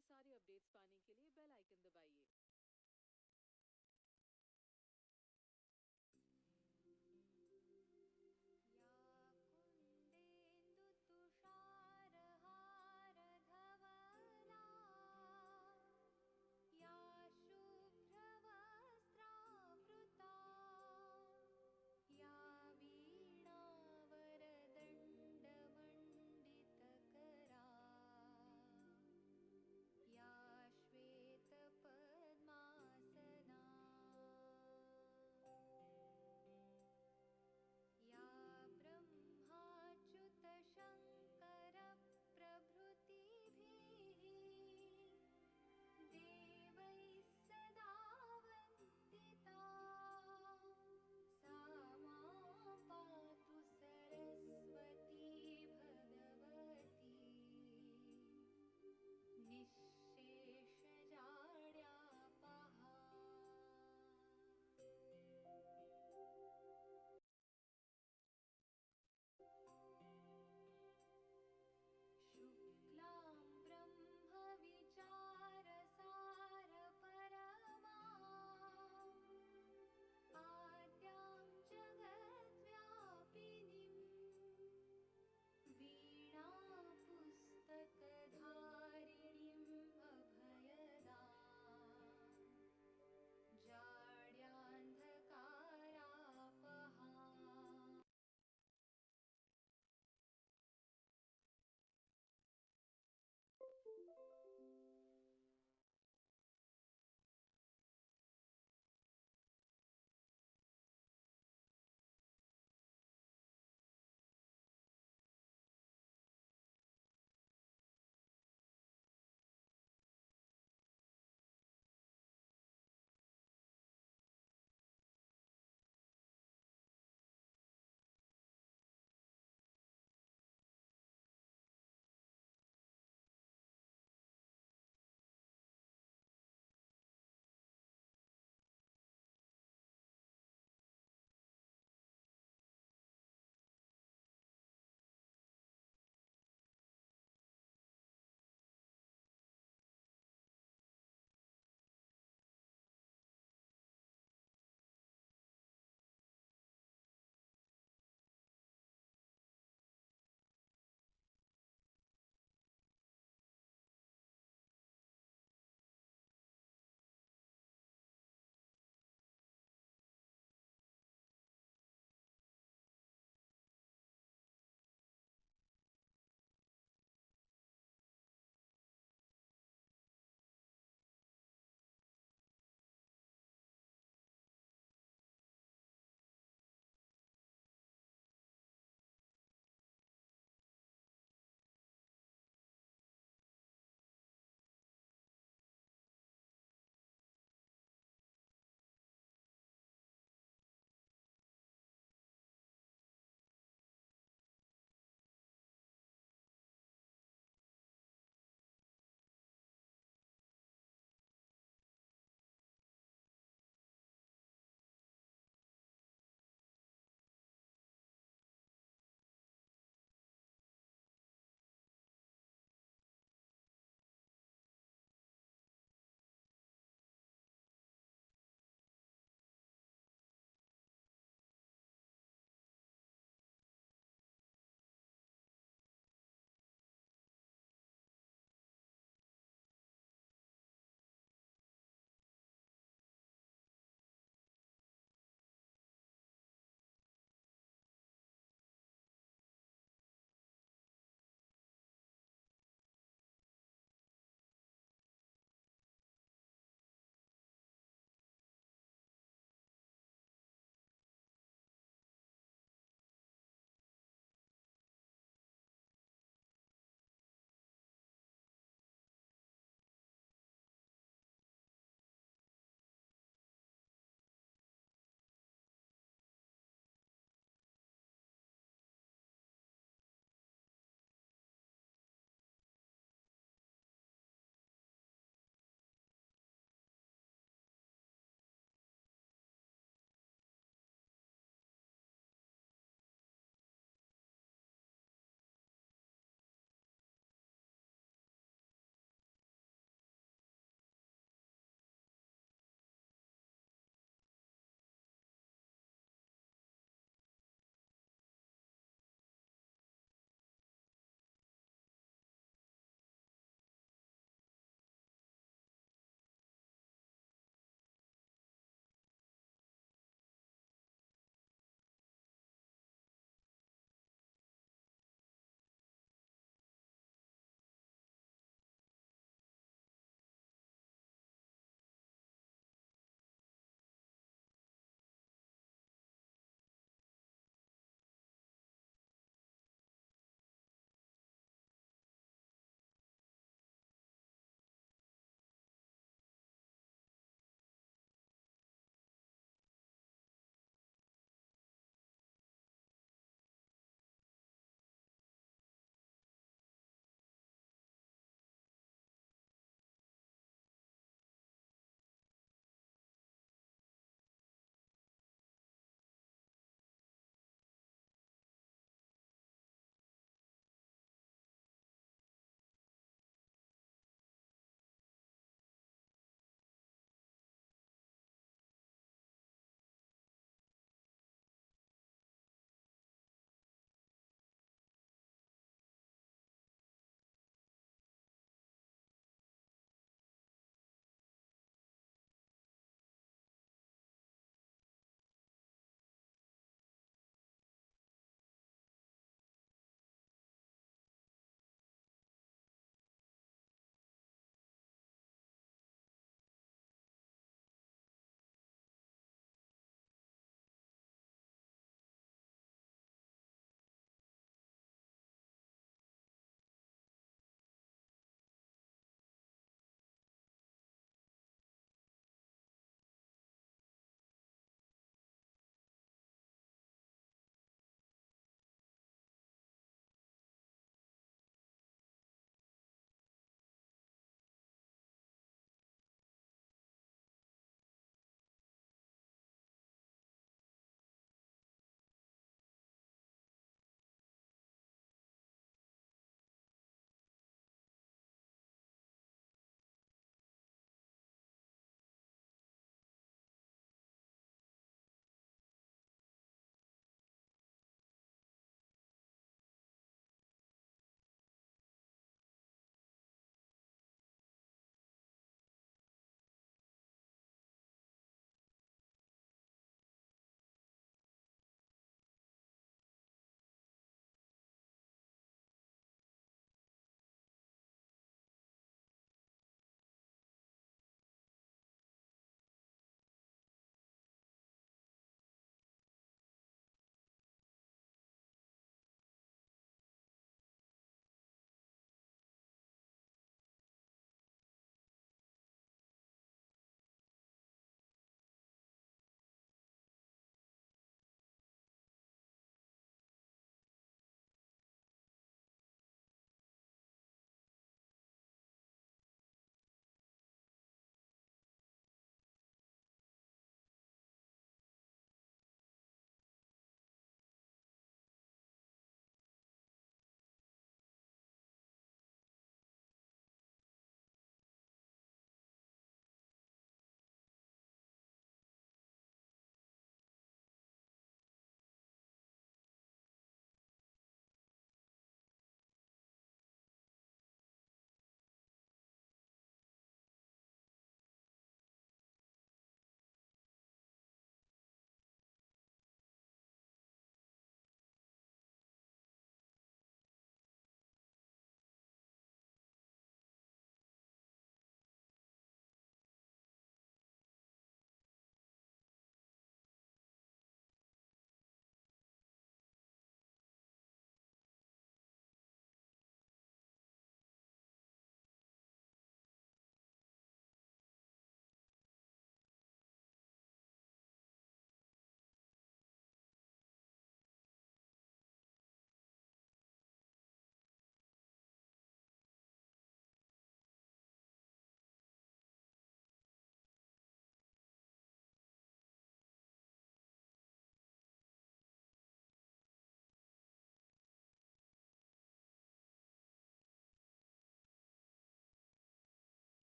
से सारे अपडेट्स पाने के लिए बेल आइकन दबाइए। या कुन्देन्दु तुषारहारधवला या शुभ्रवस्त्रावृता या वीणावरदण्डमण्डितकरा या श्वेतपद्मरागा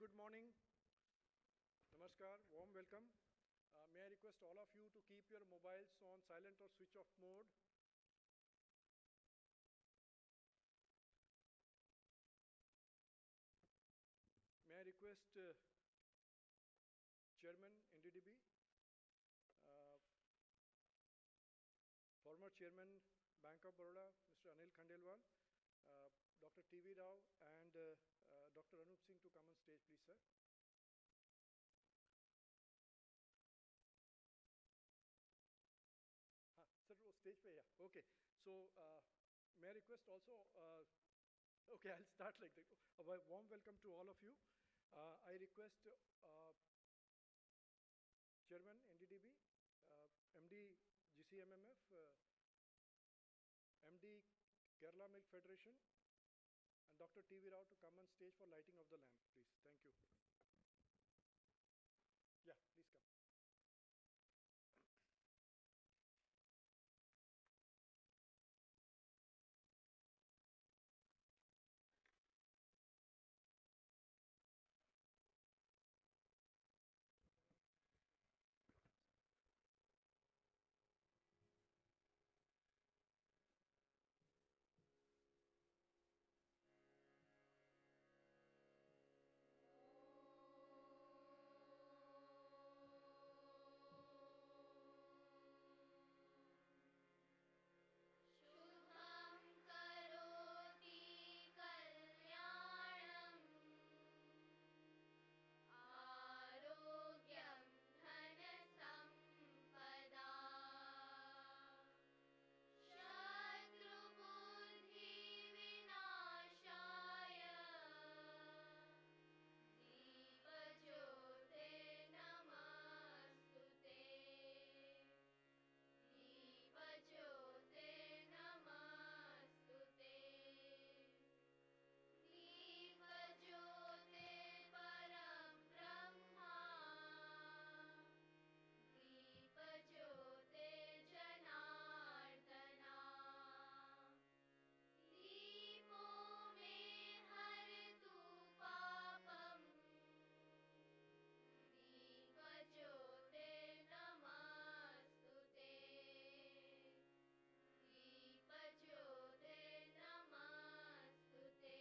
good morning. Namaskar, warm welcome. May I request all of you to keep your mobiles on silent or switch off mode. May I request Chairman NDDB, former Chairman Bank of Baroda, Mr. Anil Khandelwal, Dr. T.V. Rao and Dr. Anup Singh to come on stage, please, sir. Sir, stage pe, yeah. Okay. So, may I request also, okay, I'll start like that. A warm welcome to all of you. I request Chairman NDDB, MD GCMMF, MD Kerala Milk Federation, and Dr. T.V. Rao to come on stage for lighting of the lamp, please. Thank you. Yeah, please come. शुभं करोति कल्याणम् आरोग्यं धनसम्पदा शत्रुबुद्धिविनाशाय दीपज्योतिर्नमस्तुते दीपज्योतिर्नमस्तुते दीपज्योतिर्परं ब्रह्मा दीपज्योतिर्जनार्दना दीपो मे हरतु पापम् दीपज्योतिर्नमस्तुते दीपज्योतिर्नमस्तुते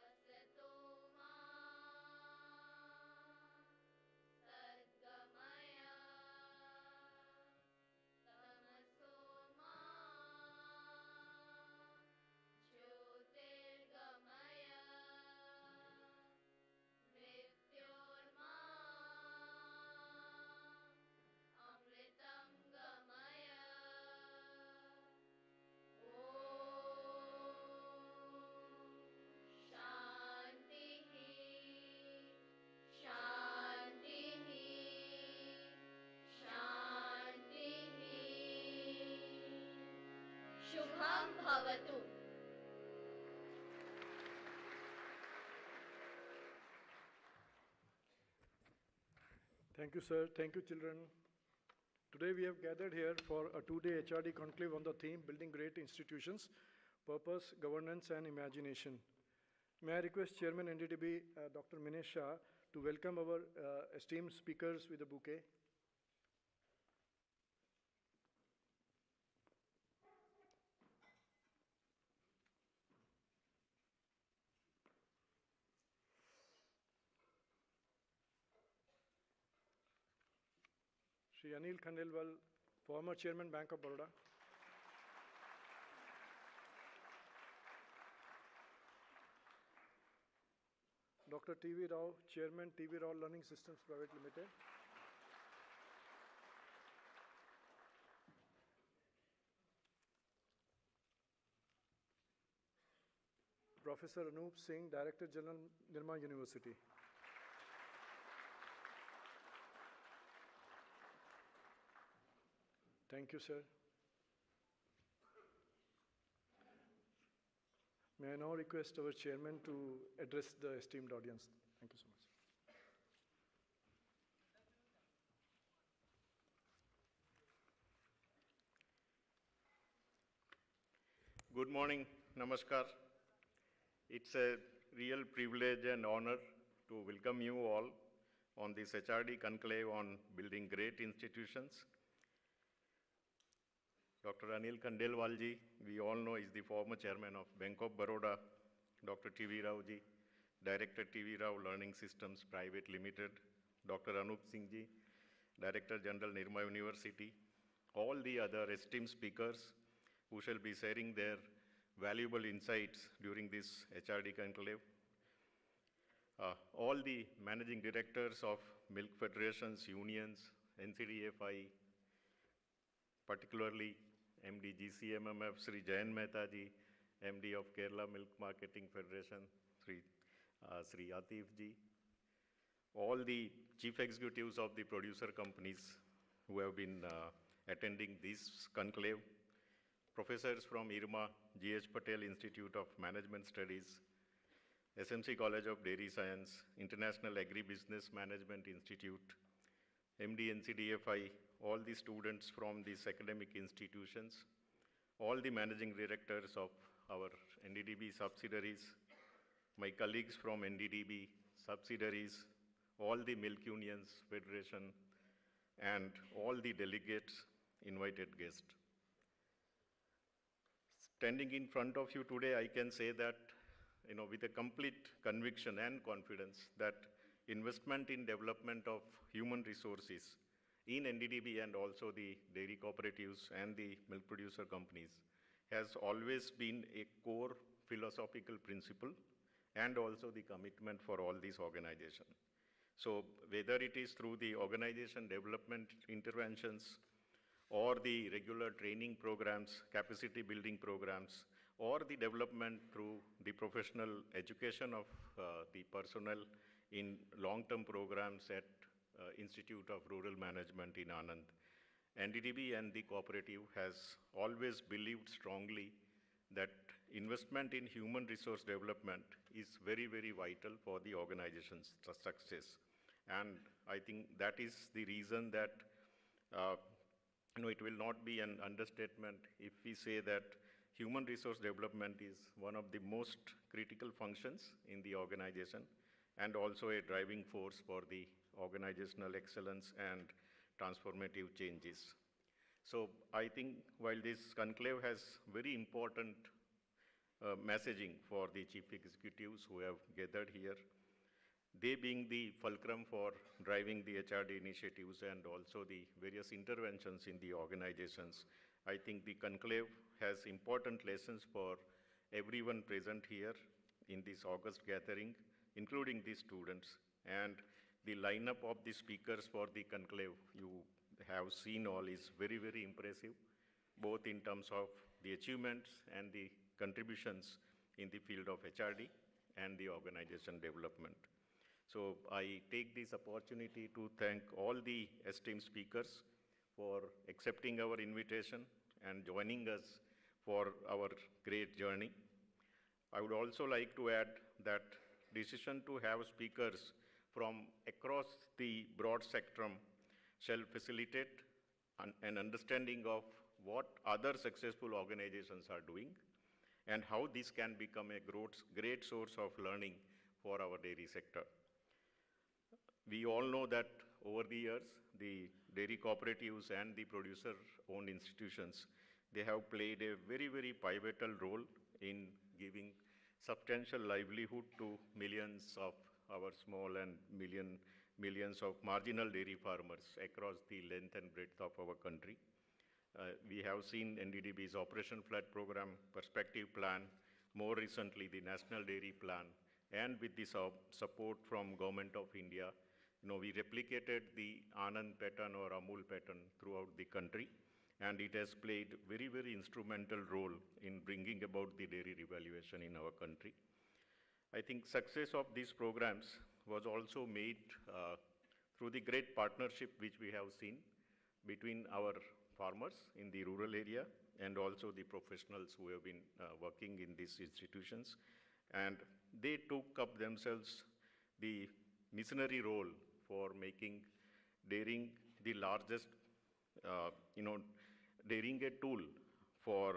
असतो मा सद्गमय तमसो मा ज्योतिर्गमय मृत्योर्मा अमृतं गमय ॐ शान्तिः शान्तिः शान्तिः शुभं भवतु Thank you, sir. Thank you, children. Today we have gathered here for a two-day HRD conclave on the theme Building Great Institutions, Purpose, Governance and Imagination. May I request Chairman NDDB, Dr. Minesh Shah, to welcome our esteemed speakers with a bouquet. Shri Anil Khandelwal, former Chairman, Bank of Baroda. Dr. T.V. Rao, Chairman, T.V. Rao Learning Systems Private Limited. Professor Anup Singh, Director General, Nirma University. Thank you, sir. May I now request our chairman to address the esteemed audience. Thank you so much. Good morning, Namaskar. It's a real privilege and honor to welcome you all on this HRD Conclave on Building Great Institutions. Dr. Anil Khandelwalji, we all know, is the former chairman of Bank of Baroda. Dr. T.V. Rao ji, Director T.V. Rao Learning Systems Private Limited. Dr. Anup Singh ji, Director General Nirma University. All the other esteemed speakers who shall be sharing their valuable insights during this HRD Conclave. All the managing directors of milk federations, unions, NCDFI, particularly MD GCMMF, Sri Jayan Mehta ji, MD of Kerala Milk Marketing Federation, Sri Atif ji, all the chief executives of the producer companies who have been attending this conclave, professors from IRMA, G.H. Patel Institute of Management Studies, SMC College of Dairy Science, International Agribusiness Management Institute, MD NCDFI, all the students from these academic institutions, all the managing directors of our NDDB subsidiaries, my colleagues from NDDB subsidiaries, all the milk unions, federation, and all the delegates, invited guests. Standing in front of you today, I can say that, with a complete conviction and confidence that investment in development of human resources in NDDB and also the dairy cooperatives and the milk producer companies has always been a core philosophical principle and also the commitment for all these organizations. So whether it is through the organization development interventions or the regular training programs, capacity building programs, or the development through the professional education of the personnel in long-term programs at Institute of Rural Management in Anand, NDDB and the cooperative has always believed strongly that investment in human resource development is very, very vital for the organization's success. And I think that is the reason that it will not be an understatement if we say that human resource development is one of the most critical functions in the organization and also a driving force for the organizational excellence and transformative changes. So I think while this conclave has very important messaging for the chief executives who have gathered here, they being the fulcrum for driving the HRD initiatives and also the various interventions in the organizations, I think the conclave has important lessons for everyone present here in this August gathering, including the students. And the lineup of the speakers for the conclave you have seen all is very, very impressive, both in terms of the achievements and the contributions in the field of HRD and the organization development. So I take this opportunity to thank all the esteemed speakers for accepting our invitation and joining us for our great journey. I would also like to add that decision to have speakers from across the broad spectrum shall facilitate an understanding of what other successful organizations are doing and how this can become a great source of learning for our dairy sector. We all know that over the years, the dairy cooperatives and the producer-owned institutions, they have played a very, very pivotal role in giving substantial livelihood to millions of our small and millions of marginal dairy farmers across the length and breadth of our country. We have seen NDDB's Operation Flood Program, Perspective Plan, more recently the National Dairy Plan, and with the support from Government of India, we replicated the Anand pattern or Amul pattern throughout the country, and it has played very, very instrumental role in bringing about the dairy revaluation in our country. I think success of these programs was also made through the great partnership which we have seen between our farmers in the rural area and also the professionals who have been working in these institutions. And they took up themselves the missionary role for making dairying the largest, dairying a tool for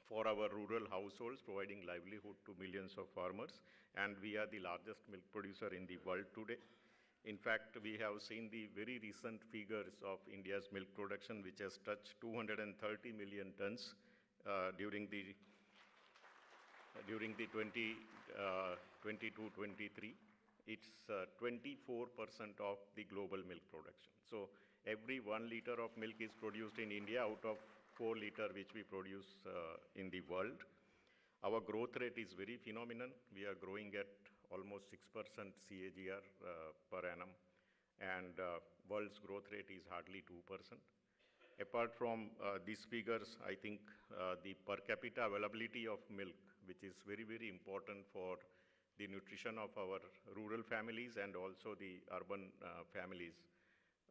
for our rural households, providing livelihood to millions of farmers. And we are the largest milk producer in the world today. In fact, we have seen the very recent figures of India's milk production, which has touched 230 million tons during the 22-23. It's 24% of the global milk production. So every 1 liter of milk is produced in India out of 4 liter which we produce in the world. Our growth rate is very phenomenal. We are growing at almost 6% CAGR per annum, and world's growth rate is hardly 2%. Apart from these figures, I think the per capita availability of milk, which is very, very important for the nutrition of our rural families and also the urban families,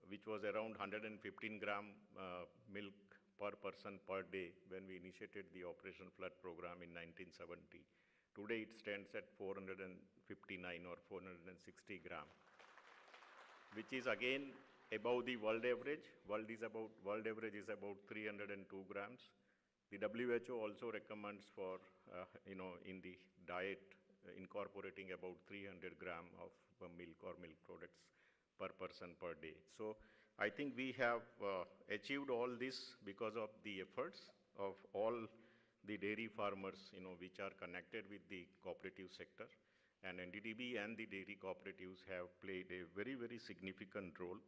which was around 115 gram milk per person per day when we initiated the Operation Flood program in 1970. Today it stands at 459 or 460 gram, which is again above the world average. World average is about 302 grams. The WHO also recommends for, in the diet, incorporating about 300 gram of milk or milk products per person per day. So I think we have achieved all this because of the efforts of all the dairy farmers, which are connected with the cooperative sector. And NDDB and the dairy cooperatives have played a very, very significant role.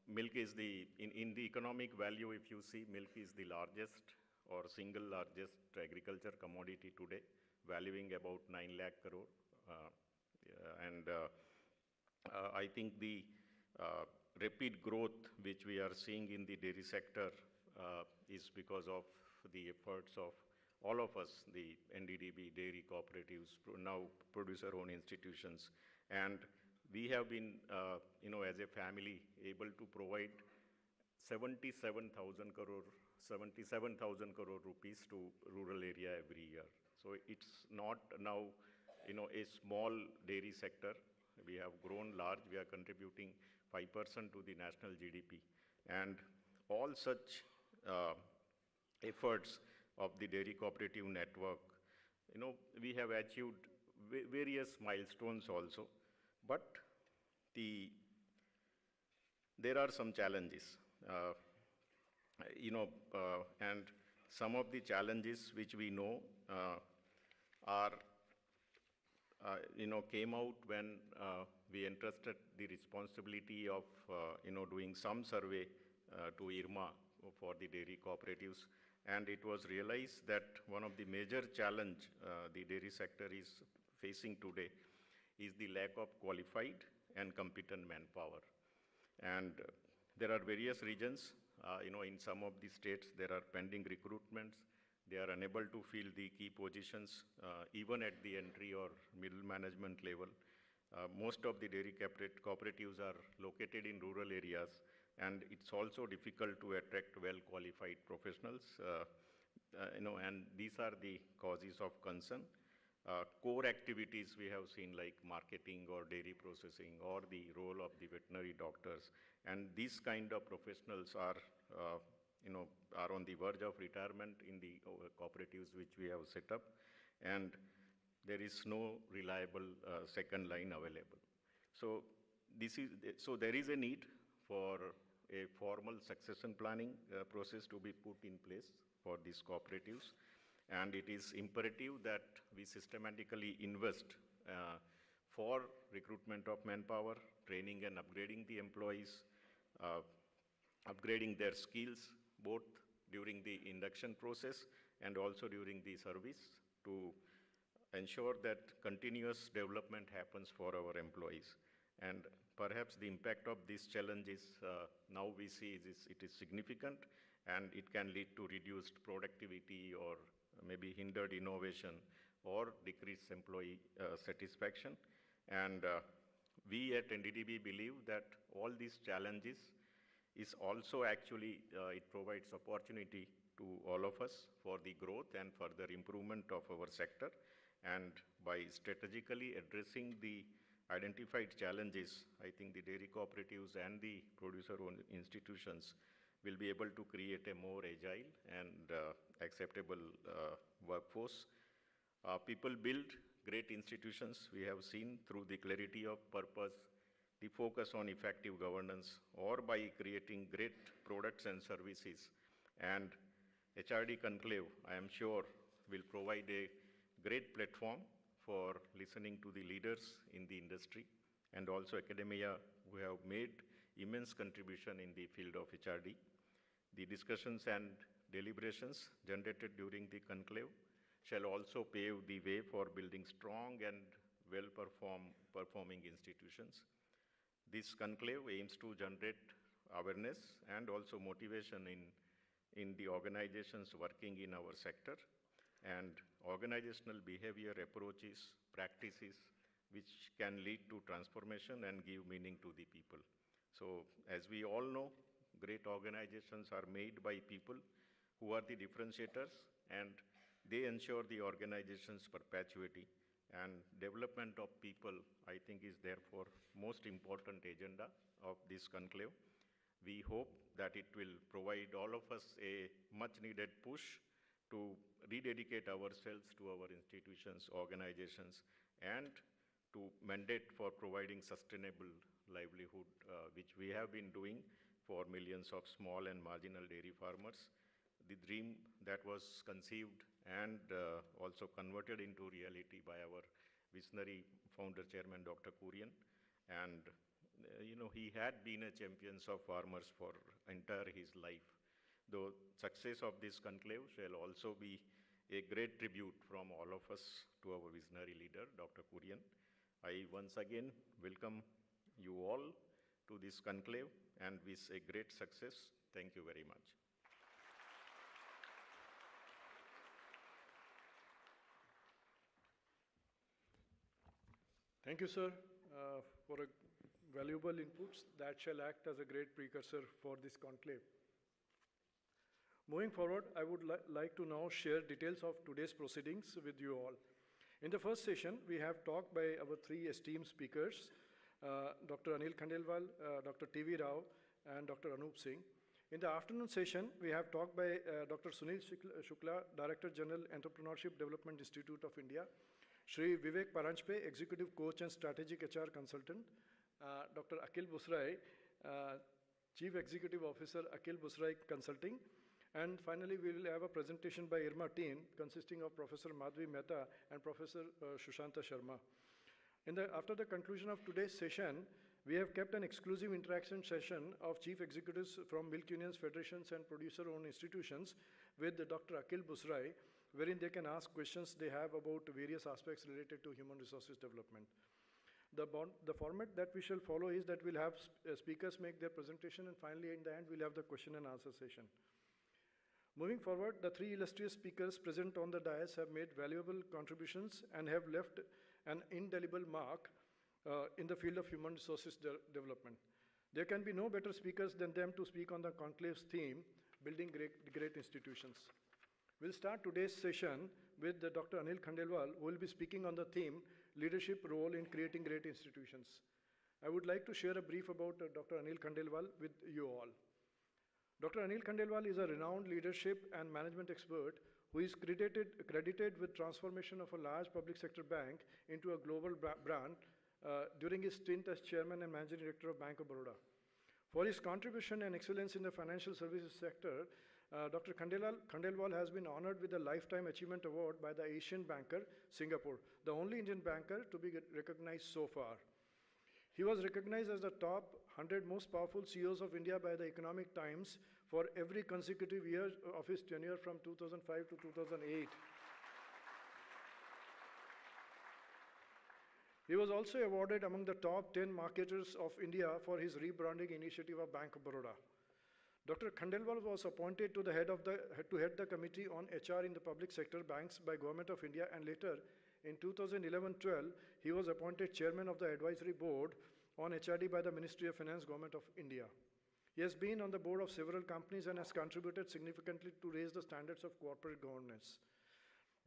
Milk is in the economic value, if you see, milk is the largest or single largest agriculture commodity today, valuing about 9 lakh crore. I think the rapid growth which we are seeing in the dairy sector is because of the efforts of all of us, the NDDB, dairy cooperatives, now producer-owned institutions. And we have been, as a family, able to provide 77,000 crore rupees to rural area every year. So it's not now, a small dairy sector. We have grown large. We are contributing 5% to the national GDP. And all such efforts of the dairy cooperative network, we have achieved various milestones also. But there are some challenges, and some of the challenges which we know are, came out when we entrusted the responsibility of, doing some survey to IRMA for the dairy cooperatives. And it was realized that one of the major challenge the dairy sector is facing today is the lack of qualified and competent manpower. And there are various regions, in some of the states there are pending recruitments. They are unable to fill the key positions, even at the entry or middle management level. Most of the dairy cooperatives are located in rural areas, and it's also difficult to attract well-qualified professionals, and these are the causes of concern. Core activities we have seen like marketing or dairy processing or the role of the veterinary doctors, and these kind of professionals are, are on the verge of retirement in the cooperatives which we have set up, and there is no reliable second line available. So there is a need for a formal succession planning process to be put in place for these cooperatives. And it is imperative that we systematically invest for recruitment of manpower, training and upgrading the employees, upgrading their skills, both during the induction process and also during the service, to ensure that continuous development happens for our employees. And perhaps the impact of these challenges now we see it is significant, and it can lead to reduced productivity or maybe hindered innovation or decreased employee satisfaction. And we at NDDB believe that all these challenges is also actually, it provides opportunity to all of us for the growth and further improvement of our sector. And by strategically addressing the identified challenges, I think the dairy cooperatives and the producer-owned institutions will be able to create a more agile and acceptable workforce. People build great institutions, we have seen, through the clarity of purpose, the focus on effective governance, or by creating great products and services. And HRD Conclave, I am sure, will provide a great platform for listening to the leaders in the industry and also academia who have made immense contribution in the field of HRD. The discussions and deliberations generated during the conclave shall also pave the way for building strong and well-performing institutions. This conclave aims to generate awareness and also motivation in the organizations working in our sector, and organizational behavior approaches, practices, which can lead to transformation and give meaning to the people. So, as we all know, great organizations are made by people who are the differentiators, and they ensure the organization's perpetuity. And development of people, I think, is therefore most important agenda of this conclave. We hope that it will provide all of us a much needed push to rededicate ourselves to our institutions, organizations, and to mandate for providing sustainable livelihood, which we have been doing for millions of small and marginal dairy farmers. The dream that was conceived and also converted into reality by our visionary founder chairman, Dr. Kurian. And he had been a champion of farmers for entire his life. The success of this conclave shall also be a great tribute from all of us to our visionary leader, Dr. Kurian. I once again welcome you all to this conclave and wish a great success. Thank you very much. Thank you, sir, for valuable inputs that shall act as a great precursor for this conclave. Moving forward, I would like to now share details of today's proceedings with you all. In the first session, we have talked by our three esteemed speakers, Dr. Anil Khandelwal, Dr. T.V. Rao, and Dr. Anup Singh. In the afternoon session, we have talked by Dr. Sunil Shukla, Director General, Entrepreneurship Development Institute of India, Shri Vivek Paranjpe, Executive Coach and Strategic HR Consultant, Dr. Akil Busrai, Chief Executive Officer, Akil Busrai Consulting, and finally, we will have a presentation by IRMA team consisting of Professor Madhvi Mehta and Professor Shushanta Sharma. After the conclusion of today's session, we have kept an exclusive interaction session of chief executives from milk unions, federations, and producer-owned institutions with Dr. Akil Busrai, wherein they can ask questions they have about various aspects related to human resources development. The format that we shall follow is that we'll have speakers make their presentation, and finally, in the end, we'll have the question and answer session. Moving forward, the three illustrious speakers present on the dais have made valuable contributions and have left an indelible mark in the field of human resources development. There can be no better speakers than them to speak on the conclave's theme, building great institutions. We'll start today's session with Dr. Anil Khandelwal, who will be speaking on the theme, leadership role in creating great institutions. I would like to share a brief about Dr. Anil Khandelwal with you all. Dr. Anil Khandelwal is a renowned leadership and management expert who is credited with transformation of a large public sector bank into a global brand during his stint as chairman and managing director of Bank of Baroda. For his contribution and excellence in the financial services sector, Dr. Khandelwal has been honored with the Lifetime Achievement Award by the Asian Banker, Singapore, the only Indian banker to be recognized so far. He was recognized as the top 100 most powerful CEOs of India by the Economic Times for every consecutive year of his tenure from 2005 to 2008. He was also awarded among the top 10 marketers of India for his rebranding initiative of Bank of Baroda. Dr. Khandelwal was appointed to head the Committee on HR in the Public Sector Banks by Government of India, and later in 2011-12, he was appointed chairman of the advisory board on HRD by the Ministry of Finance, Government of India. He has been on the board of several companies and has contributed significantly to raise the standards of corporate governance.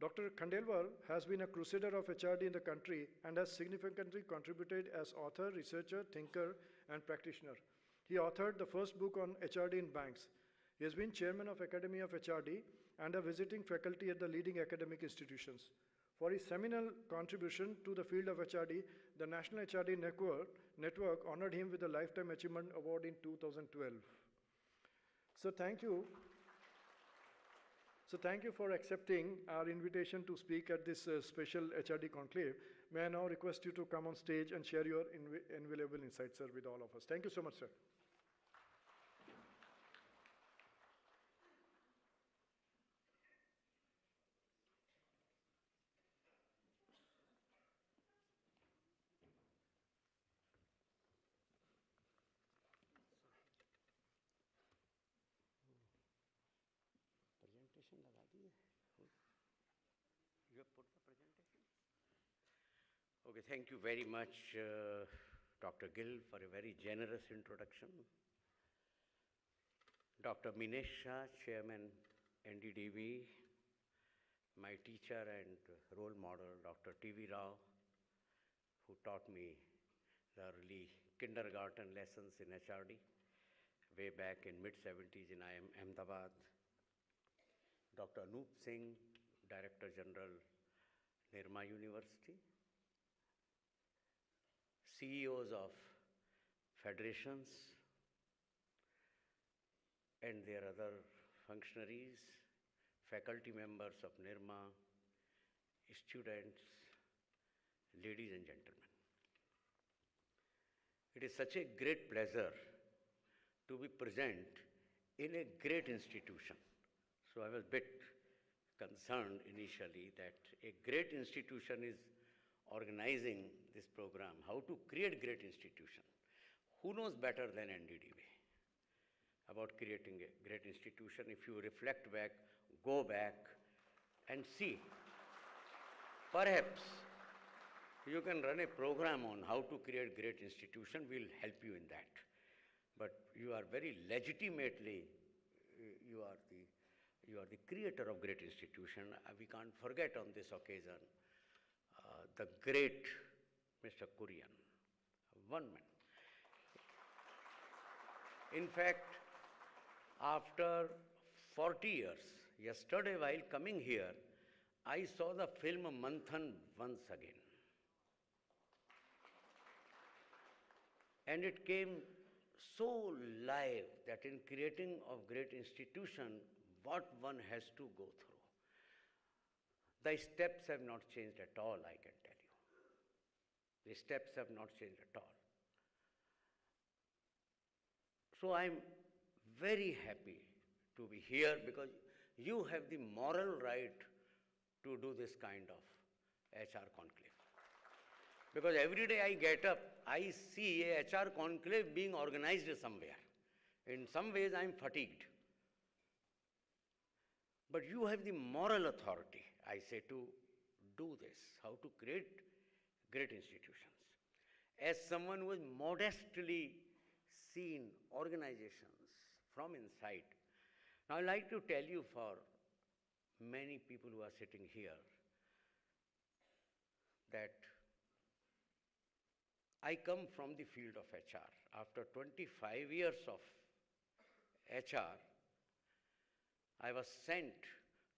Dr. Khandelwal has been a crusader of HRD in the country and has significantly contributed as author, researcher, thinker, and practitioner. He authored the first book on HRD in banks. He has been chairman of Academy of HRD and a visiting faculty at the leading academic institutions. For his seminal contribution to the field of HRD, the National HRD Network honored him with the Lifetime Achievement Award in 2012. So thank you. So thank you for accepting our invitation to speak at this special HRD conclave. May I now request you to come on stage and share your invaluable insights, sir, with all of us. Thank you so much, sir. Presentation लगा दी है? You have put the presentation? Okay, thank you very much, Dr. Gill, for a very generous introduction. Dr. Minesh Shah, Chairman, NDDB, my teacher and role model, Dr. T.V. Rao, who taught me the early kindergarten lessons in HRD, way back in mid-70s in Ahmedabad. Dr. Anup Singh, Director General, Nirma University. CEOs of federations and their other functionaries, faculty members of Nirma, students, ladies and gentlemen. It is such a great pleasure to be present in a great institution. So I was a bit concerned initially that a great institution is organizing this program, how to create great institution. Who knows better than NDDB about creating a great institution? If you reflect back, go back and see. Perhaps you can run a program on how to create great institution. We'll help you in that. But you are very legitimately, you are the creator of great institution. We can't forget on this occasion the great Mr. Kurian, one man. In fact, after 40 years, yesterday while coming here, I saw the film Manthan once again. And it came so live that in creating of great institution, what one has to go through. The steps have not changed at all, I can tell you. The steps have not changed at all. So I'm very happy to be here because you have the moral right to do this kind of HR conclave. Because every day I get up, I see a HR conclave being organized somewhere. In some ways I'm fatigued. But you have the moral authority, I say, to do this, how to create great institutions. As someone who has modestly seen organizations from inside, now I'd like to tell you for many people who are sitting here that I come from the field of HR. After 25 years of HR, I was sent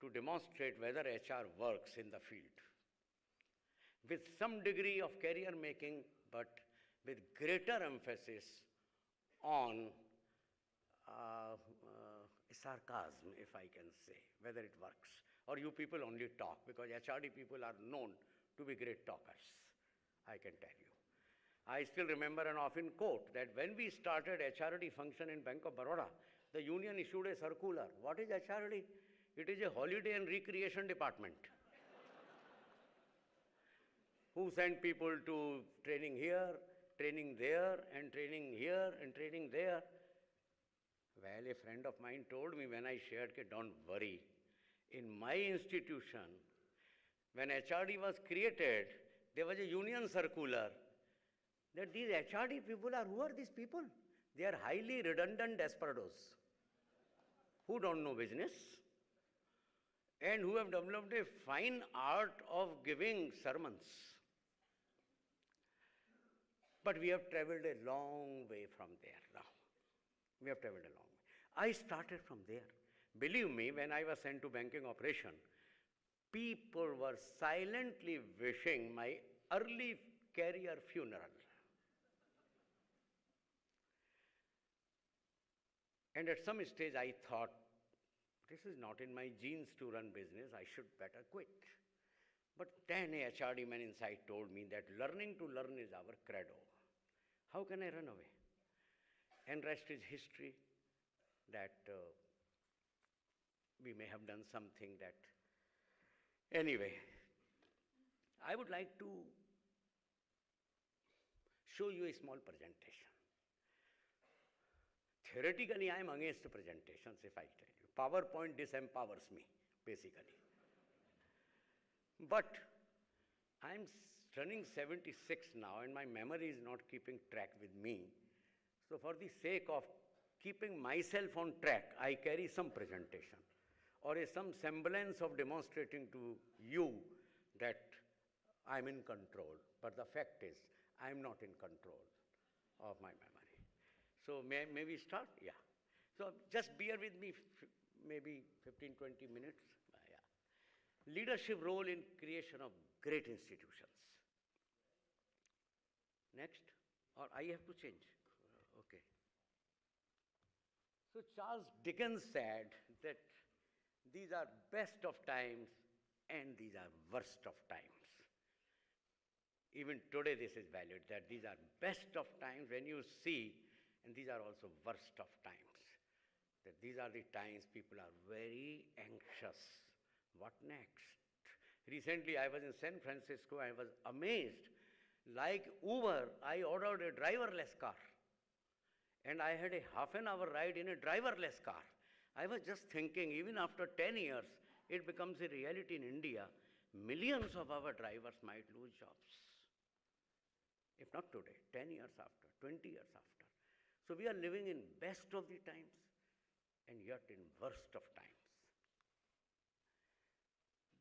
to demonstrate whether HR works in the field. With some degree of career making, but with greater emphasis on sarcasm, if I can say, whether it works. Or you people only talk, because HRD people are known to be great talkers, I can tell you. I still remember an often quote that when we started HRD function in Bank of Baroda, the union issued a circular. What is HRD? It is a holiday and recreation department. Who sent people to training here, training there, and training here, and training there. Well, a friend of mine told me when I shared, don't worry. In my institution, when HRD was created, there was a union circular that these HRD people who are these people? They are highly redundant desperados who don't know business and who have developed a fine art of giving sermons. But we have traveled a long way from there now. We have traveled a long way. I started from there. Believe me, when I was sent to banking operation, people were silently wishing my early career funeral. And at some stage I thought, this is not in my genes to run business, I should better quit. But then a HRD man inside told me that learning to learn is our credo. How can I run away? And rest is history, that we may have done something that... Anyway, I would like to show you a small presentation. Theoretically, I am against presentations, if I tell you. PowerPoint disempowers me, basically. But I am turning 76 now, and my memory is not keeping track with me. So for the sake of keeping myself on track, I carry some presentation or some semblance of demonstrating to you that I am in control. But the fact is, I am not in control of my memory. So may we start? Yeah. So just bear with me maybe 15, 20 minutes. Yeah. Leadership role in creation of great institutions. Next. Or I have to change. Okay. So Charles Dickens said that these are best of times and these are worst of times. Even today this is valid, that these are best of times when you see, and these are also worst of times. That these are the times people are very anxious. What next? Recently I was in San Francisco, I was amazed. Like Uber, I ordered a driverless car. And I had a half an hour ride in a driverless car. I was just thinking, even after 10 years, it becomes a reality in India. Millions of our drivers might lose jobs. If not today, 10 years after, 20 years after. So we are living in best of the times and yet in worst of times.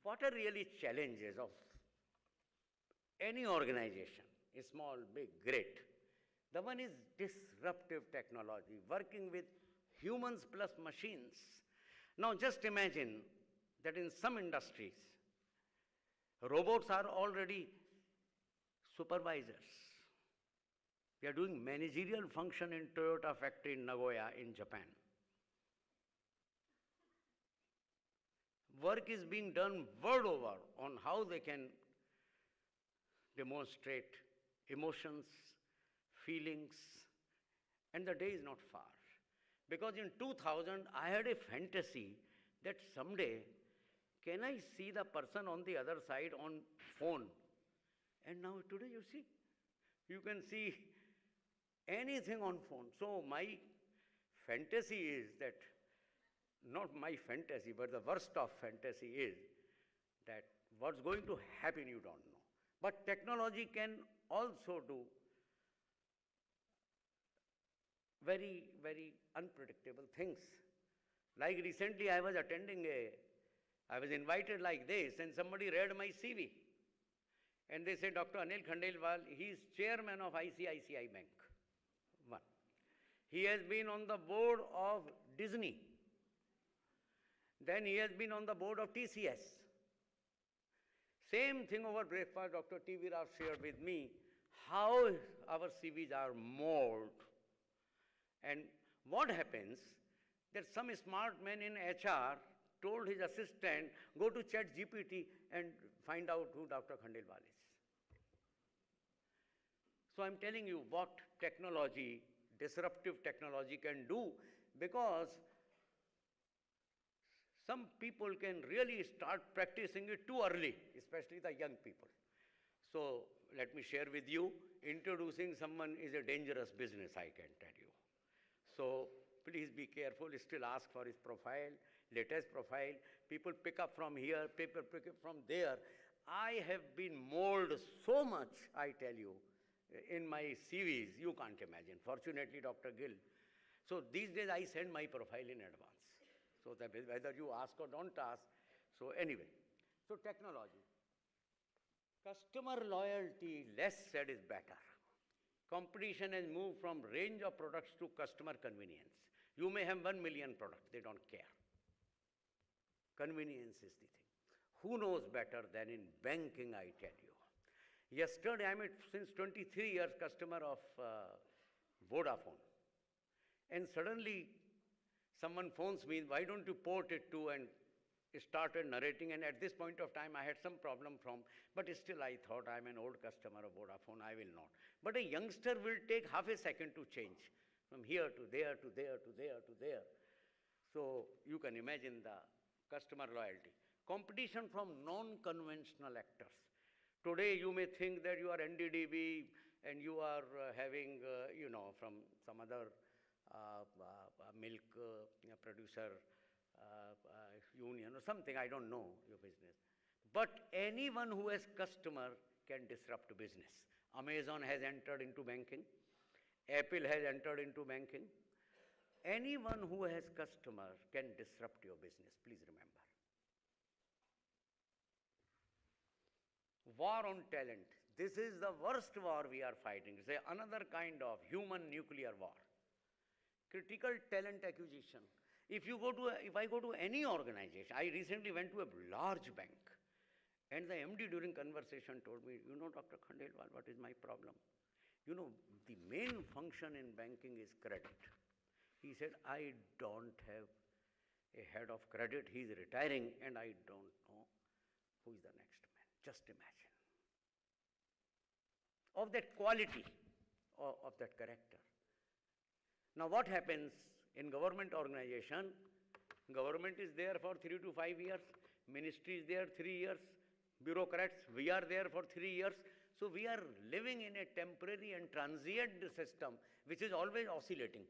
What are really challenges of any organization, small, big, great? The one is disruptive technology, working with humans plus machines. Now just imagine that in some industries, robots are already supervisors. We are doing managerial function in Toyota factory in Nagoya in Japan. Work is being done world over on how they can demonstrate emotions, feelings, and the day is not far. Because in 2000, I had a fantasy that someday, can I see the person on the other side on phone? And now today you see, you can see anything on phone. So my fantasy is that, not my fantasy, but the worst of fantasy is that what's going to happen you don't know. But technology can also do very, very unpredictable things. Like recently I was invited like this, and somebody read my CV. And they said, Dr. Anil Khandelwal, he is chairman of ICICI Bank. One. He has been on the board of Disney. Then he has been on the board of TCS. Same thing over breakfast, Dr. T.V. Rao shared with me how our CVs are molded. And what happens, that some smart man in HR told his assistant, go to ChatGPT and find out who Dr. Khandelwal is. So I'm telling you what technology, disruptive technology can do, because some people can really start practicing it too early, especially the young people. So let me share with you, introducing someone is a dangerous business, I can tell you. So please be careful, still ask for his profile, latest profile. People pick up from here, people pick up from there. I have been molded so much, I tell you, in my CVs, you can't imagine. Fortunately, Dr. Gill. So these days I send my profile in advance. So that whether you ask or don't ask. So anyway, so technology. Customer loyalty, less said is better. Competition has moved from range of products to customer convenience. You may have 1 million products, they don't care. Convenience is the thing. Who knows better than in banking, I tell you. Yesterday, I'm since 23 years customer of Vodafone. And suddenly, someone phones me, why don't you port it to, and started narrating. And at this point of time, I had some problem but still I thought I'm an old customer of Vodafone, I will not. But a youngster will take half a second to change from here to there, to there, to there, to there. So you can imagine the customer loyalty. Competition from non-conventional actors. Today you may think that you are NDDB and you are having, from some other milk producer union or something, I don't know your business. But anyone who has customer can disrupt business. Amazon has entered into banking. Apple has entered into banking. Anyone who has customer can disrupt your business, please remember. War on talent. This is the worst war we are fighting. It's another kind of human nuclear war. Critical talent acquisition. If I go to any organization, I recently went to a large bank, and the MD during conversation told me, Dr. Khandelwal, what is my problem? The main function in banking is credit. He said, I don't have a head of credit. He is retiring, and I don't know who is the next man. Just imagine. Of that quality, of that character. Now what happens in government organization? Government is there for 3 to 5 years. Ministry is there 3 years. Bureaucrats, we are there for 3 years. So we are living in a temporary and transient system which is always oscillating.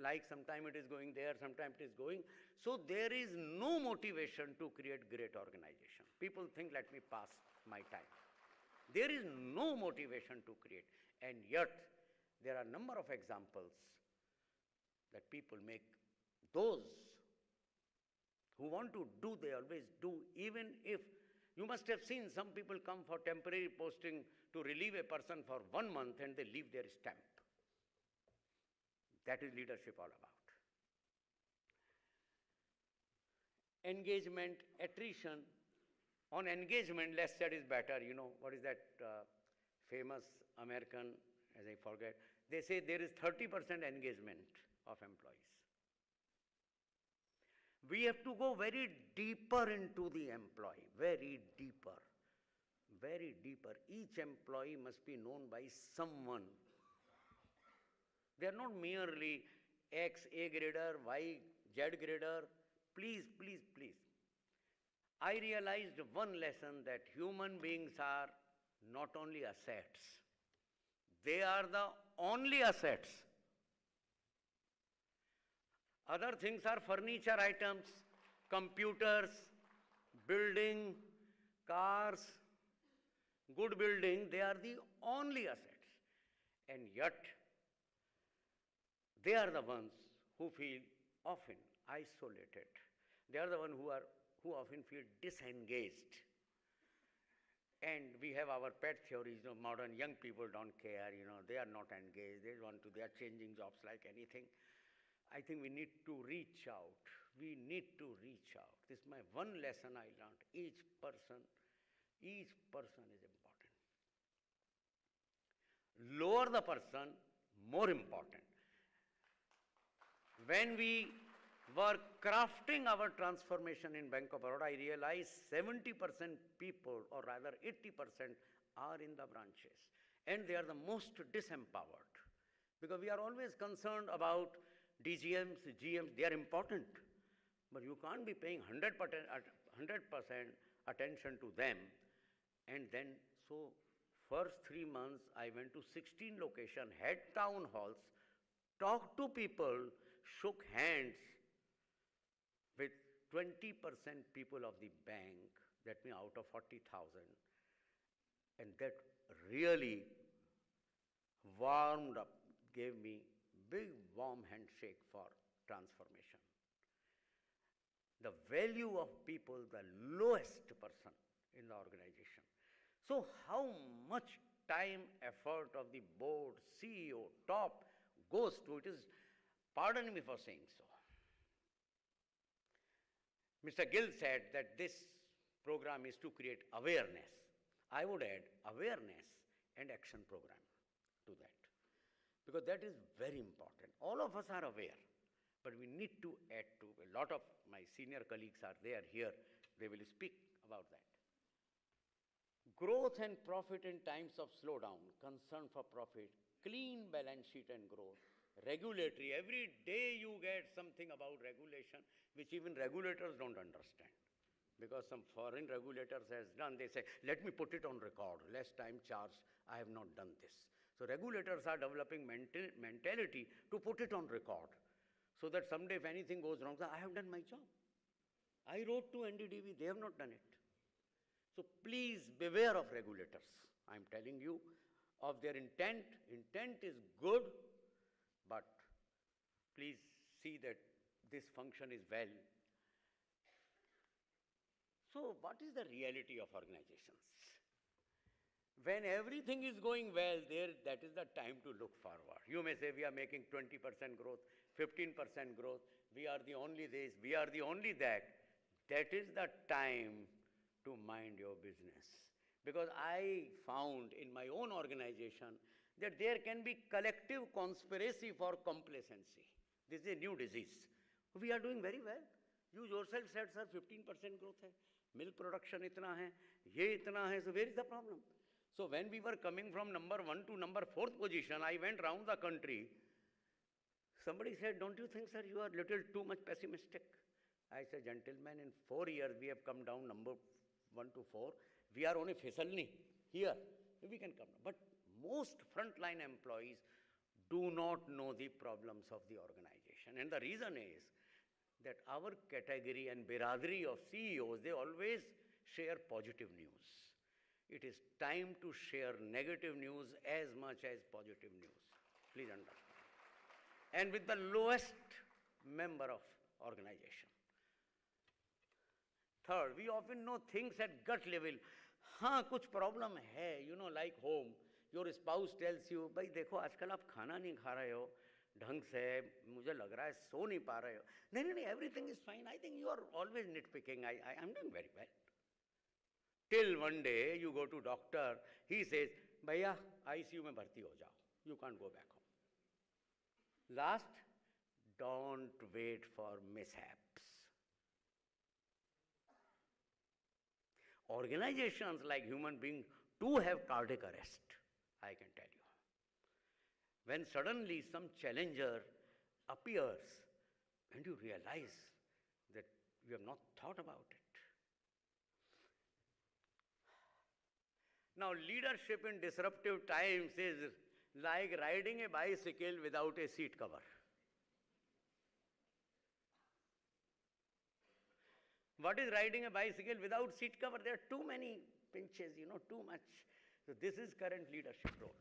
Like sometime it is going there, sometime it is going. So there is no motivation to create great organization. People think, let me pass my time. There is no motivation to create. And yet, there are a number of examples that people make. Those who want to do, they always do, even if, you must have seen some people come for temporary posting to relieve a person for 1 month and they leave their stamp. That is leadership all about. Engagement, attrition. On engagement, less said is better. What is that famous American, as I forget, they say there is 30% engagement of employees. We have to go very deeper into the employee, very deeper. Each employee must be known by someone. They are not merely X A grader, Y Z grader. Please. I realized one lesson, that human beings are not only assets. They are the only assets. Other things are furniture items, computers, building, cars, good building. They are the only assets. And yet, they are the ones who feel often isolated. They are the ones who often feel disengaged. And we have our pet theories, modern young people don't care, they are not engaged, they are changing jobs like anything. I think we need to reach out. This is my one lesson I learned. Each person is important. Lower the person, more important. When we were crafting our transformation in Bank of Baroda, I realized 70% people, or rather 80%, are in the branches. And they are the most disempowered. Because we are always concerned about DGMs, GMs, they are important. But you can't be paying 100% attention to them. And then, so first 3 months, I went to 16 locations, had town halls, talked to people, shook hands with 20% people of the bank, that means out of 40,000. And that really warmed up, gave me big warm handshake for transformation. The value of people, the lowest person in the organization. So how much time, effort of the board, CEO, top goes to it is Pardon me for saying so. Mr. Gill said that this program is to create awareness. I would add awareness and action program to that, because that is very important. All of us are aware, but we need to add to. A lot of my senior colleagues are there here. They will speak about that. Growth and profit in times of slowdown, concern for profit, clean balance sheet and growth, regulatory. Every day you get something about regulation which even regulators don't understand. Because some foreign regulators has done, they say, let me put it on record, less time charged, I have not done this. So regulators are developing mentality to put it on record, so that someday if anything goes wrong, I have done my job. I wrote to NDDB, they have not done it. So please beware of regulators. I am telling you of their intent. Intent is good, but please see that this function is well. So what is the reality of organizations? When everything is going well, that is the time to look forward. You may say we are making 20% growth, 15% growth, we are the only this, we are the only that. That is the time to mind your business. Because I found in my own organization that there can be collective conspiracy for complacency. This is a new disease. We are doing very well. You yourself said, sir, 15% growth hai. Milk production itna hai, ye itna hai, so where is the problem? So when we were coming from number 1 to number 4th position, I went round the country. Somebody said, don't you think, sir, you are little too much pessimistic? I said, gentlemen, in 4 years we have come down number 1 to 4. We are on a fisalni. Here, we can come down. But most frontline employees do not know the problems of the organization. And the reason is that our category and biradri of CEOs, they always share positive news. It is time to share negative news as much as positive news. Please understand. And with the lowest member of organization. Third, we often know things at gut level. हाँ कुछ problem है, like home. Your spouse tells you, भाई देखो आजकल आप खाना नहीं खा रहे हो ढंग से, मुझे लग रहा है सो नहीं पा रहे हो. नहीं, everything is fine. I think you are always nitpicking. I'm doing very well. Till one day you go to doctor, he says, भैया ICU में भर्ती हो जाओ. You can't go back home. Last, don't wait for mishaps. Organizations like human beings do have cardiac arrest, I can tell you. When suddenly some challenger appears and you realize that you have not thought about it. Now, leadership in disruptive times is like riding a bicycle without a seat cover. What is riding a bicycle without seat cover? There are too many pinches, too much. So this is current leadership role,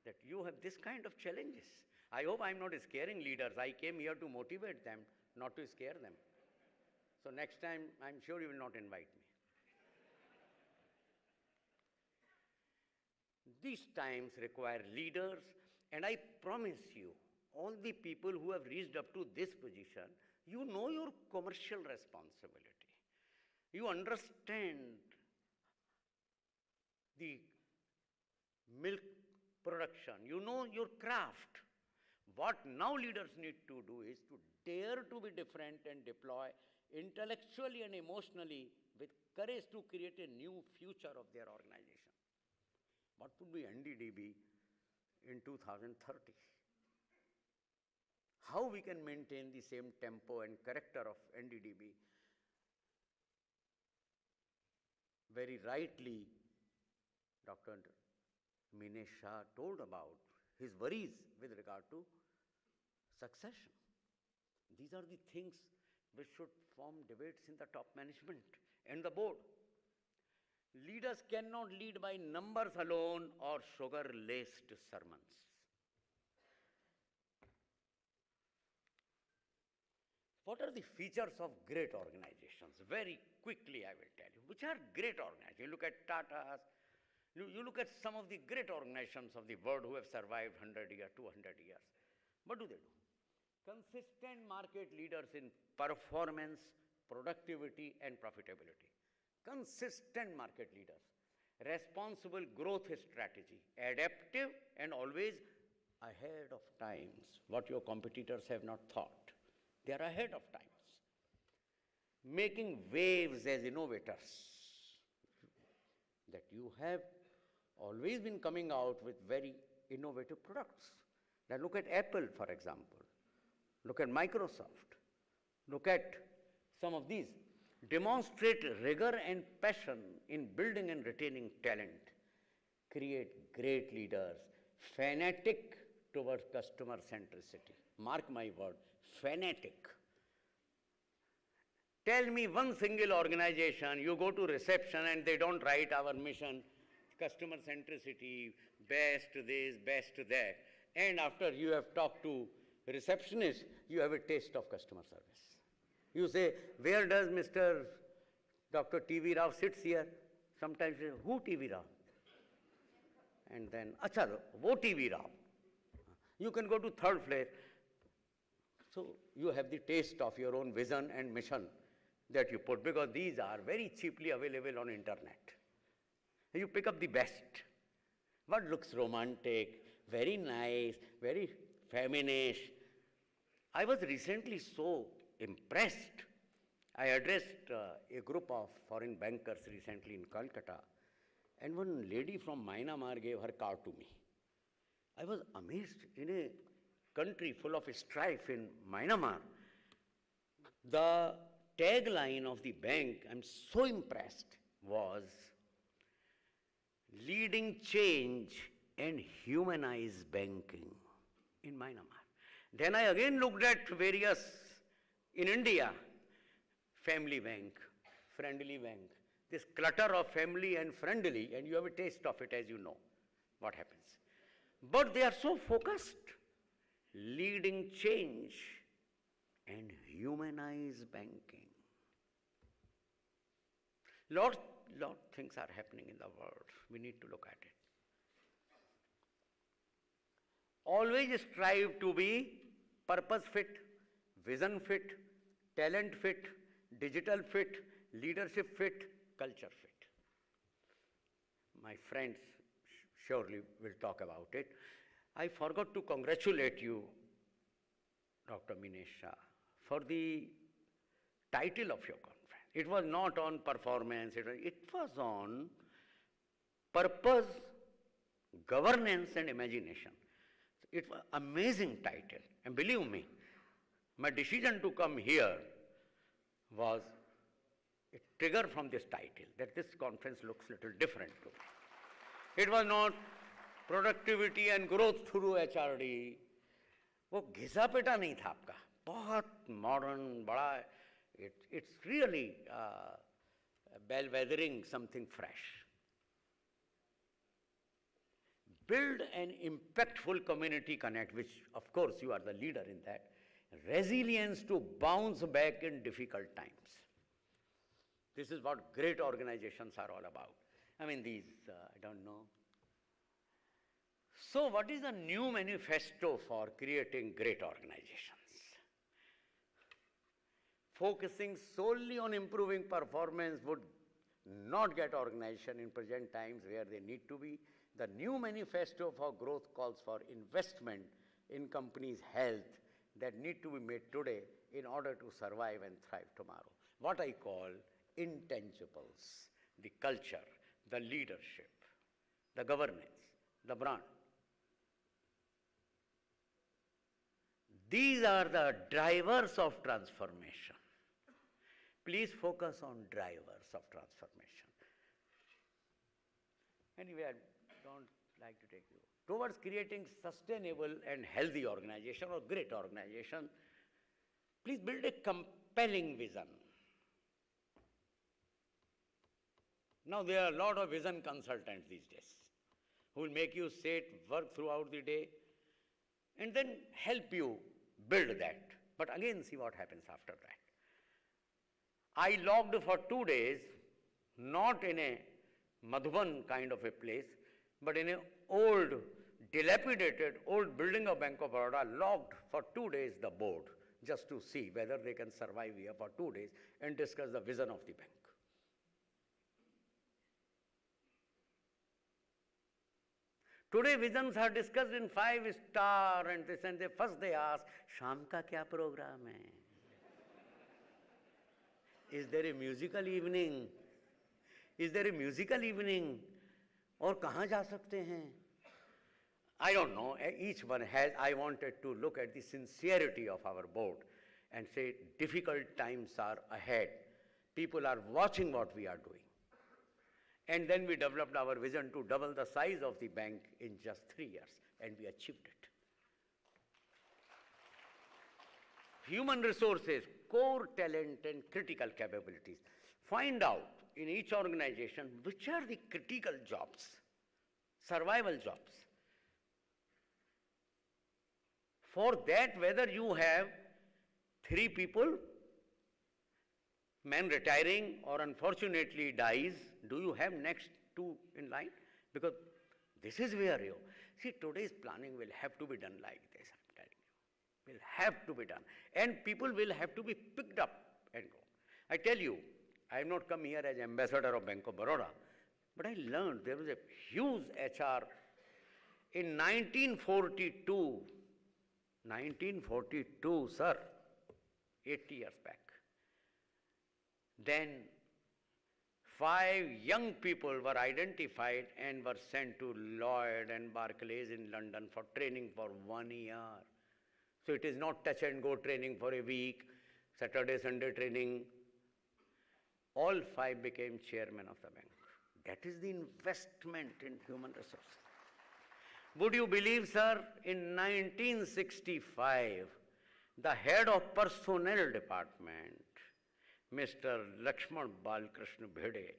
that you have this kind of challenges. I hope I'm not scaring leaders. I came here to motivate them, not to scare them. So next time, I'm sure you will not invite me. These times require leaders, and I promise you, all the people who have reached up to this position, you know your commercial responsibility. You understand the milk production. You know your craft. What now leaders need to do is to dare to be different and deploy intellectually and emotionally with courage to create a new future of their organization. What would be NDDB in 2030? How we can maintain the same tempo and character of NDDB? Very rightly, Dr. Minesh Shah told about his worries with regard to succession. These are the things which should form debates in the top management and the board. Leaders cannot lead by numbers alone or sugar-laced sermons. What are the features of great organizations? Very quickly I will tell you. Which are great organizations? You look at Tata's, you look at some of the great organizations of the world who have survived 100 years, 200 years. What do they do? consistent market leaders in performance, productivity, and profitability. Consistent market leaders, responsible growth strategy, adaptive and always ahead of times, what your competitors have not thought. They are ahead of times. Making waves as innovators, that you have always been coming out with very innovative products. Now look at Apple, for example. Look at Microsoft. Look at some of these. Demonstrate rigor and passion in building and retaining talent. Create great leaders, fanatic towards customer centricity. Mark my word, fanatic. Tell me one single organization, you go to reception and they don't write our mission, customer centricity, best this, best that. And after you have talked to receptionist, you have a taste of customer service. You say, where does Mr. Dr. T.V. Rao sits here? Sometimes you say, who T.V. Rao? And then, acha, wo T.V. Rao. You can go to third floor. So you have the taste of your own vision and mission that you put, because these are very cheaply available on internet. You pick up the best. What looks romantic, very nice, very feminine. I was recently so impressed. I addressed a group of foreign bankers recently in Calcutta, and one lady from Myanmar gave her card to me. I was amazed. In a country full of strife in Myanmar, the tagline of the bank, I'm so impressed, was leading change and humanize banking in Myanmar. Then I again looked at various, in India, family bank, friendly bank, this clutter of family and friendly, and you have a taste of it as you know what happens. But they are so focused, leading change and humanize banking. Lot things are happening in the world. We need to look at it. Always strive to be purpose fit, vision fit, talent fit, digital fit, leadership fit, culture fit. My friends surely will talk about it. I forgot to congratulate you, Dr. Minesha, for the title of your conference. It was not on performance, it was on purpose, governance and imagination. It was an amazing title. And believe me, my decision to come here was a trigger from this title, that this conference looks a little different to me. It was not productivity and growth through HRD. वो घिसा PETA नहीं था आपका, बहुत modern, बड़ा, it's really bellwethering something fresh. Build an impactful community connect, which of course you are the leader in that. Resilience to bounce back in difficult times. This is what great organizations are all about. I mean, these, I don't know. So what is the new manifesto for creating great organizations? Focusing solely on improving performance would not get organization in present times where they need to be. The new manifesto for growth calls for investment in companies' health that need to be made today in order to survive and thrive tomorrow. What I call intangibles, the culture, the leadership, the governance, the brand. These are the drivers of transformation. Please focus on drivers of transformation. Anyway, I don't like to take you. Towards creating sustainable and healthy organization or great organization, please build a compelling vision. Now there are a lot of vision consultants these days who will make you sit, work throughout the day, and then help you build that. But again, see what happens after that. I logged for 2 days, not in a Madhuban kind of a place, but in an old dilapidated old building of Bank of Baroda locked for 2 days the board just to see whether they can survive here for 2 days and discuss the vision of the bank. Today visions are discussed in 5-star and this and they first they ask, Sham ka kya program hai? Is there a musical evening? Is there a musical evening? Or kahan ja sakte hain? I don't know. Each one has. I wanted to look at the sincerity of our board and say difficult times are ahead. People are watching what we are doing. And then we developed our vision to double the size of the bank in just 3 years, and we achieved it. Human resources, core talent and critical capabilities. Find out in each organization which are the critical jobs, survival jobs. For that, whether you have 3 people, man retiring or unfortunately dies, do you have next 2 in line? Because this is where you see today's planning will have to be done like this, I'm telling you. Will have to be done. And people will have to be picked up and go. I tell you, I have not come here as ambassador of Bank of Baroda, but I learned there was a huge HR in 1942. 1942, sir, 80 years back. Then 5 young people were identified and were sent to Lloyd and Barclays in London for training for 1 year. So it is not touch and go training for a week, Saturday, Sunday training. All 5 became chairman of the bank. That is the investment in human resources. Would you believe, sir, in 1965, the head of personnel department, Mr. Lakshman Balkrishna Bhede,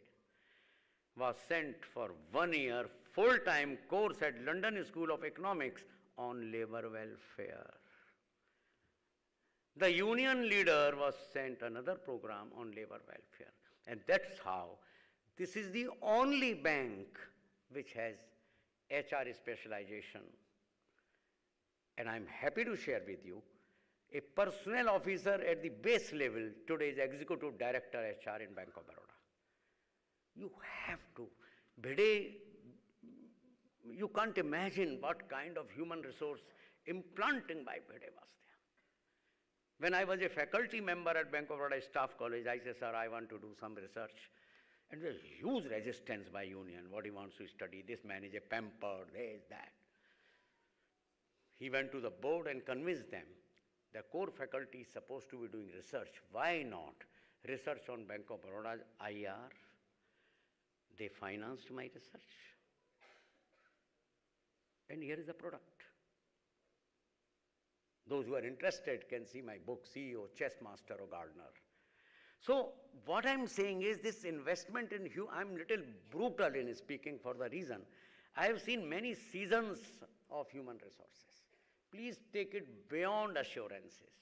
was sent for 1 year full-time course at London School of Economics on labor welfare. The union leader was sent another program on labor welfare. And that's how this is the only bank which has HR specialization. And I'm happy to share with you, a personnel officer at the base level today is executive director HR in Bank of Baroda. You have to. Bhede, you can't imagine what kind of human resource implanting by Bhede was there. When I was a faculty member at Bank of Baroda Staff College, I said, sir, I want to do some research. And there's huge resistance by union. What he wants to study, this man is a pampered, there is that. He went to the board and convinced them the core faculty is supposed to be doing research. Why not? Research on Bank of Baroda's IR. They financed my research. And here is the product. Those who are interested can see my book, CEO, Chess Master or Gardener. So what I'm saying is this investment in I'm little brutal in speaking for the reason. I have seen many seasons of human resources. Please take it beyond assurances.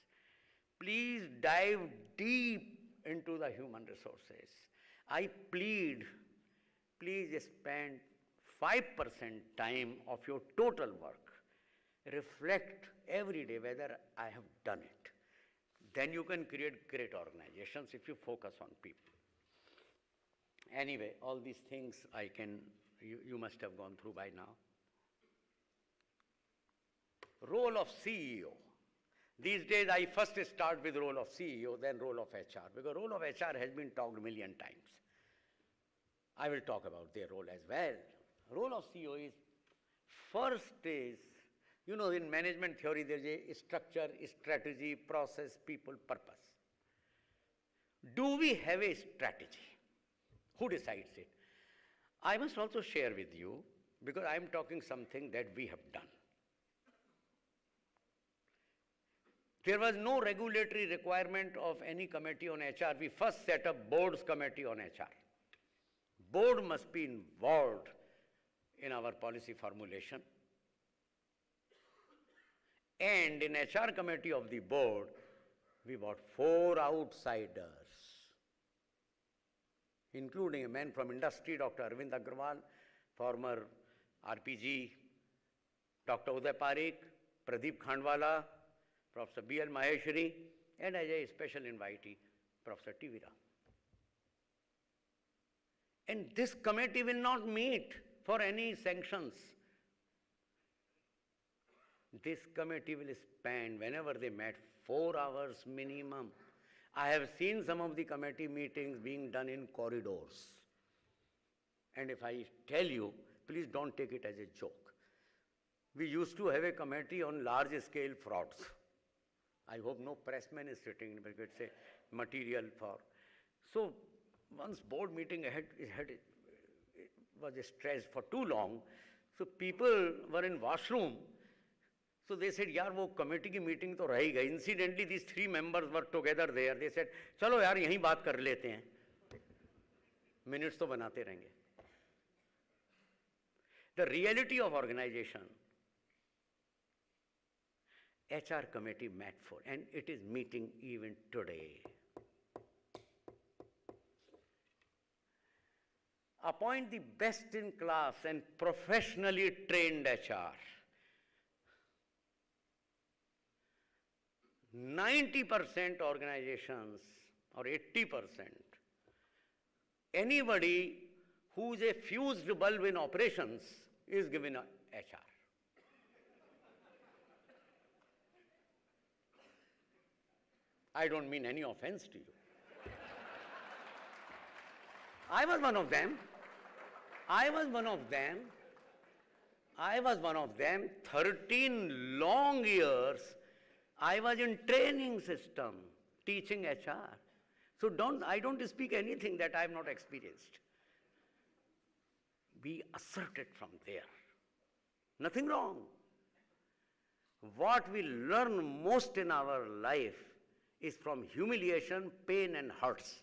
Please dive deep into the human resources. I plead, please spend 5% time of your total work. Reflect every day whether I have done it. Then you can create great organizations if you focus on people. Anyway, all these things you must have gone through by now. Role of CEO. These days I first start with role of CEO, then role of HR, because role of HR has been talked a million times. I will talk about their role as well. Role of CEO is, first is, you know, in management theory there is a structure, strategy, process, people, purpose. Do we have a strategy? Who decides it? I must also share with you, because I am talking something that we have done. There was no regulatory requirement of any committee on HR. We first set up board's committee on HR. Board must be involved in our policy formulation. And in HR committee of the board, we brought 4 outsiders, including a man from industry, Dr. Arvind Agrawal, former RPG Dr. Uday Parikh, Pradeep Khandwala, Professor B.L. Maheshwari, and as a special invitee, Professor T. V. Rao. And this committee will not meet for any sanctions. This committee will spend, whenever they met, 4 hours minimum. I have seen some of the committee meetings being done in corridors. And if I tell you, please don't take it as a joke. We used to have a committee on large-scale frauds. I hope no pressman is sitting because it's a material for. So once board meeting it was stressed for too long, so people were in washroom. So they said, yaar, wo committee ki meeting to rahega. Incidentally, these 3 members were together there. They said, chalo yaar, yahin baat kar lete hain. Minutes to banate rahenge. The reality of organization, HR committee met for, and it is meeting even today. Appoint the best in class and professionally trained HR. 90% organizations or 80%, anybody who is a fused bulb in operations is given a HR. I don't mean any offense to you. I was one of them. 13 long years, I was in training system, teaching HR. So I don't speak anything that I have not experienced. We asserted from there. Nothing wrong. What we learn most in our life is from humiliation, pain, and hurts.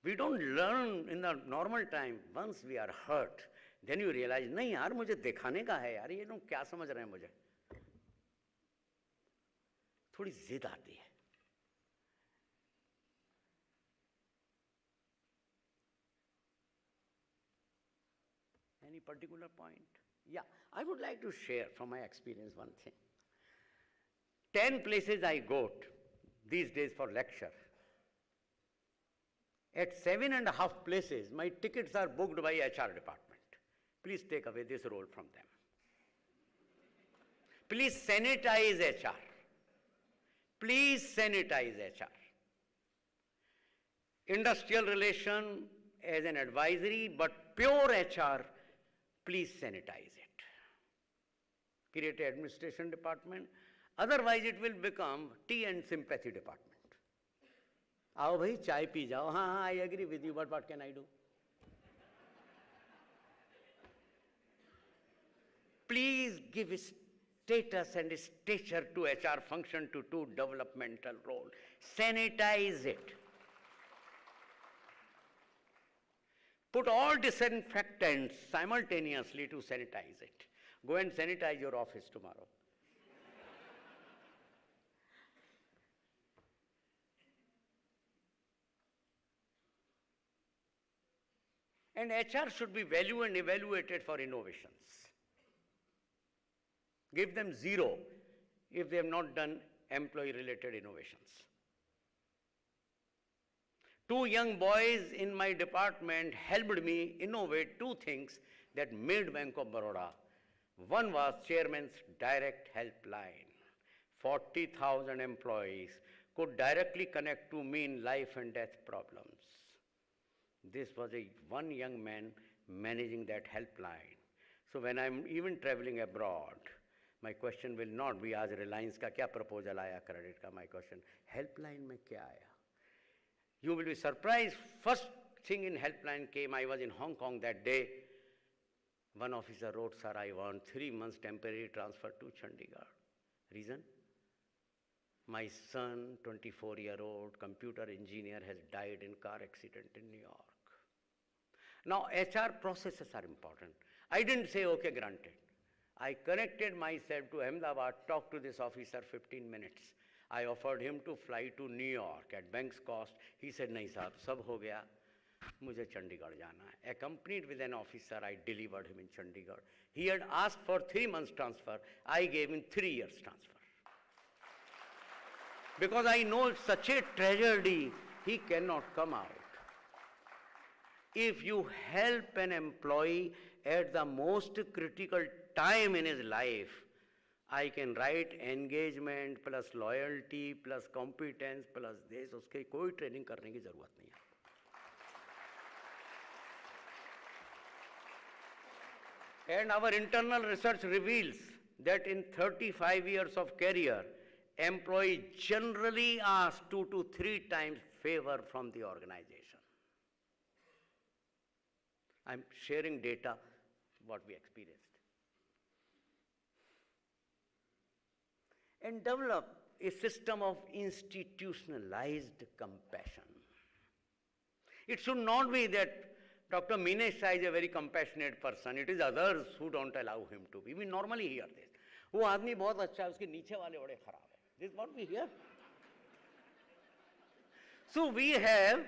We don't learn in the normal time. Once we are hurt, then you realize, नहीं यार मुझे दिखाने का है यार, ये लोग क्या समझ रहे हैं मुझे. थोड़ी जिद आती है. Any particular point? Yeah, I would like to share from my experience one thing. 10 places I go to these days for lecture. At 7.5 places, my tickets are booked by HR department. Please take away this role from them. Please sanitize HR. Please sanitize HR. Industrial relation as an advisory, but pure HR, please sanitize it. Create an administration department. Otherwise, it will become tea and sympathy department. आओ भाई चाय P जाओ. हाँ, I agree with you, but what can I do? Please give status and stature to HR function to do developmental role. Sanitize it. Put all disinfectants simultaneously to sanitize it. Go and sanitize your office tomorrow. And HR should be valued and evaluated for innovations. Give them 0 if they have not done employee-related innovations. 2 young boys in my department helped me innovate 2 things that made Bank of Baroda. One was chairman's direct helpline. 40,000 employees could directly connect to me in life and death problems. This was one young man managing that helpline. So when I'm even traveling abroad, my question will not be, आज Reliance का क्या proposal आया credit का, my question, helpline में क्या आया? You will be surprised, first thing in helpline came, I was in Hong Kong that day. One officer wrote, sir, I want 3 months temporary transfer to Chandigarh. Reason? My son, 24-year-old computer engineer, has died in car accident in New York. Now, HR processes are important. I didn't say, okay, granted. I connected myself to Ahmedabad, talked to this officer 15 minutes. I offered him to fly to New York at bank's cost. He said, नहीं साहब, सब हो गया, मुझे चंडीगढ़ जाना है. Accompanied with an officer, I delivered him in Chandigarh. He had asked for 3 months transfer. I gave him 3 years transfer. Because I know it's such a tragedy, he cannot come out. If you help an employee at the most critical time in his life, I can write engagement plus loyalty plus competence plus this, उसके कोई training करने की जरूरत नहीं है. And our internal research reveals that in 35 years of career, employees generally ask 2 to 3 times favor from the organization. I'm sharing data, what we experienced. And develop a system of institutionalized compassion. It should not be that Dr. Minesh Shah is a very compassionate person. It is others who don't allow him to be. We normally hear this. वो आदमी बहुत अच्छा है, उसके नीचे वाले बड़े खराब हैं. This is what we hear. So we have,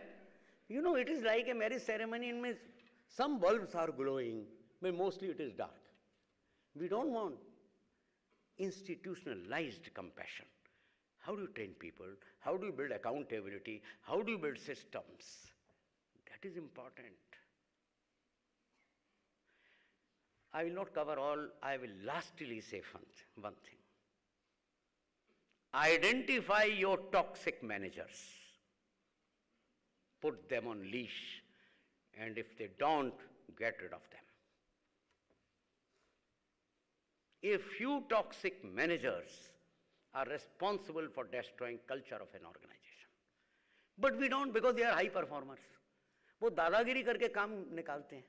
it is like a marriage ceremony in which some bulbs are glowing, but mostly it is dark. We don't want institutionalized compassion. How do you train people? How do you build accountability? How do you build systems? That is important. I will not cover all. I will lastly say one thing. Identify your toxic managers. Put them on leash. And if they don't, get rid of them. A few toxic managers are responsible for destroying culture of an organization. But we don't, because they are high performers. वो दादागिरी करके काम निकालते हैं.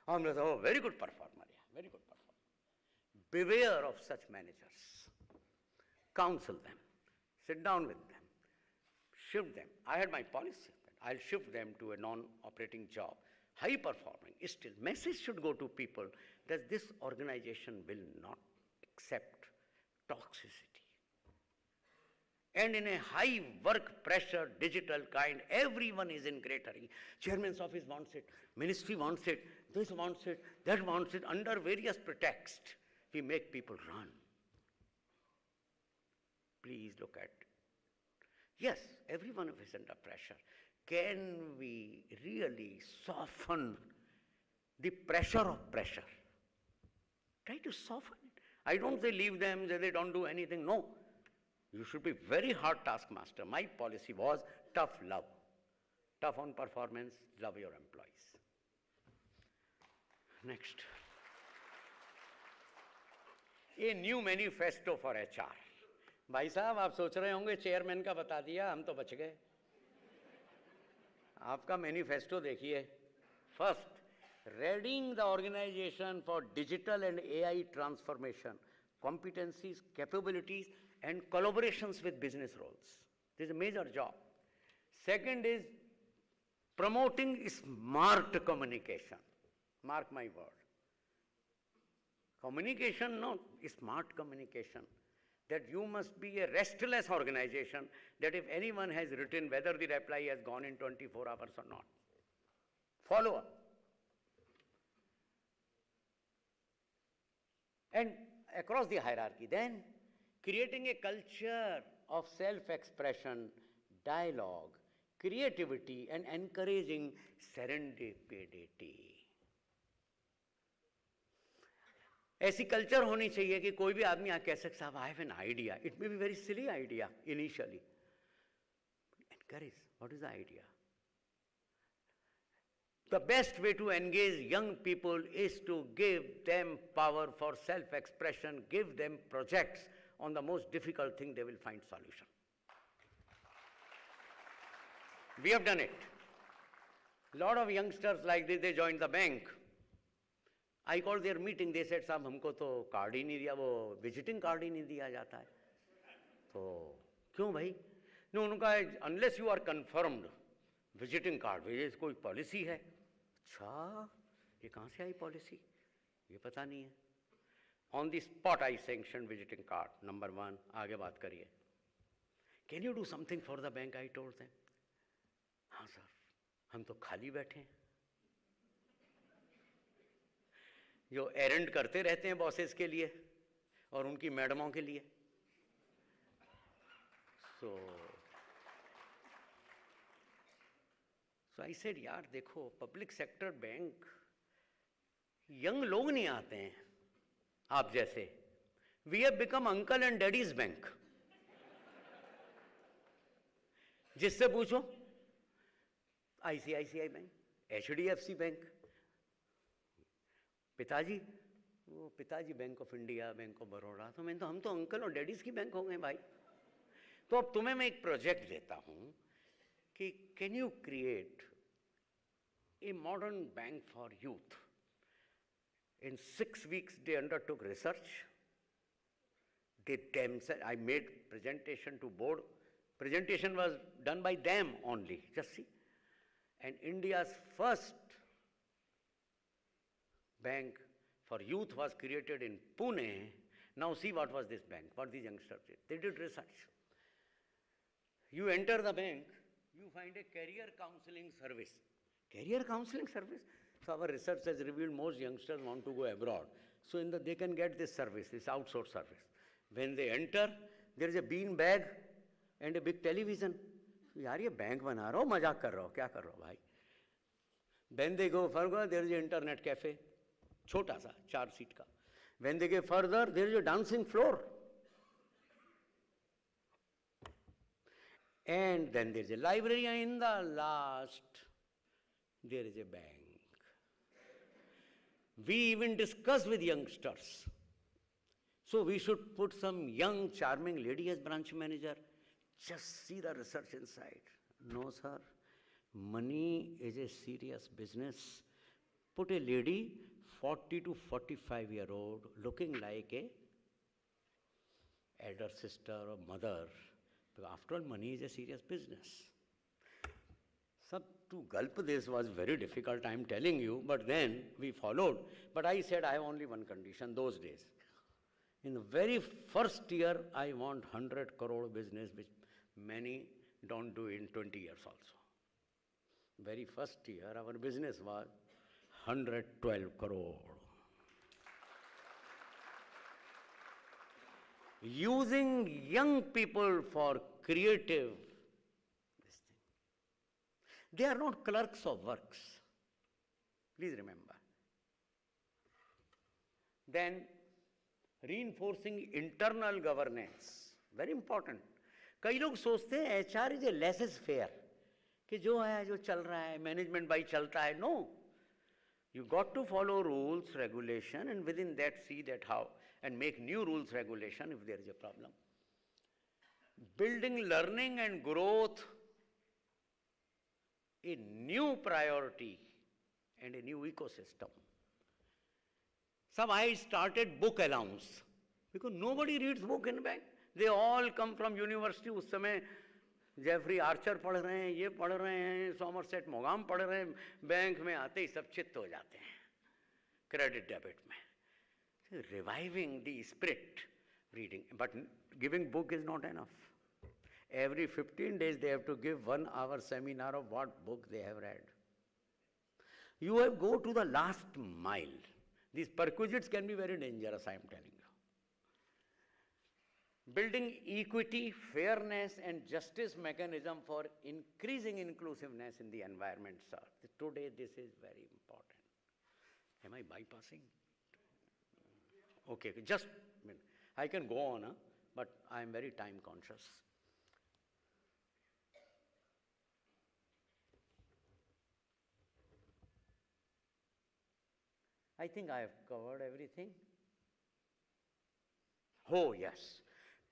हम लोग oh, very good performer, yeah, very good performer. Beware of such managers. Counsel them. Sit down with them. Shift them. I had my policy. I'll shift them to a non-operating job. High performing. Still, message should go to people that this organization will not accept toxicity. And in a high work pressure, digital kind, everyone is in great hurry. Chairman's office wants it, ministry wants it, this wants it, that wants it. Under various pretexts, we make people run. Please look at it. Yes, everyone is under pressure. Can we really soften the pressure of pressure? Try to soften it. I don't say leave them, say they don't do anything. No. You should be very hard taskmaster. My policy was tough love. Tough on performance, love your employees. Next. A new manifesto for HR. भाई साहब आप सोच रहे होंगे chairman का बता दिया, हम तो बच गए. आपका मैनिफेस्टो देखिए. First, readying the organization for digital and AI transformation, competencies, capabilities, and collaborations with business roles. This is a major job. Second is promoting smart communication. Mark my word. Communication, no, smart communication. That you must be a restless organization, that if anyone has written, whether the reply has gone in 24 hours or not. Follow up. And across the hierarchy, then creating a culture of self-expression, dialogue, creativity, and encouraging serendipity. ऐसी culture होनी चाहिए कि कोई भी आदमी आके कह सकता है, I have an idea. It may be a very silly idea initially. Encourage. What is the idea? The best way to engage young people is to give them power for self-expression, give them projects on the most difficult thing, they will find solution. We have done it. A lot of youngsters like this, they joined the bank. I called their meeting, they said, साहब हमको तो card ही नहीं दिया, वो visiting card ही नहीं दिया जाता है. तो क्यों भाई? No, उनका unless you are confirmed, visiting card भेजे, कोई पॉलिसी है. अच्छा, ये कहाँ से आई पॉलिसी? ये पता नहीं है. On the spot I sanctioned visiting card, number 1, आगे बात करिए. Can you do something for the bank? I told them. हाँ sir, हम तो खाली बैठे हैं. जो errand करते रहते हैं bosses के लिए और उनकी मैडमों के लिए. So I said, यार देखो, public sector bank, young लोग नहीं आते हैं आप जैसे. We have become uncle and daddy's bank. जिससे पूछो, ICICI बैंक, HDFC बैंक, पिताजी, वो पिताजी bank of India, bank of Baroda. तो हम तो अंकल और डैडीज की बैंक हो गए भाई. तो अब तुम्हें मैं एक प्रोजेक्ट देता हूं कि can you create a modern bank for youth. In 6 weeks they undertook research. I made presentation to board. Presentation was done by them only, just see. And India's first bank for youth was created in Pune. Now see what was this bank, what these youngsters did. They did research. You enter the bank, you find a career counseling service. Career counseling service? So our research has revealed most youngsters want to go abroad. So they can get this service, this outsourced service. When they enter, there is a bean bag and a big television. यार ये bank बना रहा हो, मजाक कर रहा हो, क्या कर रहा हो भाई? When they go further, there is an internet cafe, छोटा सा, 4 seat का. When they go further, there is a dancing floor. And then there is a library, and in the last, there is a bank. We even discuss with youngsters. So we should put some young, charming lady as branch manager. Just see the research inside. No, sir. Money is a serious business. Put a lady, 40 to 45-year-old, looking like a elder sister or mother. Because after all, money is a serious business. Sir, to gulp this was very difficult, I am telling you, but then we followed. But I said, I have only one condition those days. In the very first year, I want 100 crore business, which many don't do in 20 years also. Very first year, our business was 112 crore. Using young people for creative this thing. They are not clerks of works. Please remember. Then reinforcing internal governance. Very important. कई लोग सोचते हैं HR is a laissez-faire कि जो है जो चल रहा है मैनेजमेंट बाई चलता है. No. You got to follow rules, regulation, and within that see that how and make new rules, regulation if there is a problem. Building learning and growth, a new priority and a new ecosystem. I started book allowance because nobody reads book in bank. They all come from university. उस समय Jeffrey Archer पढ़ रहे हैं, ये पढ़ रहे हैं, Somerset मोगाम पढ़ रहे हैं, बैंक में आते ही सब चित्त हो जाते हैं क्रेडिट डेबिट में. Reviving the spirit, reading. But giving book is not enough. Every 15 days they have to give 1 hour seminar of what book they have read. You have go to the last mile. These perquisites can be very dangerous, I am telling you. Building equity, fairness and justice mechanism for increasing inclusiveness in the environment, sir. Today this is very important. Am I bypassing? Okay, just a minute. I can go on, but I am very time conscious. I think I have covered everything. Oh, yes.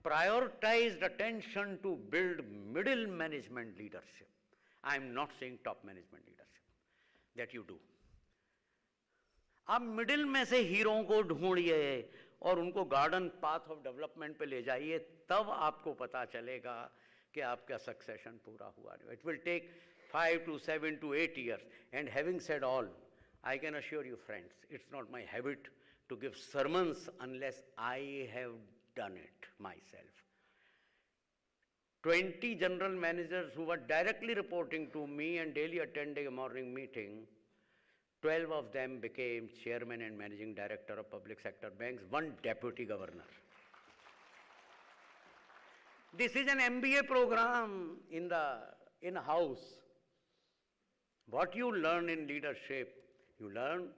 Prioritized attention to build middle management leadership. I am not saying top management leadership. That you do. आप middle में से हीरों को ढूंढिए और उनको garden path of development पे ले जाइए, तब आपको पता चलेगा कि आपका सक्सेशन पूरा हुआ. It will take 5 to 7 to 8 years. And having said all, I can assure you friends, it's not my habit to give sermons unless I have done it myself. 20 general managers who were directly reporting to me and daily attending a morning meeting, 12 of them became chairman and managing director of public sector banks, one deputy governor. This is an MBA program in a house. What you learn in leadership, you learn.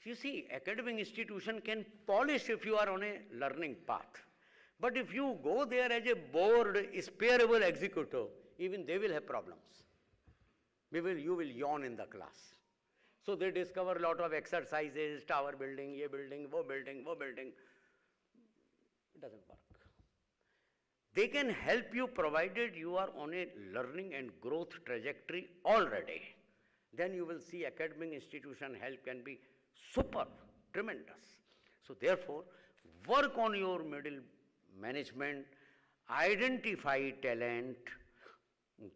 You see, academic institution can polish if you are on a learning path. But if you go there as a bored, spareable executive, even they will have problems. You will yawn in the class. So they discover a lot of exercises, tower building, ye building, wo building, wo building. It doesn't work. They can help you provided you are on a learning and growth trajectory already. Then you will see academic institution help can be super, tremendous. So therefore, work on your middle management, identify talent,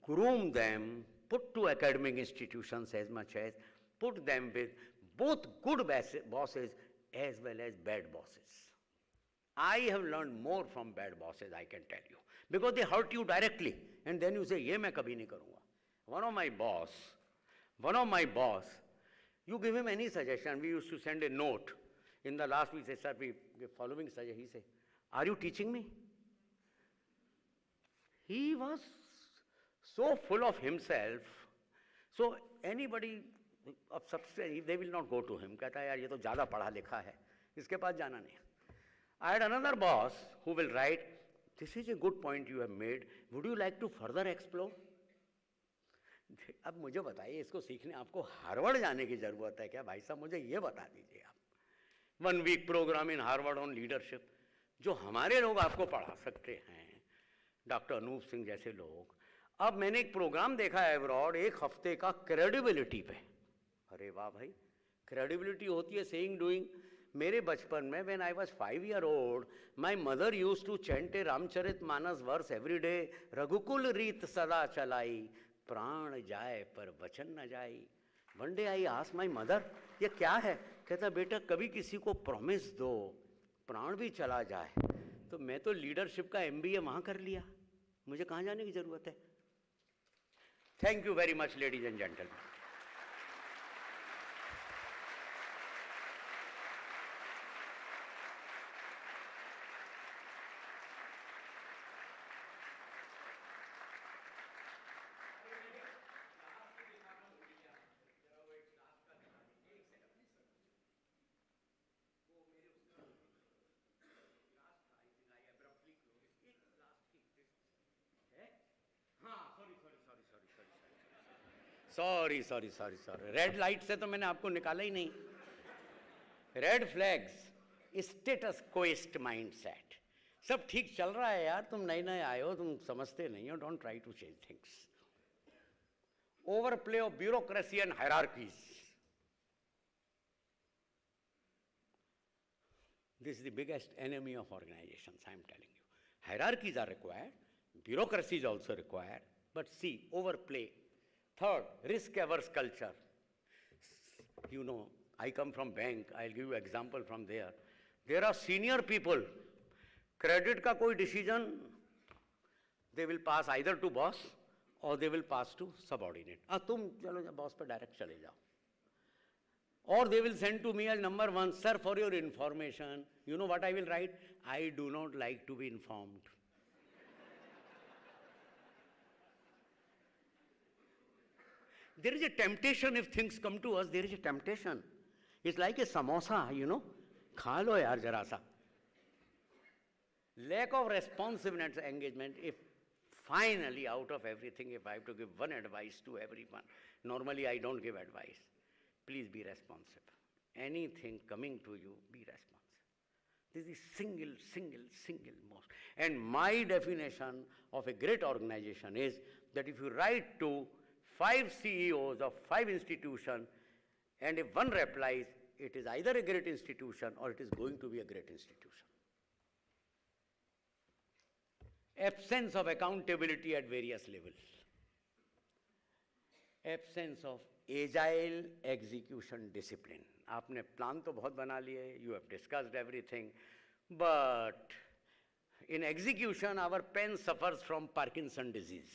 groom them, put to academic institutions as much as, put them with both good bosses as well as bad bosses. I have learned more from bad bosses, I can tell you, because they hurt you directly, and then you say, "Ye main kabhi nahi karunga." One of my boss, you give him any suggestion. We used to send a note. In the last week, say, "Sir, we give following suggestion." He say, "Are you teaching me?" He was so full of himself. So anybody of substance, they will not go to him. कहता है, "यार, ये तो ज़्यादा पढ़ा लिखा है, इसके पास जाना नहीं." I had another boss who will write, "This is a good point you have made. Would you like to further explore?" अब मुझे बताइए, इसको सीखने आपको हार्वर्ड जाने की जरूरत है क्या? भाई साहब, मुझे ये बता दीजिए आप। 1 week program in Harvard on leadership, जो हमारे लोग आपको पढ़ा सकते हैं, डॉक्टर अनूप सिंह जैसे लोग। अब मैंने एक प्रोग्राम देखा है अब्रॉड, 1 हफ्ते का क्रेडिबिलिटी पे। अरे वाह भाई, क्रेडिबिलिटी होती है सेइंग डूइंग। मेरे बचपन में when I was 5 year old, my mother used to chant a Ramcharitmanas verse every day, रघुकुल रीत सदा चलाई, प्राण जाए पर वचन न जाई। One day I asked my mother, ये क्या है? कहता, बेटा कभी किसी को प्रॉमिस दो, प्राण भी चला जाए। तो मैं तो लीडरशिप का MBA वहाँ कर लिया, मुझे कहाँ जाने की जरूरत है? Thank you very much ladies and gentleman. Sorry, red light से तो मैंने आपको निकाला ही नहीं। Red flags, status quoist mindset. सब ठीक चल रहा है यार, तुम नए आए हो, तुम समझते नहीं हो, don't try to change things. Overplay of bureaucracy and hierarchies, this is the biggest enemy of organizations, I am telling you. Hierarchies are required, bureaucracy is also required, but see, overplay. Third, risk-averse culture. You know, I come from bank, I'll give you example from there. There are senior people, credit का कोई decision, they will pass either to boss or they will pass to subordinate. तुम चलो boss पे direct चले जाओ. Or they will send to me as number 1, "Sir, for your information," you know what I will write? "I do not like to be informed." There is a temptation if things come to us, there is a temptation. It's like a samosa, you know. खा लो यार जरा सा. Lack of responsiveness, engagement. If finally out of everything, if I have to give one advice to everyone, normally I don't give advice. Please be responsive. Anything coming to you, be responsive. This is single most. And my definition of a great organization is that if you write to 5 CEOs of 5 institutions, and if one replies, it is either a great institution or it is going to be a great institution. Absence of accountability at various levels. Absence of agile execution discipline. आपने plan तो बहुत बना लिए, you have discussed everything, but in execution, our pen suffers from Parkinson's disease.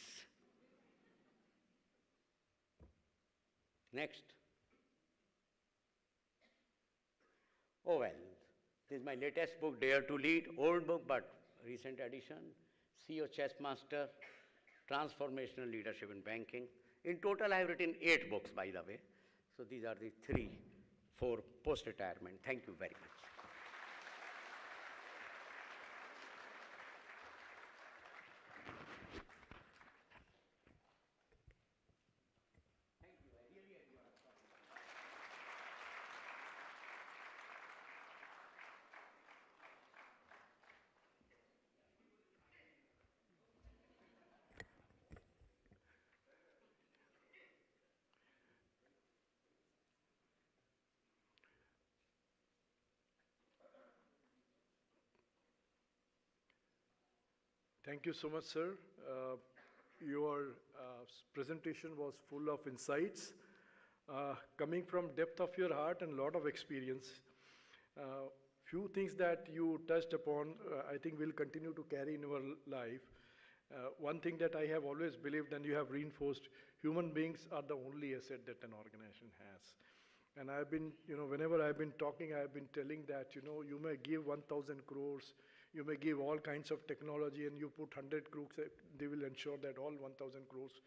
Next. Oh well, this is my latest book, Dare to Lead, old book but recent edition, CEO Chess Master, Transformational Leadership in Banking. In total, I have written 8 books, by the way. So these are the 3 for post-retirement. Thank you very much. Thank you so much, sir. Your presentation was full of insights, coming from depth of your heart and lot of experience. Few things that you touched upon, I think will continue to carry in our life. One thing that I have always believed, and you have reinforced, human beings are the only asset that an organization has. And I've been, whenever I've been talking, I've been telling that, you may give 1,000 crores, you may give all kinds of technology, and you put 100 crores, they will ensure that all 1,000 crores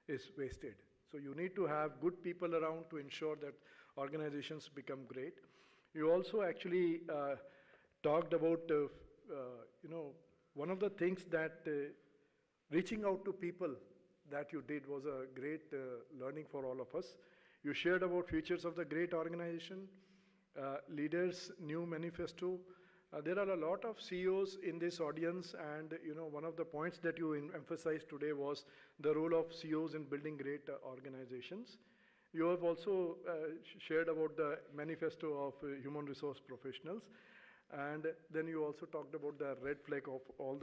is wasted. So you need to have good people around to ensure that organizations become great. You also actually talked about, one of the things that reaching out to people that you did was a great learning for all of us. You shared about futures of the great organization, leaders' new manifesto. There are a lot of CEOs in this audience, and one of the points that you emphasized today was the role of CEOs in building great organizations. You have also shared about the manifesto of human resource professionals, and then you also talked about the red flag of all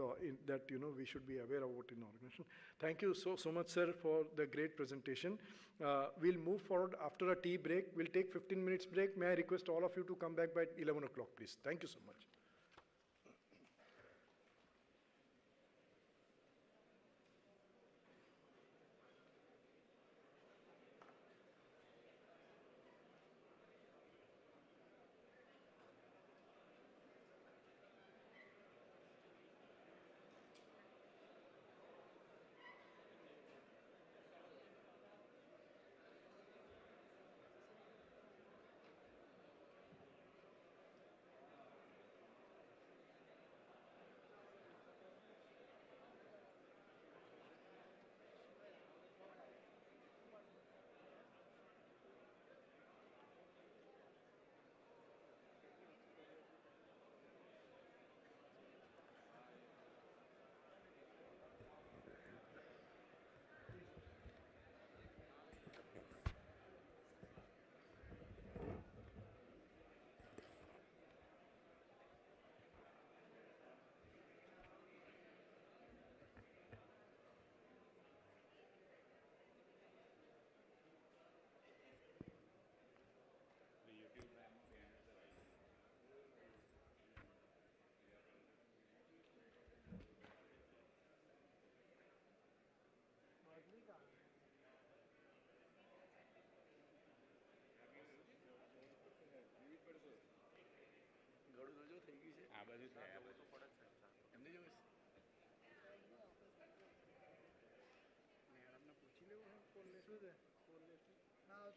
that we should be aware of in organization. Thank you so much, sir, for the great presentation. We'll move forward after a tea break. We'll take 15 minutes break. May I request all of you to come back by 11 o'clock, please. Thank you so much.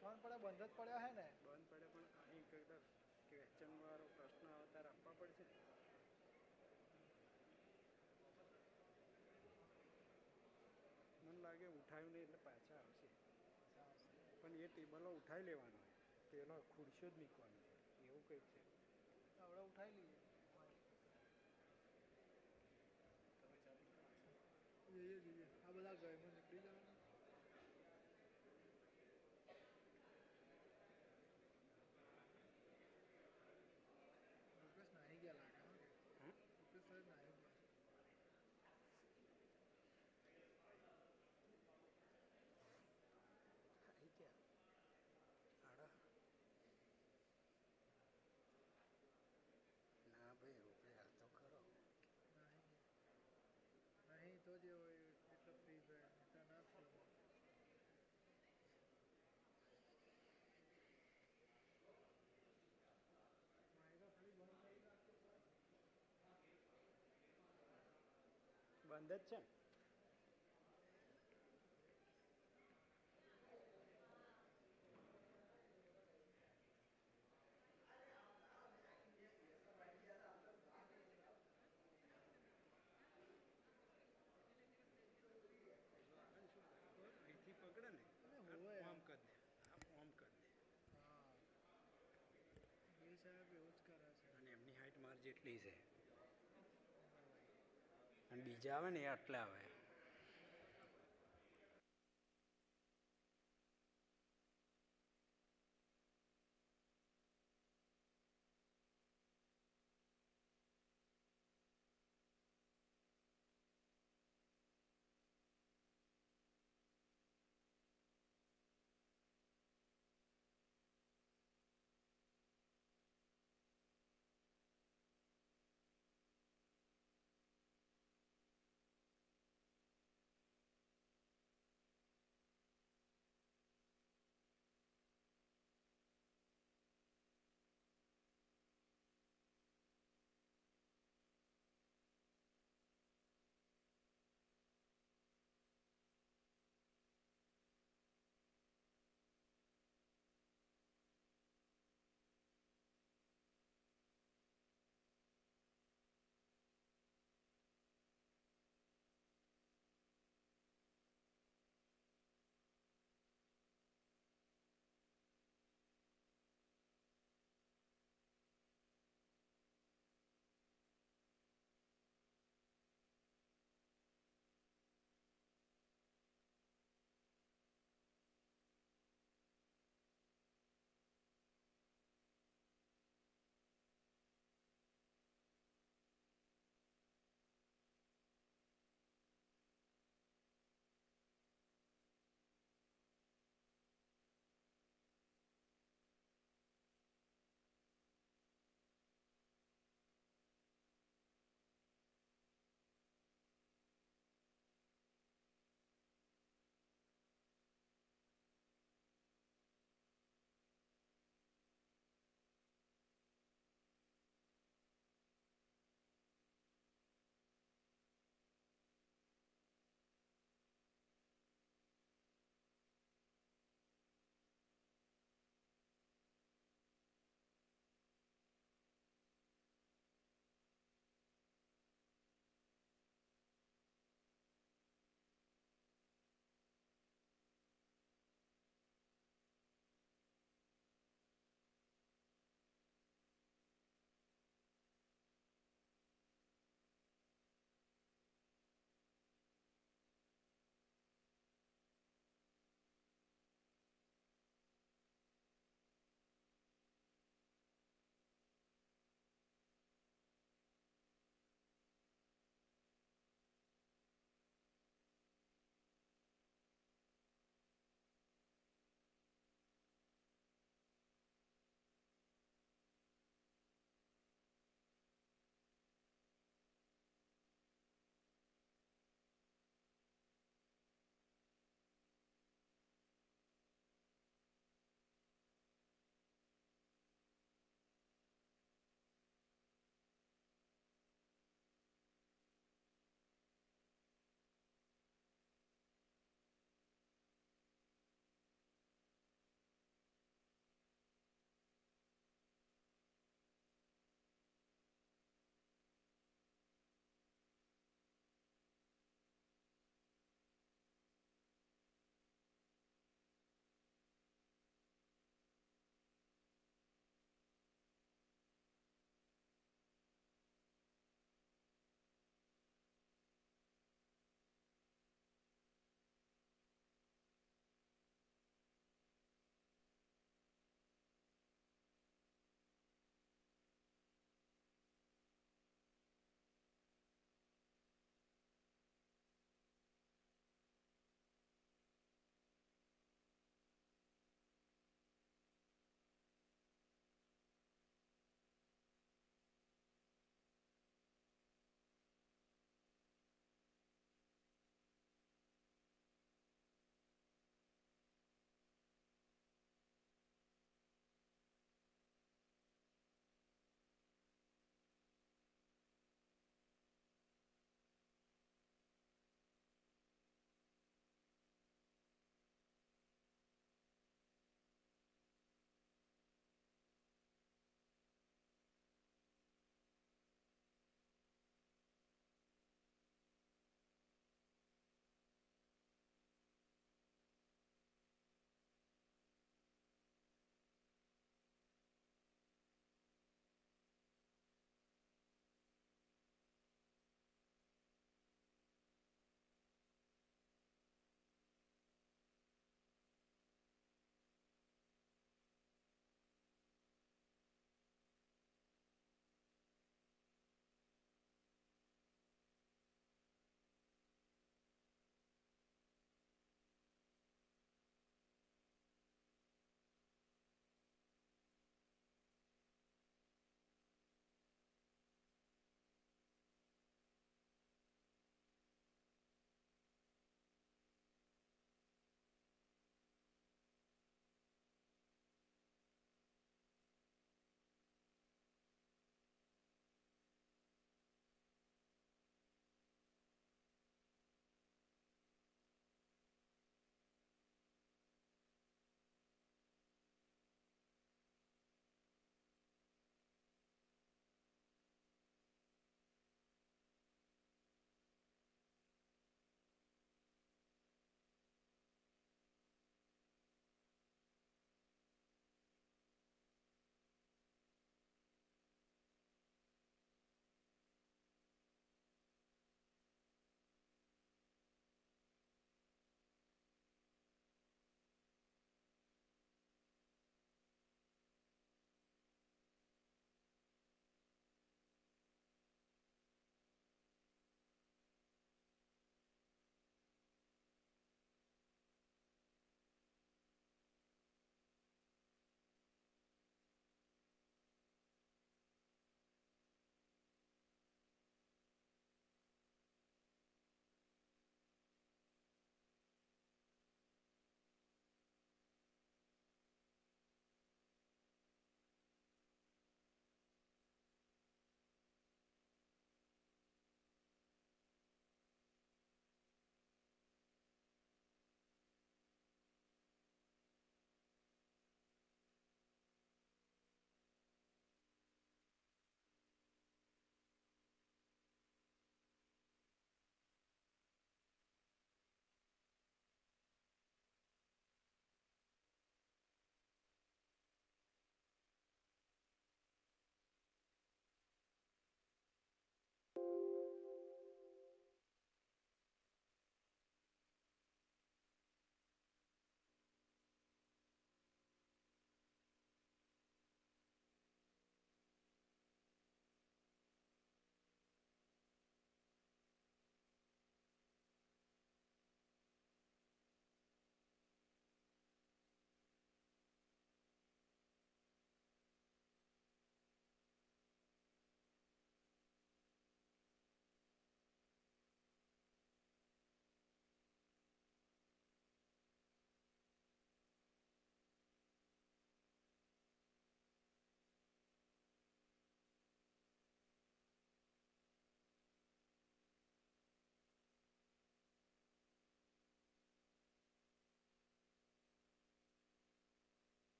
Phone પડે બંધ જ પડ્યા હે ને બંધ પડે પણ અહીં ક્વેશ્ચન વાળો પ્રશ્ન અવતાર આપવા પડશે મને લાગે ઉઠાવ્યું નહીં એટલે પાછા આવશે પણ એ ટેબલો ઉઠાવી લેવાનો તેનો ખુરશીઓ જ મૂકવાનો એવું કંઈક છે આપણે ઉઠાવી લઈએ જોઈએ આ બધા ઘરમાં નીકળી જવાનું બંધ જ છે ને? અહીંથી પકડે ને આમ કરી દે, આમ કરી દે. એ સાહેબ એવું જ કરે છે. અને એમની હાઈટ માર જેટલી છે અને બીજા આવે ને એ આટલા આવે.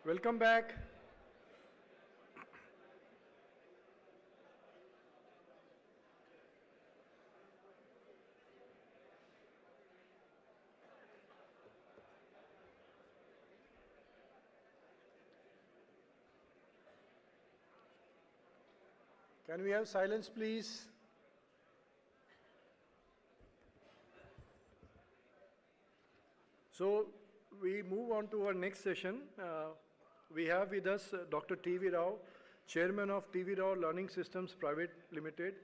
Welcome back. Can we have silence, please? So we move on to our next session. We have with us Dr. T.V. Rao, Chairman of T.V. Rao Learning Systems Private Limited,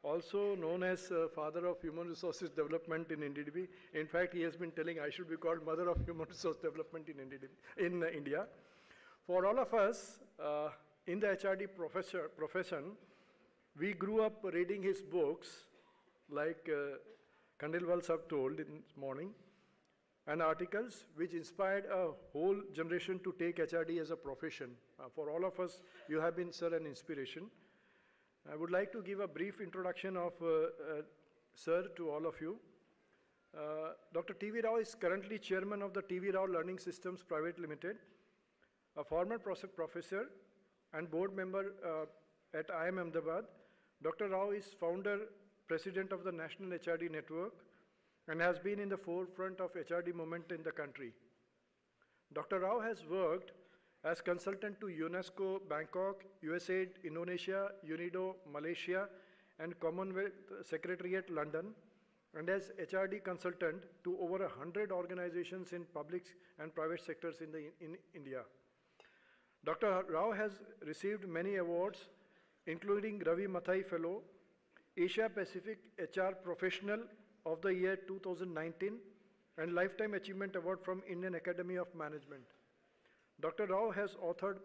also known as Father of Human Resources Development in NDDB. In fact, he has been telling I should be called Mother of Human Resource Development in NDDB, in India. For all of us in the HRD profession, we grew up reading his books, like Khandelwal sir told in this morning, and articles which inspired a whole generation to take HRD as a profession. For all of us, you have been, sir, an inspiration. I would like to give a brief introduction of sir to all of you. Dr. T.V. Rao is currently chairman of the T.V. Rao Learning Systems Private Limited, a former professor and board member at IIM Ahmedabad. Dr. Rao is founder, president of the National HRD Network, and has been in the forefront of HRD movement in the country. Dr. Rao has worked as consultant to UNESCO Bangkok, USAID Indonesia, UNIDO Malaysia, and Commonwealth Secretariat London, and as HRD consultant to over 100 organizations in public and private sectors in India. Dr. Rao has received many awards, including Ravi Mathai Fellow, Asia Pacific HR Professional of the Year 2019, and Lifetime Achievement Award from Indian Academy of Management. Dr. Rao has authored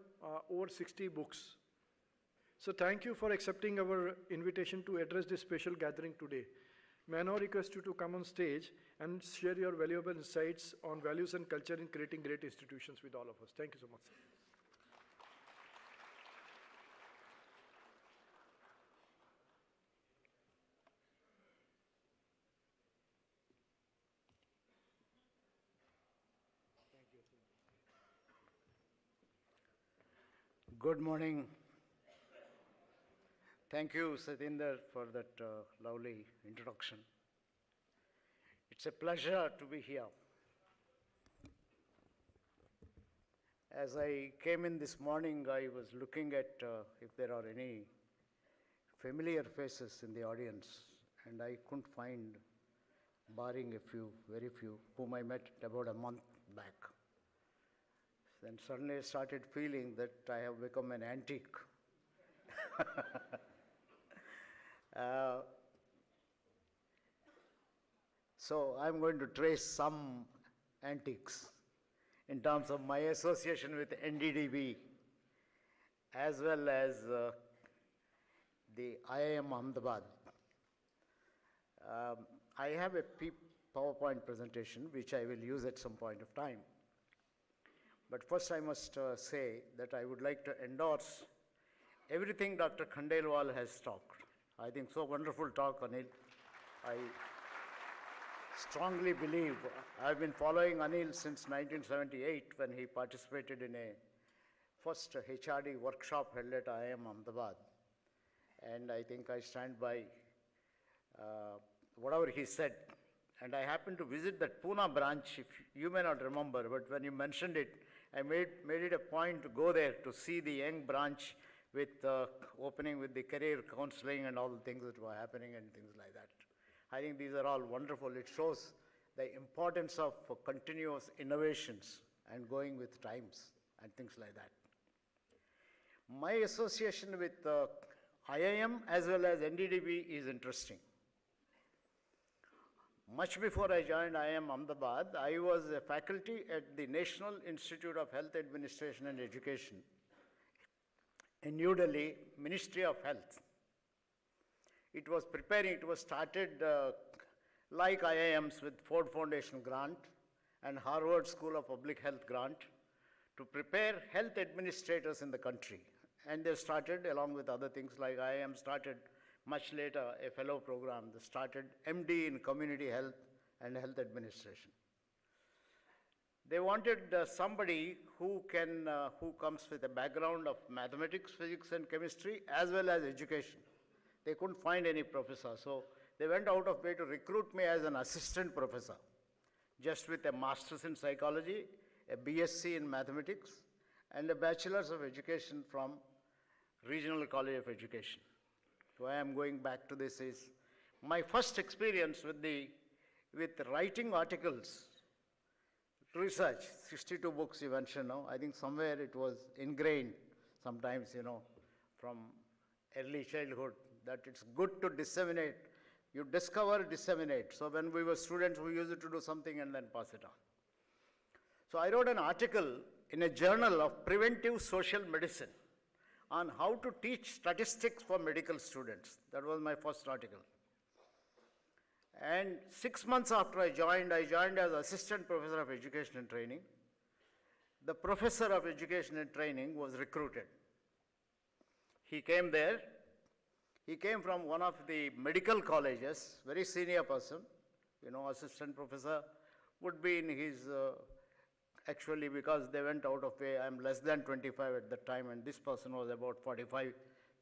over 60 books. So thank you for accepting our invitation to address this special gathering today. May I now request you to come on stage and share your valuable insights on values and culture in creating great institutions with all of us. Thank you so much, sir. Good morning. Thank you, Satinder, for that lovely introduction. It's a pleasure to be here. As I came in this morning, I was looking at if there are any familiar faces in the audience, and I couldn't find, barring a few, very few, whom I met about a month back. Then suddenly I started feeling that I have become an antique. So I'm going to trace some antiques in terms of my association with NDDB, as well as the IIM Ahmedabad. I have a PowerPoint presentation, which I will use at some point of time. But first I must say that I would like to endorse everything Dr. Khandelwal has talked. I think so wonderful talk, Anil. I strongly believe, I've been following Anil since 1978 when he participated in a first HRD workshop held at IIM Ahmedabad. And I think I stand by whatever he said. And I happened to visit that Pune branch, if you may not remember, but when you mentioned it, I made it a point to go there to see the young branch with opening with the career counseling and all the things that were happening and things like that. I think these are all wonderful. It shows the importance of continuous innovations and going with times and things like that. My association with IIM as well as NDDB is interesting. Much before I joined IIM Ahmedabad, I was a faculty at the National Institute of Health Administration and Education in New Delhi, Ministry of Health. It was started like IIMs with Ford Foundation grant and Harvard School of Public Health grant to prepare health administrators in the country. And they started, along with other things like IIM started much later, a fellow program that started MD in Community Health and Health Administration. They wanted somebody who comes with a background of mathematics, physics, and chemistry, as well as education. They couldn't find any professor, so they went out of way to recruit me as an assistant professor, just with a master's in psychology, a BSc in mathematics, and a bachelor's of education from Regional College of Education. Why I'm going back to this is my first experience with writing articles, research, 62 books you mentioned now. I think somewhere it was ingrained sometimes, from early childhood, that it's good to disseminate. You discover, disseminate. So when we were students, we used to do something and then pass it on. So I wrote an article in a journal of preventive social medicine on how to teach statistics for medical students. That was my first article. And 6 months after I joined as assistant professor of education and training. The professor of education and training was recruited. He came there. He came from one of the medical colleges, very senior person. Assistant professor would be in his, actually because they went out of way, I'm less than 25 at the time, and this person was about 45,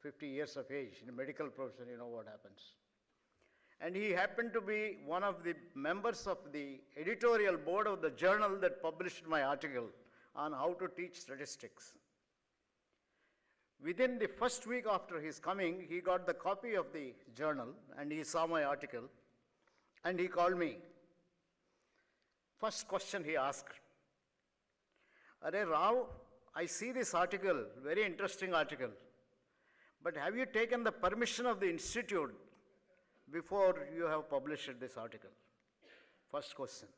50 years of age. In a medical profession, you know what happens. And he happened to be one of the members of the editorial board of the journal that published my article on how to teach statistics. Within the first week after his coming, he got the copy of the journal and he saw my article and he called me. First question he asked, "Arey Rao, I see this article, very interesting article, but have you taken the permission of the institute before you have published this article?" First question.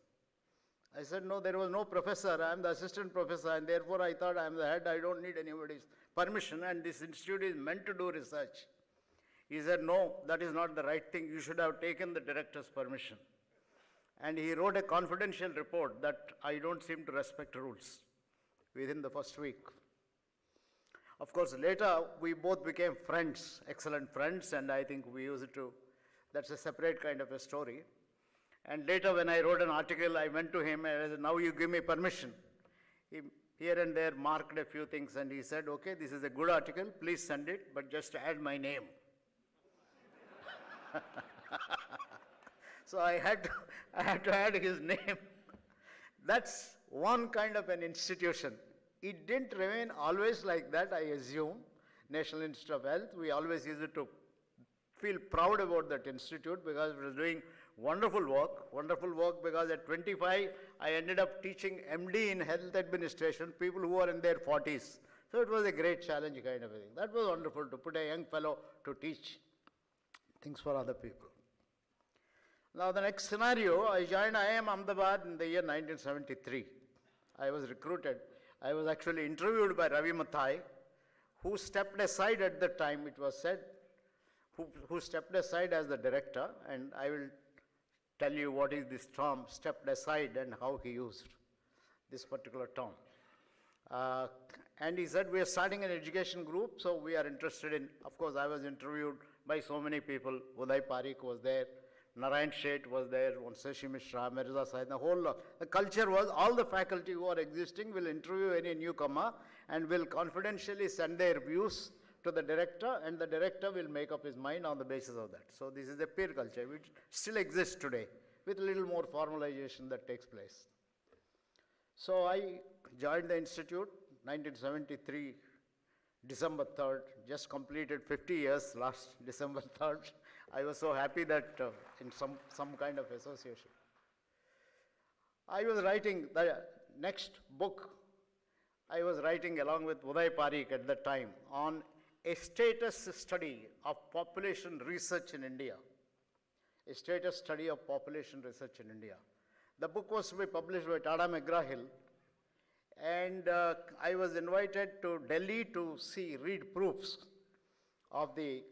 I said, "No, there was no professor. I am the assistant professor, and therefore I thought I am the head. I don't need anybody's permission, and this institute is meant to do research." He said, "No, that is not the right thing. You should have taken the director's permission." And he wrote a confidential report that I don't seem to respect rules within the first week. Of course, later we both became friends, excellent friends, and I think we used to, that's a separate kind of a story. And later when I wrote an article, I went to him and I said, "Now you give me permission." He here and there marked a few things and he said, "Okay, this is a good article, please send it, but just add my name." So I had to add his name. That's one kind of an institution. It didn't remain always like that, I assume. National Institute of Health, we always used to feel proud about that institute because it was doing wonderful work because at 25, I ended up teaching MD in health administration, people who are in their 40s. So it was a great challenge kind of a thing. That was wonderful to put a young fellow to teach things for other people. Now the next scenario, I joined IIM Ahmedabad in the year 1973. I was recruited. I was actually interviewed by Ravi Mathai, who stepped aside at the time, it was said, who stepped aside as the director, and I will tell you what is this term, stepped aside, and how he used this particular term. And he said, "We are starting an education group, so we are interested in," of course, I was interviewed by so many people. Uday Parikh was there, Narayan Sheth was there, Vansashi Mishra, Mirza Said, the culture was all the faculty who are existing will interview any newcomer and will confidentially send their views to the director, and the director will make up his mind on the basis of that. So this is a peer culture which still exists today with a little more formalization that takes place. So I joined the institute 1973, December 3rd, just completed 50 years last December 3rd. I was so happy that in some kind of association. I was writing the next book. I was writing along with Uday Parikh at that time on a status study of population research in India. A status study of population research in India. The book was to be published by Tata McGraw-Hill, and I was invited to Delhi to read proofs of the,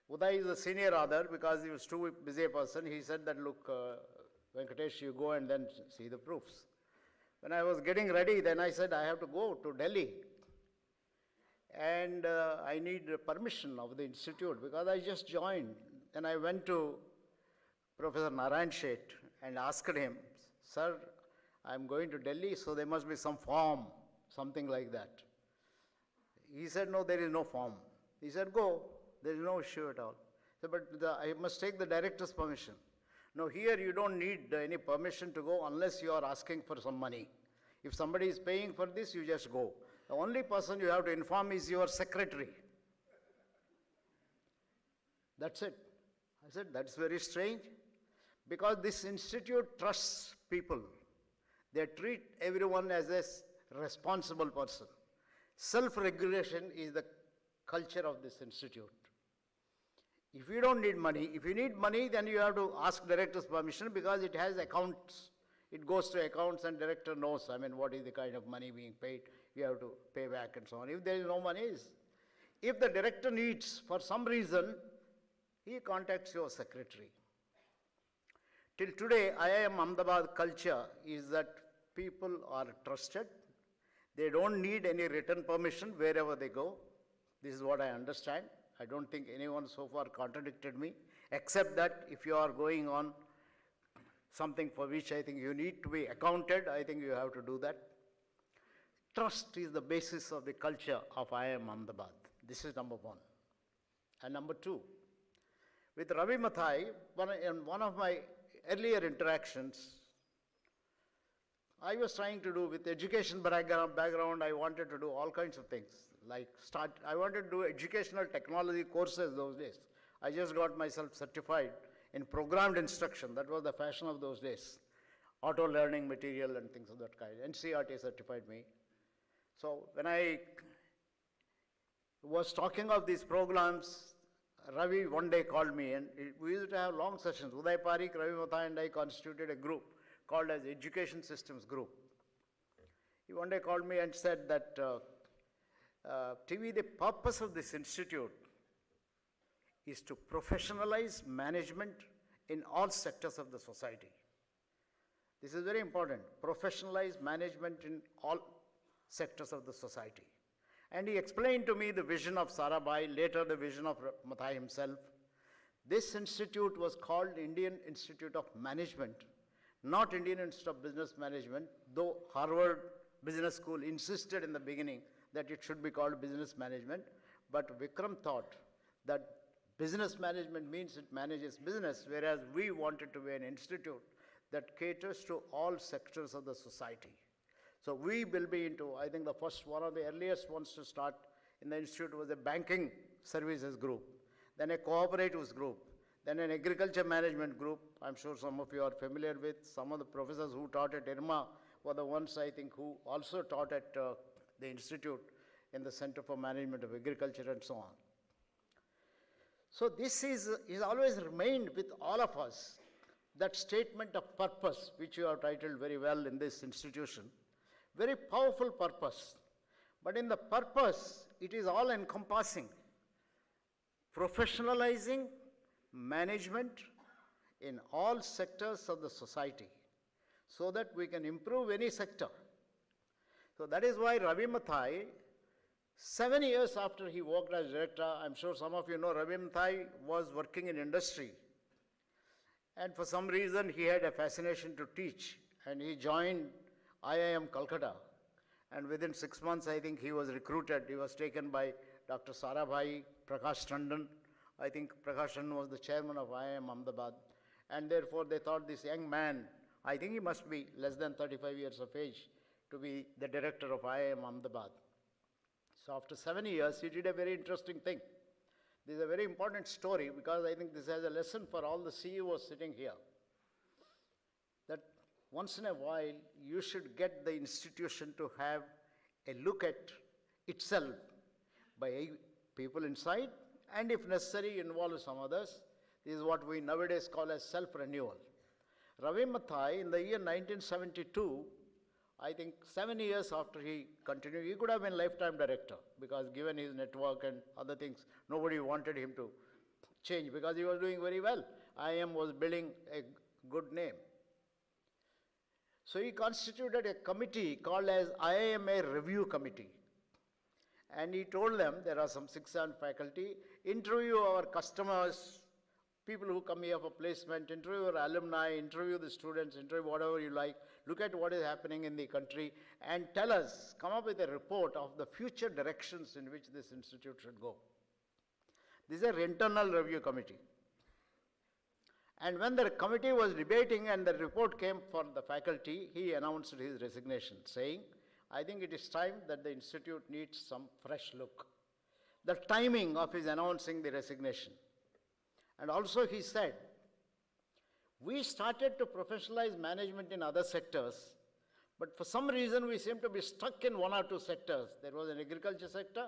Uday is a senior author because he was too busy a person. He said that, "Look, Venkatesh, you go and then see the proofs." When I was getting ready, then I said, "I have to go to Delhi. And I need permission of the institute because I just joined." And I went to Professor Narayan Sheth and asked him, "Sir, I'm going to Delhi, so there must be some form, something like that. He said, no, there is no form. He said, go, there is no issue at all. I said, but I must take the director's permission. No, here you don't need any permission to go unless you are asking for some money. If somebody is paying for this, you just go. The only person you have to inform is your secretary. That's it. I said, that's very strange, because this institute trusts people. They treat everyone as a responsible person. Self-regulation is the culture of this institute. If you don't need money, if you need money, then you have to ask director's permission, because it has accounts. It goes to accounts and director knows, what is the kind of money being paid. You have to pay back and so on. If there is no money, if the director needs, for some reason, he contacts your secretary. Till today, IIM Ahmedabad culture is that people are trusted. They don't need any written permission wherever they go. This is what I understand. I don't think anyone so far contradicted me, except that if you are going on something for which I think you need to be accounted, I think you have to do that. Trust is the basis of the culture of IIM Ahmedabad. This is number one. And number two, with Ravi Mathai, in one of my earlier interactions, I was trying to do, with education background, I wanted to do all kinds of things. I wanted to do educational technology courses those days. I just got myself certified in programmed instruction. That was the fashion of those days. Auto learning material and things of that kind. NCERT certified me. So when I was talking of these programs, Ravi one day called me, and we used to have long sessions. Uday Parikh, Ravi Mathai and I constituted a group called as Education Systems Group. He one day called me and said that, TV, the purpose of this institute is to professionalize management in all sectors of the society. This is very important. Professionalize management in all sectors of the society. And he explained to me the vision of Sarabhai, later the vision of Mathai himself. This institute was called Indian Institute of Management, not Indian Institute of Business Management, though Harvard Business School insisted in the beginning that it should be called business management. But Vikram thought that business management means it manages business, whereas we wanted to be an institute that caters to all sectors of the society. So we will be into, I think the first, one of the earliest ones to start in the institute was a banking services group, then a cooperatives group, then an agriculture management group. I'm sure some of you are familiar with. Some of the professors who taught at IRMA were the ones, I think, who also taught at the institute in the Center for Management of Agriculture and so on. So this is always remained with all of us, that statement of purpose, which you have titled very well in this institution. Very powerful purpose. But in the purpose, it is all encompassing. Professionalizing management in all sectors of the society, so that we can improve any sector. So that is why Ravi Mathai, 7 years after he worked as director, I'm sure some of you know Ravi Mathai was working in industry. And for some reason, he had a fascination to teach, and he joined IIM Calcutta. And within 6 months, I think he was recruited. He was taken by Dr. Sarabhai, Prakash Tandon. I think Prakash Tandon was the chairman of IIM Ahmedabad. And therefore, they thought this young man, I think he must be less than 35 years of age, to be the director of IIM Ahmedabad. So after 7 years, he did a very interesting thing. This is a very important story, because I think this has a lesson for all the CEOs sitting here. That once in a while, you should get the institution to have a look at itself by people inside, and if necessary, involve some others. This is what we nowadays call as self-renewal. Ravi Mathai, in the year 1972, I think 7 years after he continued, he could have been lifetime director, because given his network and other things, nobody wanted him to change, because he was doing very well. IIM was building a good name. So he constituted a committee called as IIMA Review Committee. And he told them, there are some 6-7 faculty, interview our customers people who come here for placement, interview your alumni, interview the students, interview whatever you like, look at what is happening in the country, and tell us, come up with a report of the future directions in which this institute should go. This is an internal review committee. And when the committee was debating and the report came for the faculty, he announced his resignation, saying, I think it is time that the institute needs some fresh look. The timing of his announcing the resignation. And also he said, we started to professionalize management in other sectors, but for some reason we seem to be stuck in one or two sectors. There was an agriculture sector,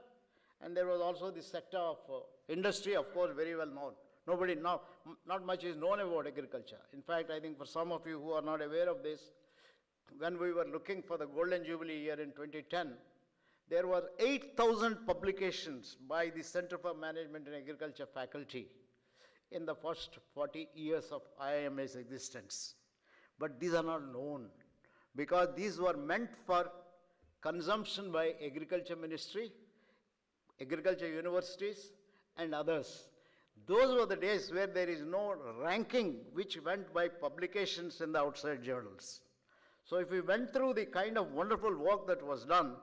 and there was also the sector of industry, of course, very well known. Not much is known about agriculture. In fact, I think for some of you who are not aware of this, when we were looking for the Golden Jubilee year in 2010, there were 8,000 publications by the Center for Management in Agriculture faculty in the first 40 years of IIMA's existence. But these are not known because these were meant for consumption by Agriculture Ministry, agriculture universities, and others. Those were the days where there is no ranking which went by publications in the outside journals. So if we went through the kind of wonderful work that was done,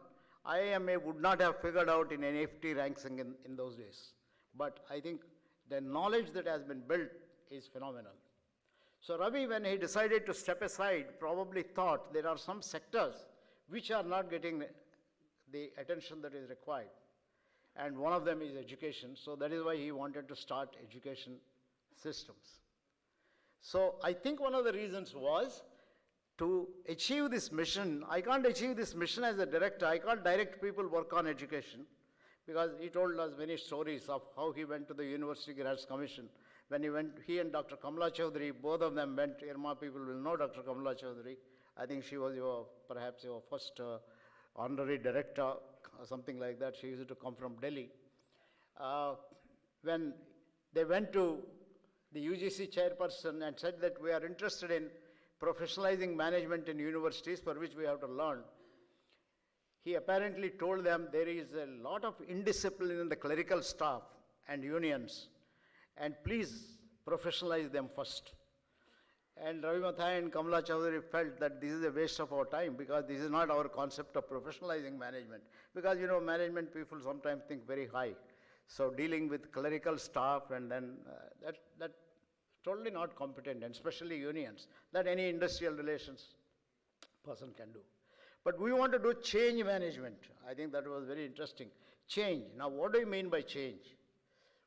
IIMA would not have figured out in NFT ranking in those days. But I think the knowledge that has been built is phenomenal. So Ravi, when he decided to step aside, probably thought there are some sectors which are not getting the attention that is required. And one of them is education. So that is why he wanted to start education systems. So I think one of the reasons was to achieve this mission. I can't achieve this mission as a director. I can't direct people work on education, because he told us many stories of how he went to the University Grants Commission. When he went, he and Dr. Kamala Chaudhary, both of them went. Irma people will know Dr. Kamala Chaudhary. I think she was perhaps your first honorary director or something like that. She used to come from Delhi. When they went to the UGC chairperson and said that we are interested in professionalizing management in universities, for which we have to learn, he apparently told them there is a lot of indiscipline in the clerical staff and unions, and please professionalize them first. And Ravi Mathai and Kamala Chaudhary felt that this is a waste of our time, because this is not our concept of professionalizing management. Because, you know, management people sometimes think very high. So dealing with clerical staff and then that totally not competent, and especially unions, that any industrial relations person can do. But we want to do change management. I think that was very interesting. Change. Now, what do you mean by change?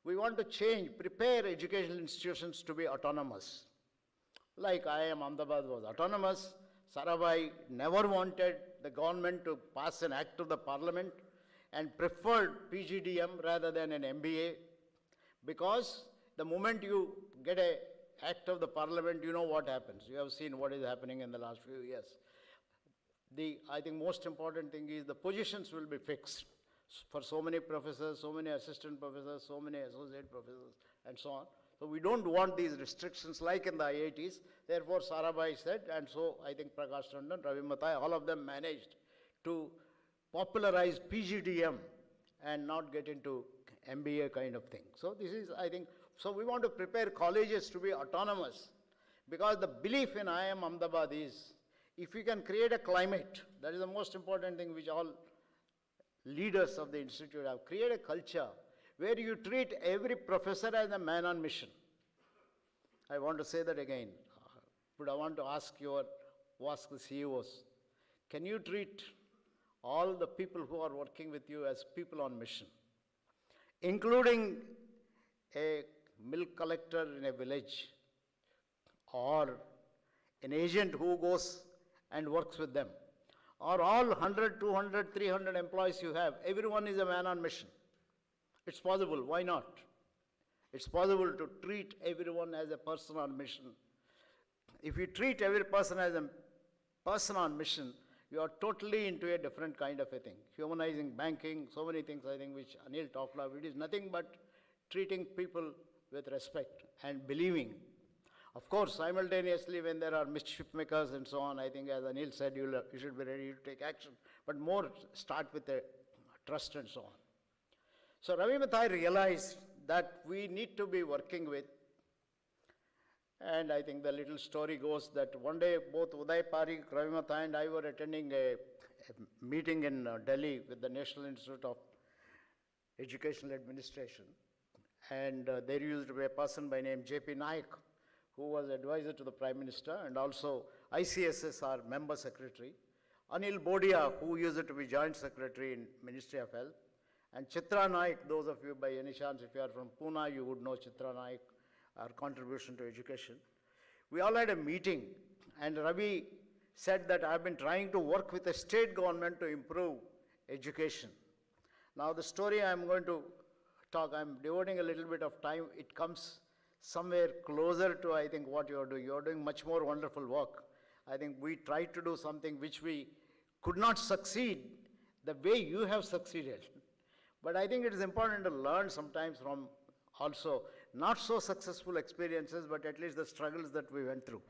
We want to change, prepare educational institutions to be autonomous. Like IIM Ahmedabad was autonomous. Sarabhai never wanted the government to pass an act of the parliament and preferred PGDM rather than an MBA, because the moment you get an act of the parliament, you know what happens. You have seen what is happening in the last few years. I think most important thing is the positions will be fixed for so many professors, so many assistant professors, so many associate professors, and so on. So we don't want these restrictions like in the IITs. Therefore, Sarabhai said, and so I think Prakash Tandon, Ravi Mathai, all of them managed to popularize PGDM and not get into MBA kind of thing. So this is, I think, so we want to prepare colleges to be autonomous, because the belief in IIM Ahmedabad is, if we can create a climate, that is the most important thing which all leaders of the institute have, create a culture where you treat every professor as a man on mission. I want to say that again, but I want to ask the CEOs, can you treat all the people who are working with you as people on mission, including a milk collector in a village or an agent who goes and works with them, or all 100, 200, 300 employees you have, everyone is a man on mission. It's possible, why not? It's possible to treat everyone as a person on mission. If you treat every person as a person on mission, you are totally into a different kind of a thing. Humanizing banking, so many things I think which Anil talked about. It is nothing but treating people with respect and believing. Of course, simultaneously when there are mischief makers and so on, I think as Anil said, you should be ready to take action. But more start with a trust and so on. So Ravi Mathai realized that we need to be working with And I think the little story goes that one day both Uday Parikh, Ravi Mathai and I were attending a meeting in Delhi with the National Institute of Educational Administration. And there used to be a person by name J.P. Naik, who was advisor to the Prime Minister and also ICSSR member secretary. Anil Bodia, who used to be joint secretary in Ministry of Health. And Chitra Naik, those of you by any chance, if you are from Pune, you would know Chitra Naik, our contribution to education. We all had a meeting, and Ravi said that I've been trying to work with the state government to improve education. Now the story I'm going to talk, I'm devoting a little bit of time. It comes somewhere closer to, I think, what you're doing. You're doing much more wonderful work. I think we tried to do something which we could not succeed the way you have succeeded. But I think it is important to learn sometimes from also not so successful experiences, but at least the struggles that we went through.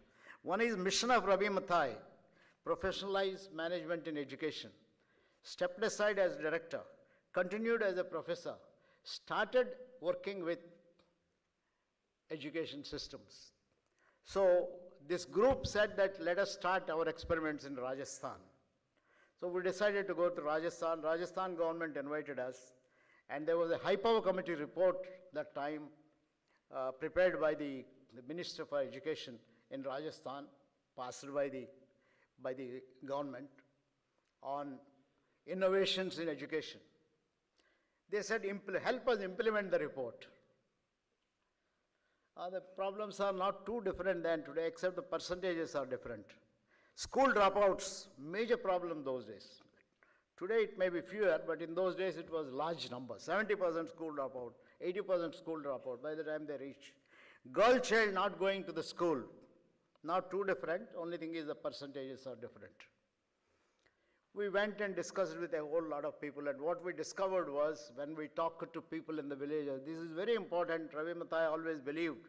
One is mission of Ravi Mathai, professionalize management in education. Stepped aside as director, continued as a professor, started working with education systems. So this group said that let us start our experiments in Rajasthan. So we decided to go to Rajasthan. Rajasthan government invited us, and there was a high power committee report that time prepared by the Minister for Education in Rajasthan, passed by the government on innovations in education. They said, help us implement the report. The problems are not too different than today, except the percentages are different. School dropouts, major problem those days. Today it may be fewer, but in those days it was large numbers. 70% school dropout, 80% school dropout by the time they reach. Girl child not going to the school, not too different, only thing is the percentages are different. We went and discussed with a whole lot of people, and what we discovered was, when we talked to people in the villages, this is very important. Ravi Mathai always believed,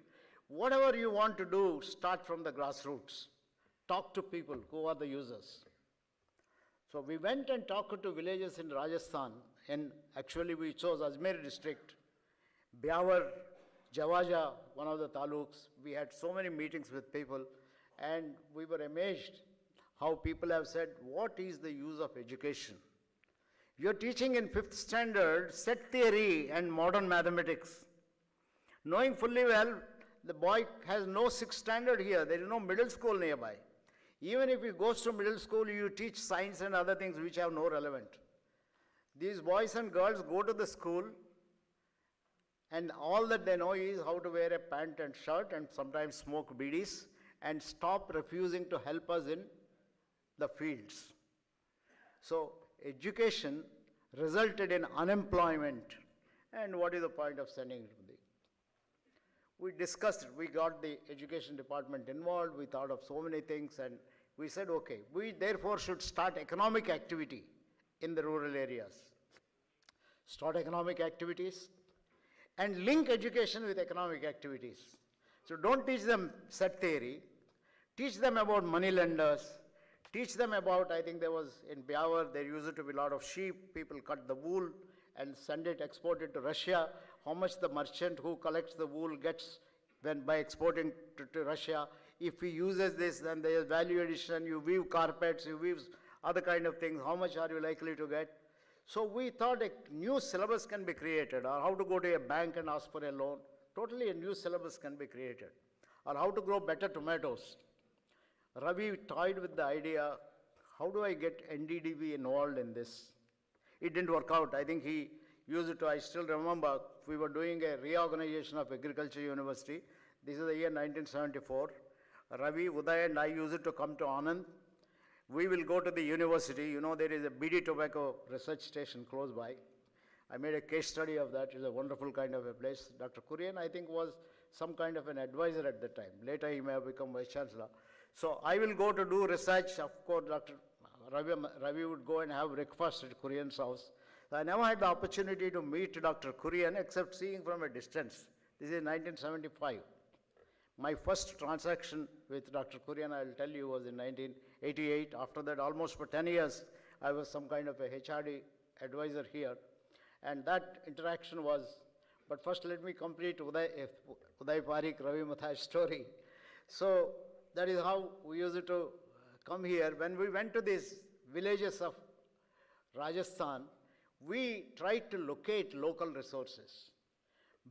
whatever you want to do, start from the grassroots. Talk to people who are the users. So we went and talked to villages in Rajasthan, and actually we chose Ajmer district, Byawar, Jawaja, one of the taluks. We had so many meetings with people, and we were amazed how people have said, what is the use of education? You're teaching in 5th standard set theory and modern mathematics, knowing fully well the boy has no 6th standard here. There is no middle school nearby. Even if he goes to middle school, you teach science and other things which have no relevant. These boys and girls go to the school, and all that they know is how to wear a pant and shirt and sometimes smoke bidis and stop refusing to help us in the fields. So education resulted in unemployment. And what is the point of sending it to the... We discussed it. We got the education department involved. We thought of so many things, and we said, okay, we therefore should start economic activity in the rural areas. Start economic activities and link education with economic activities. So don't teach them set theory. Teach them about money lenders. Teach them about, I think there was in Byawar, there used to be a lot of sheep. People cut the wool and send it, export it to Russia. How much the merchant who collects the wool gets by exporting to Russia. If he uses this, then there is value addition. You weave carpets, you weave other kind of things. How much are you likely to get? So we thought a new syllabus can be created, or how to go to a bank and ask for a loan. Totally a new syllabus can be created. Or how to grow better tomatoes. Ravi toyed with the idea, how do I get NDDB involved in this? It didn't work out. I think he used to, I still remember, we were doing a reorganization of Agriculture University. This is the year 1974. Ravi, Uday and I used to come to Anand. We will go to the university. You know, there is a BD tobacco research station close by. I made a case study of that. It's a wonderful kind of a place. Dr. Kurian, I think, was some kind of an advisor at the time. Later, he may have become Vice Chancellor. So I will go to do research. Of course, Dr. Ravi would go and have breakfast at Kurian's house. So I never had the opportunity to meet Dr. Kurian except seeing from a distance. This is 1975. My first transaction with Dr. Kurian, I will tell you, was in 1988. After that, almost for 10 years, I was some kind of a HRD advisor here. And that interaction was, but first let me complete Uday Parikh, Ravi Mathai's story. So that is how we used to come here. When we went to these villages of Rajasthan, we tried to locate local resources.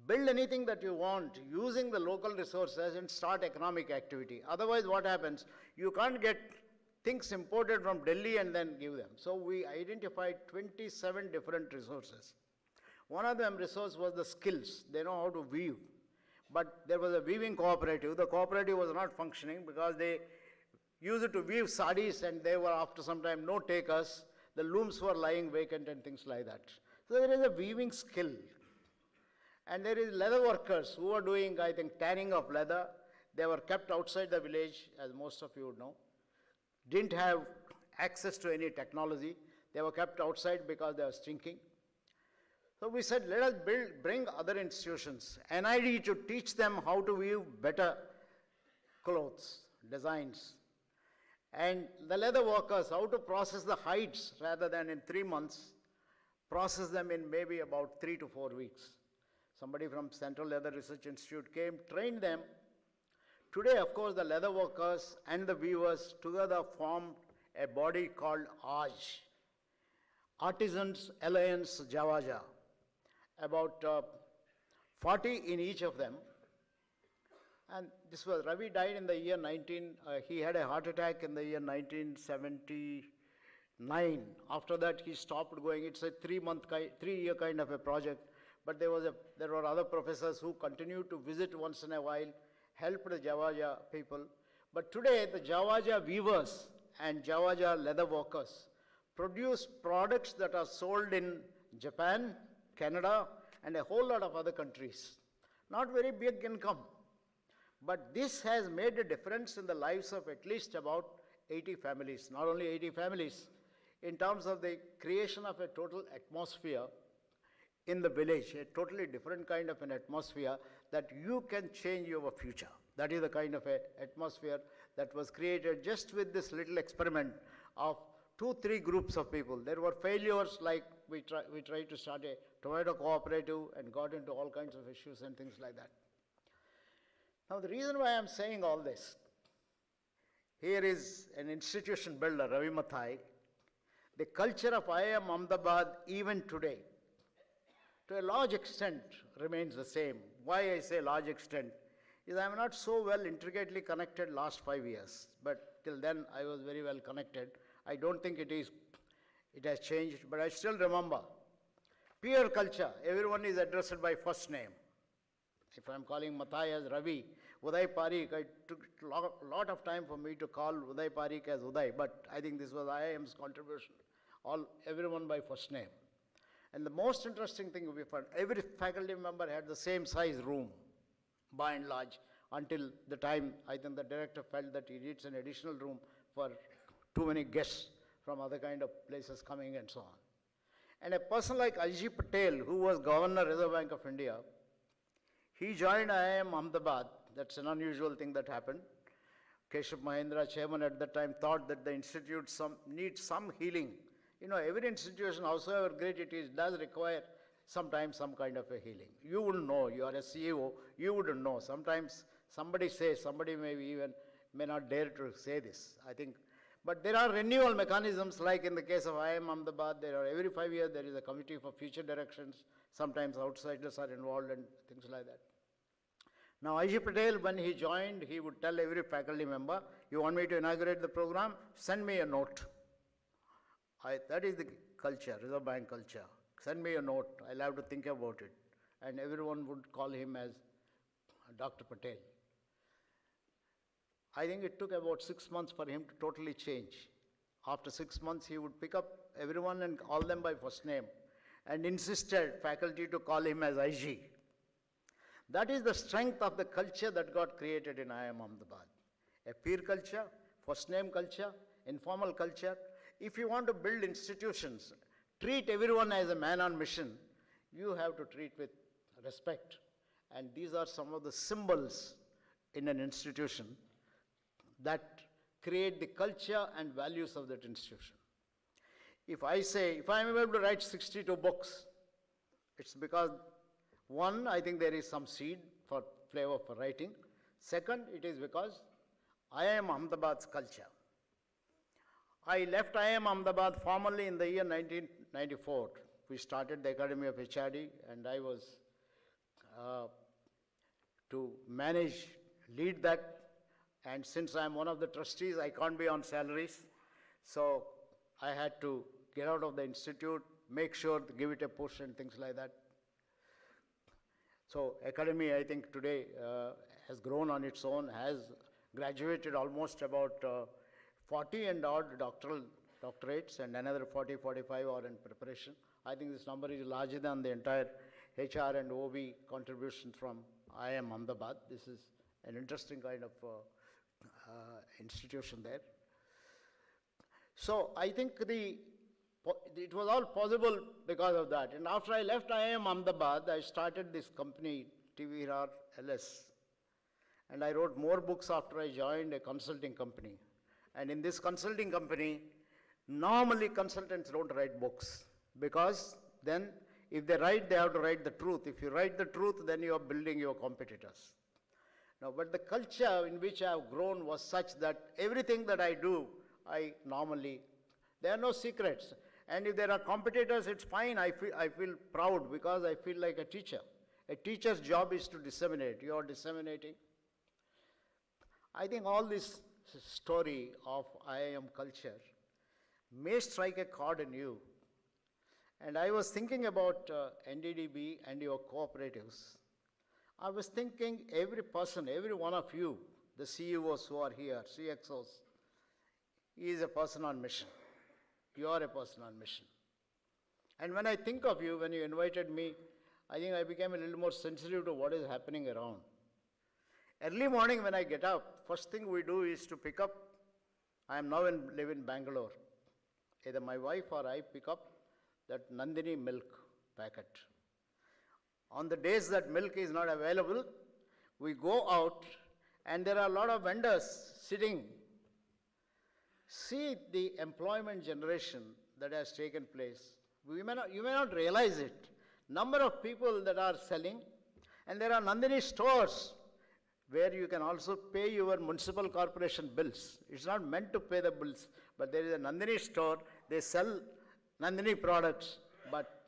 Build anything that you want using the local resources and start economic activity. Otherwise, what happens? You can't get things imported from Delhi and then give them. So we identified 27 different resources. One of them resource was the skills. They know how to weave. But there was a weaving cooperative. The cooperative was not functioning because they used to weave sarees and they were after some time no takers. The looms were lying vacant and things like that. So there is a weaving skill. And there is leather workers who are doing, I think, tanning of leather. They were kept outside the village, as most of you would know. Didn't have access to any technology. They were kept outside because they were stinking. So we said, let us bring other institutions. NID to teach them how to weave better clothes, designs. And the leather workers, how to process the hides rather than in 3 months, process them in maybe about 3 to 4 weeks. Somebody from Central Leather Research Institute came, trained them. Today, of course, the leather workers and the weavers together formed a body called AJ, Artisans Alliance Javaja. About 40 in each of them. And this was, Ravi died in the year he had a heart attack in the year 1979. After that, he stopped going. It's a 3-year kind of a project. But there were other professors who continued to visit once in a while, helped the Javaja people. But today, the Javaja weavers and Javaja leather workers produce products that are sold in Japan, Canada, and a whole lot of other countries. Not very big income. But this has made a difference in the lives of at least about 80 families. Not only 80 families, in terms of the creation of a total atmosphere in the village, a totally different kind of an atmosphere that you can change your future. That is the kind of a atmosphere that was created just with this little experiment of 2-3 groups of people. There were failures, like we tried to start a tomato cooperative and got into all kinds of issues and things like that. Now the reason why I'm saying all this, here is an institution builder, Ravi Mathai. The culture of IIM Ahmedabad even today, to a large extent, remains the same. Why I say large extent is I am not so well intricately connected last 5 years, but till then I was very well connected. I don't think it has changed, but I still remember peer culture. Everyone is addressed by first name. If I'm calling Mathai as Ravi, Uday Parikh, it took a lot of time for me to call Uday Parikh as Uday, but I think this was IIM's contribution. Everyone by first name. And the most interesting thing we found, every faculty member had the same size room, by and large, until the time I think the director felt that he needs an additional room for too many guests from other kind of places coming and so on. And a person like Ajji Patel, who was Governor Reserve Bank of India, he joined IIM Ahmedabad. That's an unusual thing that happened. Keshav Mahendra, chairman at that time, thought that the institute needs some healing. You know, every institution, however great it is, does require sometimes some kind of a healing. You wouldn't know. You are a CEO. You wouldn't know. Sometimes somebody says, somebody may not dare to say this, I think. But there are renewal mechanisms, like in the case of IIM Ahmedabad, every 5 years there is a committee for future directions. Sometimes outsiders are involved and things like that. Now, Ajji Patel, when he joined, he would tell every faculty member, you want me to inaugurate the program? Send me a note. That is the culture, Reserve Bank culture. Send me a note. I'll have to think about it. And everyone would call him as Dr. Patel. I think it took about 6 months for him to totally change. After 6 months, he would pick up everyone and call them by first name and insisted faculty to call him as Ajji. That is the strength of the culture that got created in IIM Ahmedabad. A peer culture, first name culture, informal culture. If you want to build institutions, treat everyone as a man on mission, you have to treat with respect. And these are some of the symbols in an institution that create the culture and values of that institution. If I am able to write 62 books, it's because, one, I think there is some seed for flavor for writing. Second, it is because IIM Ahmedabad's culture. I left IIM Ahmedabad formally in the year 1994. We started the Academy of HRD, and I was to manage, lead that. And since I'm one of the trustees, I can't be on salaries. So I had to get out of the institute, make sure to give it a push and things like that. So Academy, I think today has grown on its own, has graduated almost about 40 and odd doctorates, and another 40, 45 are in preparation. I think this number is larger than the entire HR and OB contribution from IIM Ahmedabad. This is an interesting kind of institution there. So I think it was all possible because of that. And after I left IIM Ahmedabad, I started this company, TVR LS. And I wrote more books after I joined a consulting company. And in this consulting company, normally consultants don't write books, because then if they write, they have to write the truth. If you write the truth, then you are building your competitors. Now, but the culture in which I have grown was such that everything that I do, I normally, there are no secrets. And if there are competitors, it's fine. I feel proud because I feel like a teacher. A teacher's job is to disseminate. You are disseminating. I think all this story of IIM culture may strike a chord in you. And I was thinking about NDDB and your cooperatives. I was thinking every person, every one of you, the CEOs who are here, CXOs, is a person on mission. You are a person on mission. And when I think of you, when you invited me, I think I became a little more sensitive to what is happening around. Early morning when I get up, first thing we do is to pick up, I am now live in Bangalore. Either my wife or I pick up that Nandini milk packet. On the days that milk is not available, we go out and there are a lot of vendors sitting. See the employment generation that has taken place. You may not realize it. Number of people that are selling, and there are Nandini stores where you can also pay your municipal corporation bills. It's not meant to pay the bills, but there is a Nandini store, they sell Nandini products. But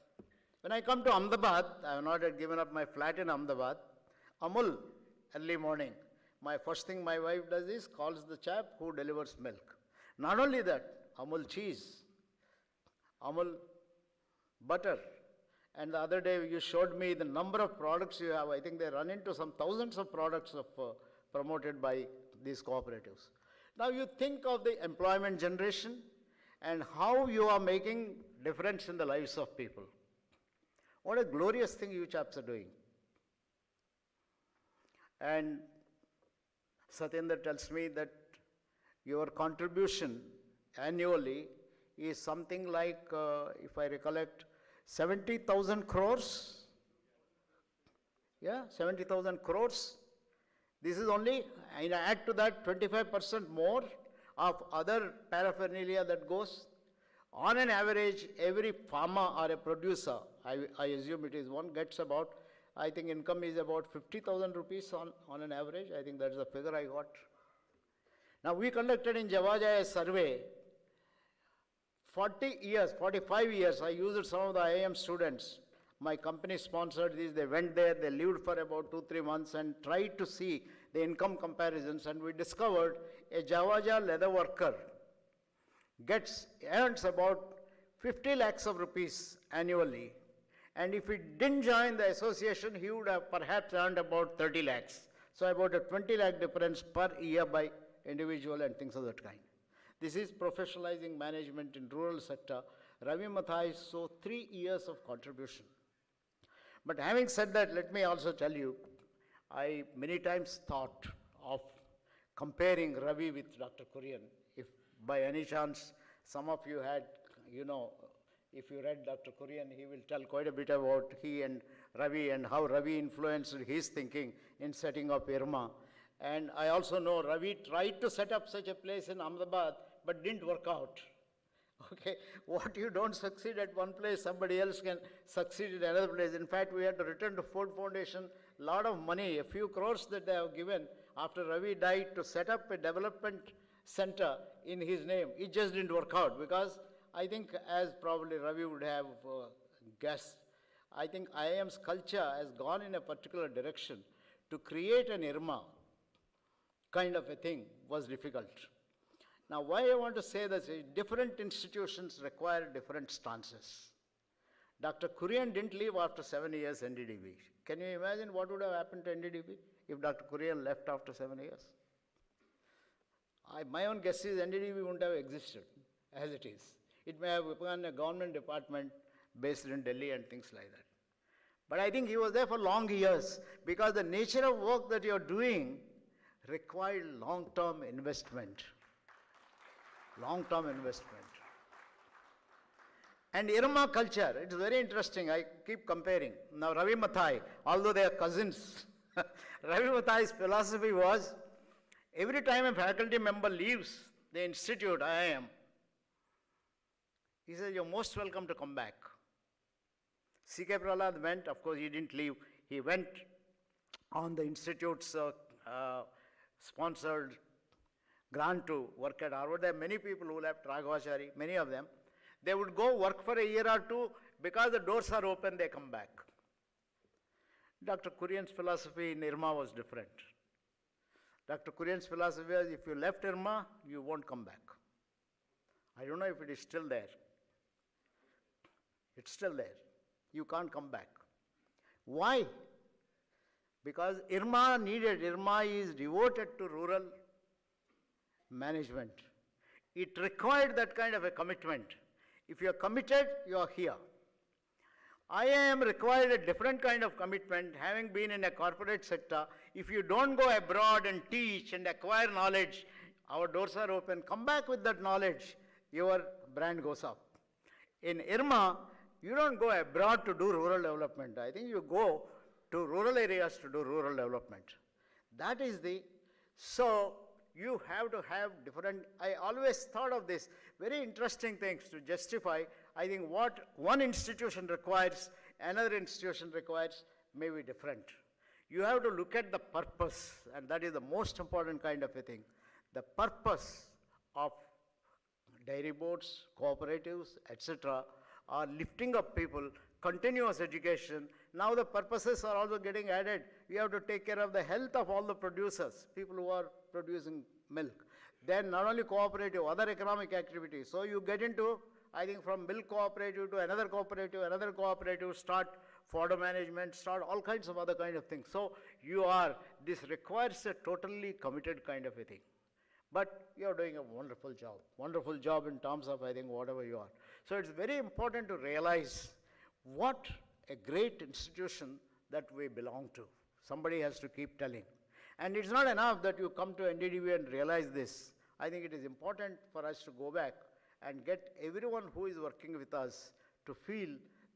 when I come to Ahmedabad, I have not yet given up my flat in Ahmedabad, Amul, early morning. My first thing my wife does is calls the chap who delivers milk. Not only that, Amul cheese, Amul butter. And the other day you showed me the number of products you have. I think they run into some thousands of products promoted by these cooperatives. Now you think of the employment generation and how you are making difference in the lives of people. What a glorious thing you chaps are doing. And Satyendra tells me that your contribution annually is something like, if I recollect, 70,000 crores. Yeah, 70,000 crores. This is only, and add to that 25% more of other paraphernalia that goes. On an average, every farmer or a producer, I assume it is one, gets about, I think income is about 50,000 rupees on an average. I think that's the figure I got. Now we conducted in Javaja a survey. 40 years, 45 years, I used some of the IIM students. My company sponsored this. They went there, they lived for about 2-3 months and tried to see the income comparisons, and we discovered a Javaja leather worker earns about 50 lakhs of rupees annually. And if he didn't join the association, he would have perhaps earned about 30 lakhs. So about a 20 lakh difference per year by individual and things of that kind. This is professionalizing management in rural sector. Ravi Mathai saw 3 years of contribution. But having said that, let me also tell you, I many times thought of comparing Ravi with Dr. Kurian. If by any chance some of you had, if you read Dr. Kurian, he will tell quite a bit about he and Ravi and how Ravi influenced his thinking in setting up IRMA. And I also know Ravi tried to set up such a place in Ahmedabad, but didn't work out. Okay, what you don't succeed at one place, somebody else can succeed in another place. In fact, we had to return to Ford Foundation a lot of money, a few crores that they have given. after Ravi died, to set up a development center in his name. It just didn't work out because I think, as probably Ravi would have guessed, I think IIM's culture has gone in a particular direction. To create an IRMA kind of a thing was difficult. Now, why I want to say this is different institutions require different stances. Dr. Kurian didn't leave after 7 years NDDB. Can you imagine what would have happened to NDDB if Dr. Kurian left after 7 years? My own guess is NDDB wouldn't have existed as it is. It may have become a government department based in Delhi and things like that. But I think he was there for long years because the nature of work that you're doing required long-term investment. Long-term investment. And IRMA culture, it's very interesting. I keep comparing. Now, Ravi Mathai, although they are cousins, Ravi Mathai's philosophy was, every time a faculty member leaves the institute, IIM, he says, you're most welcome to come back. C.K. Prahlad went, of course he didn't leave, he went on the institute's sponsored grant to work at Harvard. There are many people who left, Raghavachari, many of them. They would go work for a year or two, because the doors are open, they come back. Dr. Kurian's philosophy in IRMA was different. Dr. Kurian's philosophy was, if you left IRMA, you won't come back. I don't know if it is still there. It's still there. You can't come back. Why? Because IRMA is devoted to rural management. It required that kind of a commitment. If you are committed, you are here. IIM required a different kind of commitment, having been in a corporate sector. If you don't go abroad and teach and acquire knowledge, our doors are open. Come back with that knowledge, your brand goes up. In IRMA, you don't go abroad to do rural development. I think you go to rural areas to do rural development. That is so you have to have different, I always thought of this, very interesting things to justify, I think what one institution requires, another institution requires may be different. You have to look at the purpose, and that is the most important kind of a thing. The purpose of dairy boards, cooperatives, etc., are lifting up people, continuous education. Now the purposes are also getting added. We have to take care of the health of all the producers, people who are producing milk. Then not only cooperative, other economic activities. So you get into, I think, from milk cooperative to another cooperative, start fodder management, start all kinds of other kind of things. So this requires a totally committed kind of a thing. But you are doing a wonderful job in terms of, I think, whatever you are. So it's very important to realize what a great institution that we belong to. Somebody has to keep telling. And it's not enough that you come to NDDB and realize this. I think it is important for us to go back and get everyone who is working with us to feel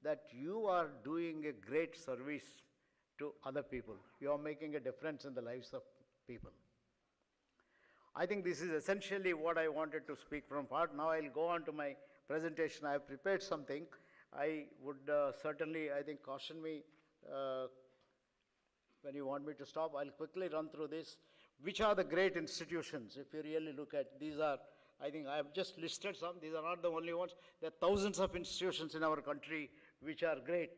that you are doing a great service to other people. You are making a difference in the lives of people. I think this is essentially what I wanted to speak from part. Now I'll go on to my presentation. I have prepared something. I would certainly, I think, caution me when you want me to stop. I'll quickly run through this. Which are the great institutions? If you really look at, these are, I think I have just listed some. These are not the only ones. There are thousands of institutions in our country which are great.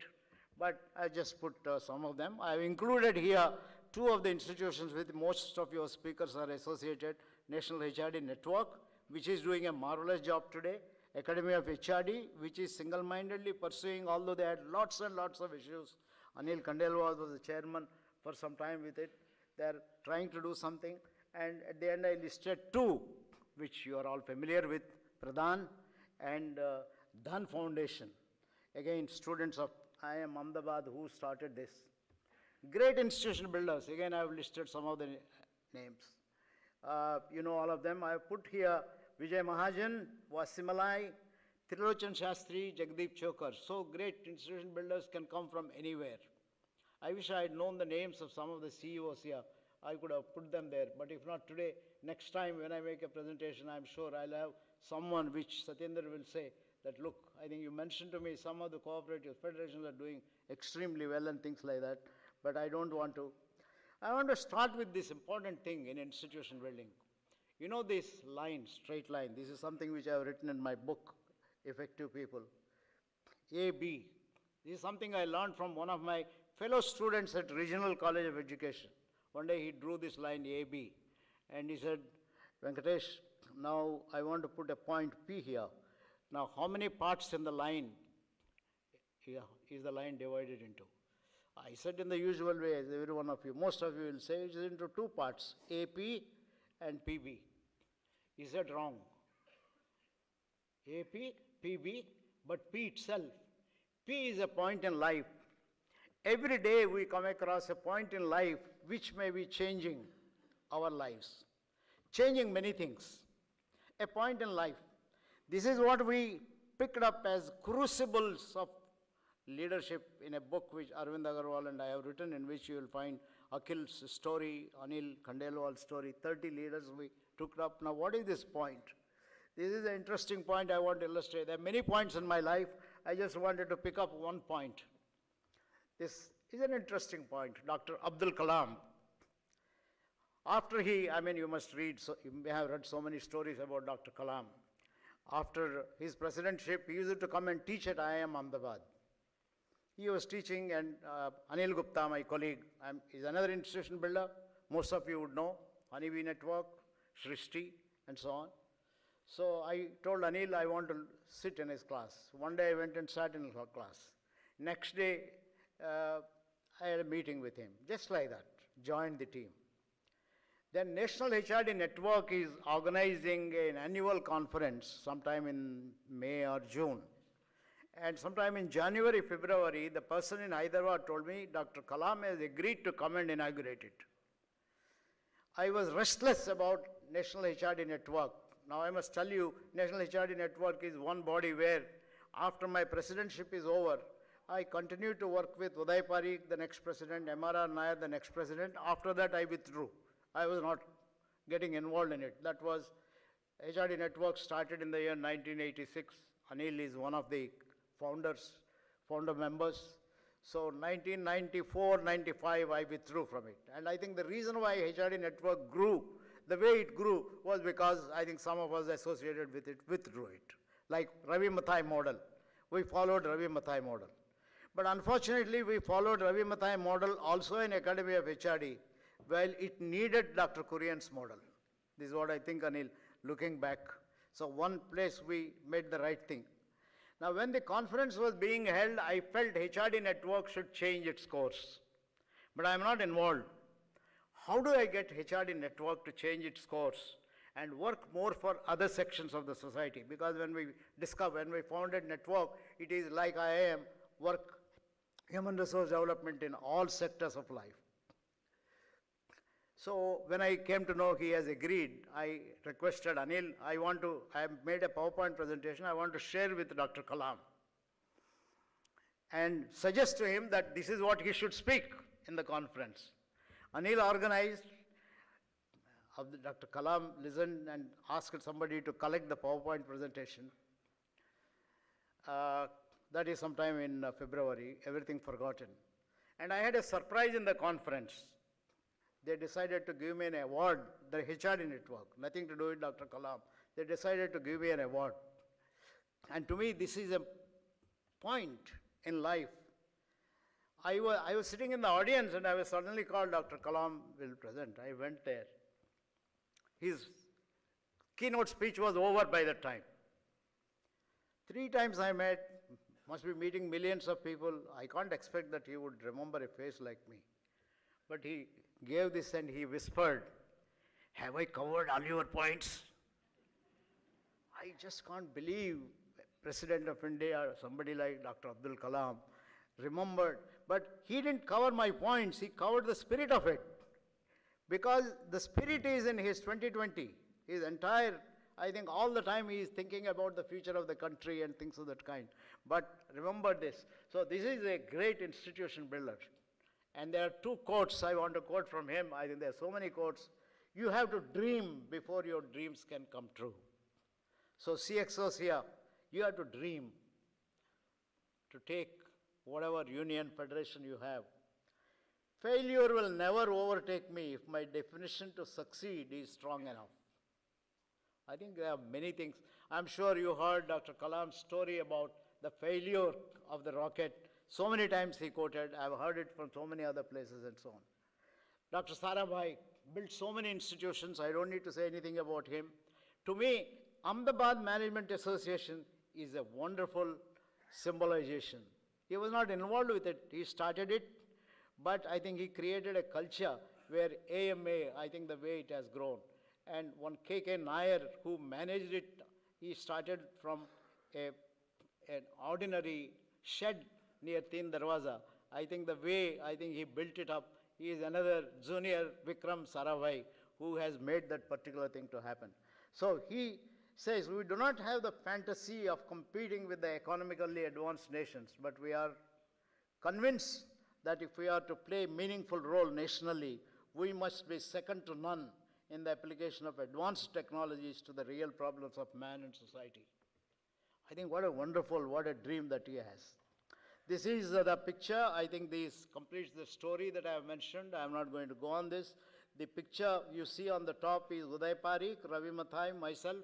But I just put some of them. I have included here two of the institutions with most of your speakers are associated. National HRD Network, which is doing a marvelous job today. Academy of HRD, which is single-mindedly pursuing, although they had lots and lots of issues. Anil Khandelwal was the chairman for some time with it. They are trying to do something. And at the end, I listed two, which you are all familiar with, Pradhan and Dhan Foundation. Again, students of IIM Ahmedabad who started this. Great institution builders. Again, I have listed some of the names. You know all of them. I have put here Vijay Mahajan, Vasimalai, Trilochan Shastri, Jagdeep Chokar. So great institution builders can come from anywhere. I wish I had known the names of some of the CEOs here. I could have put them there. But if not today, next time when I make a presentation, I'm sure I'll have someone which Satyendra will say that, look, I think you mentioned to me some of the cooperative federations are doing extremely well and things like that. But I don't want to. I want to start with this important thing in institution building. You know this line, straight line, this is something which I have written in my book, Effective People. AB. This is something I learned from one of my fellow students at Regional College of Education. One day he drew this line AB and he said, Venkatesh, now I want to put a point P here. Now how many parts in the line is the line divided into? I said in the usual way, as every one of you, most of you will say it is into two parts, AP and PB. He said wrong. AP, PB, but P itself. P is a point in life. Every day we come across a point in life which may be changing our lives, changing many things. A point in life. This is what we picked up as crucibles of leadership in a book which Arvind Agarwal and I have written, in which you will find Akhil's story, Anil Khandelwal's story, 30 leaders we took up. Now what is this point? This is an interesting point I want to illustrate. There are many points in my life. I just wanted to pick up one point. This is an interesting point. Dr. Abdul Kalam, after you must read, so you may have read so many stories about Dr. Kalam. After his presidentship, he used to come and teach at IIM Ahmedabad. He was teaching, and Anil Gupta, my colleague, is another institution builder. Most of you would know, Honeybee Network, Shrishti, and so on. So I told Anil I want to sit in his class. One day I went and sat in his class. Next day, I had a meeting with him, just like that, joined the team. Then National HRD Network is organizing an annual conference sometime in May or June. And sometime in January, February, the person in Hyderabad told me, Dr. Kalam has agreed to come and inaugurate it. I was restless about National HRD Network. Now I must tell you, National HRD Network is one body where after my presidentship is over, I continued to work with Uday Parikh, the next president, MRR Nair, the next president. After that, I withdrew. I was not getting involved in it. That was, HRD Network started in the year 1986. Anil is one of the founder members. So 1994-95, I withdrew from it. And I think the reason why HRD Network grew, the way it grew, was because I think some of us associated with it withdrew it. Like Ravi Mathai model. We followed Ravi Mathai model. But unfortunately, we followed Ravi Mathai model also in Academy of HRD, while it needed Dr. Kurian's model. This is what I think, Anil, looking back. So one place we made the right thing. Now when the conference was being held, I felt HRD Network should change its course. But I am not involved. How do I get HRD Network to change its course and work more for other sections of the society? Because when we founded Network, it is like IIM, work human resource development in all sectors of life. So when I came to know he has agreed, I requested Anil, I have made a PowerPoint presentation, I want to share with Dr. Kalam and suggest to him that this is what he should speak in the conference. Anil organized, Dr. Kalam listened and asked somebody to collect the PowerPoint presentation. That is sometime in February, everything forgotten. And I had a surprise in the conference. They decided to give me an award, the HRD Network, nothing to do with Dr. Kalam. They decided to give me an award. And to me, this is a point in life. I was sitting in the audience and I was suddenly called, Dr. Kalam will present. I went there. His keynote speech was over by that time. 3 times I met, must be meeting millions of people. I can't expect that he would remember a face like me. But he gave this and he whispered, have I covered all your points? I just can't believe President of India, or somebody like Dr. Abdul Kalam, remembered. But he didn't cover my points, he covered the spirit of it. Because the spirit is in his 2020, his entire, I think all the time he is thinking about the future of the country and things of that kind. But remember this. So this is a great institution builder. And there are 2 quotes I want to quote from him. I think there are so many quotes. You have to dream before your dreams can come true. So CXOs here, you have to dream to take whatever union, federation you have. failure will never overtake me if my definition to succeed is strong enough. I think there are many things. I'm sure you heard Dr. Kalam's story about the failure of the rocket. So many times he quoted. I've heard it from so many other places and so on. Dr. Sarabhai built so many institutions. I don't need to say anything about him. To me, Ahmedabad Management Association is a wonderful symbolization. He was not involved with it. He started it, but I think he created a culture where AMA, I think the way it has grown. And one K.K. Nair, who managed it, he started from an ordinary shed near Teen Darwaza. I think the way he built it up, he is another junior Vikram Sarabhai who has made that particular thing to happen. So he says we do not have the fantasy of competing with the economically advanced nations, but we are convinced that if we are to play a meaningful role nationally, we must be second to none in the application of advanced technologies to the real problems of man and society. I think what a dream that he has. This is the picture. I think this completes the story that I have mentioned. I am not going to go on this. The picture you see on the top is Uday Parikh, Ravi Mathai, myself,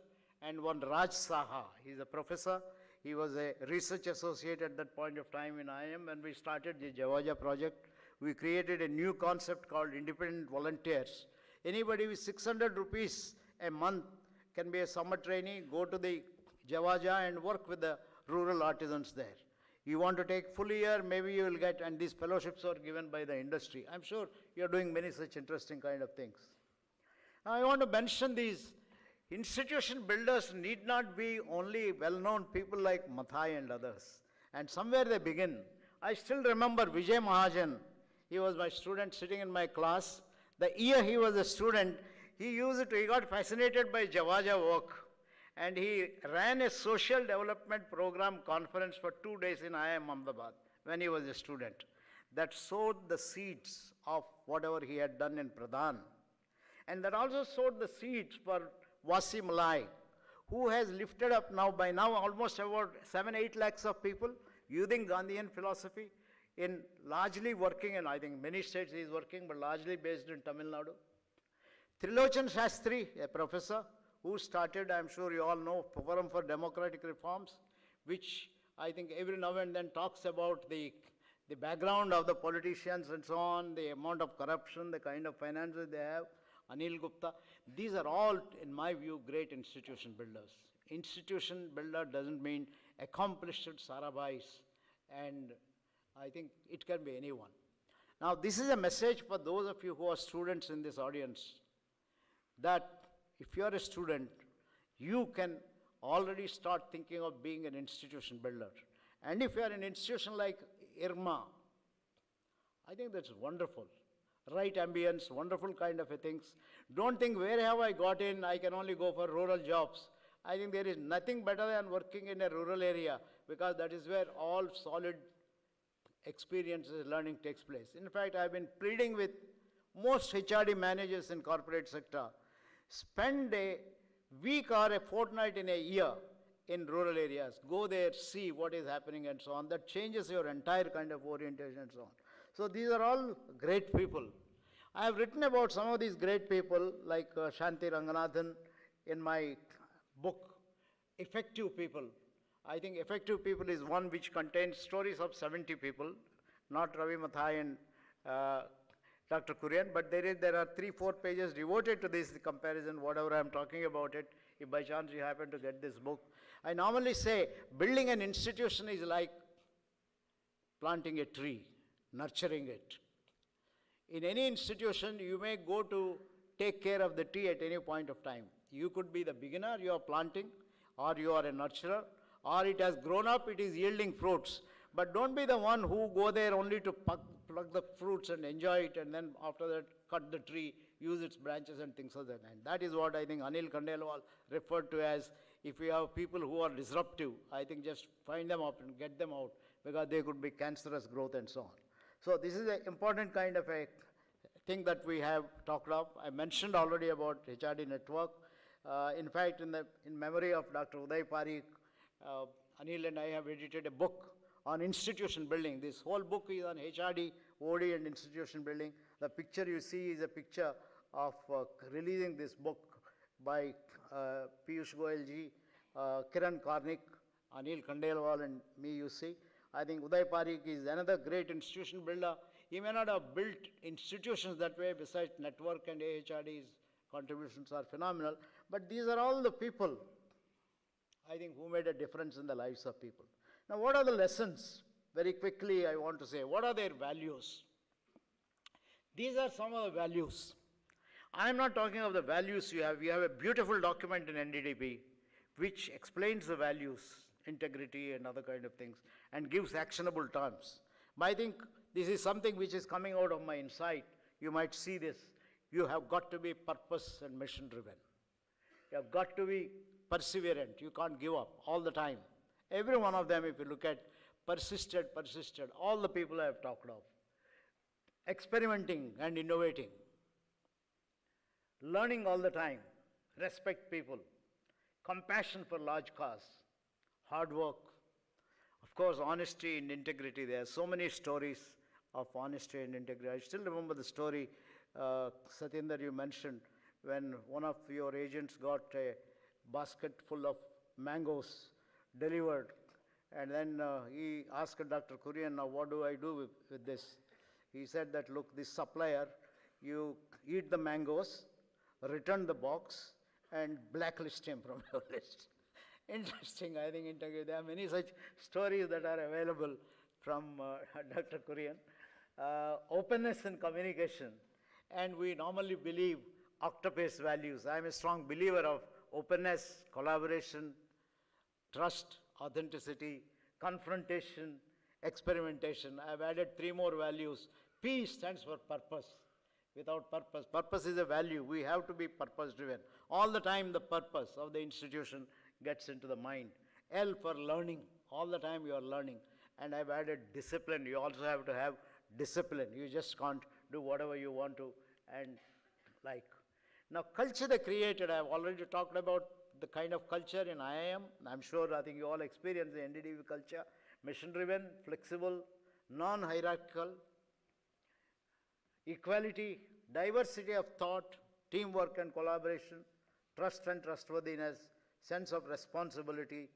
and one Raj Saha. He's a professor. He was a research associate at that point of time in IIM when we started the Javaja project. We created a new concept called independent volunteers. Anybody with 600 rupees a month can be a summer trainee, go to the Javaja and work with the rural artisans there. You want to take full year, maybe you will get, and these fellowships are given by the industry. I'm sure you're doing many such interesting kind of things. Now, I want to mention these institution builders need not be only well-known people like Mathai and others. And somewhere they begin. I still remember Vijay Mahajan. He was my student sitting in my class. The year he was a student, he got fascinated by Javaja work. And he ran a social development program conference for 2 days in IIM Ahmedabad when he was a student. That sowed the seeds of whatever he had done in Pradhan. And that also sowed the seeds for Wasi Malai, who has lifted up by now almost about 7-8 lakhs of people using Gandhian philosophy, in largely working in, I think, many states he is working, but largely based in Tamil Nadu. Trilochan Shastri, a professor, who started, I'm sure you all know, Forum for Democratic Reforms, which I think every now and then talks about the background of the politicians and so on, the amount of corruption, the kind of finances they have. Anil Gupta. These are all, in my view, great institution builders. Institution builder doesn't mean accomplished Sarabhais, and I think it can be anyone. Now, this is a message for those of you who are students in this audience, that if you are a student, you can already start thinking of being an institution builder. And if you are an institution like IRMA, I think that's wonderful. Right ambience, wonderful kind of a things. Don't think, where have I got in? I can only go for rural jobs. I think there is nothing better than working in a rural area, because that is where all solid experiences, learning takes place. In fact, I've been pleading with most HRD managers in corporate sector, spend a week or a fortnight in a year in rural areas. Go there, see what is happening and so on. That changes your entire kind of orientation and so on. So these are all great people. I have written about some of these great people like Shanti Ranganathan in my book, Effective People. I think Effective People is one which contains stories of 70 people, not Ravi Mathai and Dr. Kurian, but there are 3-4 pages devoted to this comparison, whatever I'm talking about it, if by chance you happen to get this book. I normally say building an institution is like planting a tree, nurturing it. In any institution, you may go to take care of the tree at any point of time. You could be the beginner, you are planting, or you are a nurturer, or it has grown up, it is yielding fruits. But don't be the one who go there only to pluck the fruits and enjoy it, and then after that cut the tree, use its branches and things of that kind. That is what I think Anil Khandelwal referred to as, if you have people who are disruptive, I think just find them up and get them out, because they could be cancerous growth and so on. So this is an important kind of a thing that we have talked of. I mentioned already about HRD network. In fact, in memory of Dr. Uday Parikh, Anil and I have edited a book on institution building. This whole book is on HRD, OD and institution building. The picture you see is a picture of releasing this book by Piyush Goyal ji, Kiran Karnik, Anil Khandelwal and me, you see. I think Uday Parikh is another great institution builder. He may not have built institutions that way, besides network and AHRD's contributions are phenomenal. But these are all the people, I think, who made a difference in the lives of people. Now, what are the lessons? Very quickly, I want to say, what are their values? These are some of the values. I am not talking of the values you have. We have a beautiful document in NDDB which explains the values, integrity and other kind of things, and gives actionable terms. But I think this is something which is coming out of my insight. You might see this. You have got to be purpose and mission driven. You have got to be perseverant. You can't give up all the time. Every one of them, if you look at persisted, all the people I have talked of. Experimenting and innovating. Learning all the time. Respect people. Compassion for large cause. Hard work. Of course, honesty and integrity. There are so many stories of honesty and integrity. I still remember the story, Satyendra, you mentioned, when one of your agents got a basket full of mangoes delivered, and then he asked Dr. Kurian, now what do I do with this? He said that, look, this supplier, you eat the mangoes, return the box, and blacklist him from your list. Interesting, I think, there are many such stories that are available from Dr. Kurian. Openness and communication, and we normally believe octopus values. I am a strong believer of openness, collaboration, trust, authenticity, confrontation, experimentation. I have added 3 more values. P stands for purpose. Without purpose, purpose is a value. We have to be purpose driven. All the time the purpose of the institution gets into the mind. L for learning. All the time you are learning. And I've added discipline. You also have to have discipline. You just can't do whatever you want to and like. Now, culture they created, I've already talked about the kind of culture in IIM. I'm sure, I think you all experience the NDDB culture. Mission-driven, flexible, non-hierarchical, equality, diversity of thought, teamwork and collaboration, trust and trustworthiness, sense of responsibility,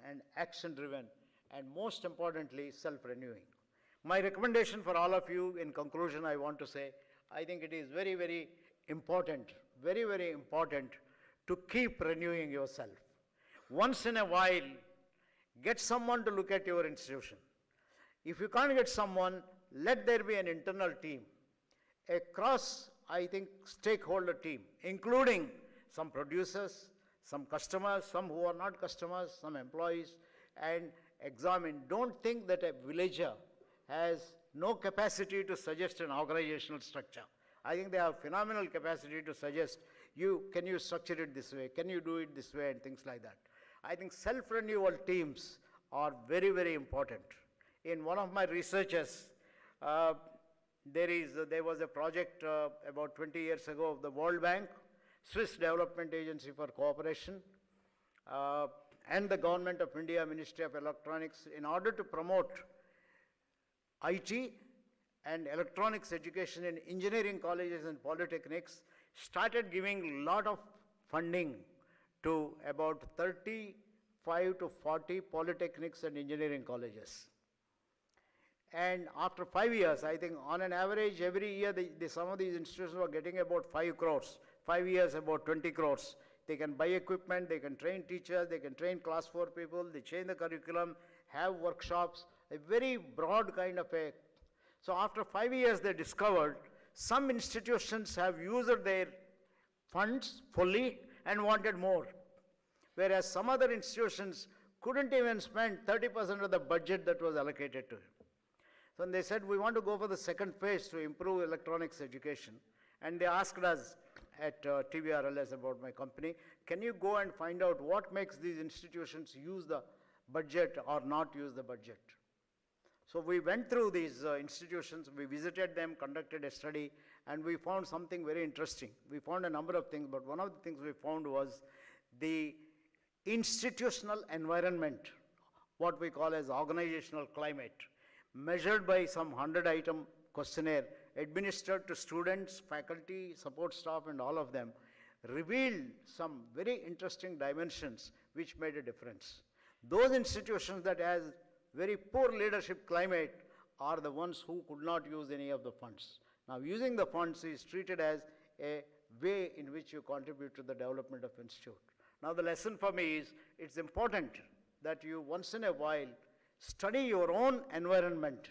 and action-driven, and most importantly, self-renewing. My recommendation for all of you, in conclusion, I want to say, I think it is very, very important, very, very important to keep renewing yourself. Once in a while, get someone to look at your institution. If you can't get someone, let there be an internal team, a cross, I think, stakeholder team, including some producers, some customers, some who are not customers, some employees, and examine. Don't think that a villager has no capacity to suggest an organizational structure. I think they have phenomenal capacity to suggest, can you structure it this way, can you do it this way, and things like that. I think self-renewal teams are very, very important. In one of my researches, there was a project about 20 years ago of the World Bank, Swiss Development Agency for Cooperation, and the Government of India, Ministry of Electronics, in order to promote IT and electronics education in engineering colleges and polytechnics, started giving a lot of funding to about 35 to 40 polytechnics and engineering colleges. And after 5 years, I think on an average, every year, some of these institutions were getting about 5 crores. 5 years, about 20 crores. They can buy equipment, they can train teachers, they can train class 4 people, they change the curriculum, have workshops, a very broad kind of a. So after 5 years, they discovered some institutions have used their funds fully and wanted more, whereas some other institutions couldn't even spend 30% of the budget that was allocated to it. So they said, we want to go for the second phase to improve electronics education. And they asked us at TVRLS about my company, can you go and find out what makes these institutions use the budget or not use the budget? So we went through these institutions, we visited them, conducted a study, and we found something very interesting. We found a number of things, but one of the things we found was the institutional environment what we call as organizational climate, measured by some 100-item questionnaire administered to students, faculty, support staff, and all of them, revealed some very interesting dimensions which made a difference. Those institutions that has very poor leadership climate are the ones who could not use any of the funds. Now, using the funds is treated as a way in which you contribute to the development of institute. Now, the lesson for me is it's important that you once in a while study your own environment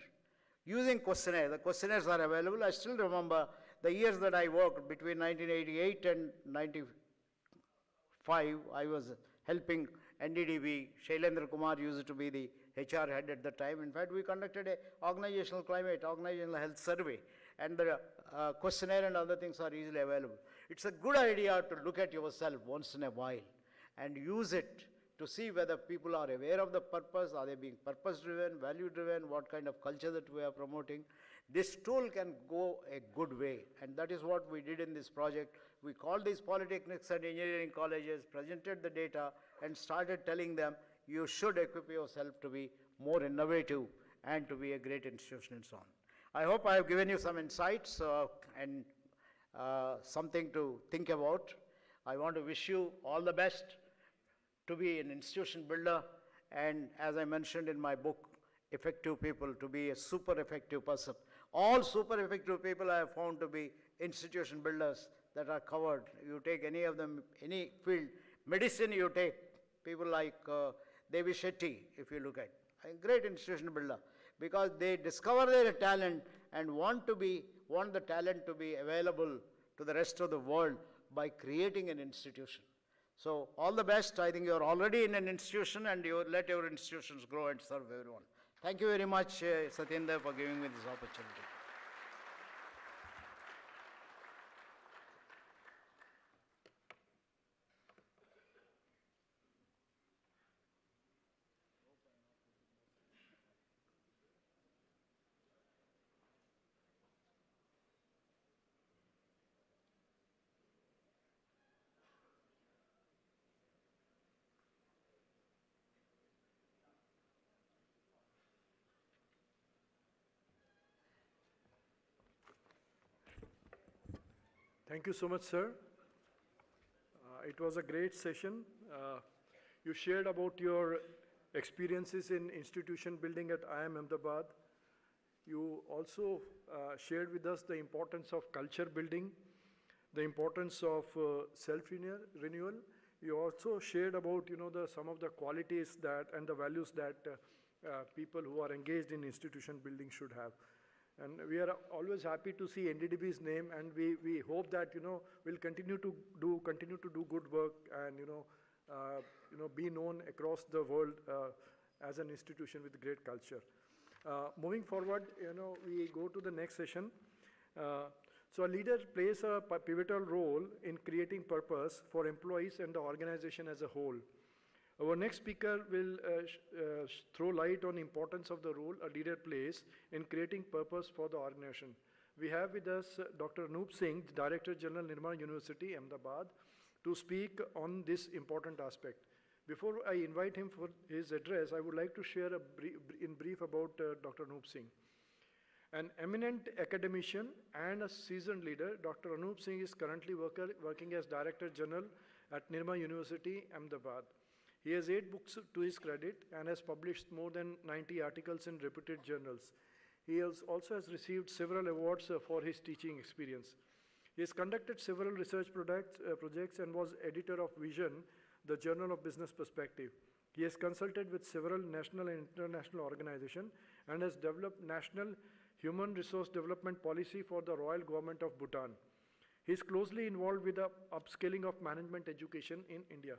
using questionnaire. The questionnaires are available. I still remember the years that I worked between 1988 and 95. I was helping NDDB. Shailendra Kumar used to be the HR head at the time. In fact, we conducted a organizational climate, organizational health survey, and the questionnaire and other things are easily available. It's a good idea to look at yourself once in a while and use it to see whether people are aware of the purpose, are they being purpose-driven, value-driven, what kind of culture that we are promoting. This tool can go a good way, and that is what we did in this project. We called these polytechnics and engineering colleges, presented the data, and started telling them, you should equip yourself to be more innovative and to be a great institution and so on. I hope I have given you some insights and something to think about. I want to wish you all the best to be an institution builder, and as I mentioned in my book, Effective People, to be a super effective person. All super effective people I have found to be institution builders that are covered. You take any of them, any field, medicine you take, people like Devi Shetty, if you look at, a great institution builder, because they discover their talent and want the talent to be available to the rest of the world by creating an institution. So all the best. I think you're already in an institution, and you let your institutions grow and serve everyone. Thank you very much, Satyendra, for giving me this opportunity. Thank you so much, sir. It was a great session. You shared about your experiences in institution building at IIM Ahmedabad. You also shared with us the importance of culture building, the importance of self-renewal. You also shared about, some of the qualities that and the values that people who are engaged in institution building should have. And we are always happy to see NDDB's name, and we hope that, we'll continue to do good work and, be known across the world as an institution with great culture. Moving forward, we go to the next session. So a leader plays a pivotal role in creating purpose for employees and the organization as a whole. Our next speaker will throw light on the importance of the role a leader plays in creating purpose for the organization. We have with us Dr. Anup Singh, Director General, Nirma University, Ahmedabad, to speak on this important aspect. Before I invite him for his address, I would like to share in brief about Dr. Anup Singh. An eminent academician and a seasoned leader, Dr. Anup Singh is currently working as Director General at Nirma University, Ahmedabad. He has 8 books to his credit and has published more than 90 articles in reputed journals. He also has received several awards for his teaching experience. He has conducted several research projects and was editor of Vision, the Journal of Business Perspective. He has consulted with several national and international organizations and has developed national human resource development policy for the Royal Government of Bhutan. He is closely involved with the upscaling of management education in India.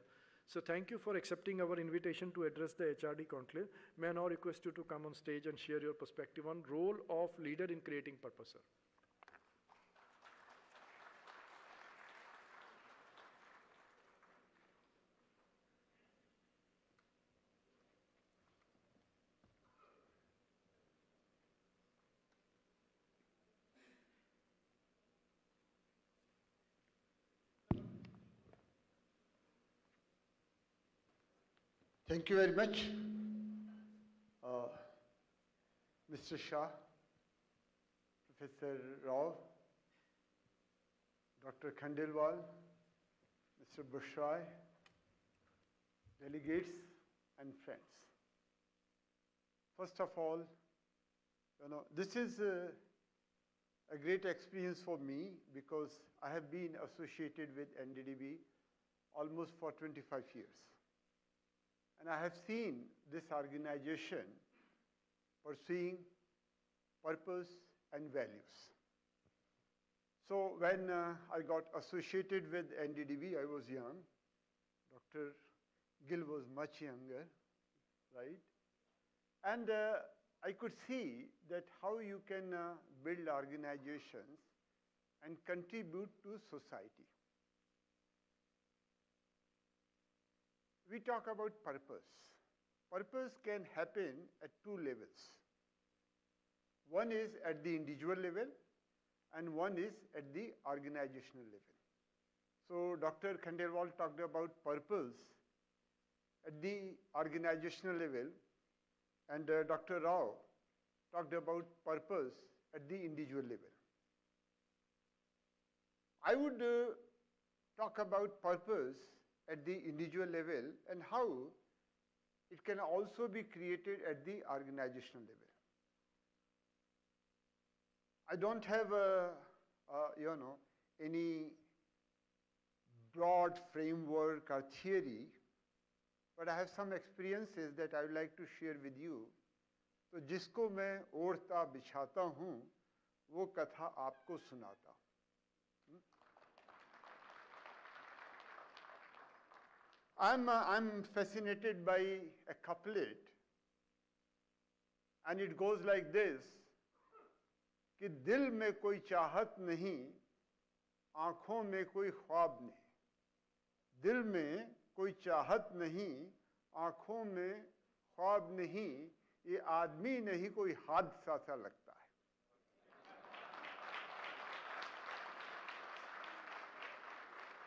So thank you for accepting our invitation to address the HRD Conclave. May I now request you to come on stage and share your perspective on role of leader in creating purpose, sir. Thank you very much. Mr. Shah, Professor Rao, Dr. Khandelwal, Mr. Bushrai, delegates and friends. First of all, this is a great experience for me because I have been associated with NDDB almost for 25 years. And I have seen this organization pursuing purpose and values. So when I got associated with NDDB, I was young. Dr. Gill was much younger, right? And I could see that how you can build organizations and contribute to society. We talk about purpose. Purpose can happen at two levels. One is at the individual level and one is at the organizational level. So Dr. Khandelwal talked about purpose at the organizational level, and Dr. Rao talked about purpose at the individual level. I would talk about purpose at the individual level and how it can also be created at the organizational level. I don't have any broad framework or theory, but I have some experiences that I would like to share with you. तो जिसको मैं ओढ़ता बिछाता हूँ, वो कथा आपको सुनाता हूँ. I'm fascinated by a couplet, and it goes like this, कि दिल में कोई चाहत नहीं, आँखों में कोई ख्वाब नहीं. दिल में कोई चाहत नहीं, आँखों में ख्वाब नहीं, ये आदमी नहीं कोई हादसा सा लगता है.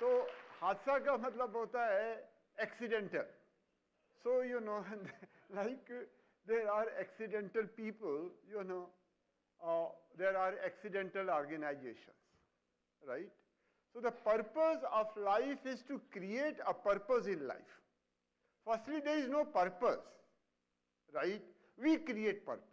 तो हादसा का मतलब होता है accidental. So, like there are accidental people, there are accidental organizations, right? So the purpose of life is to create a purpose in life. Firstly, there is no purpose, right? We create purpose.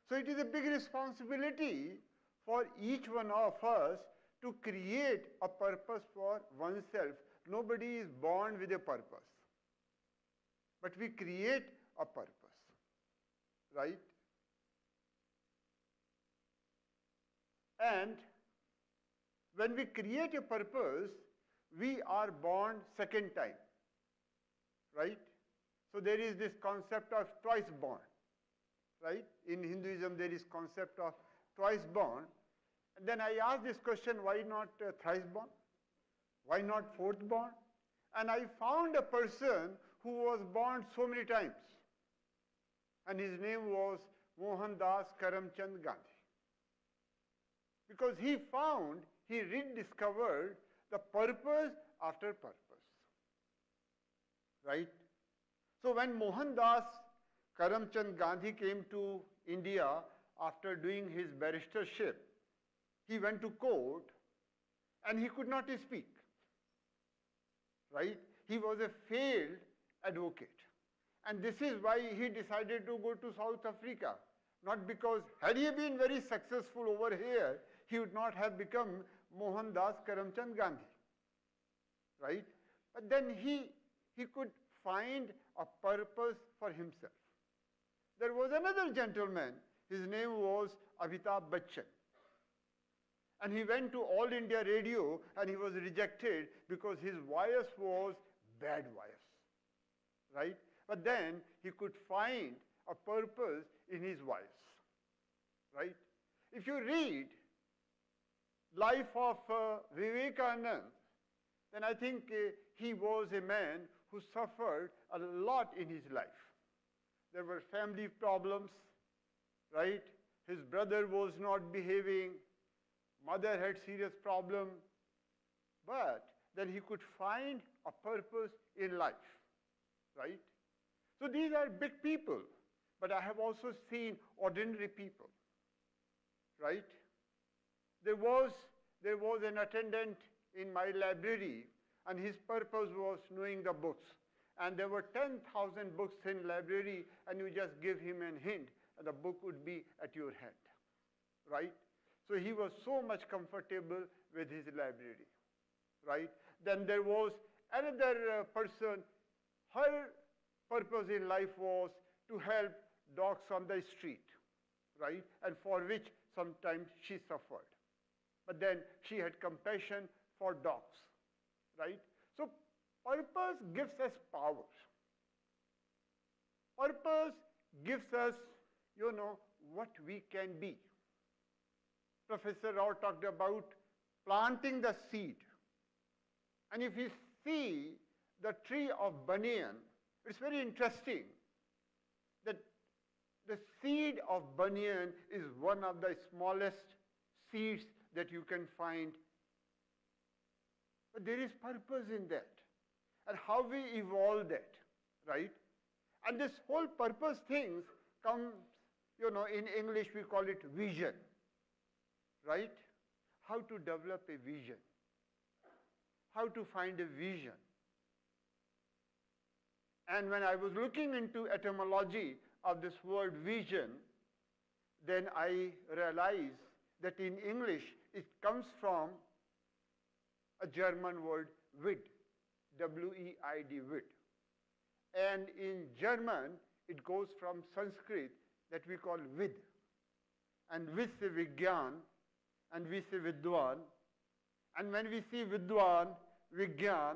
So it is a big responsibility for each one of us to create a purpose for oneself. Nobody is born with a purpose, but we create a purpose, right? And when we create a purpose, we are born second time, right? So there is this concept of twice born, right? In Hinduism, there is concept of twice born. And then I asked this question, why not thrice born? Why not fourth born? And I found a person who was born so many times. And his name was Mohandas Karamchand Gandhi. Because he rediscovered the purpose after purpose, right? So when Mohandas Karamchand Gandhi came to India after doing his barristership, he went to court and he could not speak, right? He was a failed advocate. And this is why he decided to go to South Africa. Not because, had he been very successful over here, he would not have become Mohandas Karamchand Gandhi, right? But then he could find a purpose for himself. There was another gentleman, his name was Amitabh Bachchan. And he went to All India Radio and he was rejected because his voice was bad voice, right? But then he could find a purpose in his voice, right? If you read life of Vivekanand, then I think he was a man who suffered a lot in his life. There were family problems, right? His brother was not behaving, mother had serious problem, but then he could find a purpose in life, right? So these are big people. but I have also seen ordinary people, right? There was an attendant in my library, and his purpose was knowing the books. And there were 10,000 books in library, and you just give him a hint, and the book would be at your hand, right? So he was so much comfortable with his library, right? Then there was another person, her purpose in life was to help dogs on the street, right? And for which sometimes she suffered. But then she had compassion for dogs, right? So purpose gives us power. Purpose gives us, what we can be. Professor Rao talked about planting the seed. And if you see the tree of banyan, it's very interesting that the seed of banyan is one of the smallest seeds that you can find. But there is purpose in that. And how we evolve that, right? And this whole purpose things comes, in English we call it vision, right? How to develop a vision. How to find a vision. And when I was looking into etymology of this word vision, then I realized that in English it comes from a German word vid, W-E-I-D, vid. And in German it goes from Sanskrit that we call vid. And vid se vigyan, and we say vidwan. And when we see vidwan, vigyan,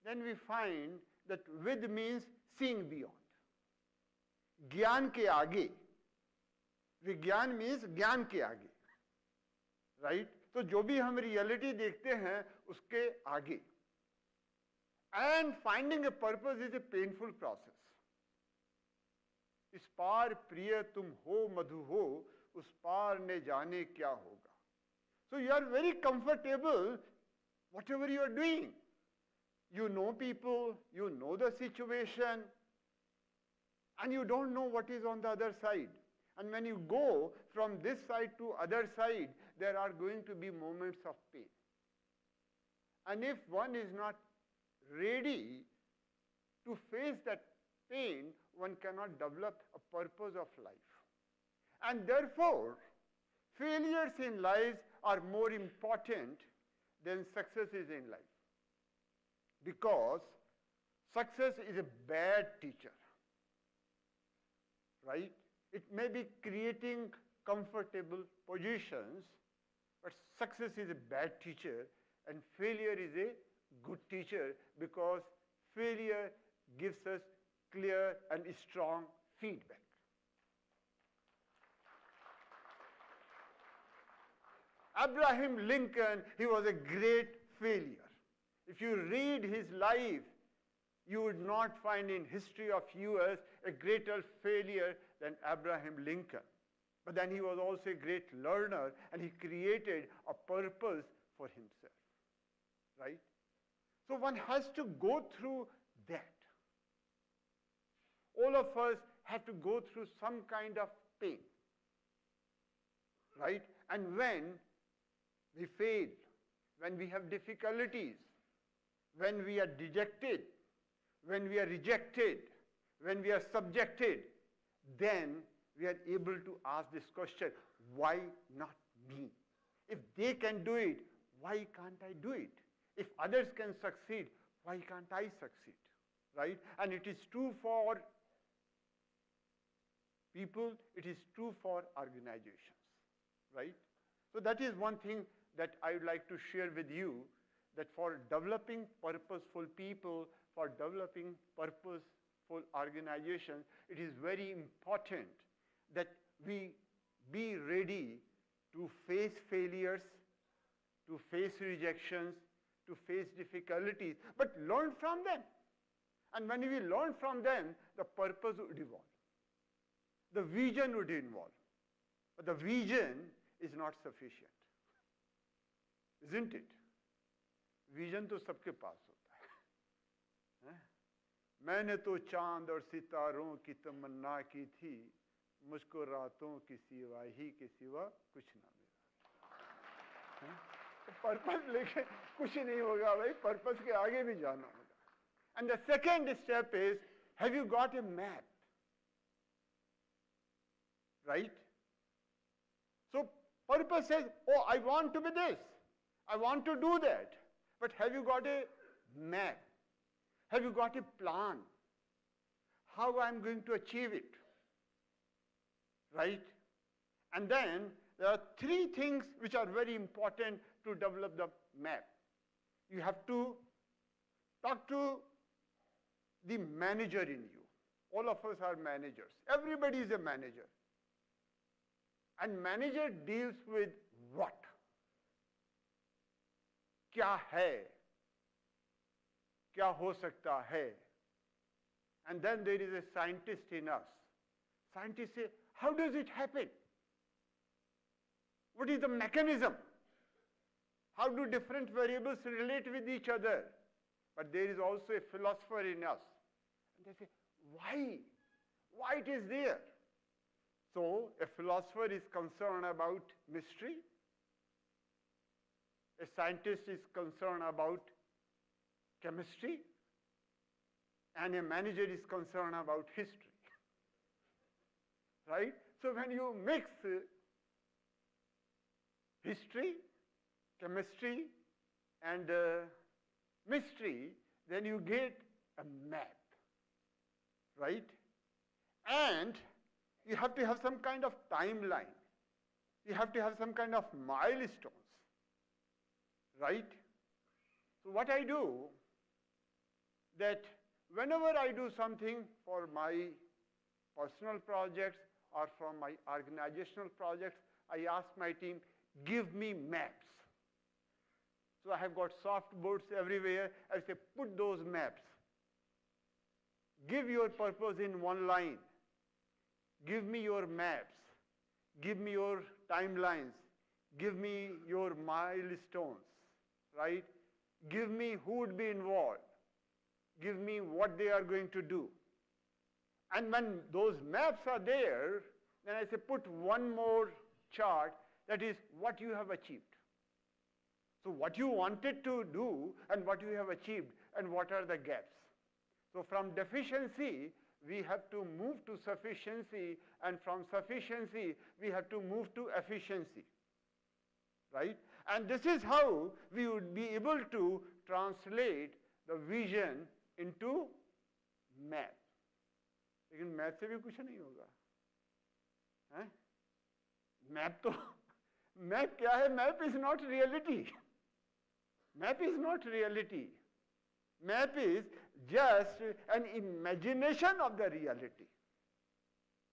then we find that vid means seeing beyond. Gyan ke aage. Vigyan means gyan ke aage. Right? So जो भी हम reality देखते हैं उसके आगे. And finding a purpose is a painful process. इस पार प्रिय तुम हो मधु हो, उस पार ने जाने क्या होगा. So you are very comfortable whatever you are doing. You know people, you know the situation, and you don't know what is on the other side. And when you go from this side to other side, there are going to be moments of pain. And if one is not ready to face that pain, one cannot develop a purpose of life. And therefore, failures in life are more important than successes in life. Because success is a bad teacher, right? It may be creating comfortable positions, but success is a bad teacher and failure is a good teacher because failure gives us clear and strong feedback. Abraham Lincoln, he was a great failure. If you read his life, you would not find in history of US a greater failure than Abraham Lincoln. But then he was also a great learner and he created a purpose for himself, right? So one has to go through that. All of us have to go through some kind of pain, right? And when we fail, when we have difficulties, when we are dejected, when we are rejected, when we are subjected, then we are able to ask this question, why not me? If they can do it, why can't I do it? If others can succeed, why can't I succeed? Right? And it is true for people, it is true for organizations. Right? So that is one thing that I would like to share with you, that for developing purposeful people, for developing purposeful organizations, it is very important that we be ready to face failures, to face rejections, to face difficulties, but learn from them. And when we learn from them, the purpose would evolve. The vision would evolve. But the vision is not sufficient. Isn't it? Vision तो सबके पास होता है. मैंने तो चांद और सितारों की तमन्ना की थी, मुझको रातों की सिवा ही के सिवा कुछ ना मिला। पर्पस लेके कुछ नहीं होगा भाई, पर्पस के आगे भी जाना होगा। And the second step is, have you got a map? Right? So purpose says, oh, I want to be this, I want to do that. But have you got a map? Have you got a plan? How I'm going to achieve it? Right? And then there are three things which are very important to develop the map. You have to talk to the manager in you. All of us are managers. Everybody is a manager. And manager deals with what? क्या है? क्या हो सकता है? And then there is a scientist in us. Scientists say, how does it happen? What is the mechanism? How do different variables relate with each other? But there is also a philosopher in us. And they say, why? Why it is there? So, a philosopher is concerned about mystery. A scientist is concerned about chemistry. And a manager is concerned about history. Right? So, when you mix history, chemistry, and mystery, then you get a map. Right? And you have to have some kind of timeline. You have to have some kind of milestones. Right? So what I do, that whenever I do something for my personal projects or for my organizational projects, I ask my team, give me maps. So I have got soft boards everywhere. I say, put those maps. Give your purpose in one line. Give me your maps. Give me your timelines. Give me your milestones. Right? Give me who would be involved. Give me what they are going to do. And when those maps are there, then I say, put one more chart, that is what you have achieved. So what you wanted to do and what you have achieved and what are the gaps. So from deficiency, we have to move to sufficiency, and from sufficiency, we have to move to efficiency. Right? And this is how we would be able to translate the vision into map. लेकिन map से भी कुछ नहीं होगा, हैं? Map तो, map क्या है? Map is not reality. Map is not reality. Map is just an imagination of the reality.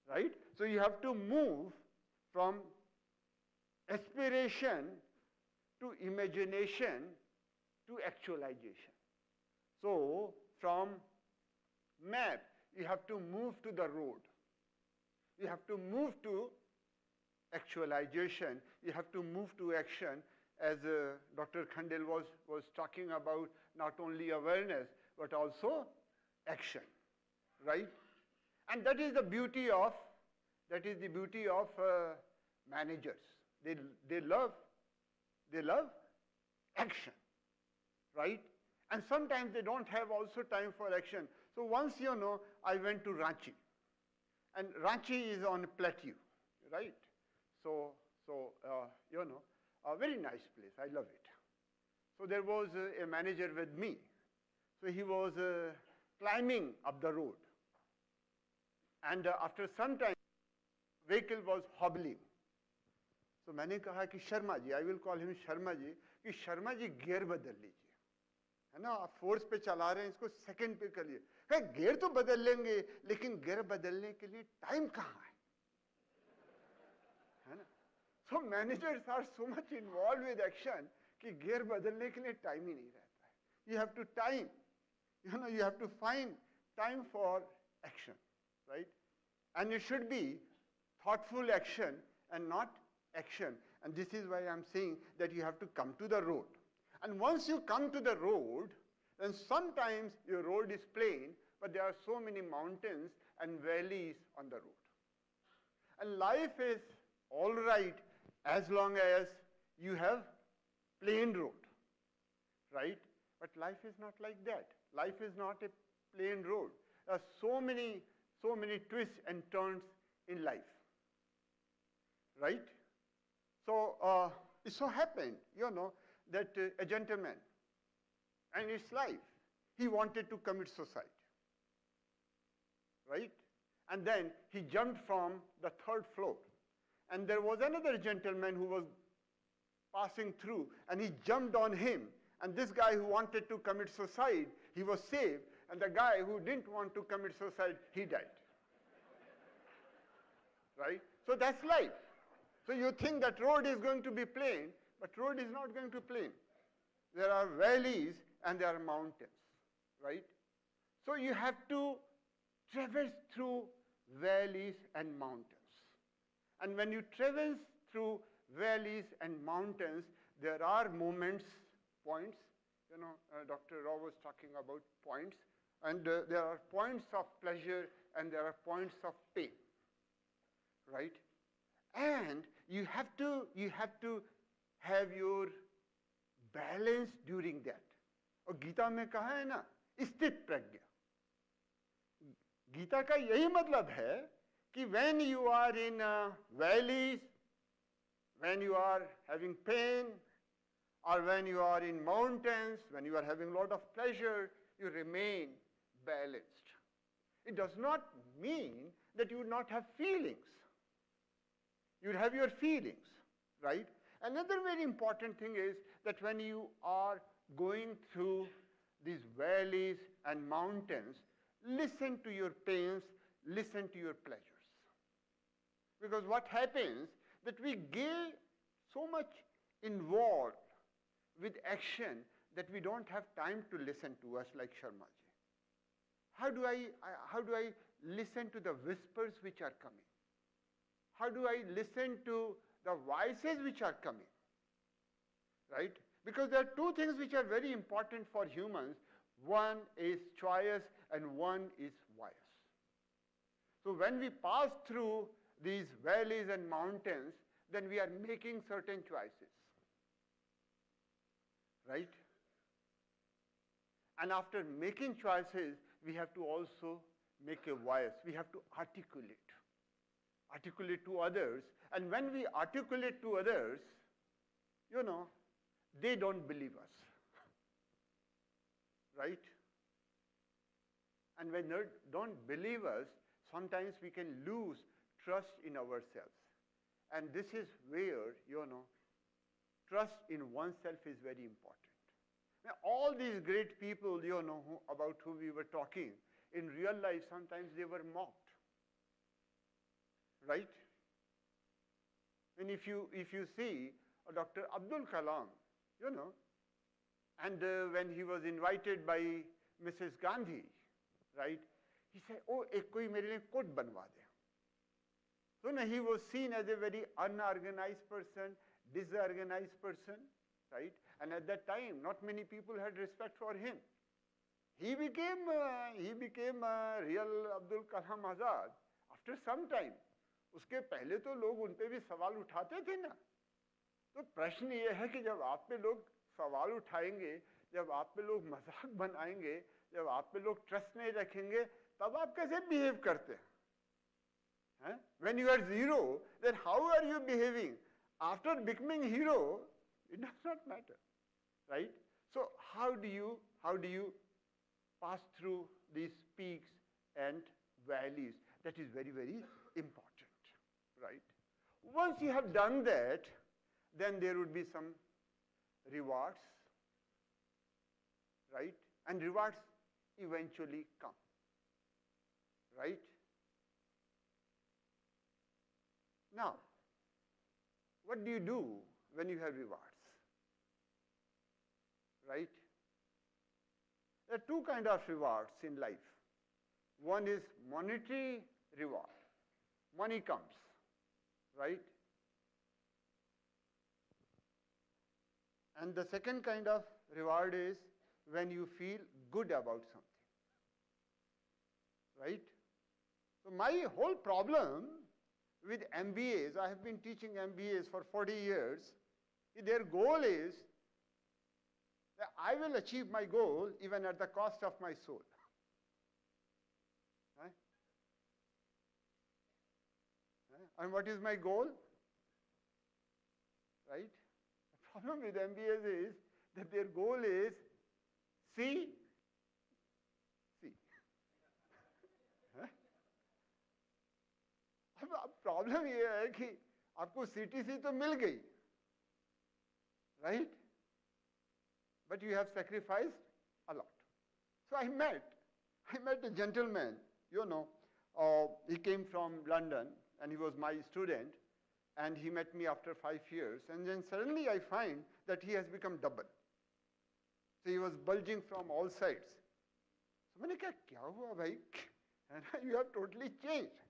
Right? So you have to move from aspiration to imagination to actualization. So from map, you have to move to the road. You have to move to actualization. You have to move to action, as Dr. Khandil was talking about, not only awareness, but also action, right? And that is the beauty of, managers. They love action, right? And sometimes they don't have also time for action. So once, I went to Ranchi. And Ranchi is on a plateau, right? So a very nice place. I love it. So there was a manager with me. So he was climbing up the road. And after some time, vehicle was hobbling. So मैंने कहा कि Sharma ji, I will call him Sharma ji, कि Sharma ji gear बदल लीजिए, है ना? आप force पे चला रहे हैं, इसको सेकंड पे करिए। है गियर तो बदल लेंगे, लेकिन गियर बदलने के लिए टाइम कहाँ है ना? So managers are so much involved with action कि गियर बदलने के लिए टाइम ही नहीं रहता है. You have to time, you have to find time for action, right? And it should be thoughtful action and not action. And this is why I'm saying that you have to come to the road. And once you come to the road, then sometimes your road is plain, but there are so many mountains and valleys on the road. And life is all right as long as you have plain road, right? But life is not like that. Life is not a plain road. There are so many twists and turns in life, right? So it so happened, that a gentleman, and his life, he wanted to commit suicide, right? And then he jumped from the 3rd floor. And there was another gentleman who was passing through, and he jumped on him. And this guy who wanted to commit suicide, he was saved. And the guy who didn't want to commit suicide, he died. Right? So that's life. So you think that road is going to be plain, but road is not going to be plain. There are valleys and there are mountains, right? So you have to traverse through valleys and mountains. And when you traverse through valleys and mountains, there are moments, points. Dr. Rao was talking about points. And there are points of pleasure and there are points of pain, right? And you have to have your balance during that. और गीता में कहा है ना, स्थित प्रज्ञा. गीता का यही मतलब है कि when you are in valleys, when you are having pain, or when you are in mountains, when you are having a lot of pleasure, you remain balanced. It does not mean that you would not have feelings. You would have your feelings, right? Another very important thing is that when you are going through these valleys and mountains, listen to your pains, listen to your pleasures. Because what happens that we get so much involved with action that we don't have time to listen to us like Sharmaji. How do I listen to the whispers which are coming? How do I listen to the voices which are coming? Right? Because there are two things which are very important for humans. One is choice and one is voice. So when we pass through these valleys and mountains, then we are making certain choices. Right? And after making choices, we have to also make a voice. We have to articulate to others. And when we articulate to others, they don't believe us. Right? And when they don't believe us, sometimes we can lose trust in ourselves. And this is where, trust in oneself is very important. Now, all these great people, about whom we were talking, in real life, sometimes they were mocked. Right? And if you see Dr. Abdul Kalam, and when he was invited by Mrs. Gandhi, right, he said, oh, ek koi mere liye coat banwa de. So now he was seen as a very unorganized person, disorganized person, right? And at that time, not many people had respect for him. He became real Abdul Kalam Azad after some time. उसके पहले तो लोग उन पे भी सवाल उठाते थे ना. तो प्रश्न ये है कि जब आप पे लोग सवाल उठाएंगे, जब आप पे लोग मजाक बनाएंगे, जब आप पे लोग ट्रस्ट नहीं रखेंगे, तब आप कैसे बिहेव करते हैं? When you are zero, then how are you behaving? After becoming hero, it does not matter, right? So how do you pass through these peaks and valleys? That is very, very important, right? Once you have done that, then there would be some rewards, right? And rewards eventually come, right? Now, what do you do when you have rewards? Right? There are two kinds of rewards in life. One is monetary reward. Money comes, right? And the second kind of reward is when you feel good about something. right? So my whole problem with MBAs, I have been teaching MBAs for 40 years, their goal is that I will achieve my goal even at the cost of my soul. Right? And what is my goal? Right? The problem with MBAs is that their goal is C. अब problem ये है कि आपको CTC तो मिल गई, right? But you have sacrificed a lot. So I met a gentleman, you know, he came from London and he was my student, and he met me after 5 years, and then suddenly I find that he has become double. So he was bulging from all sides. So मैंने कहा क्या हुआ भाई? You have totally changed.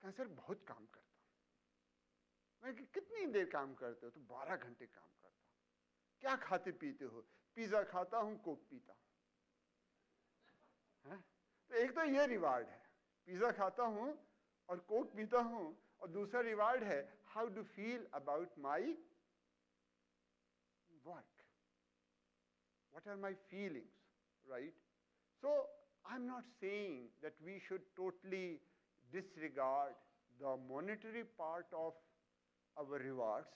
कहा sir बहुत काम करता हूँ। मैं कितनी देर काम करते हो? तो 12 घंटे काम करता हूँ। क्या खाते पीते हो? पिज़्ज़ा खाता हूँ, कोक पीता हूँ। तो एक तो ये रिवार्ड है, पिज़्ज़ा खाता हूँ और कोक पीता हूँ, और दूसरा रिवार्ड है how do feel about my work, what are my feelings, right? So I'm not saying that we should totally disregard the monetary part of our rewards,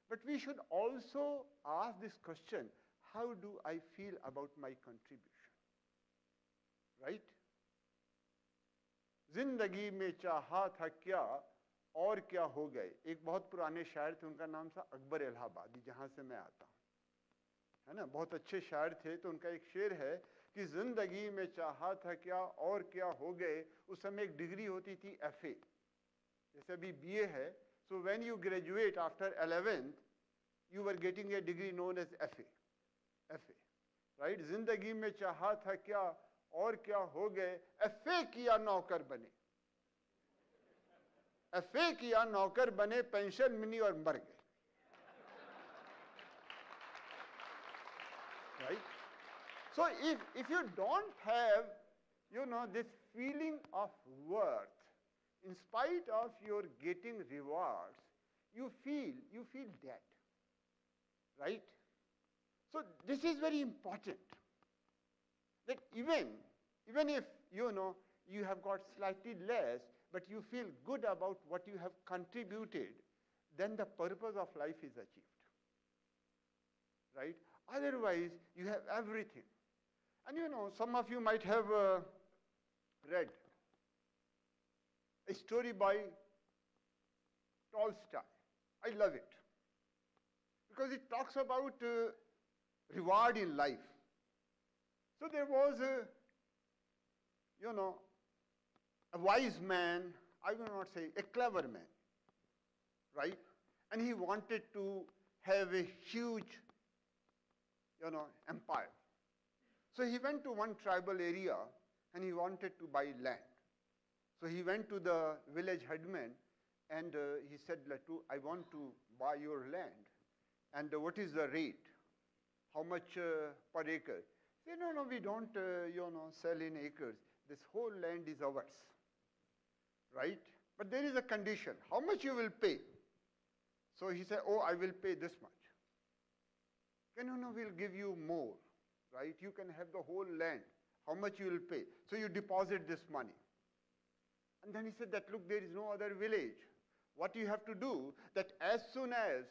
but we should also ask this question, how do I feel about my contribution, right? जिंदगी में चाहा था क्या और क्या हो गए, एक बहुत पुराने शायर थे, उनका नाम था अकबर इलाहाबादी, जहां से मैं आता हूं, है ना, बहुत अच्छे शायर थे। तो उनका एक शेर है कि जिंदगी में चाहा था क्या और क्या हो गए। उस समय एक डिग्री होती थी FA, जैसे अभी BA है, so when you graduate after 11th you were getting a degree known as FA, right? जिंदगी में चाहा था क्या और क्या हो गए, FA किया नौकर बने, FA किया नौकर बने, पेंशन मिली और मर गए, right? So if you don't have, you know, this feeling of worth, in spite of your getting rewards, you feel dead, right? So this is very important, that even if, you know, you have got slightly less, but you feel good about what you have contributed, then the purpose of life is achieved, right? Otherwise, you have everything. And you know, some of you might have read a story by Tolstoy. I love it because it talks about reward in life. So there was you know, a wise man, I will not say a clever man, right? And he wanted to have a huge, you know, empire. So he went to one tribal area and he wanted to buy land. So he went to the village headman and he said, I want to buy your land. And what is the rate? How much per acre? He said, no, we don't, you know, sell in acres. This whole land is ours, right? But there is a condition. How much you will pay? So he said, oh, I will pay this much. No, we'll give you more, right? You can have the whole land. How much you will pay? So you deposit this money. And then he said that, look, there is no other village. What you have to do, that as soon as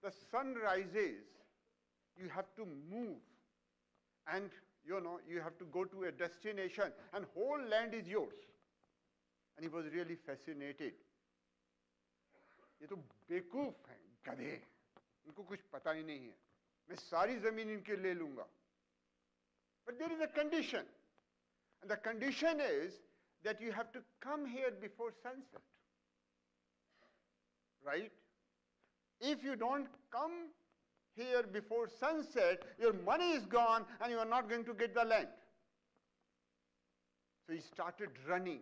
the sun rises, you have to move. And, you know, you have to go to a destination and whole land is yours. And he was really fascinated. ये तो बेवकूफ हैं, गधे, इनको कुछ पता ही नहीं है, मैं सारी जमीन इनके ले लूंगा. But there is a condition, and the condition is that you have to come here before sunset, right? If you don't come here before sunset, your money is gone and you are not going to get the land. So he started running.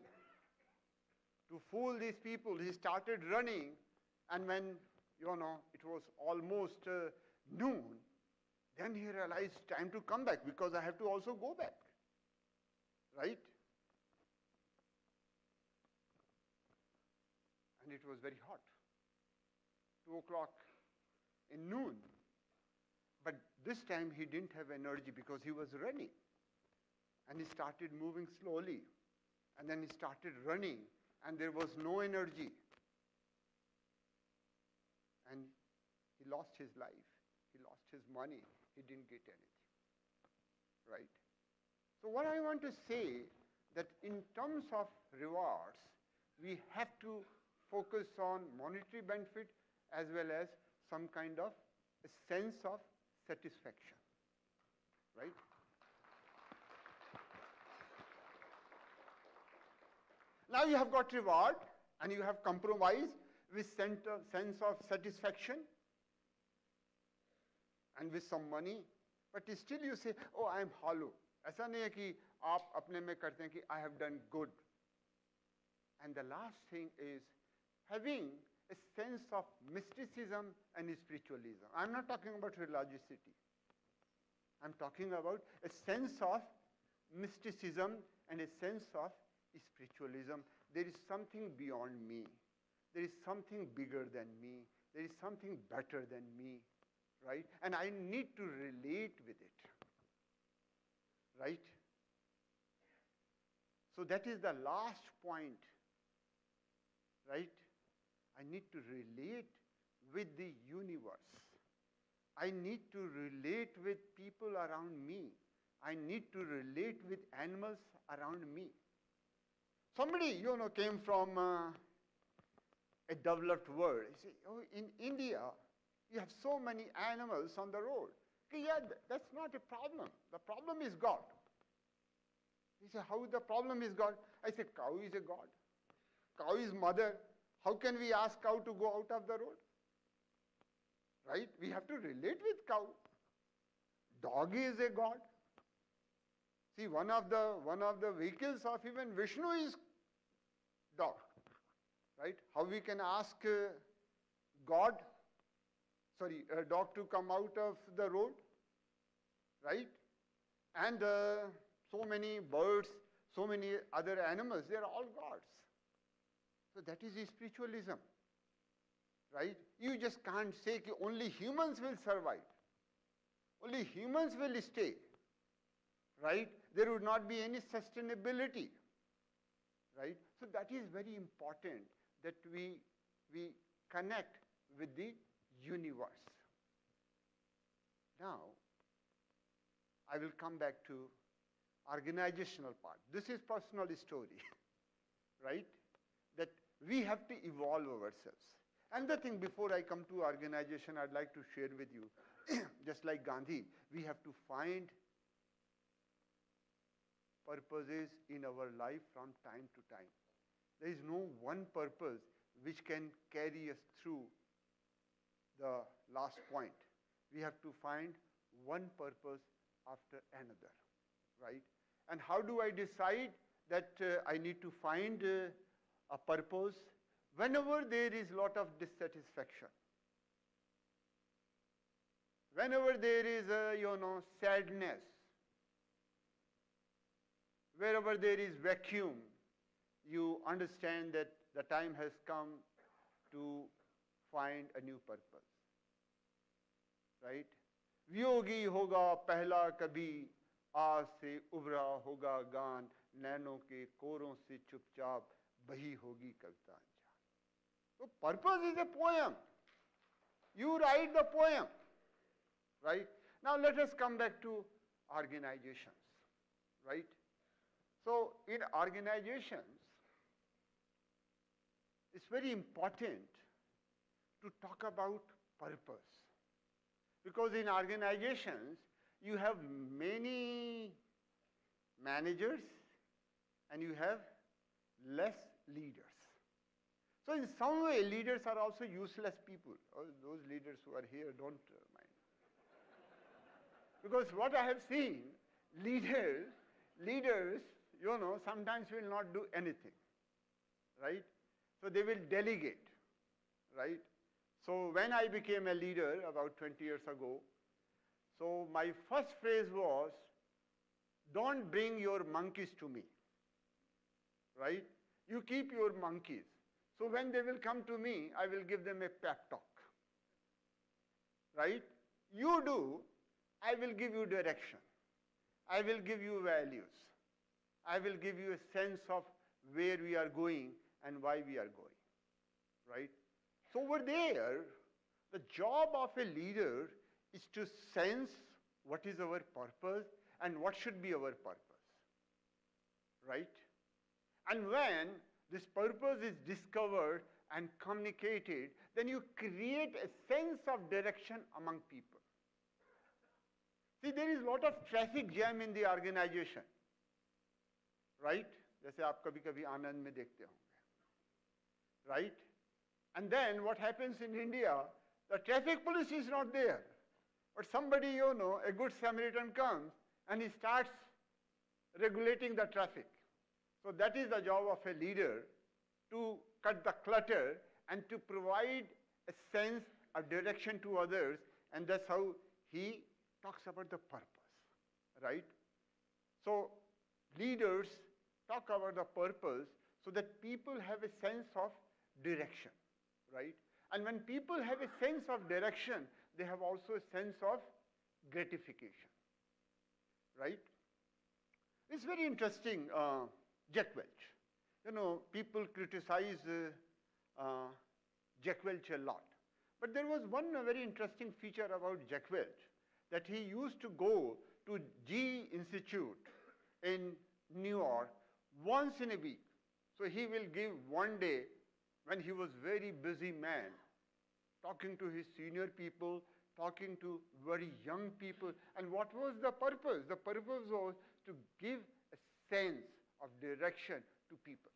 To fool these people, he started running, and when, you know, it was almost noon, then he realized time to come back because I have to also go back, right? and it was very hot. 2 o'clock in noon. But this time he didn't have energy because he was running. And he started moving slowly. And then he started running, and there was no energy. And he lost his life. He lost his money. He didn't get anything. Right? So what I want to say, that in terms of rewards, we have to focus on monetary benefit as well as some kind of a sense of satisfaction. Right? Now you have got reward and you have compromise with sense of satisfaction and with some money, but still you say, oh, I am hollow. ऐसा नहीं है कि आप अपने में करते हैं कि I have done good. And the last thing is having a sense of mysticism and spiritualism. I'm not talking about religiosity. I'm talking about a sense of mysticism and a sense of spiritualism. There is something beyond me. There is something bigger than me. There is something better than me, right? And I need to relate with it, right? So that is the last point, right? I need to relate with the universe. I need to relate with people around me. I need to relate with animals around me. Somebody, came from a developed world. You say, oh, in India, you have so many animals on the road. Okay, yeah, that's not a problem. The problem is God. He said, how the problem is God? I said, cow is a God. Cow is mother. How can we ask cow to go out of the road? Right? We have to relate with cow. Dog is a God. See, one of the vehicles of even Vishnu is dog. Right? How we can ask a dog to come out of the road? Right? And so many birds, so many other animals, they are all gods. So that is spiritualism. Right? You just can't say that only humans will survive. Only humans will stay. Right? There would not be any sustainability. Right? So that is very important that we connect with the universe. Now, I will come back to organizational part. This is personal story, right? That we have to evolve ourselves. Another thing before I come to organization, I'd like to share with you, just like Gandhi, we have to find purposes in our life from time to time. There is no one purpose which can carry us through the last point. We have to find one purpose after another, right? And how do I decide that I need to find a purpose? Whenever there is lot of dissatisfaction, whenever there is sadness, wherever there is vacuum, you understand that the time has come to find a new purpose, right? Viyogi होगा पहला कभी आज से उभरा होगा गान नैनों के कोरों से चुपचाप बही होगी कविता अनजान. So purpose is a poem. You write the poem, right? Now let us come back to organizations, right? So in organizations, it's very important to talk about purpose. Because in organizations, you have many managers and you have less leaders. So in some way, leaders are also useless people. Those leaders who are here, don't mind. Because what I have seen, leaders, sometimes will not do anything, right? So they will delegate, right? So when I became a leader about 20 years ago, so my first phrase was, don't bring your monkeys to me, right? You keep your monkeys. So when they will come to me, I will give them a pep talk. Right? You do, I will give you direction. I will give you values. I will give you a sense of where we are going and why we are going. Right? So over there, the job of a leader is to sense what is our purpose and what should be our purpose. Right? And when this purpose is discovered and communicated, then you create a sense of direction among people. See, there is a lot of traffic jam in the organization. Right? जैसे आप कभी-कभी आनंद में देखते होंगे. Right? And then what happens in India, the traffic police is not there. But somebody, a good Samaritan comes and he starts regulating the traffic. So that is the job of a leader, to cut the clutter and to provide a sense of direction to others, and that's how he talks about the purpose, right? So leaders talk about the purpose so that people have a sense of direction, right? And when people have a sense of direction, they have also a sense of gratification, right? It's very interesting, Jack Welch. People criticize Jack Welch a lot. But there was one very interesting feature about Jack Welch, that he used to go to G Institute in New York once in a week. So he will give one day, when he was very busy man, talking to his senior people, talking to very young people. And what was the purpose? The purpose was to give a sense of direction to people,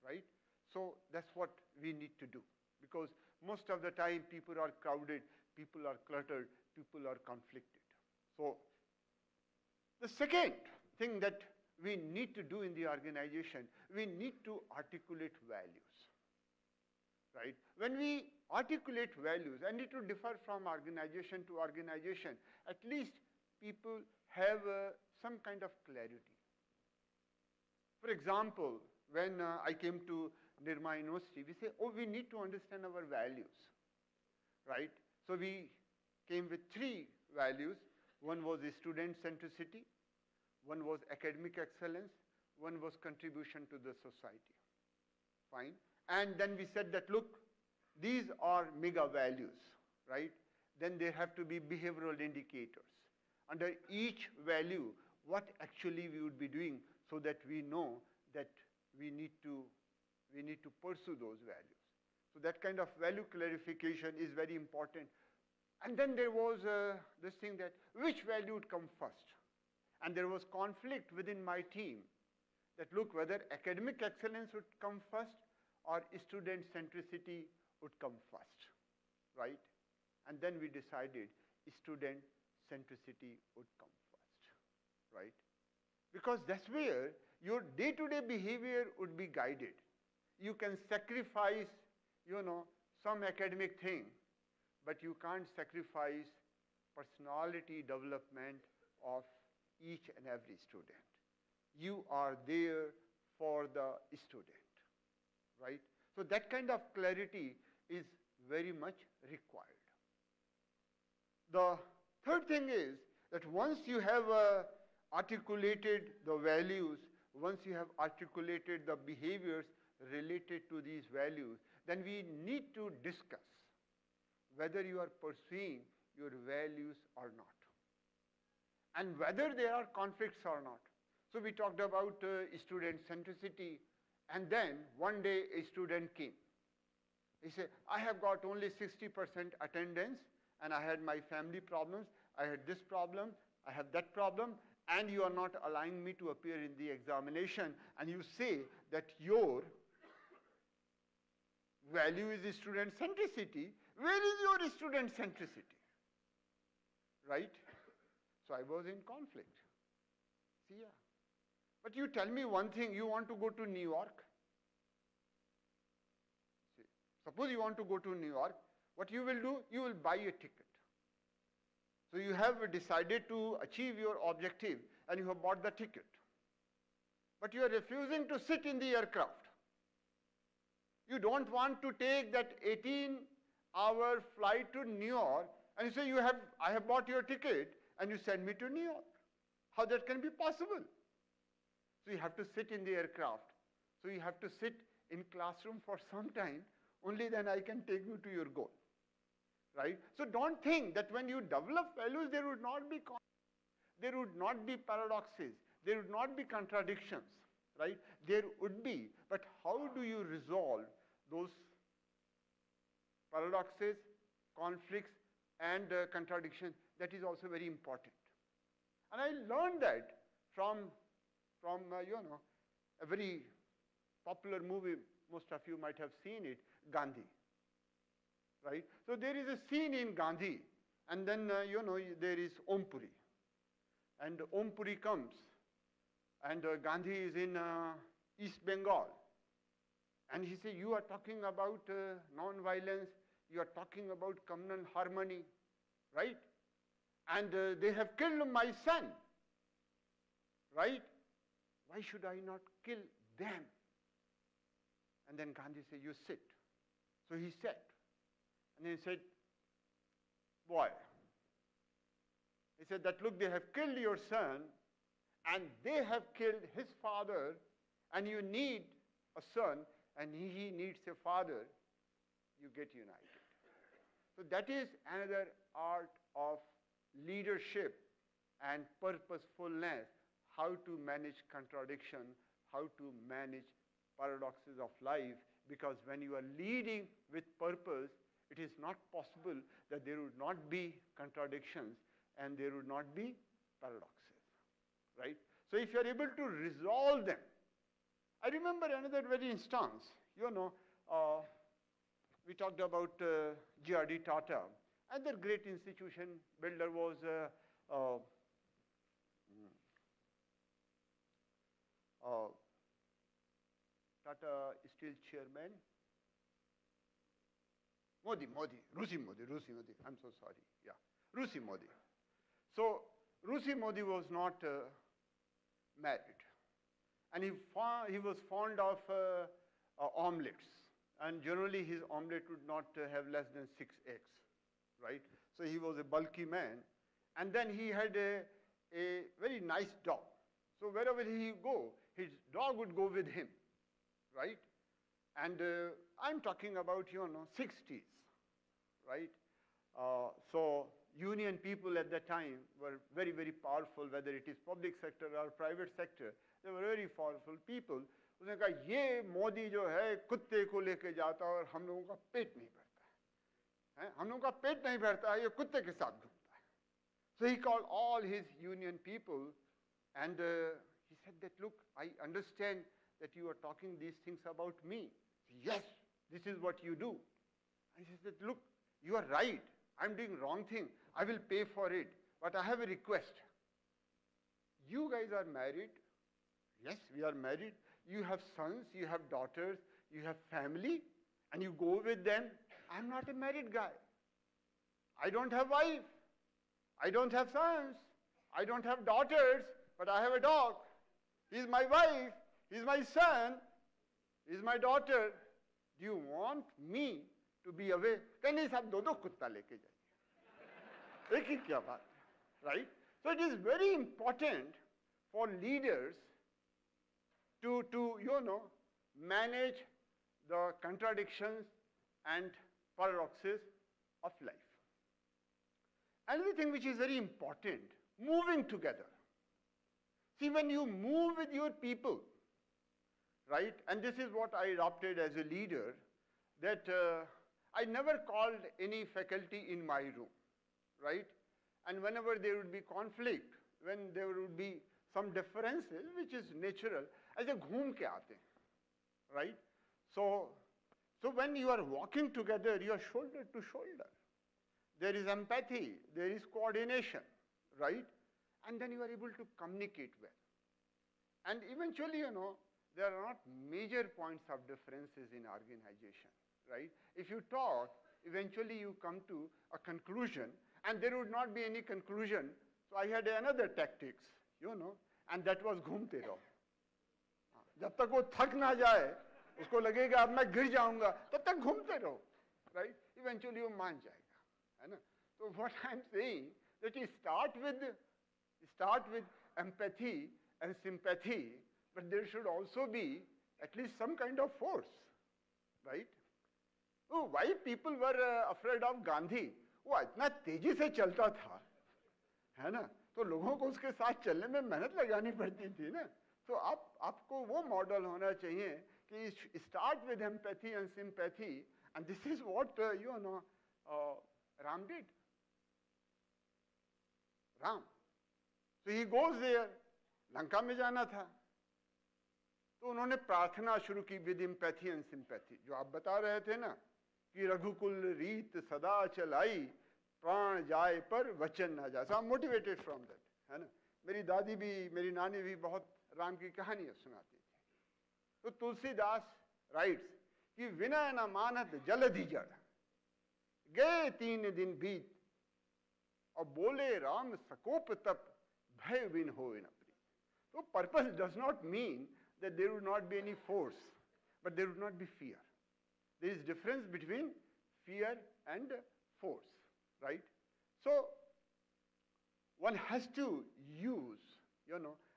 right? So that's what we need to do, because most of the time people are crowded, people are cluttered, people are conflicted. So the second thing that we need to do in the organization, we need to articulate values, right? When we articulate values, and it will differ from organization to organization, at least people have some kind of clarity. For example, when I came to Nirma University, we say, we need to understand our values, right? So we came with 3 values. One was student centricity, one was academic excellence, one was contribution to the society. Fine. And then we said that, look, these are mega values, right? Then there have to be behavioral indicators. Under each value, what actually we would be doing, so that we know that we need to pursue those values. So that kind of value clarification is very important. And then there was this thing that which value would come first. And there was conflict within my team that, look, whether academic excellence would come first or student centricity would come first, right? And then we decided student centricity would come first, right? Because that's where your day-to-day behavior would be guided. You can sacrifice, some academic thing, but you can't sacrifice personality development of each and every student. You are there for the student, right? So that kind of clarity is very much required. The third thing is that once you have articulated the values, once you have articulated the behaviors related to these values, then we need to discuss whether you are pursuing your values or not, and whether there are conflicts or not. So we talked about student centricity, and then one day a student came. He said, I have got only 60% attendance, and I had my family problems, I had this problem, I have that problem, and you are not allowing me to appear in the examination, and you say that your value is student centricity. Where is your student centricity? Right? So I was in conflict. See, yeah. But you tell me one thing, you want to go to New York. See, suppose you want to go to New York, what you will do? You will buy a ticket. So you have decided to achieve your objective and you have bought the ticket. But you are refusing to sit in the aircraft. You don't want to take that 18-hour flight to New York and you say, I have bought your ticket and you send me to New York. How that can be possible? So you have to sit in the aircraft. So you have to sit in classroom for some time, only then I can take you to your goal. Right? So don't think that when you develop values, there would not be paradoxes, there would not be contradictions, right? There would be, but how do you resolve those paradoxes, conflicts, and contradictions? That is also very important. And I learned that from a very popular movie, most of you might have seen it, Gandhi. Right? So there is a scene in Gandhi, and then there is Om Puri. And Om Puri comes, and Gandhi is in East Bengal. And he says, you are talking about non-violence, you are talking about communal harmony, right? And they have killed my son, right? Why should I not kill them? And then Gandhi said, you sit. So he sat. And he said, boy, he said that, look, they have killed your son, and they have killed his father, and you need a son, and he needs a father, you get united. So that is another art of leadership and purposefulness, how to manage contradiction, how to manage paradoxes of life, because when you are leading with purpose, it is not possible that there would not be contradictions and there would not be paradoxes, right? So if you are able to resolve them, I remember another very instance, we talked about HRD Tata. Another great institution builder was Tata Steel chairman, Rusi Modi, I'm so sorry, yeah, Rusi Modi. So, Rusi Modi was not married, and he was fond of omelets, and generally his omelet would not have less than 6 eggs, right? So he was a bulky man, and then he had a very nice dog. So wherever he would go, his dog would go with him, right? And I'm talking about, 60s, right? So union people at that time were very, very powerful, whether it is public sector or private sector. They were very powerful people. उसने कहा ये मोदी जो है कुत्ते को लेके जाता है और हम लोगों का पेट नहीं भरता है, हम लोगों का पेट नहीं भरता है, ये कुत्ते के साथ घूमता है. So he called all his union people, and he said that, look, I understand that you are talking these things about me. Yes, this is what you do. And he said, look, you are right. I'm doing wrong thing. I will pay for it. But I have a request. You guys are married. Yes, we are married. You have sons, you have daughters, you have family, and you go with them. I'm not a married guy. I don't have wife. I don't have sons. I don't have daughters, but I have a dog. He's my wife. He's my son. He's my daughter. Do you want me to be away? Can you have दो कुत्ता लेके जाइए? एक ही क्या बात, right? So it is very important for leaders to manage the contradictions and paradoxes of life. Another thing which is very important, moving together. See, when you move with your people, right, and this is what I adopted as a leader, that I never called any faculty in my room, right? And whenever there would be conflict, when there would be some differences, which is natural, ऐसे घूम के आते हैं, right? So when you are walking together, you are shoulder to shoulder. There is empathy, there is coordination, right? And then you are able to communicate well. And eventually, there are not major points of differences in organization, right? If you talk, eventually you come to a conclusion, and there would not be any conclusion. So I had another tactics, and that was घूमते रहो. जब तक वो थक ना जाए, उसको लगेगा अब मैं गिर जाऊंगा, तब तक घूमते रहो, right? Eventually वो मान जाएगा, है ना? So what I'm saying that you start with empathy and sympathy, but there should also be at least some kind of force, right? So why people were afraid of Gandhi? वो इतना तेजी से चलता था, है ना? तो लोगों को उसके साथ चलने में मेहनत लगानी पड़ती थी ना. तो आपको वो मॉडल होना चाहिए कि start with empathy and sympathy, and this is what Ram did. Ram. So he goes there. Lanka में जाना था, तो उन्होंने प्रार्थना शुरू की with empathy and sympathy. जो आप बता रहे थे ना कि रघुकुल रीत सदा चलाई, प्राण जाए पर वचन ना जाए. So I'm motivated from that, है ना? मेरी दादी भी, मेरी नानी भी बहुत राम की कहानियां सुनाती थी. तो तुलसीदास राइट्स कि विनय न मानत जलधि जड़, गए 3 दिन बीत, और बोले राम सकोप तप, भय बिन होए न प्रीत. So purpose does not mean that there would not be any force, but there would not be fear. There is difference between fear and force, right? So one has to use,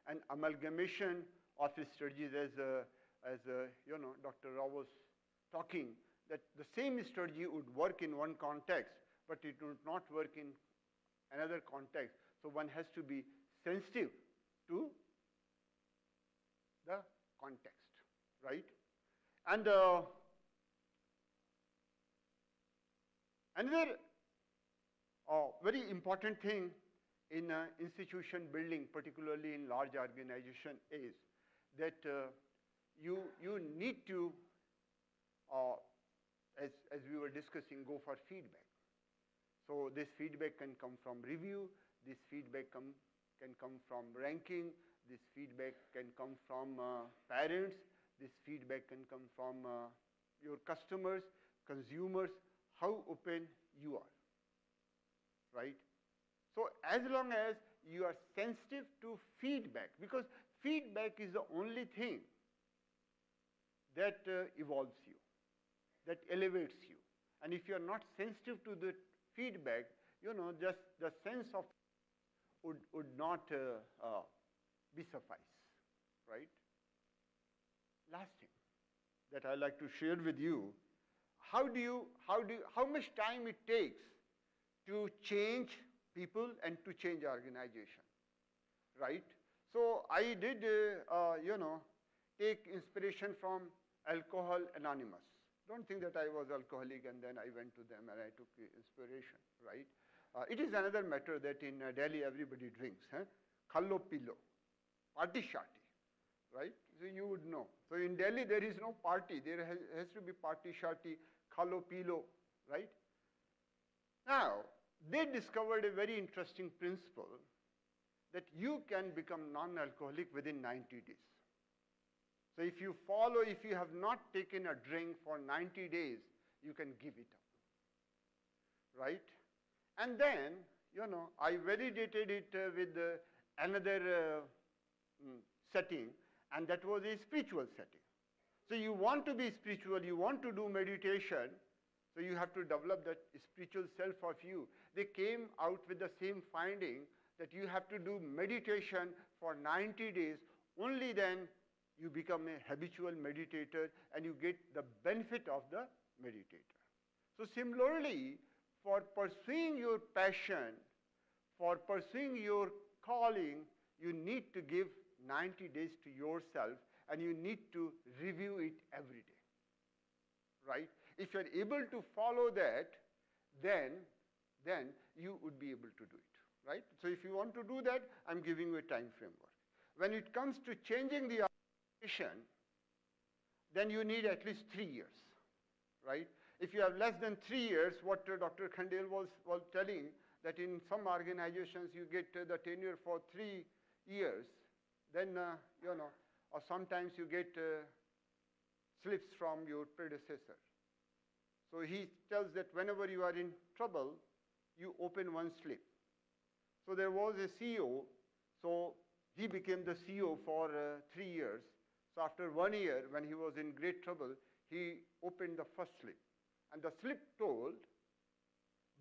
an amalgamation of strategies, as Dr. Rao was talking, that the same strategy would work in one context, but it would not work in another context. So one has to be sensitive to the context, right? And another very important thing in institution building, particularly in large organization, is that you need to, as we were discussing, go for feedback. So this feedback can come from review, this feedback can come from ranking, this feedback can come from parents, this feedback can come from your customers, consumers, how open you are, right? So as long as you are sensitive to feedback, because feedback is the only thing that evolves you, that elevates you. And if you are not sensitive to the feedback, just the sense of would not be suffice, right? Last thing that I like to share with you, how much time it takes to change people and to change organization, right? So I did, take inspiration from Alcohol Anonymous. Don't think that I was alcoholic and then I went to them and I took inspiration, right? It is another matter that in Delhi everybody drinks, Khallo Pilo, party shati, right? So you would know. So in Delhi there is no party, there has to be party shati, Khallo Pilo, right? Now, they discovered a very interesting principle that you can become non-alcoholic within 90 days. So if you have not taken a drink for 90 days, you can give it up, right? And then, I validated it with another setting, and that was a spiritual setting. So you want to be spiritual, you want to do meditation, so you have to develop that spiritual self of you. They came out with the same finding that you have to do meditation for 90 days, only then you become a habitual meditator and you get the benefit of the meditator. So similarly, for pursuing your passion, for pursuing your calling, you need to give 90 days to yourself and you need to review it every day, right? If you are able to follow that, then you would be able to do it, right? So if you want to do that, I'm giving you a time framework. When it comes to changing the organization, then you need at least 3 years, right? If you have less than 3 years, what Dr. Khandel was telling, that in some organizations you get the tenure for 3 years, then, or sometimes you get slips from your predecessor. So he tells that whenever you are in trouble, you open one slip. So there was a CEO, so he became the CEO for 3 years. So after 1 year, when he was in great trouble, he opened the first slip. And the slip told,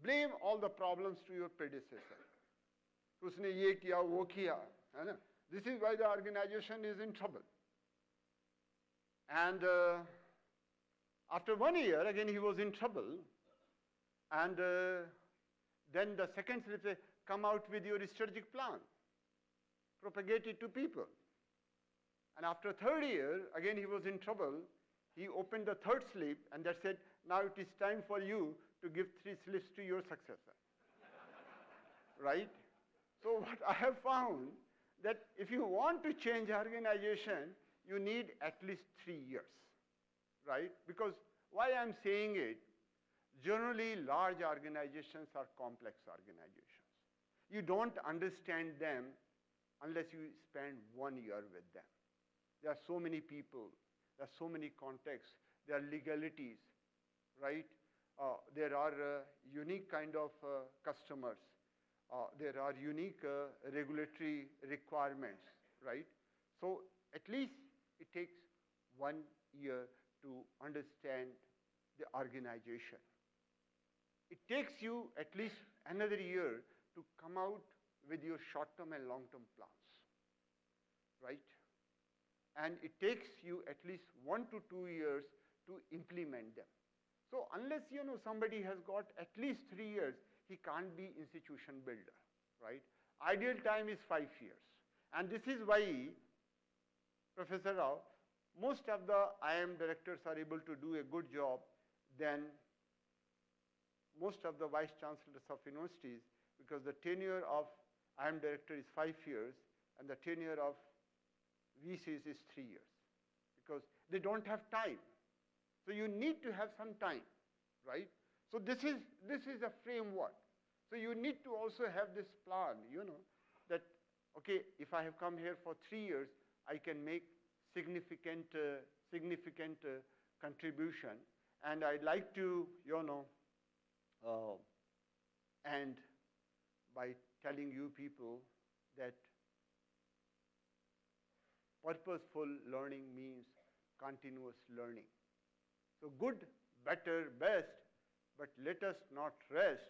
blame all the problems to your predecessor. उसने ये किया, वो किया, है ना? This is why the organization is in trouble. And after 1 year, again he was in trouble. And then the second slip said, come out with your strategic plan. Propagate it to people. And after third year, again he was in trouble. He opened the third slip and that said, now it is time for you to give 3 slips to your successor. Right? So what I have found that if you want to change organization, you need at least 3 years. Right? Because why I'm saying it, generally large organizations are complex organizations. You don't understand them unless you spend 1 year with them. There are so many people, there are so many contexts, there are legalities, right? There are unique kind of customers. There are unique regulatory requirements, right? So at least it takes 1 year to understand the organization. It takes you at least another year to come out with your short-term and long-term plans, right? And it takes you at least 1 to 2 years to implement them. So unless somebody has got at least 3 years, he can't be institution builder, right? Ideal time is 5 years. And this is why, Professor Rao, most of the IIM directors are able to do a good job than most of the vice chancellors of universities, because the tenure of IIM director is 5 years and the tenure of VCs is 3 years, because they don't have time. So you need to have some time, right? So this is a framework. So you need to also have this plan, that, okay, if I have come here for 3 years, I can make significant contribution. And I'd like to, end by telling you people that purposeful learning means continuous learning. So good, better, best, but let us not rest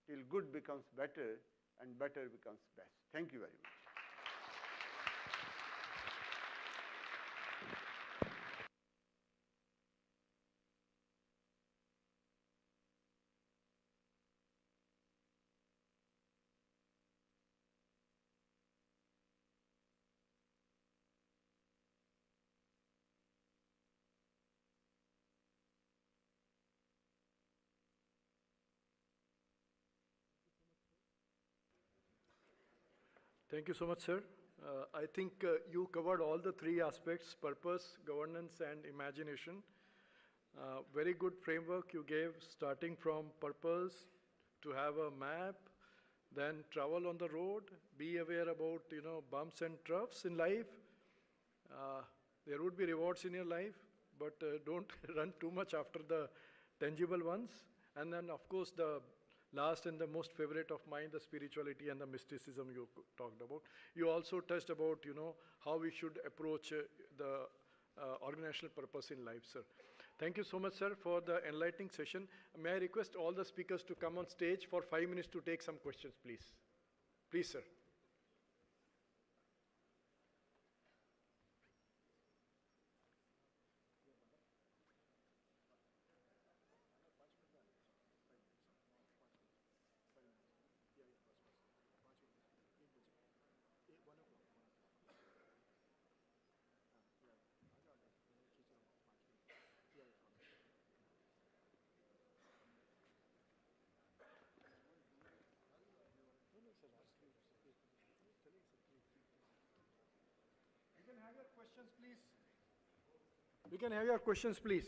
till good becomes better and better becomes best. Thank you very much. Thank you so much, sir. I think you covered all the 3 aspects: purpose, governance, and imagination. Very good framework you gave, starting from purpose, to have a map, then travel on the road, be aware about bumps and troughs in life. There would be rewards in your life, but don't run too much after the tangible ones. And then, of course, the last and the most favorite of mine, the spirituality and the mysticism you talked about. You also touched about, how we should approach the organizational purpose in life, sir. Thank you so much, sir, for the enlightening session. May I request all the speakers to come on stage for 5 minutes to take some questions, please. Please, sir. We can have your questions, please.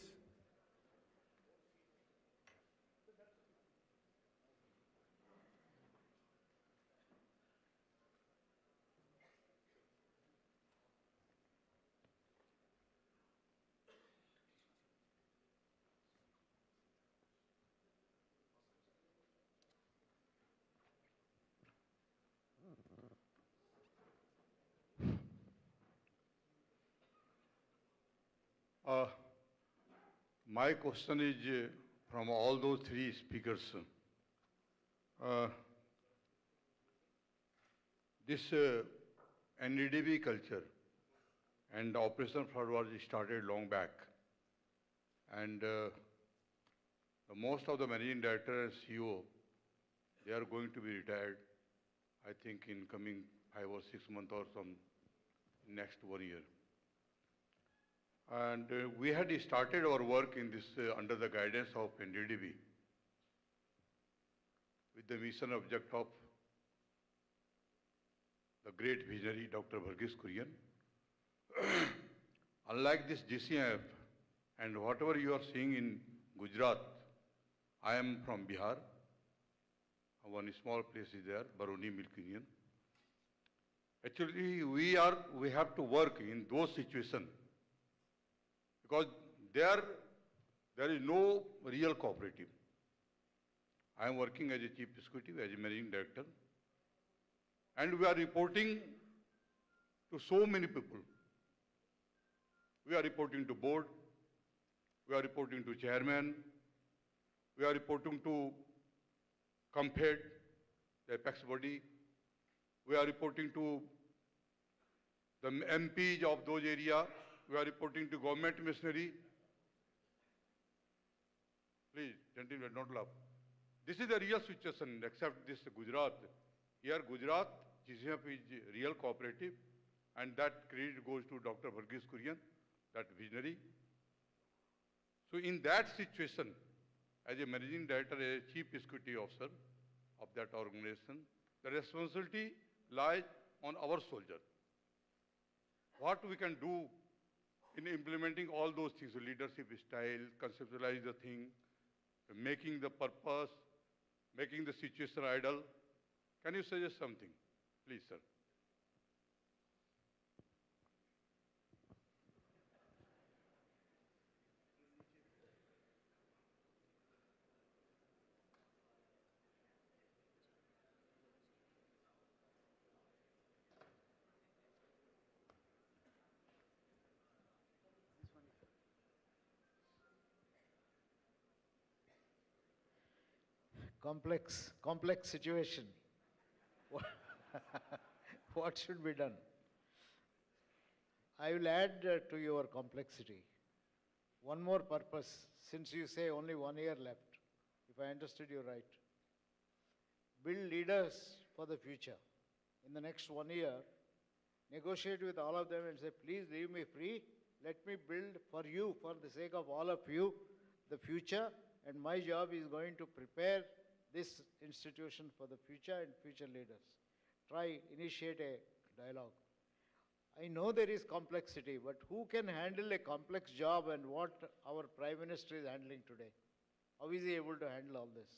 Uh, my question is from all those three speakers. Uh, this NDDB culture and Operation Flood was started long back. And most of the managing director and CEO, they are going to be retired, I think, in coming 5 or 6 months or some next 1 year. And we had started our work in this under the guidance of NDDB with the mission object of the great visionary Dr. Varghese Kurian. Unlike this GCF and whatever you are seeing in Gujarat, I am from Bihar. One small place is there, Baroni Milk Union. Actually, we have to work in those situations because there is no real cooperative. I am working as a chief executive, as a managing director, and we are reporting to so many people. We are reporting to board, we are reporting to chairman, we are reporting to COMFED, the apex body, we are reporting to the MPs of those areas, we are reporting to government machinery. Please, gentlemen, don't laugh. This is the real situation, except this Gujarat. Here, Gujarat, GCF is real cooperative, and that credit goes to Dr. Varghese Kurian, that visionary. So in that situation, as a managing director, as a chief executive officer of that organization, the responsibility lies on our soldiers. What we can do in implementing all those things, leadership style, conceptualize the thing, making the purpose, making the situation ideal. Can you suggest something? Please, sir. Complex situation. What should be done? I will add to your complexity one more purpose, since you say only 1 year left, if I understood you right. Build leaders for the future. In the next 1 year, negotiate with all of them and say, please leave me free. Let me build for you, for the sake of all of you, the future. And my job is going to prepare this institution for the future and future leaders. Try, initiate a dialogue. I know there is complexity, but who can handle a complex job and what our Prime Minister is handling today? How is he able to handle all this?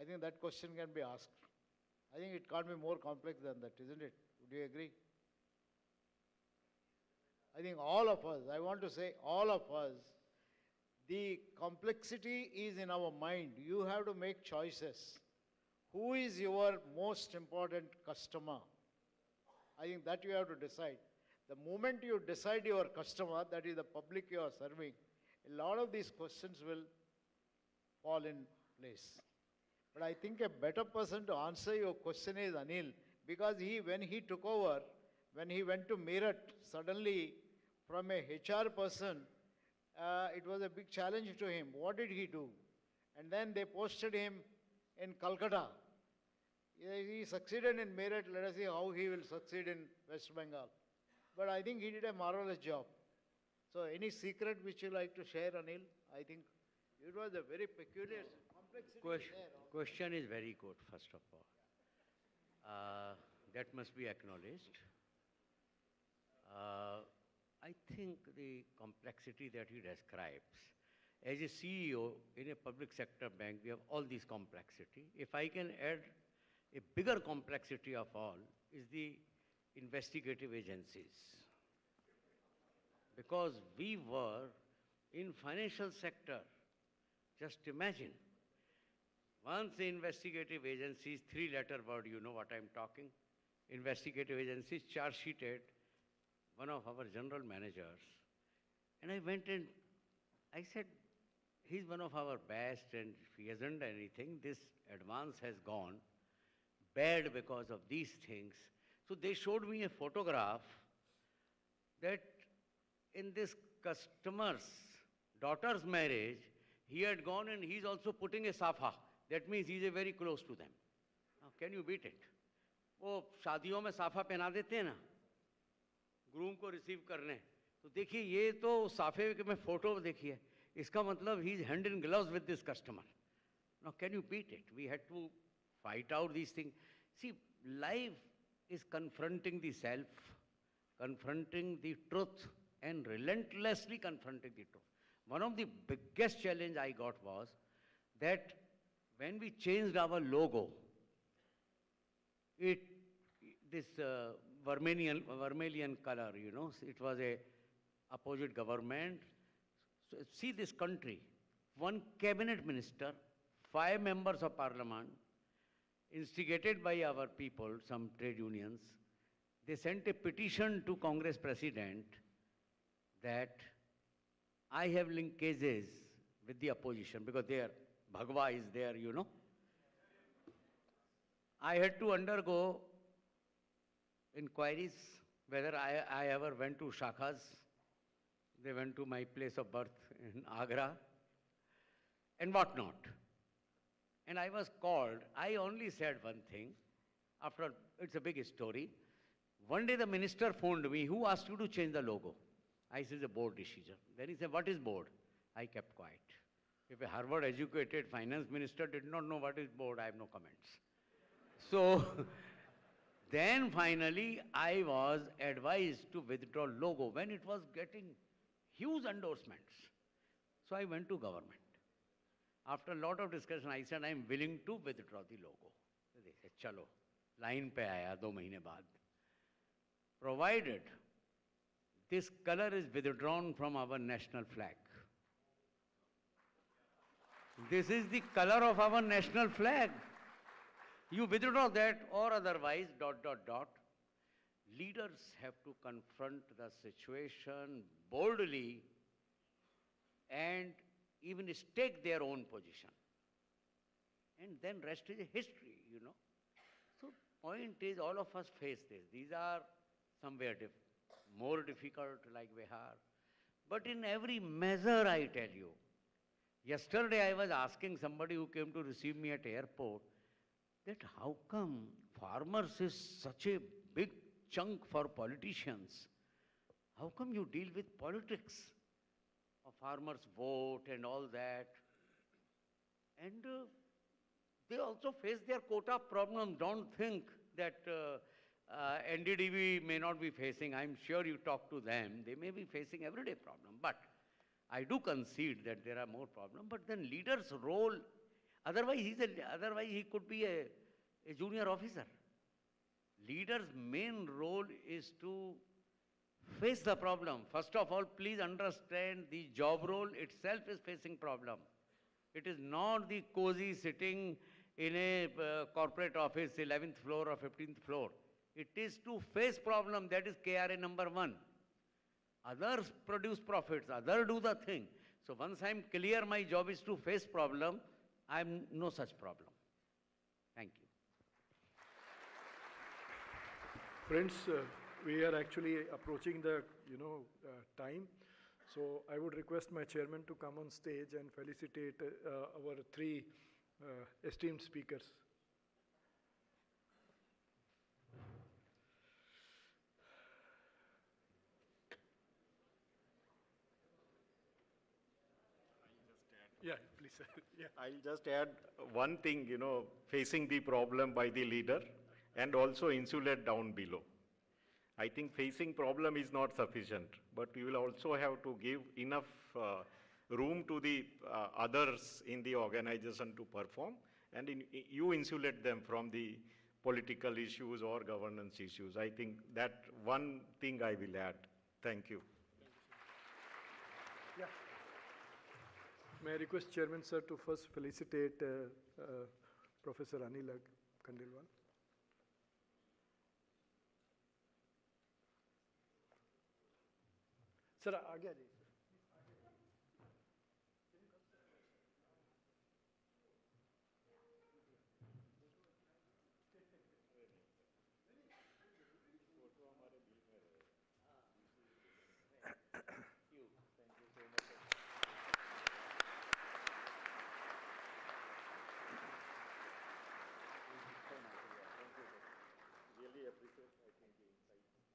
I think that question can be asked. I think it can't be more complex than that, isn't it? Would you agree? I think all of us, I want to say all of us, the complexity is in our mind. You have to make choices. Who is your most important customer? I think that you have to decide. The moment you decide your customer, that is the public you are serving, a lot of these questions will fall in place. But I think a better person to answer your question is Anil, because when he took over, when he went to Meerut, suddenly from a HR person, it was a big challenge to him. What did he do? And then they posted him in Calcutta. He succeeded in Meerut. Let us see how he will succeed in West Bengal. But I think he did a marvelous job. So any secret which you like to share, Anil? I think it was a very peculiar complexity. Question is very good, first of all. That must be acknowledged. I think the complexity that he describes, as a CEO in a public sector bank, we have all this complexity. If I can add a bigger complexity of all is the investigative agencies. Because we were in financial sector, just imagine. Once the investigative agencies, 3-letter word, you know what I'm talking, investigative agencies charge sheeted one of our general managers And I went and I said, he's one of our best, and if he hasn't done anything, this advance has gone bad because of these things. So they showed me a photograph that in this customer's daughter's marriage, he had gone and he's also putting a safa. That means he's very close to them. Now, can you beat it? वो शादियों में साफा पहना देते हैं ना, groom को receive करने. तो देखिए ये तो साफे के में फोटो देखिए, इसका मतलब he is hand in gloves with this customer. Now can you beat it? We had to fight out these things. See, life is confronting the self, confronting the truth, and relentlessly confronting the truth. One of the biggest challenge I got was that when we changed our logo, this vermilion color, you know, it was a opposite government. So see this country, one cabinet minister, 5 members of parliament, instigated by our people, some trade unions, they sent a petition to Congress president that I have linkages with the opposition because their Bhagwa is there, you know. I had to undergo inquiries whether I ever went to Shakhas. They went to my place of birth in Agra and whatnot. And I was called. I only said one thing. After, it's a big story. One day the minister phoned me, who asked you to change the logo? I said, the board decision. Then he said, what is board? I kept quiet. If a Harvard educated finance minister did not know what is board, I have no comments. So then finally I was advised to withdraw logo when it was getting huge endorsements. So I went to government. After a lot of discussion, I said, I am willing to withdraw the logo. They said, chalo, line pe aaya 2 mahine baad. Provided this color is withdrawn from our national flag. This is the color of our national flag. You withdraw that or otherwise, ... Leaders have to confront the situation boldly and even stake their own position. And then rest is a history, you know. So point is, all of us face this. These are somewhere more difficult, like Bihar. But in every measure, I tell you, yesterday I was asking somebody who came to receive me at airport, that how come farmers is such a big chunk for politicians? How come you deal with politics of farmers' vote and all that? And they also face their quota problem. Don't think that NDDB may not be facing. I'm sure you talk to them. They may be facing everyday problem. But I do concede that there are more problems. But then leader's role, otherwise he could be a junior officer. Leader's main role is to face the problem. First of all, please understand the job role itself is facing problem. It is not the cozy sitting in a corporate office, 11th floor or 15th floor. It is to face problem. That is KRA number 1. Others produce profits. Others do the thing. So once I'm clear my job is to face problem, I'm no such problem. Thank you. Friends, we are actually approaching the time. So I would request my chairman to come on stage and felicitate our 3 esteemed speakers. Yeah, please. Yeah. I'll just add one thing, facing the problem by the leader and also insulate down below. I think facing problem is not sufficient, but we will also have to give enough room to the others in the organization to perform, and you insulate them from the political issues or governance issues. I think that one thing I will add. Thank you. Yeah. May I request Chairman Sir to first felicitate Professor Anil Khandelwal. Sir, आगे आ जाइए.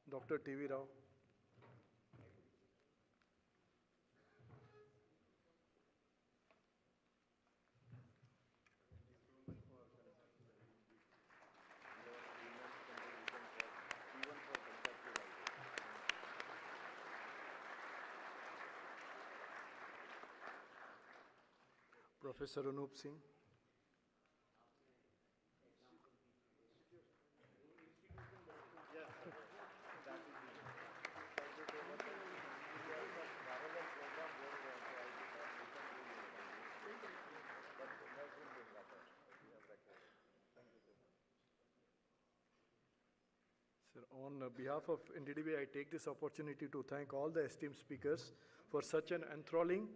Dr. TV Rao. Professor Anup Singh. Sir, on behalf of NDDB, I take this opportunity to thank all the esteemed speakers for such an enthralling.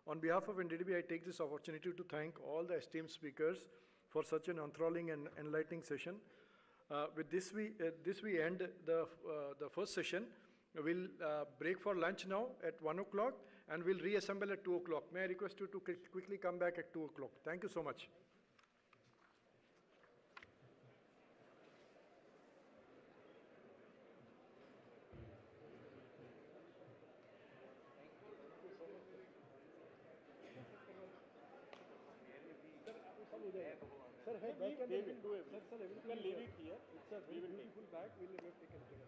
On behalf of NDDB, I take this opportunity to thank all the esteemed speakers for such an enthralling and enlightening session. With this, we end the first session. We'll break for lunch now at 1 o'clock, and we'll reassemble at 2 o'clock. May I request you to quickly come back at 2 o'clock? Thank you so much. Sir, they will do everything. Sir, everything. You can leave it here. It's a very beautiful bag. We will take it together.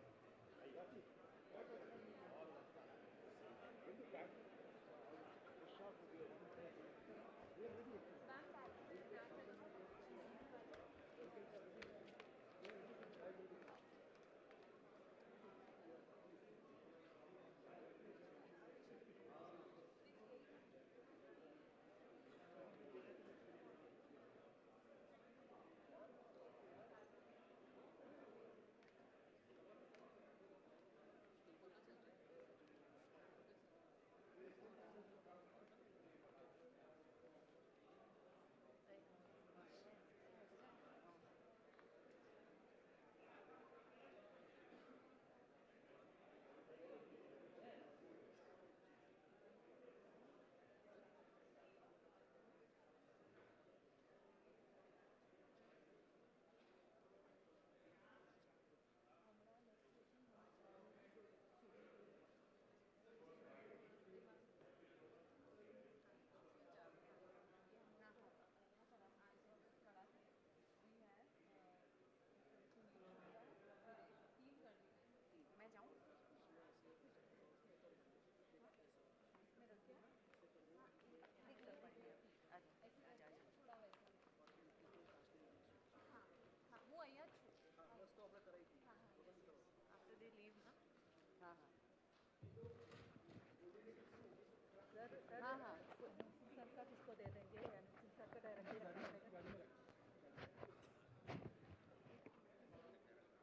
हाँ हाँ sir का किसको दे देंगे या sir का directly रखना पड़ेगा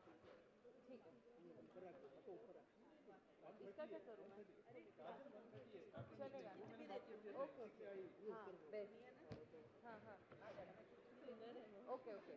ठीक है इसका क्या करूँ मैं चलेगा ना ओके ओके हाँ बेस्ट हाँ हाँ okay okay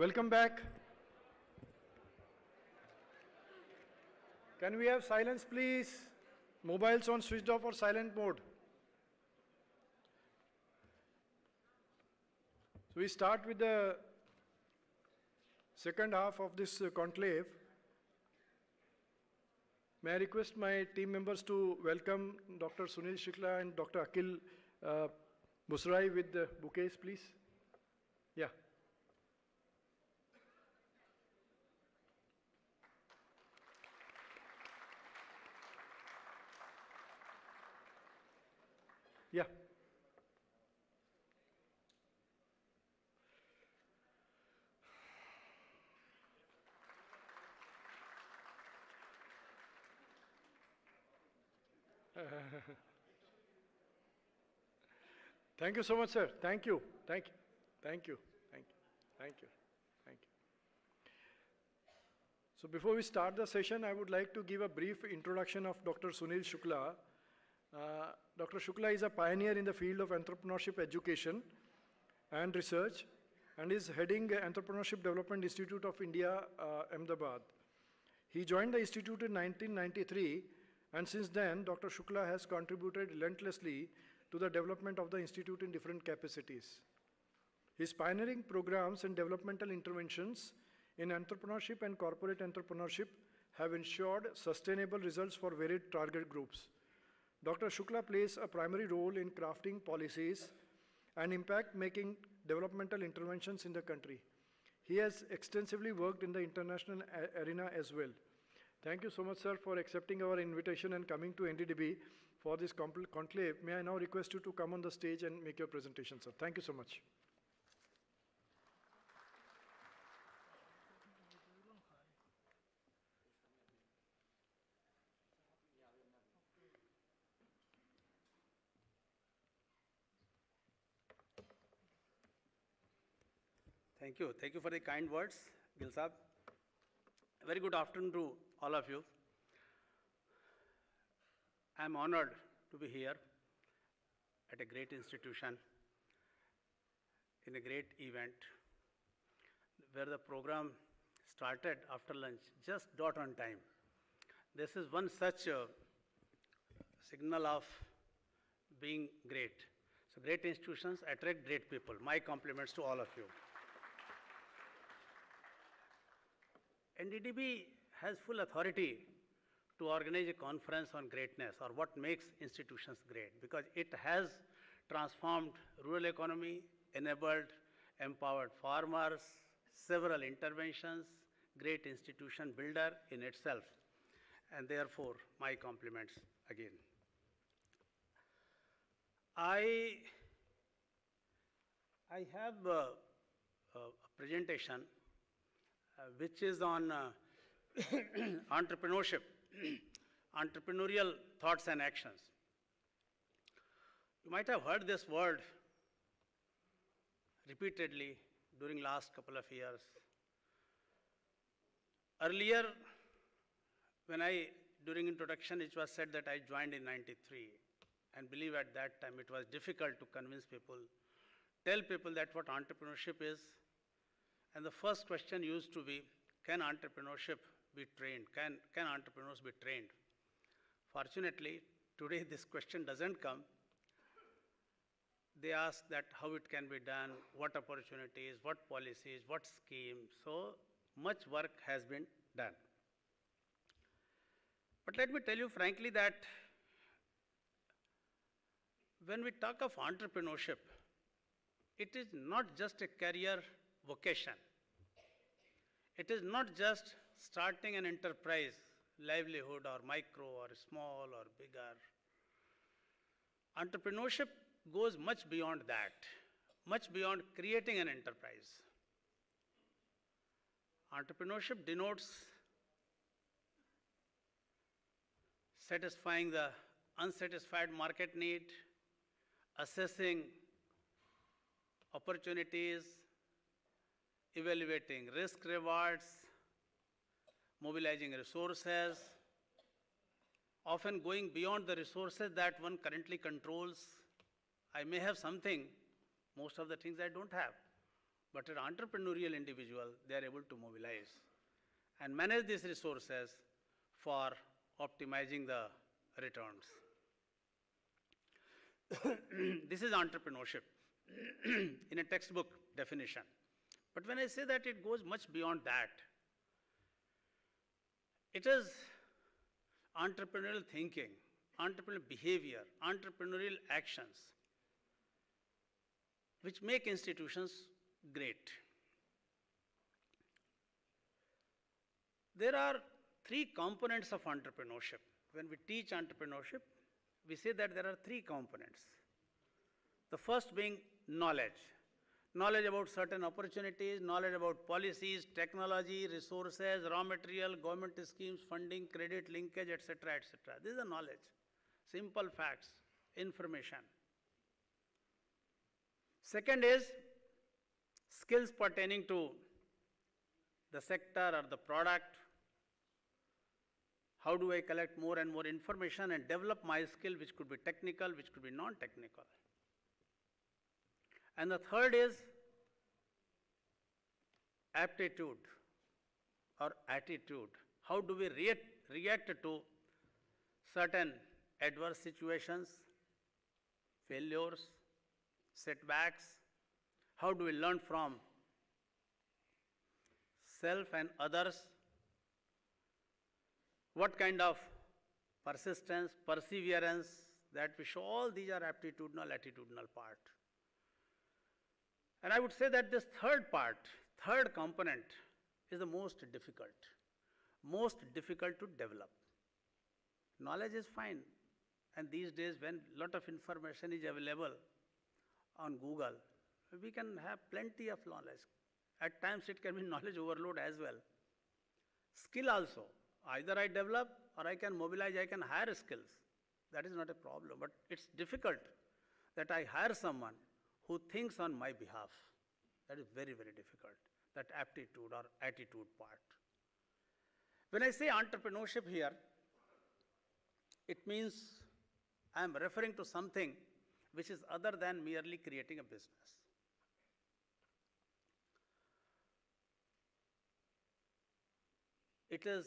Welcome back. Can we have silence, please? Mobiles on switched off or silent mode. So we start with the second half of this conclave. May I request my team members to welcome Dr. Sunil Shukla and Dr. Akhil Busrai with the bouquets, please. Yeah. Yeah. Thank you so much, sir. Thank you. Thank you. Thank you. Thank you. Thank you. Thank you. So before we start the session, I would like to give a brief introduction of Dr. Sunil Shukla. Dr. Shukla is a pioneer in the field of entrepreneurship education and research and is heading Entrepreneurship Development Institute of India, Ahmedabad. He joined the institute in 1993, and since then, Dr. Shukla has contributed relentlessly to the development of the institute in different capacities. His pioneering programs and developmental interventions in entrepreneurship and corporate entrepreneurship have ensured sustainable results for varied target groups. Dr. Shukla plays a primary role in crafting policies and impact-making developmental interventions in the country. He has extensively worked in the international arena as well. Thank you so much, sir, for accepting our invitation and coming to NDDB for this conclave. May I now request you to come on the stage and make your presentation, sir. Thank you so much. Thank you. Thank you for the kind words, Gil Saab. Very good afternoon to all of you. I am honored to be here at a great institution, in a great event, where the program started after lunch, just dot on time. This is one such signal of being great. So great institutions attract great people. My compliments to all of you. NDDB has full authority to organize a conference on greatness, or what makes institutions great, because it has transformed rural economy, enabled, empowered farmers, several interventions, great institution builder in itself, and therefore my compliments again. I have a presentation which is on entrepreneurship, entrepreneurial thoughts and actions. You might have heard this word repeatedly during last couple of years. Earlier, during introduction, it was said that I joined in '93, and believe at that time it was difficult to convince people, tell people that what entrepreneurship is. And the first question used to be, can entrepreneurship be trained? Can entrepreneurs be trained? Fortunately, today this question doesn't come. They ask that how it can be done, what opportunities, what policies, what schemes. So much work has been done. But let me tell you frankly that when we talk of entrepreneurship, it is not just a career vocation. It is not just starting an enterprise, livelihood or micro or small or bigger. Entrepreneurship goes much beyond that, much beyond creating an enterprise. Entrepreneurship denotes satisfying the unsatisfied market need, assessing opportunities, evaluating risk rewards, mobilizing resources, often going beyond the resources that one currently controls. I may have something, most of the things I don't have, But an entrepreneurial individual, they are able to mobilize and manage these resources for optimizing the returns. This is entrepreneurship in a textbook definition. But when I say that, it goes much beyond that. It is entrepreneurial thinking, entrepreneurial behavior, entrepreneurial actions, which make institutions great. There are three components of entrepreneurship. When we teach entrepreneurship, we say that there are three components. The first being knowledge. Knowledge about certain opportunities, knowledge about policies, technology, resources, raw material, government schemes, funding, credit linkage, etc., etc. This is the knowledge. Simple facts, information. Second is skills pertaining to the sector or the product. How do I collect more and more information and develop my skill, which could be technical, which could be non-technical. And the third is aptitude or attitude. How do we react to certain adverse situations, failures, setbacks? How do we learn from self and others? What kind of persistence, perseverance that we show? All these are aptitudinal, attitudinal part. And I would say that this third part, third component, is the most difficult to develop. Knowledge is fine, and these days when lot of information is available on Google, we can have plenty of knowledge. At times it can be knowledge overload as well. Skill also, either I develop or I can mobilize, I can hire skills. That is not a problem, but it's difficult that I hire someone who thinks on my behalf. That is very, very difficult, that aptitude or attitude part. When I say entrepreneurship here, it means I am referring to something which is other than merely creating a business. It is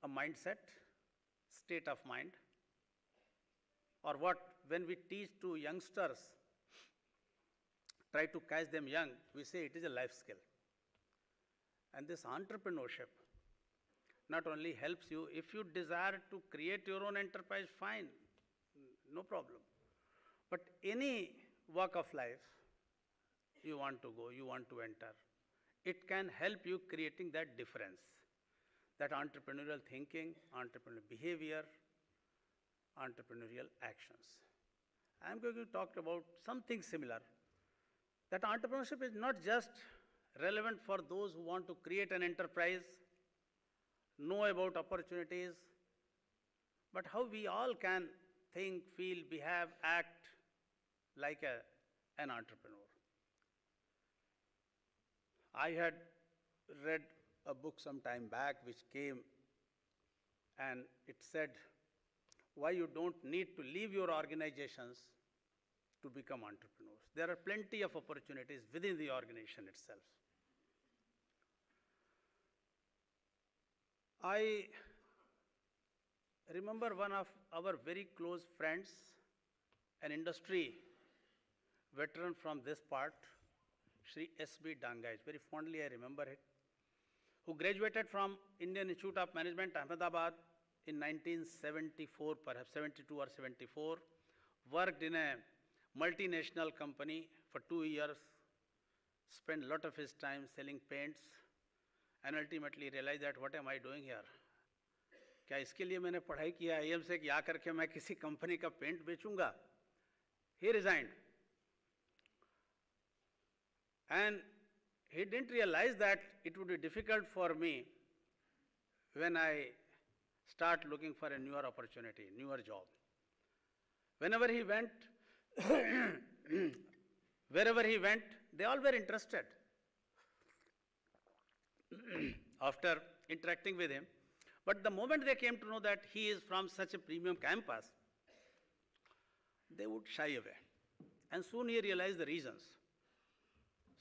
a mindset, state of mind, or what when we teach to youngsters, try to catch them young, we say it is a life skill. And this entrepreneurship not only helps you, if you desire to create your own enterprise, fine, no problem. But any walk of life you want to go, you want to enter, it can help you creating that difference, that entrepreneurial thinking, entrepreneurial behavior, entrepreneurial actions. I am going to talk about something similar, that entrepreneurship is not just relevant for those who want to create an enterprise, know about opportunities, but how we all can think, feel, behave, act like an entrepreneur. I had read a book some time back which came and it said why you don't need to leave your organizations to become entrepreneurs. There are plenty of opportunities within the organization itself. I remember one of our very close friends, an industry veteran from this part, Shri S.B. Dangaj, very fondly I remember it, who graduated from Indian Institute of Management, Ahmedabad in 1974, perhaps 72 or 74, worked in a multinational company for 2 years, spent a lot of his time selling paints, and ultimately realized that what am I doing here? क्या इसके लिए मैंने पढ़ाई किया IIM से कि आकर के मैं किसी कंपनी का paint बेचूंगा? He resigned. And he didn't realize that it would be difficult for me when I start looking for a newer opportunity, newer job. Whenever he went, wherever he went, they all were interested. After interacting with him, but the moment they came to know that he is from such a premium campus, they would shy away. And soon he realized the reasons.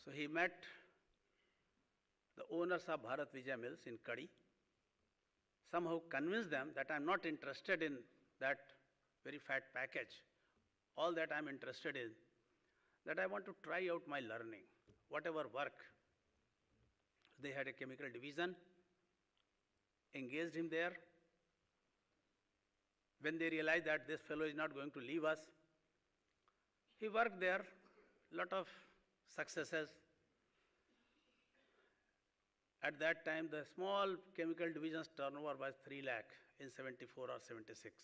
So he met the owners of Bharat Vijay Mills in Kadi, somehow convinced them that I'm not interested in that very fat package. All that I'm interested in, that I want to try out my learning, whatever work. They had a chemical division, engaged him there. When they realized that this fellow is not going to leave us, he worked there, lot of successes. At that time, the small chemical division's turnover was 3 lakh in 74 or 76.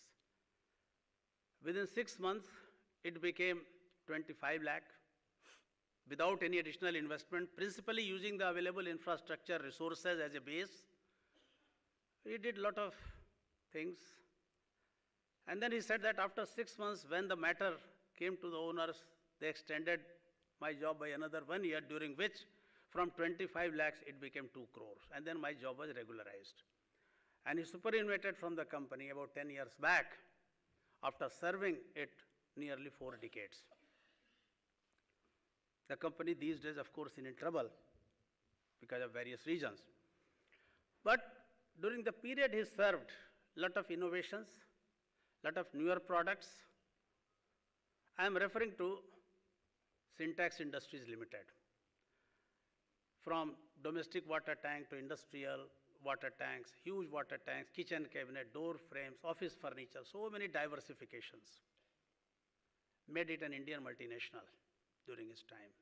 Within 6 months, it became 25 lakh without any additional investment, principally using the available infrastructure resources as a base. He did a lot of things. And then he said that after 6 months, when the matter came to the owners, they extended my job by another 1 year, during which from 25 lakhs, it became 2 crores. And then my job was regularized. And he superannuated from the company about 10 years back, after serving it nearly 4 decades. The company these days, of course, is in trouble because of various reasons. But during the period he served, lot of innovations, lot of newer products. I am referring to Syntax Industries Limited. From domestic water tank to industrial water tanks, huge water tanks, kitchen cabinet, door frames, office furniture, so many diversifications. Made it an Indian multinational during his time.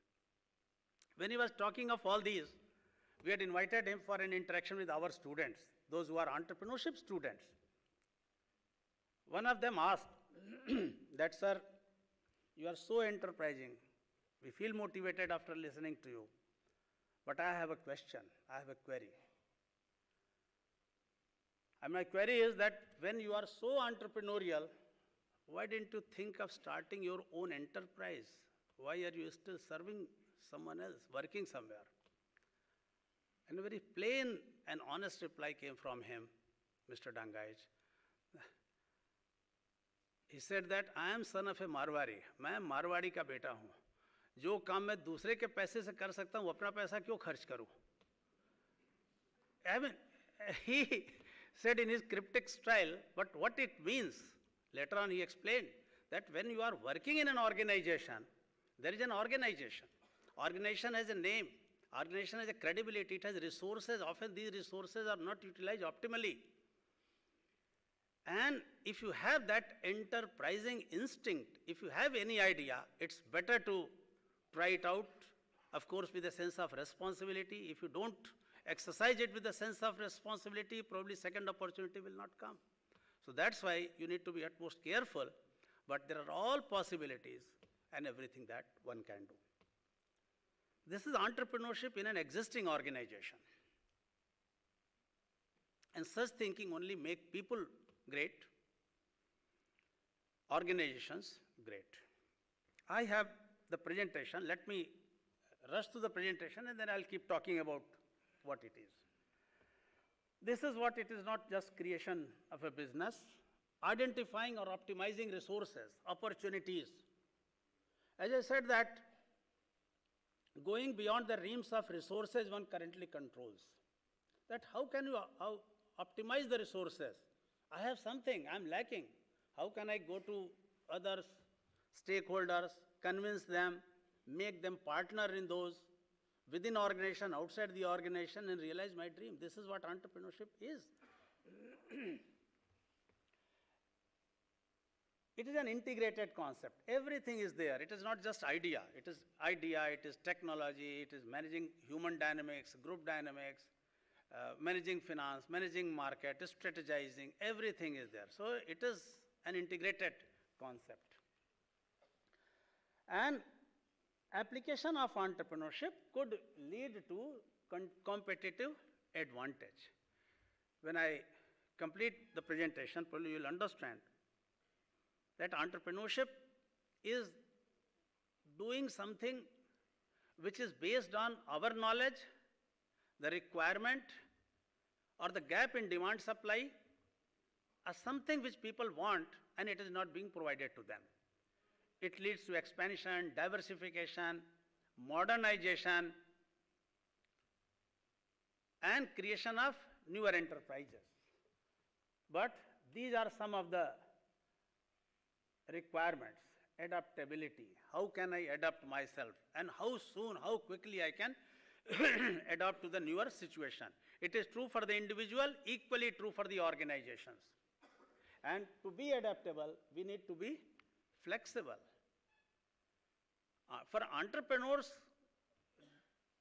When he was talking of all these, we had invited him for an interaction with our students, those who are entrepreneurship students. One of them asked that, sir, you are so enterprising. We feel motivated after listening to you. But I have a question, I have a query. And my query is that when you are so entrepreneurial, why didn't you think of starting your own enterprise? Why are you still serving someone else, working somewhere? And a very plain and honest reply came from him, Mr. Dangaij. He said that I am son of a Marwari. मैं मारवाड़ी का बेटा हूँ. जो काम मैं दूसरे के पैसे से कर सकता हूँ, अपना पैसा क्यों खर्च करूँ? I mean, he said in his cryptic style, but what it means, later on he explained that when you are working in an organization, there is an organization. Organization has a name. Organization has a credibility. It has resources. Often these resources are not utilized optimally. And if you have that enterprising instinct, if you have any idea, it's better to try it out, of course, with a sense of responsibility. If you don't exercise it with a sense of responsibility, probably second opportunity will not come. So that's why you need to be utmost careful, but there are all possibilities and everything that one can do. This is entrepreneurship in an existing organization. And such thinking only make people great, organizations great. I have the presentation. Let me rush to the presentation and then I'll keep talking about what it is. This is what it is, not just creation of a business, identifying or optimizing resources, opportunities. As I said that, going beyond the realms of resources one currently controls. That how can you optimize the resources? I have something, I'm lacking. How can I go to others, stakeholders, convince them, make them partner in those, within organization, outside the organization, and realize my dream? This is what entrepreneurship is. It is an integrated concept. Everything is there. It is not just idea. It is technology, it is managing human dynamics, group dynamics, managing finance, managing market, strategizing, everything is there. So it is an integrated concept. And application of entrepreneurship could lead to competitive advantage. When I complete the presentation, probably you will understand that entrepreneurship is doing something which is based on our knowledge, the requirement, or the gap in demand supply, or something which people want and it is not being provided to them. It leads to expansion, diversification, modernization, and creation of newer enterprises. But these are some of the requirements. Adaptability. How can I adapt myself? And how soon, how quickly I can adapt to the newer situation. It is true for the individual, equally true for the organizations. And to be adaptable, we need to be flexible. For entrepreneurs,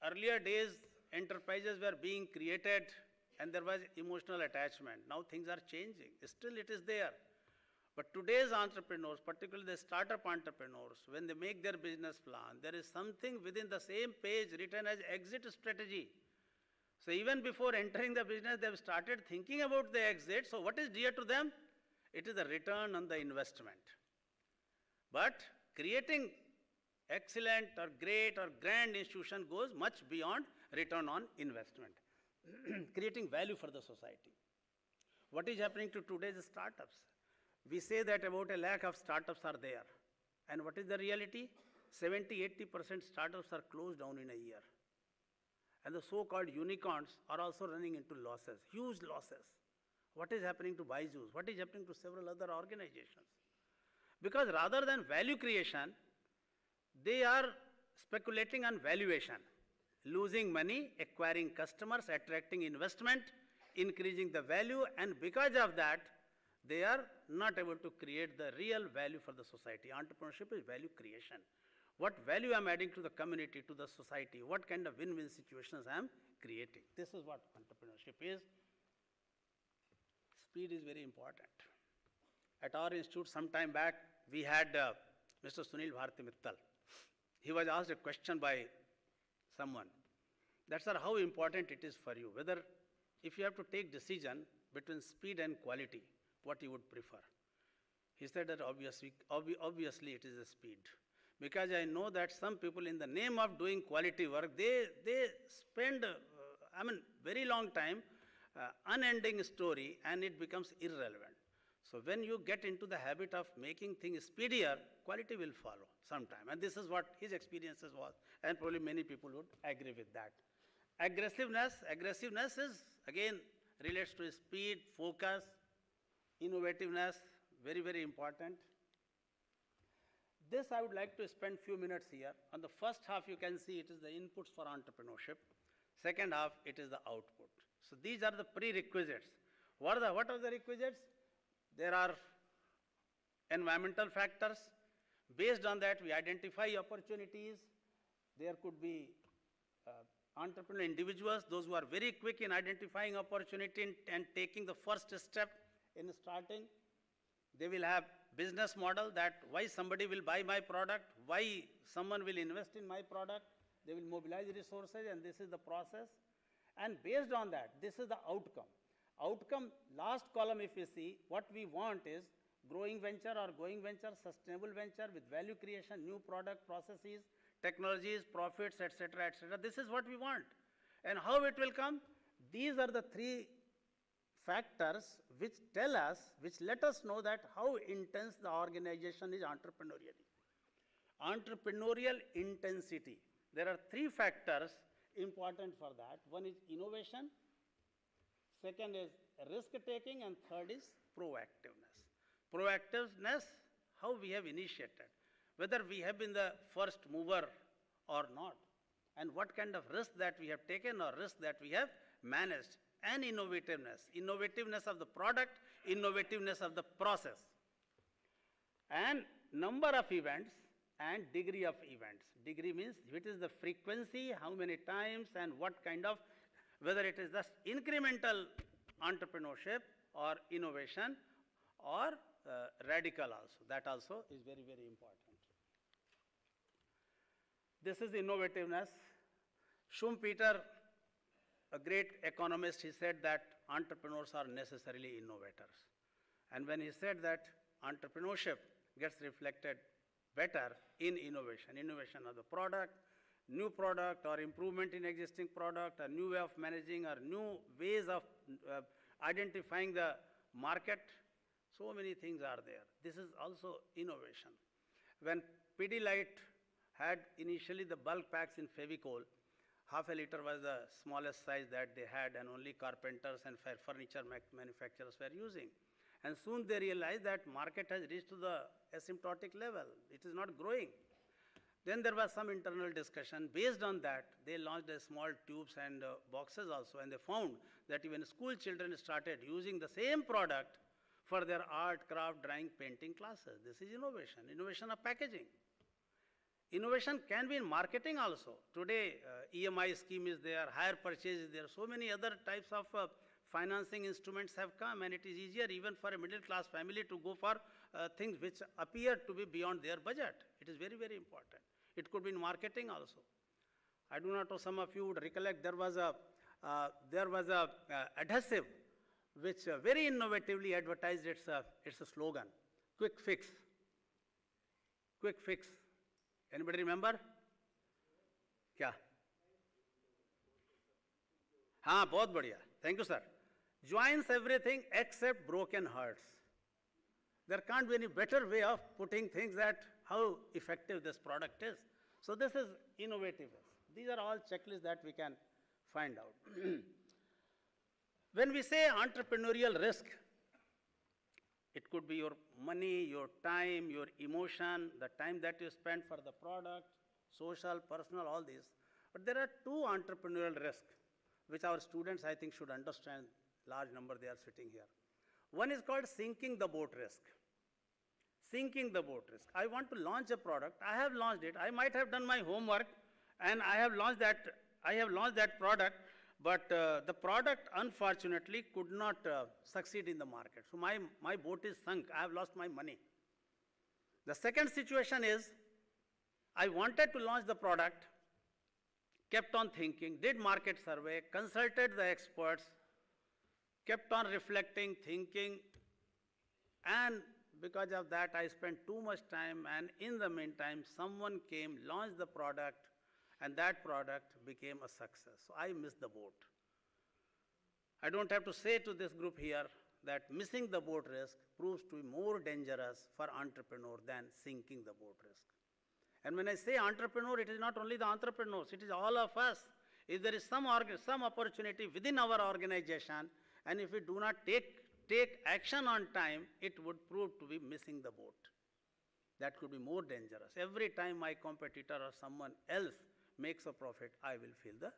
earlier days, enterprises were being created and there was emotional attachment. Now things are changing. Still it is there. But today's entrepreneurs, particularly the startup entrepreneurs, when they make their business plan, there is something within the same page written as exit strategy. So even before entering the business, they have started thinking about the exit. So what is dear to them? It is the return on the investment. But creating excellent or great or grand institution goes much beyond return on investment. Creating value for the society. What is happening to today's startups? We say that about 1 lakh of startups are there. And what is the reality? 70–80% startups are closed down in a year. And the so-called unicorns are also running into losses, huge losses. What is happening to Byju's? What is happening to several other organizations? Because rather than value creation, they are speculating on valuation, losing money, acquiring customers, attracting investment, increasing the value, and because of that, they are not able to create the real value for the society. Entrepreneurship is value creation. What value I am adding to the community, to the society, what kind of win-win situations I am creating. This is what entrepreneurship is. Speed is very important. At our institute some time back, we had Mr. Sunil Bharti Mittal. He was asked a question by someone. That's how important it is for you, whether if you have to take decision between speed and quality, what you would prefer. He said that obviously it is the speed. Because I know that some people in the name of doing quality work, they spend, very long time, unending story and it becomes irrelevant. So when you get into the habit of making things speedier, quality will follow sometime. And this is what his experiences was. And probably many people would agree with that. Aggressiveness is again relates to speed, focus, innovativeness, very, very important. This I would like to spend few minutes here. On the first half you can see it is the inputs for entrepreneurship. Second half it is the output. So these are the prerequisites. What are the requisites? There are environmental factors. Based on that we identify opportunities. There could be entrepreneurial individuals, those who are very quick in identifying opportunity and taking the first step in starting. They will have business model that why somebody will buy my product, why someone will invest in my product. They will mobilize resources and this is the process. And based on that, this is the outcome. Outcome, last column if you see, what we want is growing venture or going venture, sustainable venture with value creation, new product, processes, technologies, profits, etc., etc. This is what we want. And how it will come? These are the three factors which tell us, which let us know that how intense the organization is entrepreneurially. Entrepreneurial intensity. There are three factors important for that. One is innovation, second is risk-taking, and third is proactiveness. Proactiveness, how we have initiated, whether we have been the first mover or not, and what kind of risk that we have taken or risk that we have managed, and innovativeness. Innovativeness of the product, innovativeness of the process, and number of events and degree of events. Degree means it is the frequency, how many times and what kind of, whether it is just incremental entrepreneurship or innovation or radical also. That also is very, very important. This is innovativeness. Schumpeter, a great economist, he said that entrepreneurs are necessarily innovators. And when he said that entrepreneurship gets reflected better in innovation, innovation of the product, new product or improvement in existing product, a new way of managing or new ways of identifying the market. So many things are there. This is also innovation. When Pidilite had initially the bulk packs in Fevicol, half a liter was the smallest size that they had, and only carpenters and furniture manufacturers were using. And soon they realized that market has reached to the asymptotic level. It is not growing. Then there was some internal discussion. Based on that, they launched a small tubes and boxes also, and they found that even school children started using the same product for their art, craft, drawing, painting classes. This is innovation of packaging. Innovation can be in marketing also. Today, EMI scheme is there, hire purchase is there, so many other types of financing instruments have come, and it is easier even for a middle class family to go for things which appear to be beyond their budget. It is very, very important. It could be in marketing also. I do not know, some of you would recollect there was a adhesive which very innovatively advertised its a slogan, quick fix. Quick fix. Anybody remember? क्या? हाँ, बहुत बढ़िया. Thank you, sir. Joins everything except broken hearts. There can't be any better way of putting things that how effective this product is. So this is innovative. These are all checklists that we can find out. When we say entrepreneurial risk, it could be your money, your time, your emotion, the time that you spend for the product, social, personal, all these. But there are two entrepreneurial risks which our students, I think, should understand. Large number they are sitting here. One is called sinking the boat risk. Sinking the boat risk. I want to launch a product. I have launched it. I might have done my homework, and I have launched that product, but the product unfortunately could not succeed in the market. So my boat is sunk. I have lost my money. The second situation is I wanted to launch the product, kept on thinking, did market survey, consulted the experts, kept on reflecting, thinking, and because of that I spent too much time, and in the meantime someone came, launched the product, and that product became a success. So I missed the boat. I don't have to say to this group here that missing the boat risk proves to be more dangerous for entrepreneur than sinking the boat risk. And when I say entrepreneur, it is not only the entrepreneurs, it is all of us. If there is some opportunity within our organization, and if we do not take action on time, it would prove to be missing the boat. That could be more dangerous. Every time my competitor or someone else makes a profit, I will feel the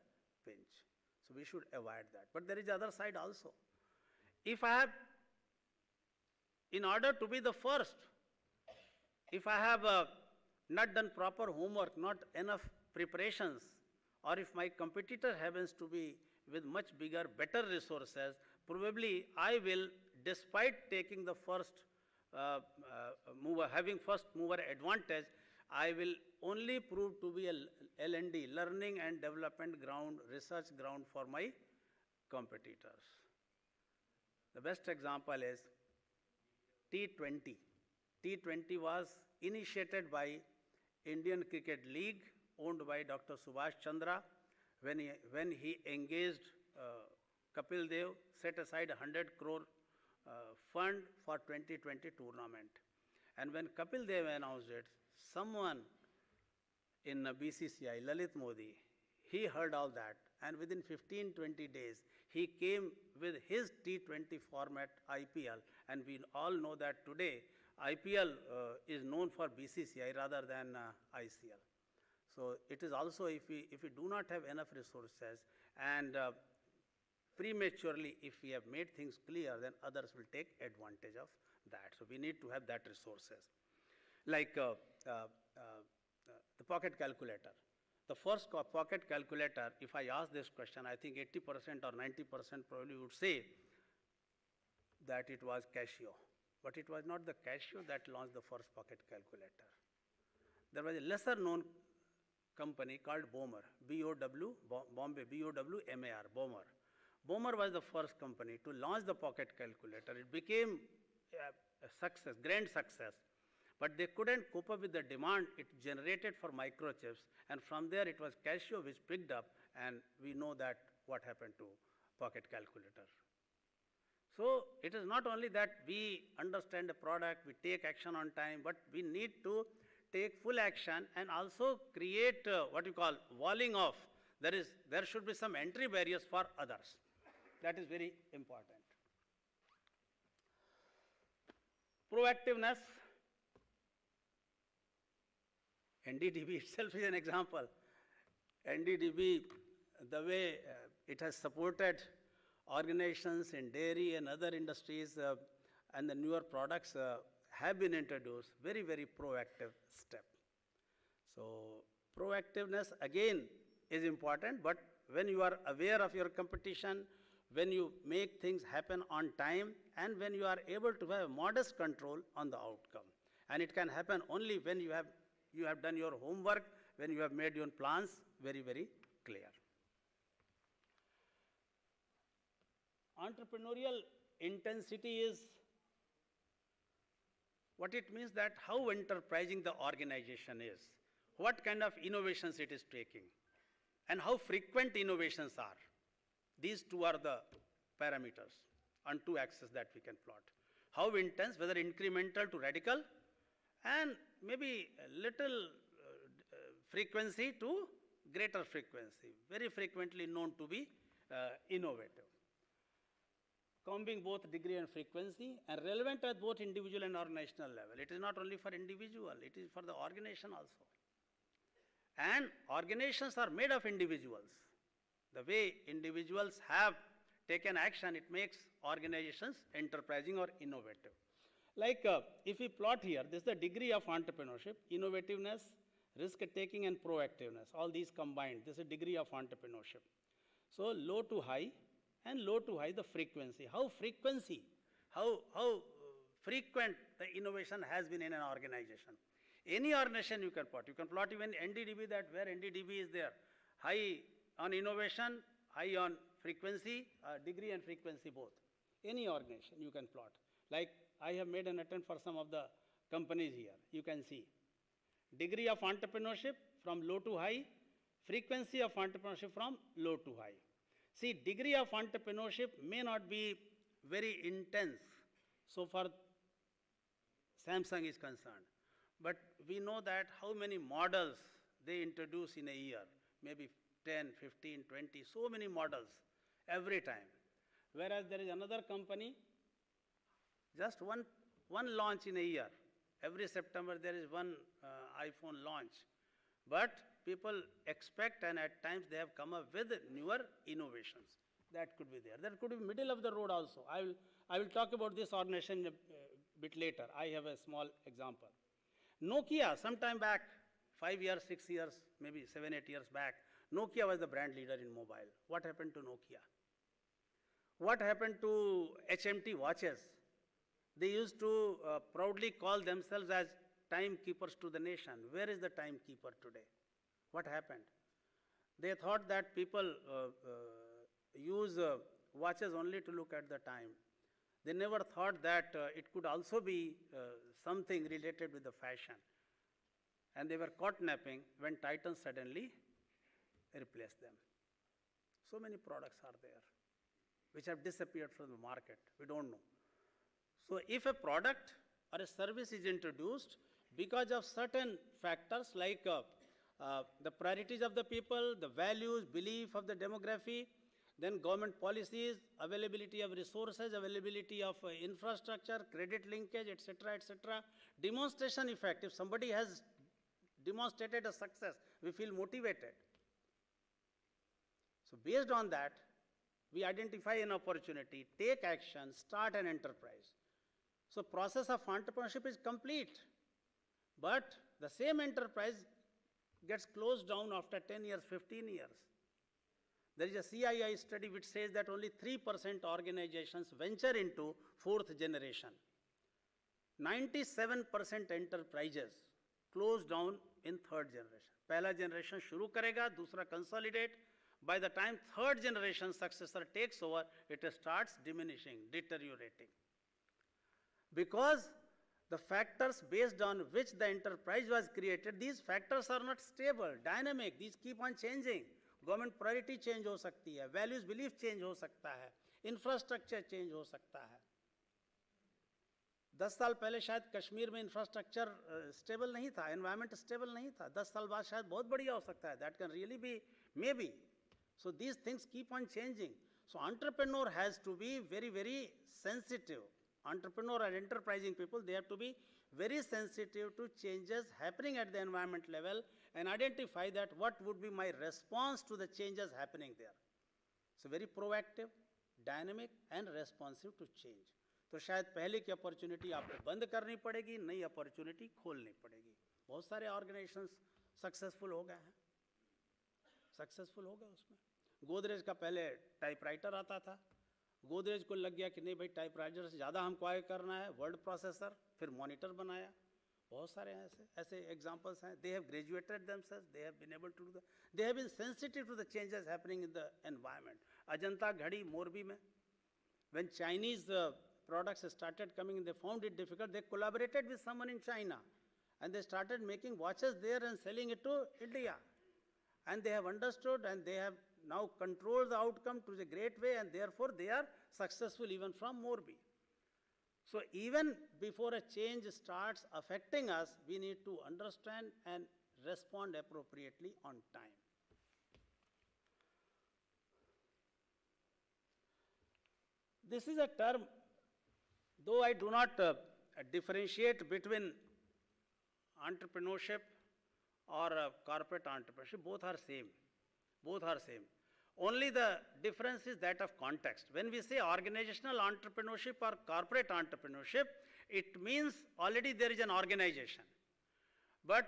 pinch. So we should avoid that. But there is the other side also. If I have, in order to be the first, if I have not done proper homework, not enough preparations, or if my competitor happens to be with much bigger, better resources, probably I will, despite taking the first mover, having first mover advantage, I will only prove to be a L&D, learning and development ground, research ground for my competitors. The best example is T20. T20 was initiated by Indian Cricket League, owned by Dr. Subhash Chandra, when he engaged Kapil Dev, set aside 100 crore fund for 2020 tournament. And when Kapil Dev announced it, someone in BCCI, Lalit Modi, he heard all that, and within 15-20 days, he came with his T20 format IPL, and we all know that today IPL is known for BCCI rather than ICL. So it is also, if we do not have enough resources, and prematurely if we have made things clear, then others will take advantage of that. So we need to have that resources. Like the pocket calculator. The first pocket calculator, if I ask this question, I think 80% or 90% probably would say that it was Casio. But it was not the Casio that launched the first pocket calculator. There was a lesser known company called Bomer, Bombay, B-O-W-M-A-R, Bomer. Bomer was the first company to launch the pocket calculator. It became a success, grand success. But they couldn't cope up with the demand it generated for microchips. And from there it was Casio which picked up, and we know that what happened to pocket calculator. So it is not only that we understand the product, we take action on time, but we need to take full action and also create what you call walling off there should be some entry barriers for others. That is very important. Proactiveness. NDDB itself is an example. NDDB, the way it has supported organizations in dairy and other industries and the newer products have been introduced, very, very proactive step. So proactiveness again is important, but when you are aware of your competition, when you make things happen on time, and when you are able to have modest control on the outcome. And it can happen only when you have done your homework, when you have made your plans very, very clear. Entrepreneurial intensity is what it means, that how enterprising the organization is, what kind of innovations it is taking, and how frequent innovations are. These two are the parameters on two axes that we can plot. How intense, whether incremental to radical, and maybe a little frequency to greater frequency, very frequently known to be innovative. Combing both degree and frequency, and relevant at both individual and organizational level. It is not only for individual, it is for the organization also. And organizations are made of individuals. The way individuals have taken action, it makes organizations enterprising or innovative. Like if we plot here, this is the degree of entrepreneurship, innovativeness, risk-taking and proactiveness, all these combined, this is a degree of entrepreneurship. So low to high, and low to high the frequency. How frequent the innovation has been in an organization. Any organization you can plot. You can plot even NDDB, that where NDDB is there. High on innovation, high on frequency, degree and frequency both. Any organization you can plot. Like I have made an attempt for some of the companies here. You can see. Degree of entrepreneurship from low to high, frequency of entrepreneurship from low to high. See, degree of entrepreneurship may not be very intense so far Samsung is concerned. But we know that how many models they introduce in a year, maybe 10, 15, 20, so many models every time. Whereas there is another company, just one launch in a year. Every September there is one iPhone launch. But people expect, and at times they have come up with newer innovations. That could be there. That could be middle of the road also. I will talk about this organization a bit later. I have a small example. Nokia, sometime back, 5 years, 6 years, maybe 7, 8 years back, Nokia was the brand leader in mobile. What happened to Nokia? What happened to HMT watches? They used to proudly call themselves as timekeepers to the nation. Where is the timekeeper today? What happened? They thought that people use watches only to look at the time. They never thought that it could also be something related with the fashion. And they were caught napping when Titan suddenly replaced them. So many products are there which have disappeared from the market. We don't know. So if a product or a service is introduced because of certain factors like the priorities of the people, the values, belief of the demography, then government policies, availability of resources, availability of infrastructure, credit linkage, etc., demonstration effect. If somebody has demonstrated a success, we feel motivated. So based on that, we identify an opportunity, take action, start an enterprise. So process of entrepreneurship is complete, but the same enterprise gets closed down after 10 years, 15 years. There is a CII study which says that only 3% organizations venture into fourth generation. 97% enterprises close down in third generation. Pehla generation shuru karega, dusra consolidate. By the time third generation successor takes over, it starts diminishing, deteriorating. Because the factors based on which the enterprise was created, these factors are not stable, dynamic, these keep on changing. Government priority change ho sakti hai, values, belief change ho sakta hai, infrastructure change ho sakta hai. 10 साल पहले शायद कश्मीर में infrastructure stable नहीं था, environment stable नहीं था. 10 साल बाद शायद बहुत बढ़िया हो सकता है. That can really be, maybe. So these things keep on changing. So entrepreneur has to be very, very sensitive. Entrepreneur and enterprising people, they have to be very sensitive to changes happening at the environment level and identify that what would be my response to the changes happening there. So very proactive, dynamic and responsive to change. तो शायद पहले की opportunity आपको बंद करनी पड़ेगी, नई opportunity खोलनी पड़ेगी. बहुत सारे ऑर्गेनाइजेशंस सक्सेसफुल हो गए हैं, सक्सेसफुल हो गए उसमें. गोदरेज का पहले टाइपराइटर आता था, गोदरेज को लग गया कि नहीं भाई टाइपराइटर से ज़्यादा हमको आगे करना है, वर्ड प्रोसेसर, फिर मॉनिटर बनाया. बहुत सारे ऐसे एग्जांपल्स हैं. They have graduated themselves, they have been able to do the, they have been sensitive to the changes happening in the environment. Ajanta घड़ी मोरबी में, when Chinese products started coming, they found it difficult. They collaborated with someone in China and they started making watches there and selling it to India. And they have understood and they have now controlled the outcome to the great way, and therefore they are successful even from Morbi. So even before a change starts affecting us, we need to understand and respond appropriately on time. This is a term, though I do not differentiate between entrepreneurship or corporate entrepreneurship, both are same. Both are same. Only the difference is that of context. When we say organizational entrepreneurship or corporate entrepreneurship, it means already there is an organization. But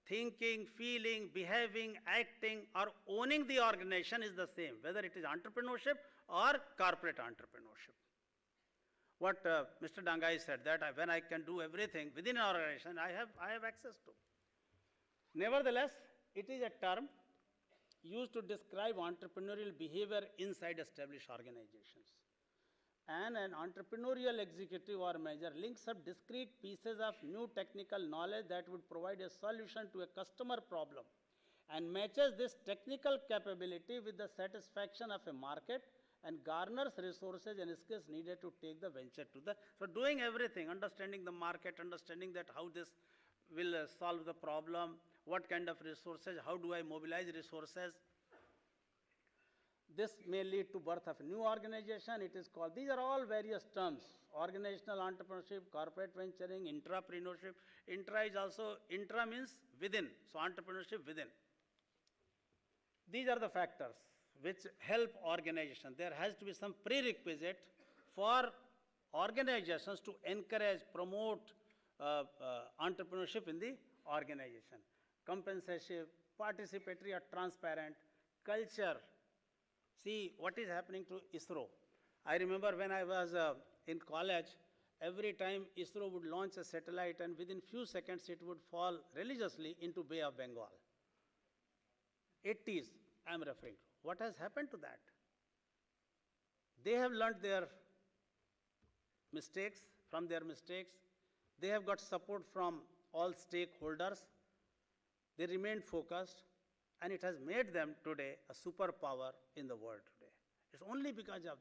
thinking, feeling, behaving, acting, or owning the organization is the same, whether it is entrepreneurship or corporate entrepreneurship. What Mr. Dangai said, that when I can do everything within an organization, I have access to. Nevertheless, it is a term used to describe entrepreneurial behavior inside established organizations. And an entrepreneurial executive or manager links up discrete pieces of new technical knowledge that would provide a solution to a customer problem and matches this technical capability with the satisfaction of a market and garners resources and skills needed to take the venture to the, so doing everything, understanding the market, understanding that how this will solve the problem, what kind of resources, how do I mobilize resources. This may lead to birth of a new organization. It is called, these are all various terms, organizational entrepreneurship, corporate venturing, intrapreneurship. Intra is also, intra means within, so entrepreneurship within. These are the factors which help organization. There has to be some prerequisite for organizations to encourage, promote entrepreneurship in the organization. Compensation, participatory or transparent, culture. See what is happening to ISRO. I remember when I was in college, every time ISRO would launch a satellite and within few seconds it would fall religiously into Bay of Bengal. 80s, I am referring to. What has happened to that? They have learned their mistakes, from their mistakes. They have got support from all stakeholders. They remained focused, and it has made them today a superpower in the world today. It's only because of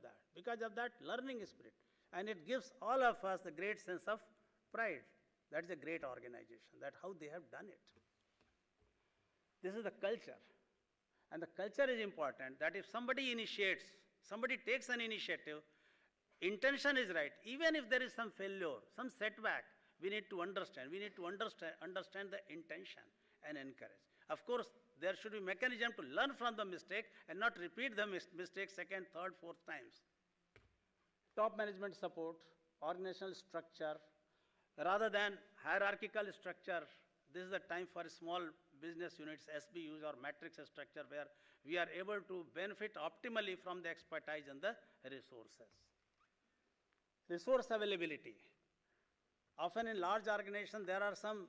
that learning spirit. And it gives all of us a great sense of pride. That's a great organization, that's how they have done it. This is the culture. And the culture is important, that if somebody initiates, somebody takes an initiative, intention is right. Even if there is some failure, some setback, we need to understand. We need to understand the intention and encourage. Of course, there should be mechanism to learn from the mistake and not repeat the mistake second, third, fourth times. Top management support, organizational structure, rather than hierarchical structure. This is the time for small business units, SBUs or matrix structure, where we are able to benefit optimally from the expertise and the resources. Resource availability. Often in large organizations, there are some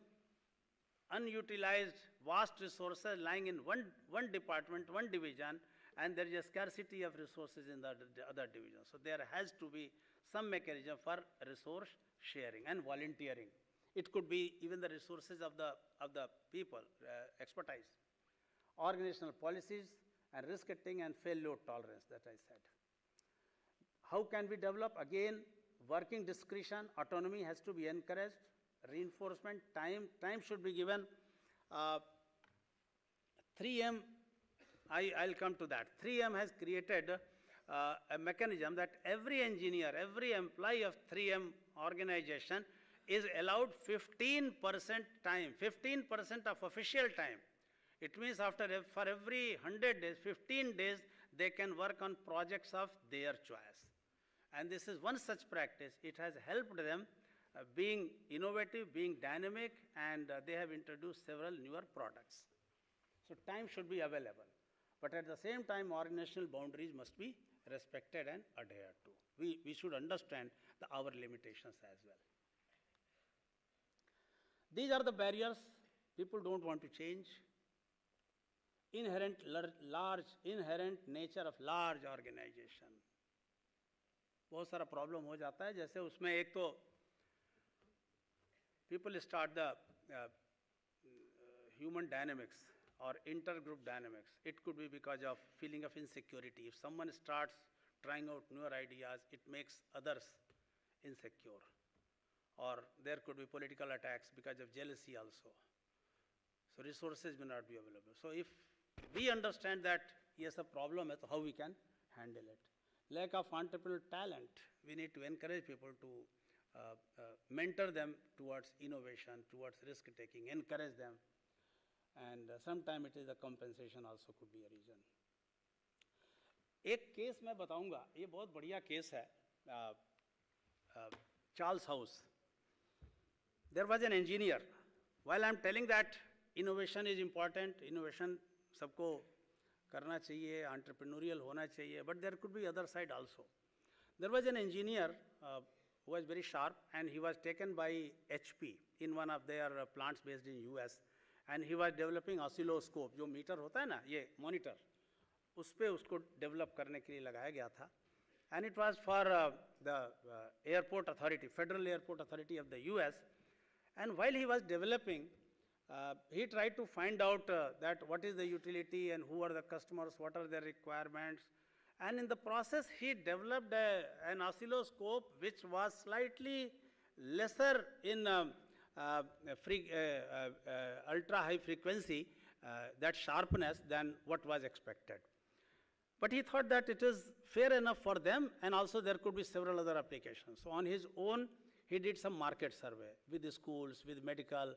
unutilized vast resources lying in one department, one division, and there is a scarcity of resources in the other divisions. So there has to be some mechanism for resource sharing and volunteering. It could be even the resources of the people, expertise. Organizational policies and risk taking and failure tolerance that I said. How can we develop? Again, working discretion, autonomy has to be encouraged, reinforcement, time should be given. 3M, I'll come to that. 3M has created a mechanism that every engineer, every employee of 3M organization is allowed 15% time, 15% of official time. It means for every 100 days, 15 days, they can work on projects of their choice. And this is one such practice. It has helped them being innovative, being dynamic, and they have introduced several newer products. So time should be available. But at the same time, organizational boundaries must be respected and adhered to. We should understand our limitations as well. These are the barriers people don't want to change. Inherent nature of large organization. बहुत सारा problem हो जाता है, जैसे उसमें एक तो people start the human dynamics or intergroup dynamics. It could be because of feeling of insecurity. If someone starts trying out newer ideas, it makes others insecure. Or there could be political attacks because of jealousy also. So resources may not be available. So if we understand that, yes, a problem is, how we can handle it. Lack of entrepreneurial talent, we need to encourage people to mentor them towards innovation, towards risk-taking, encourage them. And sometimes it is a compensation also could be a reason. एक case मैं बताऊंगा, ये बहुत बढ़िया case है, Charles House. There was an engineer. While I am telling that innovation is important, innovation सबको करना चाहिए, entrepreneurial होना चाहिए, but there could be other side also. There was an engineer who was very sharp, and he was taken by HP in one of their plants based in US, and he was developing oscilloscope, जो metre होता है ना, ये monitor, उस पे उसको develop करने के लिए लगाया गया था, and it was for the airport authority, Federal Airport Authority of the US, and while he was developing, he tried to find out that what is the utility and who are the customers, what are their requirements, and in the process he developed an oscilloscope which was slightly lesser in ultra high frequency, that sharpness, than what was expected. But he thought that it is fair enough for them, and also there could be several other applications. So on his own, he did some market survey with the schools, with medical,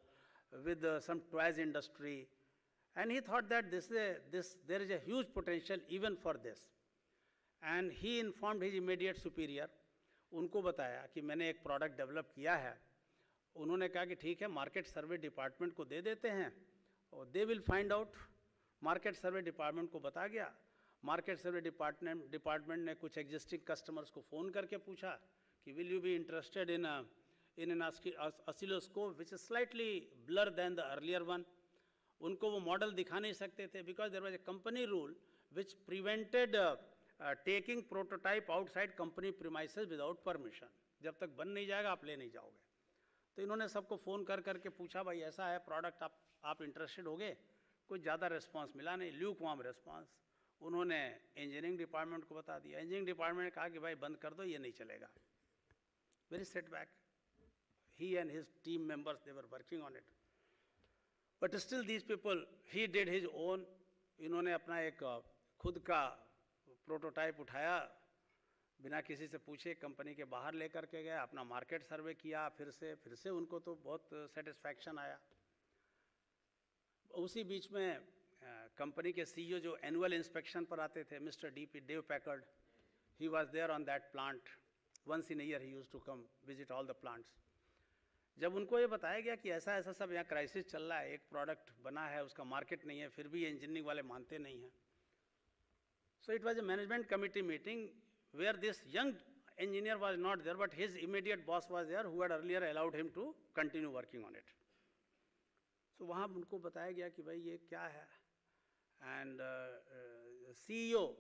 with some toys industry, and he thought that there is a huge potential even for this. And he informed his immediate superior. उनको बताया कि मैंने एक product develop किया है. उन्होंने कहा कि ठीक है, market survey department को दे देते हैं, और they will find out. Market survey department को बता गया. Market survey department ने कुछ existing customers को phone करके पूछा कि will you be interested in an oscilloscope which is slightly blurred than the earlier one. उनको वो model दिखा नहीं सकते थे because there was a company rule which prevented taking prototype outside company premises without permission. जब तक बन नहीं जाएगा आप ले नहीं जाओगे. तो इन्होंने सबको फ़ोन करके पूछा, भाई ऐसा है प्रोडक्ट, आप इंटरेस्टेड होगे? कुछ ज़्यादा रिस्पांस मिला नहीं, ल्यूकवार्म रिस्पांस. उन्होंने इंजीनियरिंग डिपार्टमेंट को बता दिया. इंजीनियरिंग डिपार्टमेंट ने कहा कि भाई बंद कर दो, ये नहीं चलेगा. Very setback. He and his team members, they were working on it. But still these people, he did his own. इन्होंने अपना एक खुद का प्रोटोटाइप उठाया, बिना किसी से पूछे कंपनी के बाहर लेकर के गया, अपना मार्केट सर्वे किया, फिर से उनको तो बहुत सेटिस्फैक्शन आया. उसी बीच में कंपनी के CEO जो एनुअल इंस्पेक्शन पर आते थे, mister Dave Packard, he was there on that plant. Once in a year he used to come visit all the plants. जब उनको ये बताया गया कि ऐसा सब यहाँ क्राइसिस चल रहा है, एक प्रोडक्ट बना है, उसका मार्केट नहीं है, फिर भी इंजीनियरिंग वाले मानते नहीं हैं. So it was a management committee meeting where this young engineer was not there, but his immediate boss was there, who had earlier allowed him to continue working on it. So वहाँ उनको बताया गया कि भाई ये क्या है, and CEO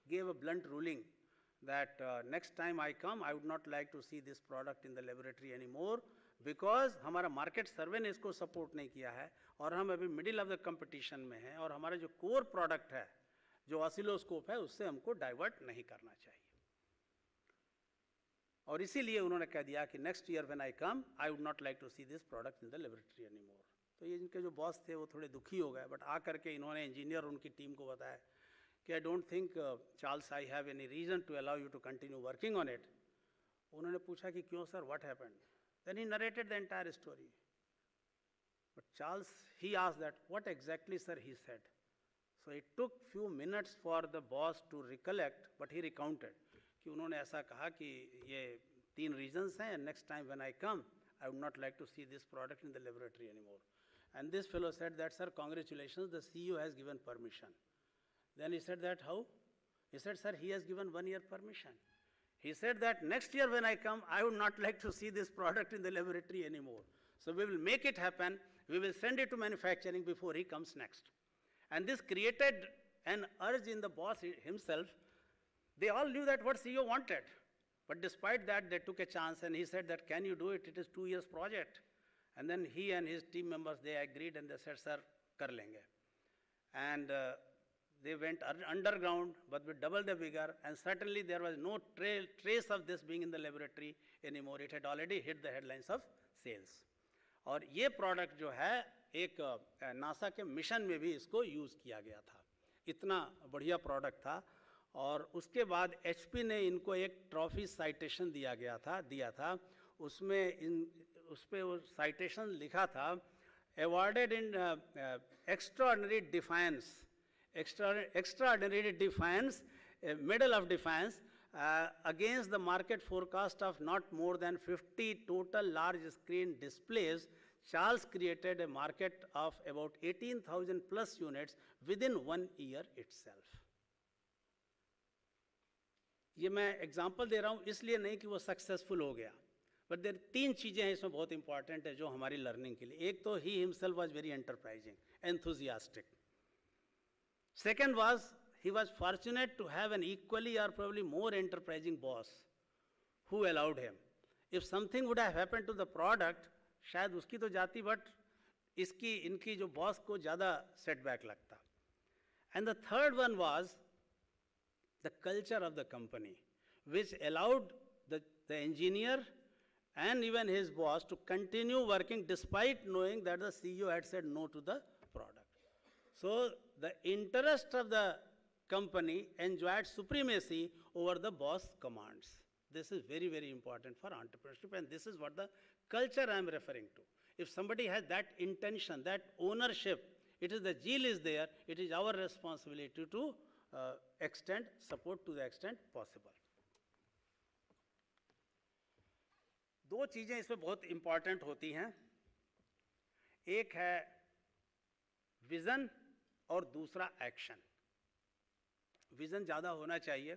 gave a blunt ruling that next time I come, I would not like to see this product in the laboratory anymore, because हमारा मार्केट सर्वे ने इसको सपोर्ट नहीं किया है, और हम अभी मिडिल ऑफ द कंपटीशन में हैं, और हमारा जो कोर प्रोडक्ट है, जो ऑसिलोस्कोप है, उससे हमको डाइवर्ट नहीं करना चाहिए. और इसीलिए उन्होंने कह दिया कि next year when I come I would not like to see this product in the laboratory any more. तो ये इनके जो बॉस थे वो थोड़े दुखी हो गए, बट आ करके इन्होंने इंजीनियर उनकी टीम को बताया कि I don't think Charles I have any reason to allow you to continue working on it. उन्होंने पूछा कि क्यों sir, what happened? Then he narrated the entire story. But Charles he asked that what exactly sir he said. So it took few minutes for the boss to recollect, but he recounted कि उन्होंने ऐसा कहा कि ये 3 reasons हैं, next time when I come I would not like to see this product in the laboratory any more. And this fellow said that, sir, congratulations, the CEO has given permission. Then he said that, how? He said, sir, he has given 1 year permission. He said that next year when I come, I would not like to see this product in the laboratory anymore. So we will make it happen. We will send it to manufacturing before he comes next. And this created an urge in the boss himself. They all knew that what CEO wanted. But despite that, they took a chance and he said that, can you do it? It is 2 years project. And then he and his team members, they agreed and they said, sir, kar lenge. And they went underground, but with double the vigor, and certainly there was no trace of this being in the laboratory anymore. It had already hit the headlines of sales. और ये product जो है एक NASA के mission में भी इसको use किया गया था, इतना बढ़िया प्रोडक्ट था। और उसके बाद HP ने इनको एक ट्रॉफी साइटेशन दिया था, उस पर वो साइटेशन लिखा था, awarded in extraordinary defiance, medal of defiance against the market forecast of not more than 50 total large screen displays. Charles created a market of about 18,000 plus units within 1 year itself. ये मैं example दे रहा हूँ इसलिए नहीं कि वो successful हो गया, बट देर 3 चीज़ें हैं इसमें बहुत इंपॉर्टेंट है जो हमारी लर्निंग के लिए। एक तो ही himself was very enterprising, enthusiastic. Second was he was fortunate to have an equally और probably more enterprising boss who allowed him. If something would have happened to the product, शायद उसकी तो जाती, बट इनकी जो बॉस को ज़्यादा setback लगता। And the third one was the culture of the company, which allowed the engineer and even his boss to continue working despite knowing that the CEO had said no to the product. So the interest of the company enjoyed supremacy over the boss commands. This is very, very important for entrepreneurship, and this is what the culture I am referring to. If somebody has that intention, that ownership, it is the zeal is there, it is our responsibility to extend support to the extent possible. 2 चीज़ें इसमें बहुत important होती हैं, एक है vision और दूसरा action. Vision ज़्यादा होना चाहिए,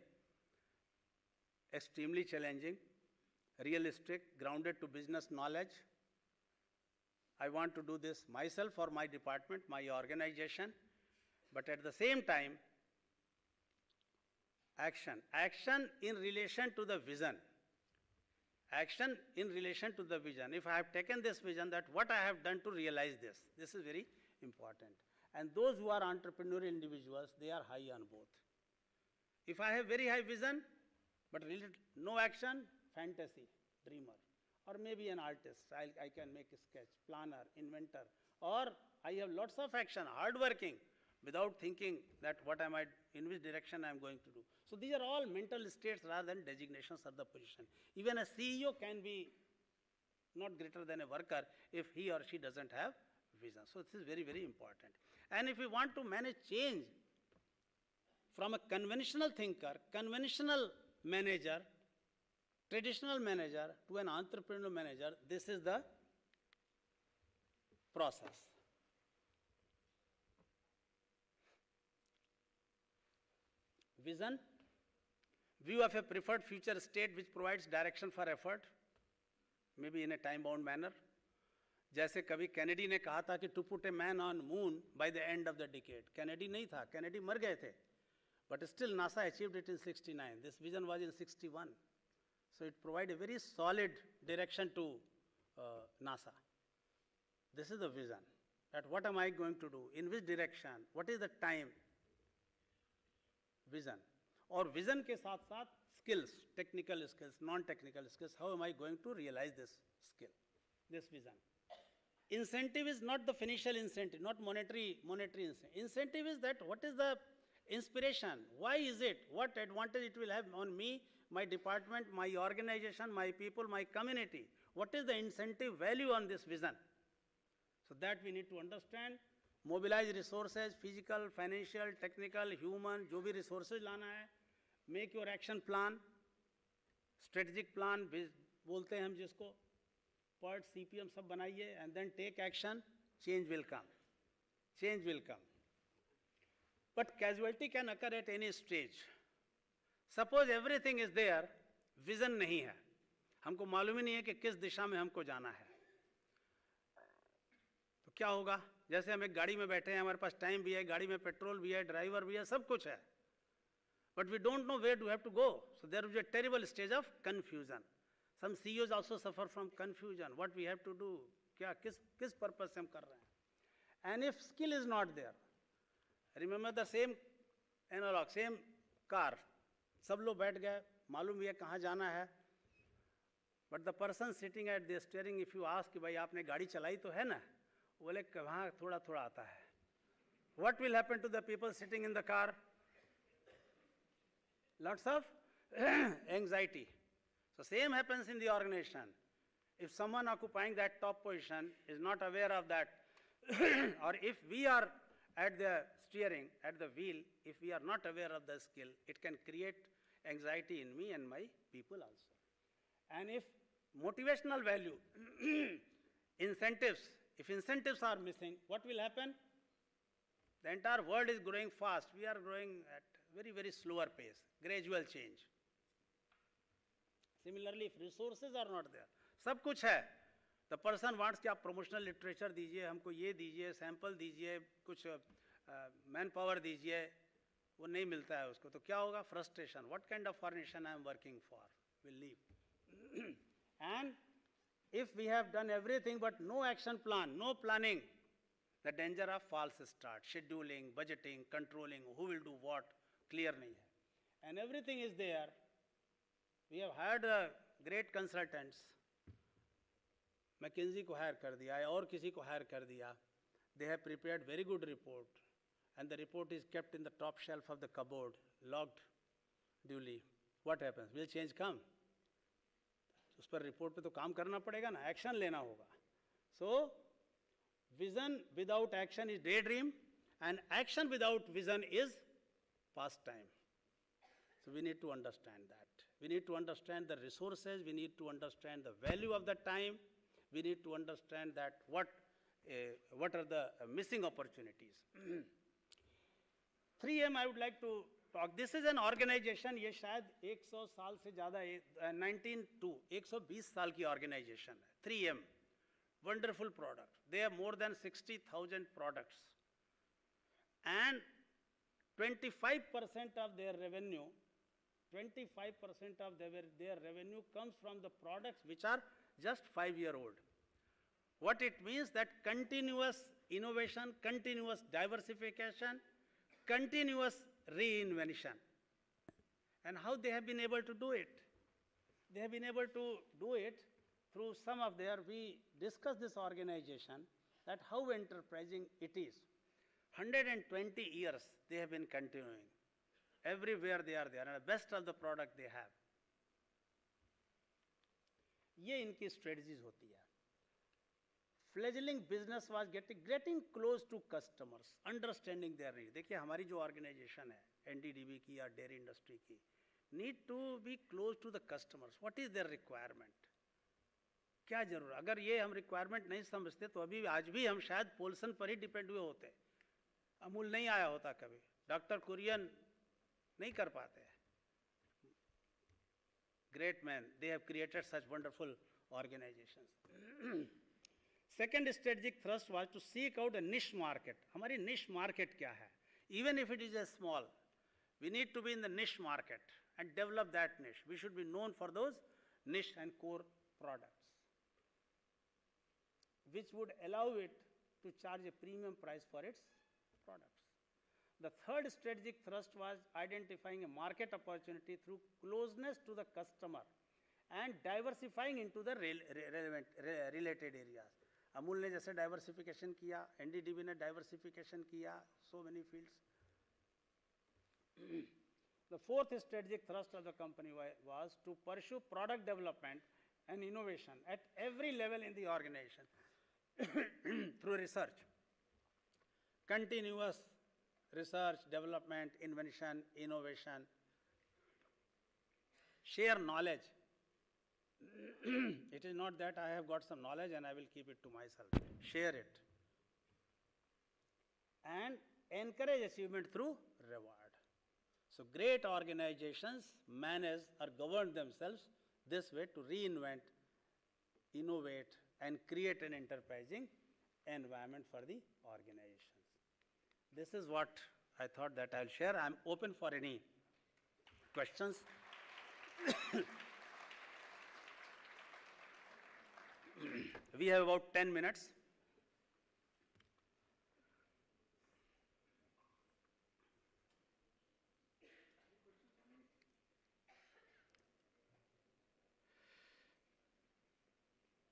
extremely challenging, realistic, grounded to business knowledge. I want to do this myself for my department, my organization, but at the same time, action in relation to the vision. Action in relation to the vision. If I have taken this vision, that what I have done to realize this is very important. And those who are entrepreneurial individuals, they are high on both. If I have very high vision, but really no action, fantasy, dreamer. Or maybe an artist, I can make a sketch, planner, inventor. Or I have lots of action, hardworking, without thinking that in which direction I am going to do. So these are all mental states rather than designations of the position. Even a CEO can be not greater than a worker if he or she doesn't have vision. So this is very, very important. And if we want to manage change from a conventional thinker, conventional manager, traditional manager to an entrepreneurial manager, this is the process. Vision, view of a preferred future state which provides direction for effort, maybe in a time-bound manner. जैसे कभी Kennedy ने कहा था कि to put a man on moon by the end of the decade. Kennedy नहीं था, Kennedy मर गए थे. But still NASA achieved it in 69. This vision was in 61. So it provided a very solid direction to NASA. This is the vision. That what am I going to do? In which direction? What is the time? Vision. और vision के साथ साथ skills, technical skills, non-technical skills, how am I going to realize this skill, this vision? Incentive is not the financial incentive, not monetary incentive. Incentive is that what is the inspiration? Why is it? What advantage it will have on me, my department, my organization, my people, my community? What is the incentive value on this vision? So that we need to understand. Mobilize resources, physical, financial, technical, human, जो भी resources लाना है. Make your action plan, strategic plan बोलते हैं हम जिसको. PERT, CPM सब बनाइए and then take action. Change will come. Change will come. But casualty can occur at any stage. Suppose everything is there, vision नहीं है. हमको मालूम ही नहीं है कि किस दिशा में हमको जाना है. तो क्या होगा? जैसे हम एक गाड़ी में बैठे हैं, हमारे पास टाइम भी है, गाड़ी में पेट्रोल भी है, ड्राइवर भी है, सब कुछ है. But we don't know where do we have to go. So there will be a terrible stage of confusion. Some CEOs also suffer from confusion. What we have to do? क्या किस purpose से हम कर रहे हैं? And if skill is not there, remember the same analog, same car. सब लोग बैठ गए, मालूम भी है कहाँ जाना है. But the person sitting at the steering, if you ask कि भाई आपने गाड़ी चलाई तो है ना? बोले कहाँ थोड़ा थोड़ा आता है. What will happen to the people sitting in the car? Lots of anxiety. So same happens in the organization. If someone occupying that top position is not aware of that, or if we are at the steering, at the wheel, if we are not aware of the skill, it can create anxiety in me and my people also. And if motivational value, incentives, if incentives are missing, what will happen? The entire world is growing fast. We are growing at very, very slower pace, gradual change. Similarly, if resources are not there, सब कुछ है. The person wants कि आप promotional literature दीजिए, हमको ये दीजिए, sample दीजिए, कुछ manpower दीजिए, वो नहीं मिलता है उसको. तो क्या होगा? Frustration. What kind of organization I am working for? Will leave. And if we have done everything but no action plan, no planning, the danger of false start, scheduling, budgeting, controlling, who will do what, clear नहीं है. And everything is there. We have hired great consultants. McKinsey को hire कर दिया है और किसी को hire कर दिया. They have prepared very good report, and the report is kept in the top shelf of the cupboard, locked duly. What happens? Will change come? उस पर report पे तो काम करना पड़ेगा ना, action लेना होगा. So vision without action is daydream, and action without vision is pastime. So we need to understand that. We need to understand the resources. We need to understand the value of the time. We need to understand that what are the missing opportunities. 3M I would like to talk. This is an organization, ये शायद 100 साल से ज़्यादा 120 साल की organization है. 3M, wonderful product. They have more than 60,000 products. And 25% of their revenue, 25% of their revenue comes from the products which are just 5-year-old. What it means that continuous innovation, continuous diversification, continuous reinvention. And how they have been able to do it? They have been able to do it through some of their, we discussed this organization, that how enterprising it is. 120 years they have been continuing. Everywhere they are there, and the best of the product they have. ये इनकी strategies होती है. Fledgling business was getting close to customers, understanding their needs. देखिए हमारी जो organization है, NDDB की या dairy industry की, need to be close to the customers. What is their requirement? क्या जरूर? अगर ये हम requirement नहीं समझते तो अभी आज भी हम शायद पोल्सन पर ही depend हुए होते. अमूल नहीं आया होता कभी. डॉक्टर कुरियन नहीं कर पाते. Great men, they have created such wonderful organizations. Second strategic thrust was to seek out a niche market. हमारी niche market क्या है? Even if it is a small, we need to be in the niche market and develop that niche. We should be known for those niche and core products, which would allow it to charge a premium price for its products. The third strategic thrust was identifying a market opportunity through closeness to the customer and diversifying into the related areas. Amul ने जैसे diversification किया, NDDB ने diversification किया, so many fields. The fourth strategic thrust of the company was to pursue product development and innovation at every level in the organization through research. Continuous research, development, invention, innovation, share knowledge. It is not that I have got some knowledge and I will keep it to myself. Share it. And encourage achievement through reward. So great organizations manage or govern themselves this way to reinvent, innovate, and create an enterprising environment for the organizations. This is what I thought that I'll share. I'm open for any questions. We have about 10 minutes.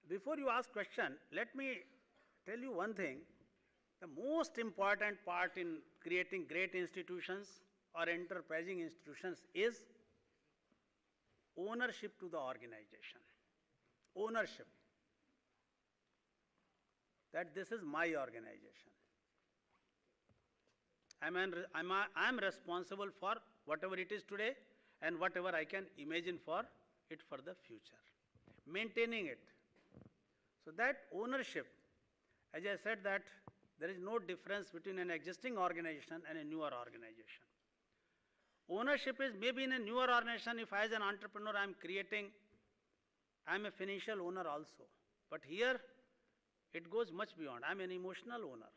Before you ask question, let me tell you one thing. The most important part in creating great institutions or enterprising institutions is ownership to the organization. Ownership. That this is my organization. I'm responsible for whatever it is today and whatever I can imagine for it for the future. Maintaining it. So that ownership, as I said that there is no difference between an existing organization and a newer organization. Ownership is maybe in a newer organization, if as an entrepreneur I'm a financial owner also. But here, it goes much beyond. I'm an emotional owner.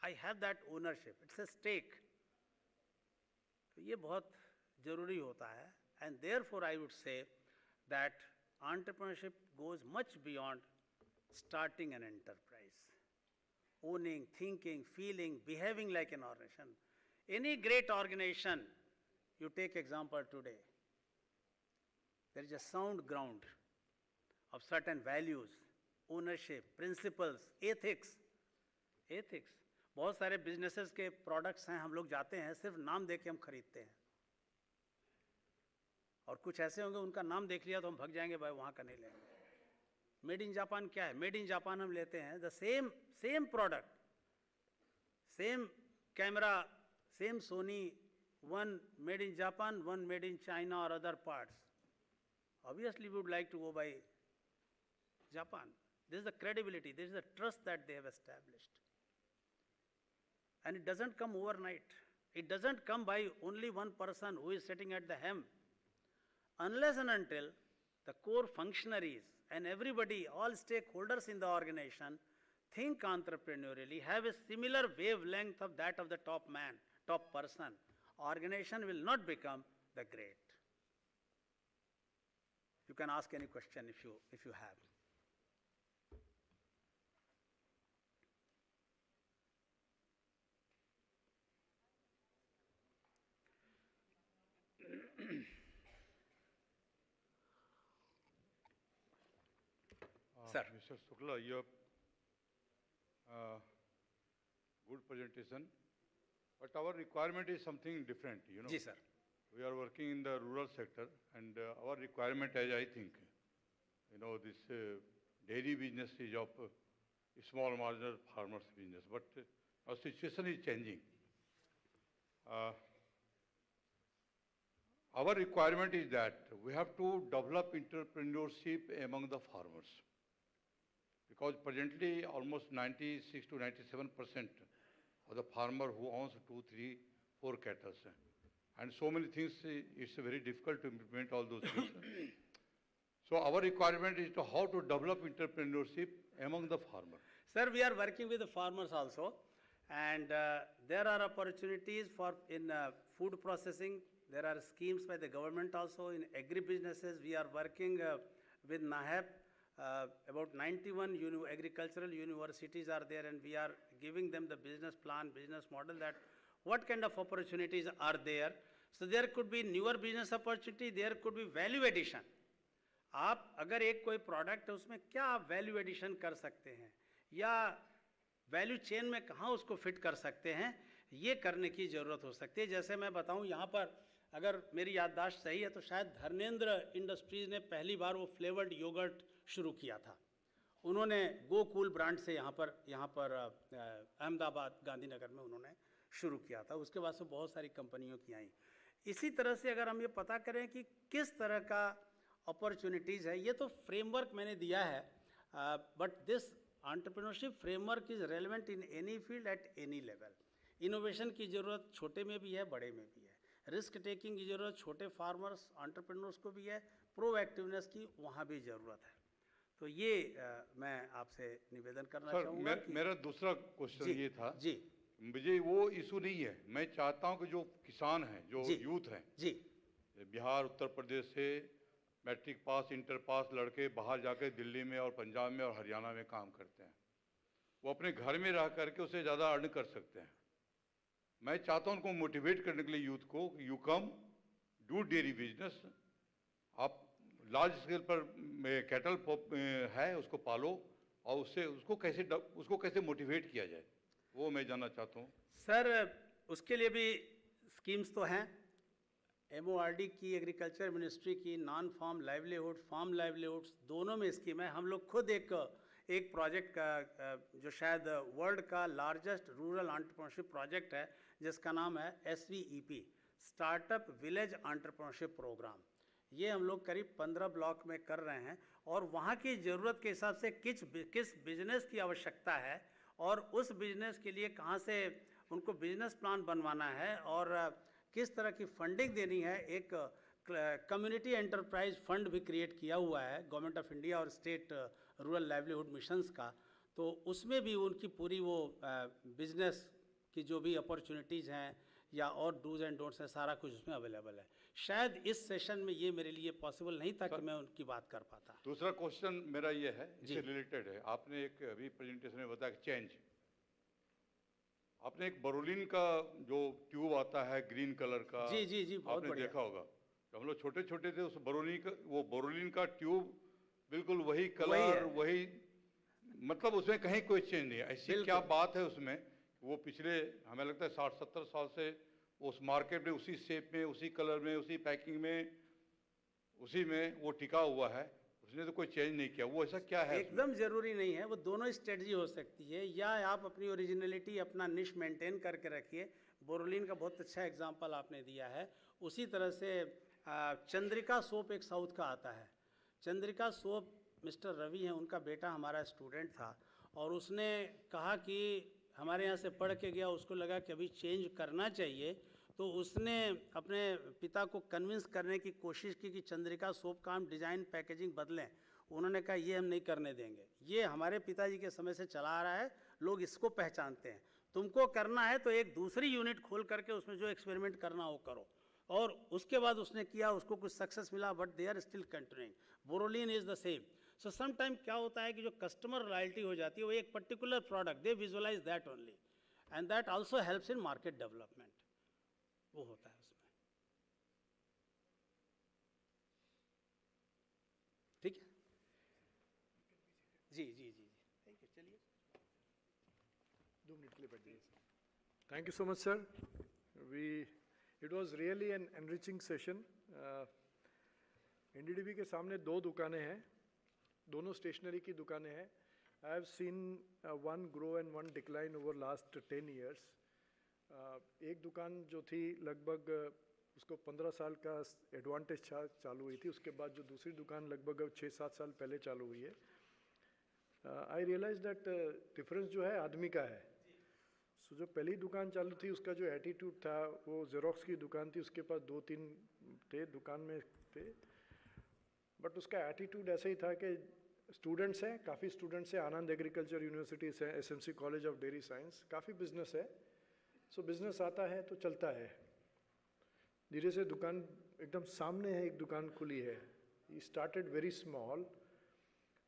I have that ownership. It's a stake. तो ये बहुत जरूरी होता है. And therefore, I would say that entrepreneurship goes much beyond starting an enterprise. Owning, thinking, feeling, behaving like an organization. Any great organization, you take example today, there is a sound ground of certain values, ownership, principles, ethics. Ethics. बहुत सारे businesses के products हैं, हम लोग जाते हैं, सिर्फ नाम देख के हम खरीदते हैं. और कुछ ऐसे होंगे उनका नाम देख लिया तो हम भाग जाएंगे, भाई वहाँ का नहीं लेंगे. Made in Japan क्या है? Made in Japan हम लेते हैं, the same product, same camera, same Sony, one made in Japan, one made in China or other parts. Obviously, we would like to go by Japan. This is the credibility, this is the trust that they have established. And it doesn't come overnight. It doesn't come by only one person who is sitting at the helm. Unless and until the core functionaries and everybody, all stakeholders in the organization, think entrepreneurially, have a similar wavelength of that of the top man, top person, organization will not become the great. You can ask any question if you have. Sir. Mr. Shukla, you have good presentation, but our requirement is something different, you know. Ji, sir. We are working in the rural sector, and our requirement, as I think, you know, this dairy business is of small marginal farmers business, but our situation is changing. Our requirement is that we have to develop entrepreneurship among the farmers. Because presently almost 96 to 97% of the farmer who owns 2, 3, 4 cattle. And so many things, it's very difficult to implement all those things. So our requirement is to how to develop entrepreneurship among the farmers. Sir, we are working with the farmers also. And there are opportunities in food processing. There are schemes by the government also. In agri-businesses, we are working with NAHEP. About 91 agricultural universities are there, and we are giving them the business plan, business model that what kind of opportunities are there. So there could be newer business opportunity, there could be value addition. आप अगर एक कोई product है उसमें क्या आप value addition कर सकते हैं या वैल्यू चेन में कहाँ उसको फिट कर सकते हैं, ये करने की ज़रूरत हो सकती है. जैसे मैं बताऊं, यहाँ पर अगर मेरी याददाश्त सही है तो शायद धर्मेंद्र इंडस्ट्रीज़ ने पहली बार वो फ्लेवर्ड योगर्ट शुरू किया था. उन्होंने गोकुल ब्रांड से यहाँ पर अहमदाबाद गांधीनगर में उन्होंने शुरू किया था. उसके बाद से बहुत सारी कंपनियों की आई. इसी तरह से अगर हम ये पता करें कि किस तरह का अपॉर्चुनिटीज़ है, ये तो फ्रेमवर्क मैंने दिया है, but this entrepreneurship framework is relevant in any field at any level. Innovation की ज़रूरत छोटे में भी है, बड़े में भी है. रिस्क टेकिंग की ज़रूरत छोटे फार्मर्स एंटरप्रेन्योर्स को भी है, प्रोएक्टिवनेस की वहाँ भी ज़रूरत है. तो ये मैं आपसे निवेदन करना चाहूँगा. मेरा दूसरा क्वेश्चन ये था जी, मुझे वो इशू नहीं है. मैं चाहता हूँ कि जो किसान हैं, जो यूथ हैं जी, बिहार उत्तर प्रदेश से मैट्रिक पास इंटर पास लड़के बाहर जाकर दिल्ली में और पंजाब में और हरियाणा में काम करते हैं, वो अपने घर में रह करके उससे ज़्यादा अर्न कर सकते हैं. मैं चाहता हूँ उनको मोटिवेट करने के लिए यूथ को, you come do dairy business. आप लार्ज स्केल पर कैटल है उसको पालो और उसको कैसे मोटिवेट किया जाए, वो मैं जानना चाहता हूँ. सर उसके लिए भी स्कीम्स तो हैं. MORD की, एग्रीकल्चर मिनिस्ट्री की, non farm livelihood, farm livelihoods दोनों में स्कीम है. हम लोग खुद एक प्रोजेक्ट का जो शायद वर्ल्ड का लार्जेस्ट रूरल एंटरप्रेन्योरशिप प्रोजेक्ट है, जिसका नाम है SVEP, startup village entrepreneurship program. ये हम लोग करीब 15 ब्लॉक में कर रहे हैं और वहाँ की ज़रूरत के हिसाब से किस बिजनेस की आवश्यकता है और उस बिजनेस के लिए कहाँ से उनको बिजनेस प्लान बनवाना है और किस तरह की फंडिंग देनी है. एक कम्युनिटी एंटरप्राइज फंड भी क्रिएट किया हुआ है गवर्नमेंट ऑफ इंडिया और स्टेट रूरल लाइवलीहुड मिशंस का. तो उसमें भी उनकी पूरी वो बिजनेस की जो भी अपॉर्चुनिटीज़ हैं या और डूज एंड डोंट्स हैं, सारा कुछ उसमें अवेलेबल है. शायद इस सेशन में ये मेरे लिए पॉसिबल नहीं था कि मैं उनकी बात कर पाता. दूसरा क्वेश्चन मेरा ये है, इससे रिलेटेड है. आपने एक अभी प्रेजेंटेशन में बताया कि चेंज, आपने एक बोरोलिन का जो ट्यूब आता है ग्रीन कलर का, जी जी जी, बहुत आपने देखा होगा. जब हम लोग छोटे छोटे थे उस बोरोलिन का ट्यूब बिल्कुल वही कलर, वही मतलब उसमें कहीं कोई चेंज नहीं है. ऐसी क्या बात है उसमें, वो पिछले हमें लगता है 60-70 साल से उस मार्केट में उसी शेप में, उसी कलर में, उसी पैकिंग में, उसी में वो टिका हुआ है, उसने तो कोई चेंज नहीं किया. वो ऐसा क्या है? एकदम ज़रूरी नहीं है. वो दोनों स्ट्रेटजी हो सकती है. या आप अपनी ओरिजिनलिटी, अपना निश मेंटेन करके रखिए. बोरोलिन का बहुत अच्छा एग्जांपल आपने दिया है. उसी तरह से चंद्रिका सोप एक साउथ का आता है. चंद्रिका सोप मिस्टर रवि हैं, उनका बेटा हमारा स्टूडेंट था और उसने कहा कि हमारे यहाँ से पढ़ के गया, उसको लगा कि अभी चेंज करना चाहिए. तो उसने अपने पिता को कन्विंस करने की कोशिश की कि चंद्रिका सोप का हम डिज़ाइन पैकेजिंग बदलें. उन्होंने कहा ये हम नहीं करने देंगे, ये हमारे पिताजी के समय से चला आ रहा है, लोग इसको पहचानते हैं. तुमको करना है तो एक दूसरी यूनिट खोल करके उसमें जो एक्सपेरिमेंट करना हो करो. और उसके बाद उसने किया, उसको कुछ सक्सेस मिला, but they are still continuing. Boroline is the same. So some time क्या होता है कि जो कस्टमर लॉयल्टी हो जाती है, वो एक particular product they visualize that only and that also helps in market development. वो होता है उसमें. ठीक है जी जी जी जी, थैंक यू. चलिए 2 मिनट के लिए बैठ जाइए. Thank you so much sir. It was really an enriching session. NDDB के सामने 2 दुकानें हैं, दोनों स्टेशनरी की दुकानें हैं. I have seen one grow and one decline over last 10 years. एक दुकान जो थी लगभग उसको 15 साल का एडवांटेज चालू हुई थी, उसके बाद जो दूसरी दुकान लगभग 6-7 साल पहले चालू हुई है. आई रियलाइज दैट डिफरेंस जो है आदमी का है. सो जो पहली दुकान चालू थी उसका जो एटीट्यूड था, वो जेरोक्स की दुकान थी, उसके पास 2-3 थे, दुकान में थे, बट उसका एटीट्यूड ऐसा ही था कि स्टूडेंट्स हैं, काफ़ी स्टूडेंट्स हैं, आनंद एग्रीकल्चर यूनिवर्सिटी से, SMC college of dairy science, काफ़ी बिजनेस है. सो बिजनेस आता है तो चलता है. धीरे से दुकान एकदम सामने है, एक दुकान खुली है. He started very small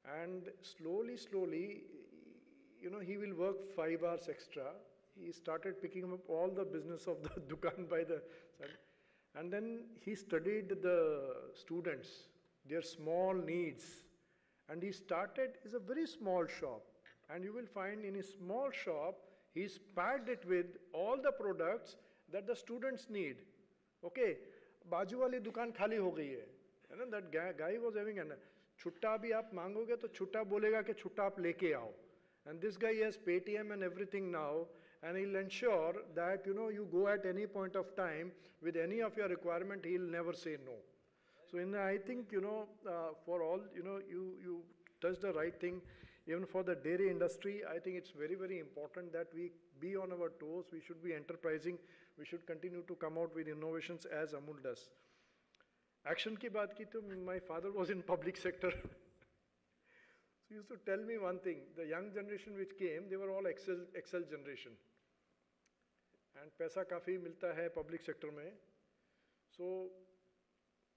and slowly he will work 5 hours extra he started picking up all the business of the dukan by the side. And then he studied the students, their small needs. And he started, it's a very small shop. And you will find in his small shop, he's packed it with all the products that the students need. Okay, बाजू वाली दुकान खाली हो गई है. You know, that guy was having an छुट्टा भी आप मांगोगे तो छुट्टा बोलेगा कि छुट्टा आप लेके आओ. And this guy has Paytm and everything now, and he'll ensure that you go at any point of time with any of your requirement, he'll never say no. So I think for all you touched the right thing. Even for the dairy industry, I think it's very, very important that we be on our toes. We should be enterprising. We should continue to come out with innovations as Amul does. Action ki baat ki to my father was in public sector. So he used to tell me one thing, the young generation which came, they were all Excel generation. And paisa kafi milta hai public sector mein. So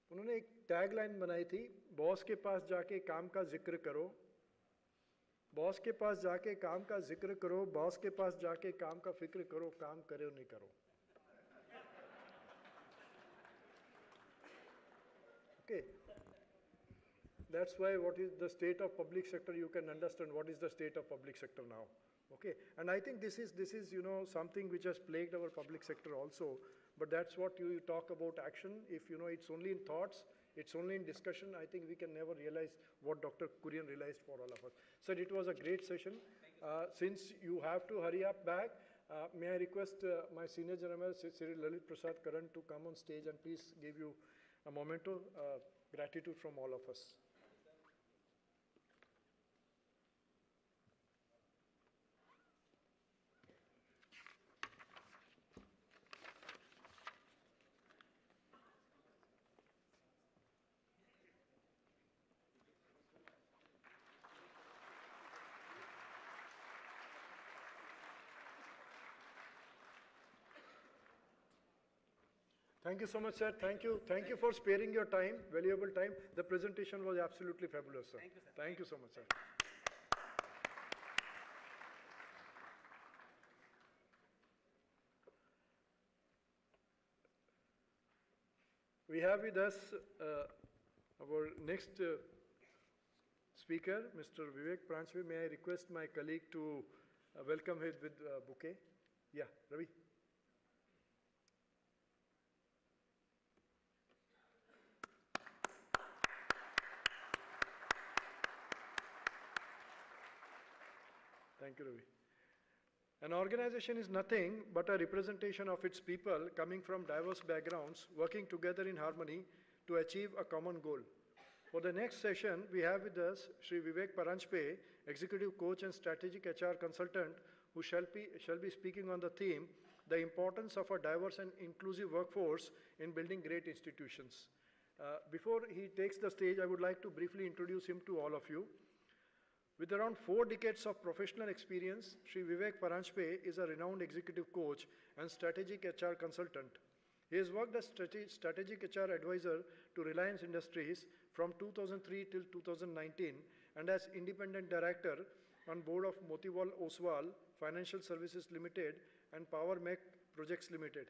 उन्होंने एक tagline बनाई थी, boss के पास जाके काम का जिक्र करो, बॉस के पास जाके काम का जिक्र करो, बॉस के पास जाके काम का फिक्र करो, काम करो नहीं करो. Okay. That's why what is the state of public sector, you can understand what is the state of public sector now. Okay. And I think this is something which has plagued our public sector also. But that's what you talk about action. If it's only in thoughts, it's only in discussion, I think we can never realize what Dr. Kurian realized for all of us. Sir, it was a great session. Since you have to hurry up back, may I request my senior general, Sri Lalit Prasad Karan, to come on stage and please give you a moment of gratitude from all of us. Thank you so much, sir. Thank you. Thank you for sparing your time, valuable time. The presentation was absolutely fabulous, sir. Thank you, sir. Thank you so much, sir. We have with us our next speaker, Mr. Vivek Pranchve. May I request my colleague to welcome him with a bouquet? Yeah, Ravi. Thank you, Ravi. An organization is nothing but a representation of its people coming from diverse backgrounds, working together in harmony to achieve a common goal. For the next session, we have with us Sri Vivek Paranjpe, Executive Coach and Strategic HR Consultant, who shall be speaking on the theme, the importance of a diverse and inclusive workforce in building great institutions. Before he takes the stage, I would like to briefly introduce him to all of you. With around 4 decades of professional experience, Sri Vivek Paranjpe is a renowned executive coach and strategic HR consultant. He has worked as strategic HR advisor to Reliance Industries from 2003 till 2019 and as independent director on board of Motiwal Oswal Financial Services Limited and Power Mech Projects Limited.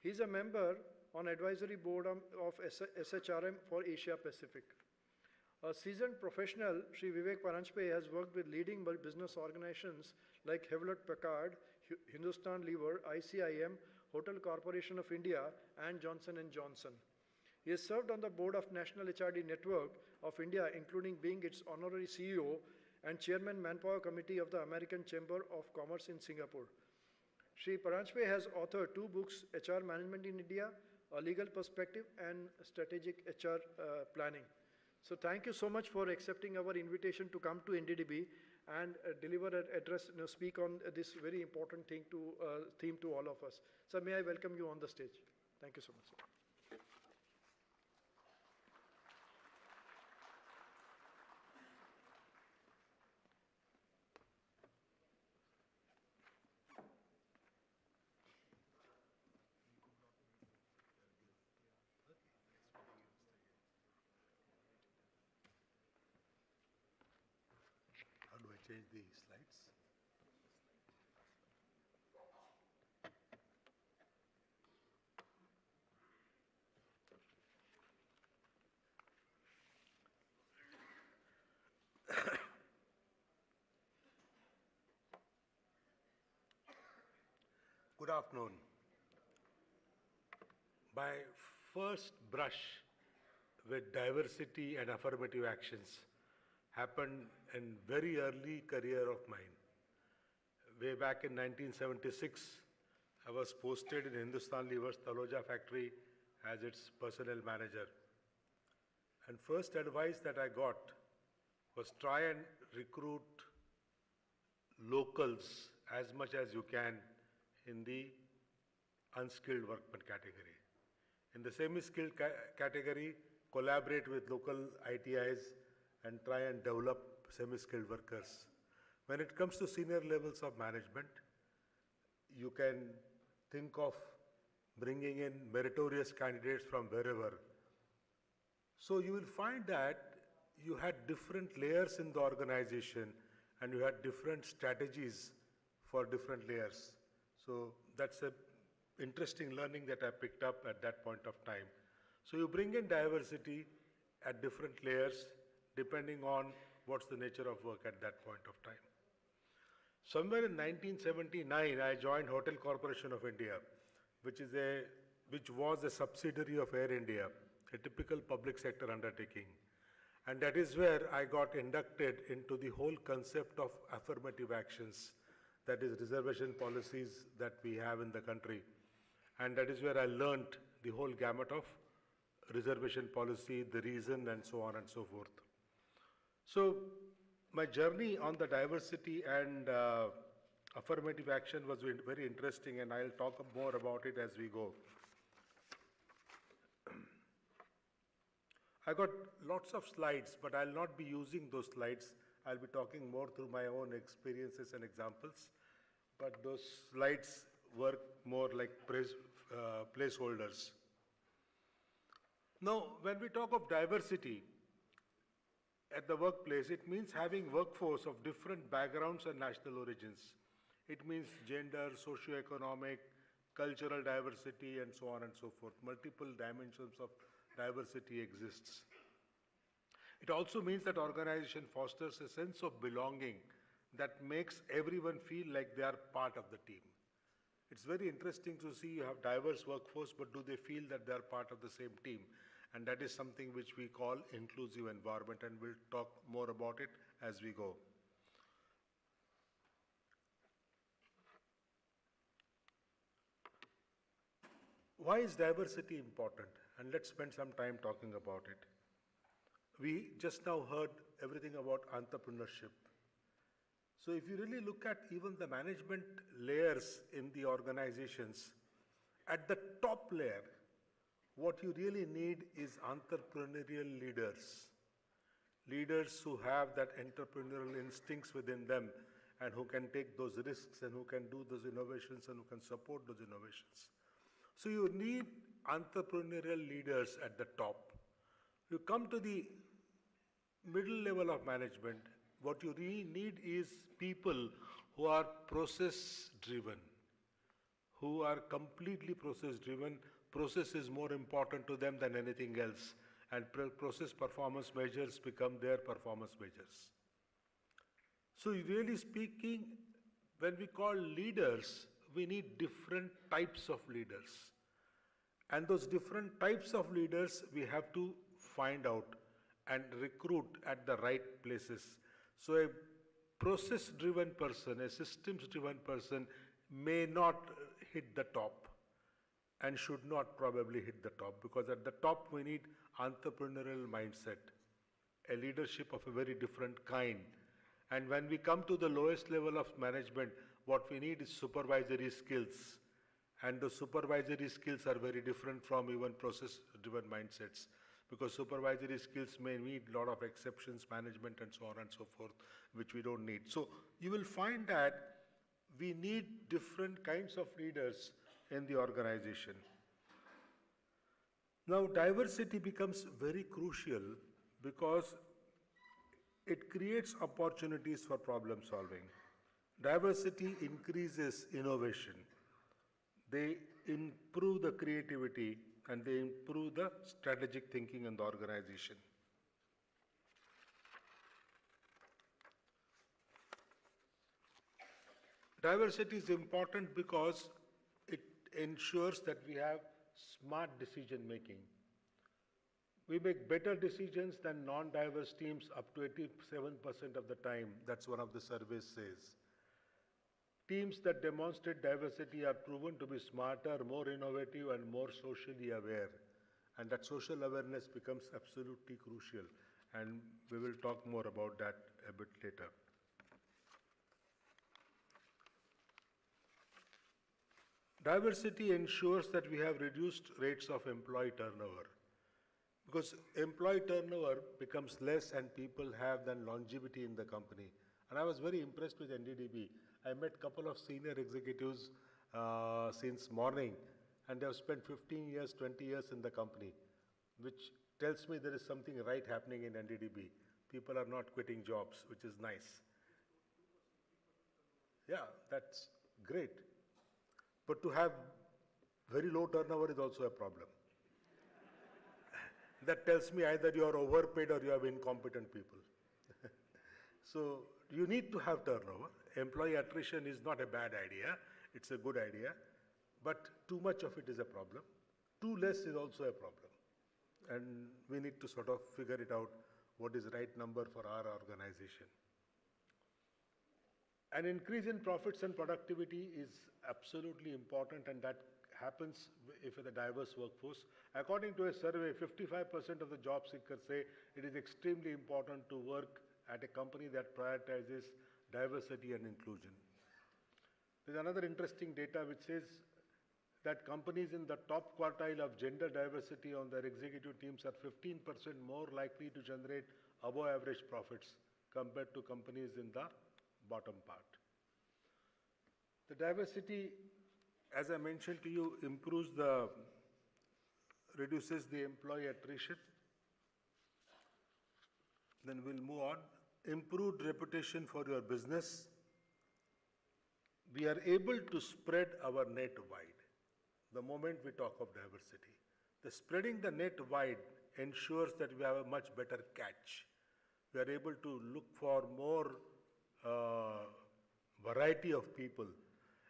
He is a member on advisory board of SHRM for Asia Pacific. A seasoned professional, Sri Vivek Paranjpe has worked with leading business organizations like Hewlett-Packard, Hindustan Lever, ICIM, Hotel Corporation of India, and Johnson & Johnson. He has served on the board of National HRD Network of India, including being its honorary CEO and chairman Manpower Committee of the American Chamber of Commerce in Singapore. Sri Paranjpe has authored 2 books, HR Management in India, A Legal Perspective, and Strategic HR Planning. So thank you so much for accepting our invitation to come to NDDB and deliver an address, speak on this very important theme to all of us. So may I welcome you on the stage. Thank you so much, sir. Change the slides. afternoon. My first brush with diversity and affirmative actions happened in very early career of mine. Way back in 1976, I was posted in Hindustan Lever's Taloja factory as its personnel manager. And first advice that I got was try and recruit locals as much as you can in the unskilled workman category. In the semi-skilled category, collaborate with local ITIs and try and develop semi-skilled workers. When it comes to senior levels of management, you can think of bringing in meritorious candidates from wherever. So you will find that you had different layers in the organization and you had different strategies for different layers. So that's an interesting learning that I picked up at that point of time. So you bring in diversity at different layers depending on what's the nature of work at that point of time. Somewhere in 1979, I joined Hotel Corporation of India, which was a subsidiary of Air India, a typical public sector undertaking. And that is where I got inducted into the whole concept of affirmative actions, that is reservation policies that we have in the country. And that is where I learned the whole gamut of reservation policy, the reason, and so on and so forth. So my journey on the diversity and affirmative action was very interesting, and I'll talk more about it as we go. I got lots of slides, but I'll not be using those slides. I'll be talking more through my own experiences and examples, but those slides work more like placeholders. Now, when we talk of diversity at the workplace, it means having workforce of different backgrounds and national origins. It means gender, socio-economic, cultural diversity, and so on and so forth. Multiple dimensions of diversity exists. It also means that organization fosters a sense of belonging that makes everyone feel like they are part of the team. It's very interesting to see you have diverse workforce, but do they feel that they are part of the same team? And that is something which we call inclusive environment, and we'll talk more about it as we go. Why is diversity important? And let's spend some time talking about it. We just now heard everything about entrepreneurship. So if you really look at even the management layers in the organizations, at the top layer, what you really need is entrepreneurial leaders. Leaders who have that entrepreneurial instincts within them and who can take those risks and who can do those innovations and who can support those innovations. So you need entrepreneurial leaders at the top. You come to the middle level of management, what you really need is people who are process-driven, who are completely process-driven. Process is more important to them than anything else, and process performance measures become their performance measures. So really speaking, when we call leaders, we need different types of leaders. And those different types of leaders we have to find out and recruit at the right places. So a process-driven person, a systems-driven person may not hit the top and should not probably hit the top, because at the top we need entrepreneurial mindset, a leadership of a very different kind. And when we come to the lowest level of management, what we need is supervisory skills. And the supervisory skills are very different from even process-driven mindsets, because supervisory skills may need a lot of exceptions management and so on and so forth, which we don't need. So you will find that we need different kinds of leaders in the organization. Now, diversity becomes very crucial because it creates opportunities for problem solving. Diversity increases innovation. They improve the creativity and they improve the strategic thinking in the organization. Diversity is important because ensures that we have smart decision making. We make better decisions than non-diverse teams up to 87% of the time. That's one of the surveys says. Teams that demonstrate diversity are proven to be smarter, more innovative, and more socially aware. And that social awareness becomes absolutely crucial. And we will talk more about that a bit later. Diversity ensures that we have reduced rates of employee turnover. Because employee turnover becomes less and people have then longevity in the company. And I was very impressed with NDDB. I met a couple of senior executives since morning, and they have spent 15 years, 20 years in the company, which tells me there is something right happening in NDDB. People are not quitting jobs, which is nice. Yeah, that's great. But to have very low turnover is also a problem. That tells me either you are overpaid or you have incompetent people. So you need to have turnover. Employee attrition is not a bad idea. It's a good idea. But too much of it is a problem. Too less is also a problem. And we need to sort of figure it out what is the right number for our organization. An increase in profits and productivity is absolutely important, and that happens if with a diverse workforce. According to a survey, 55% of the job seekers say it is extremely important to work at a company that prioritizes diversity and inclusion. There's another interesting data which says that companies in the top quartile of gender diversity on their executive teams are 15% more likely to generate above average profits compared to companies in the bottom part. The diversity, as I mentioned to you, reduces the employee attrition. Then we'll move on. Improved reputation for your business. We are able to spread our net wide the moment we talk of diversity. The spreading the net wide ensures that we have a much better catch. We are able to look for more variety of people.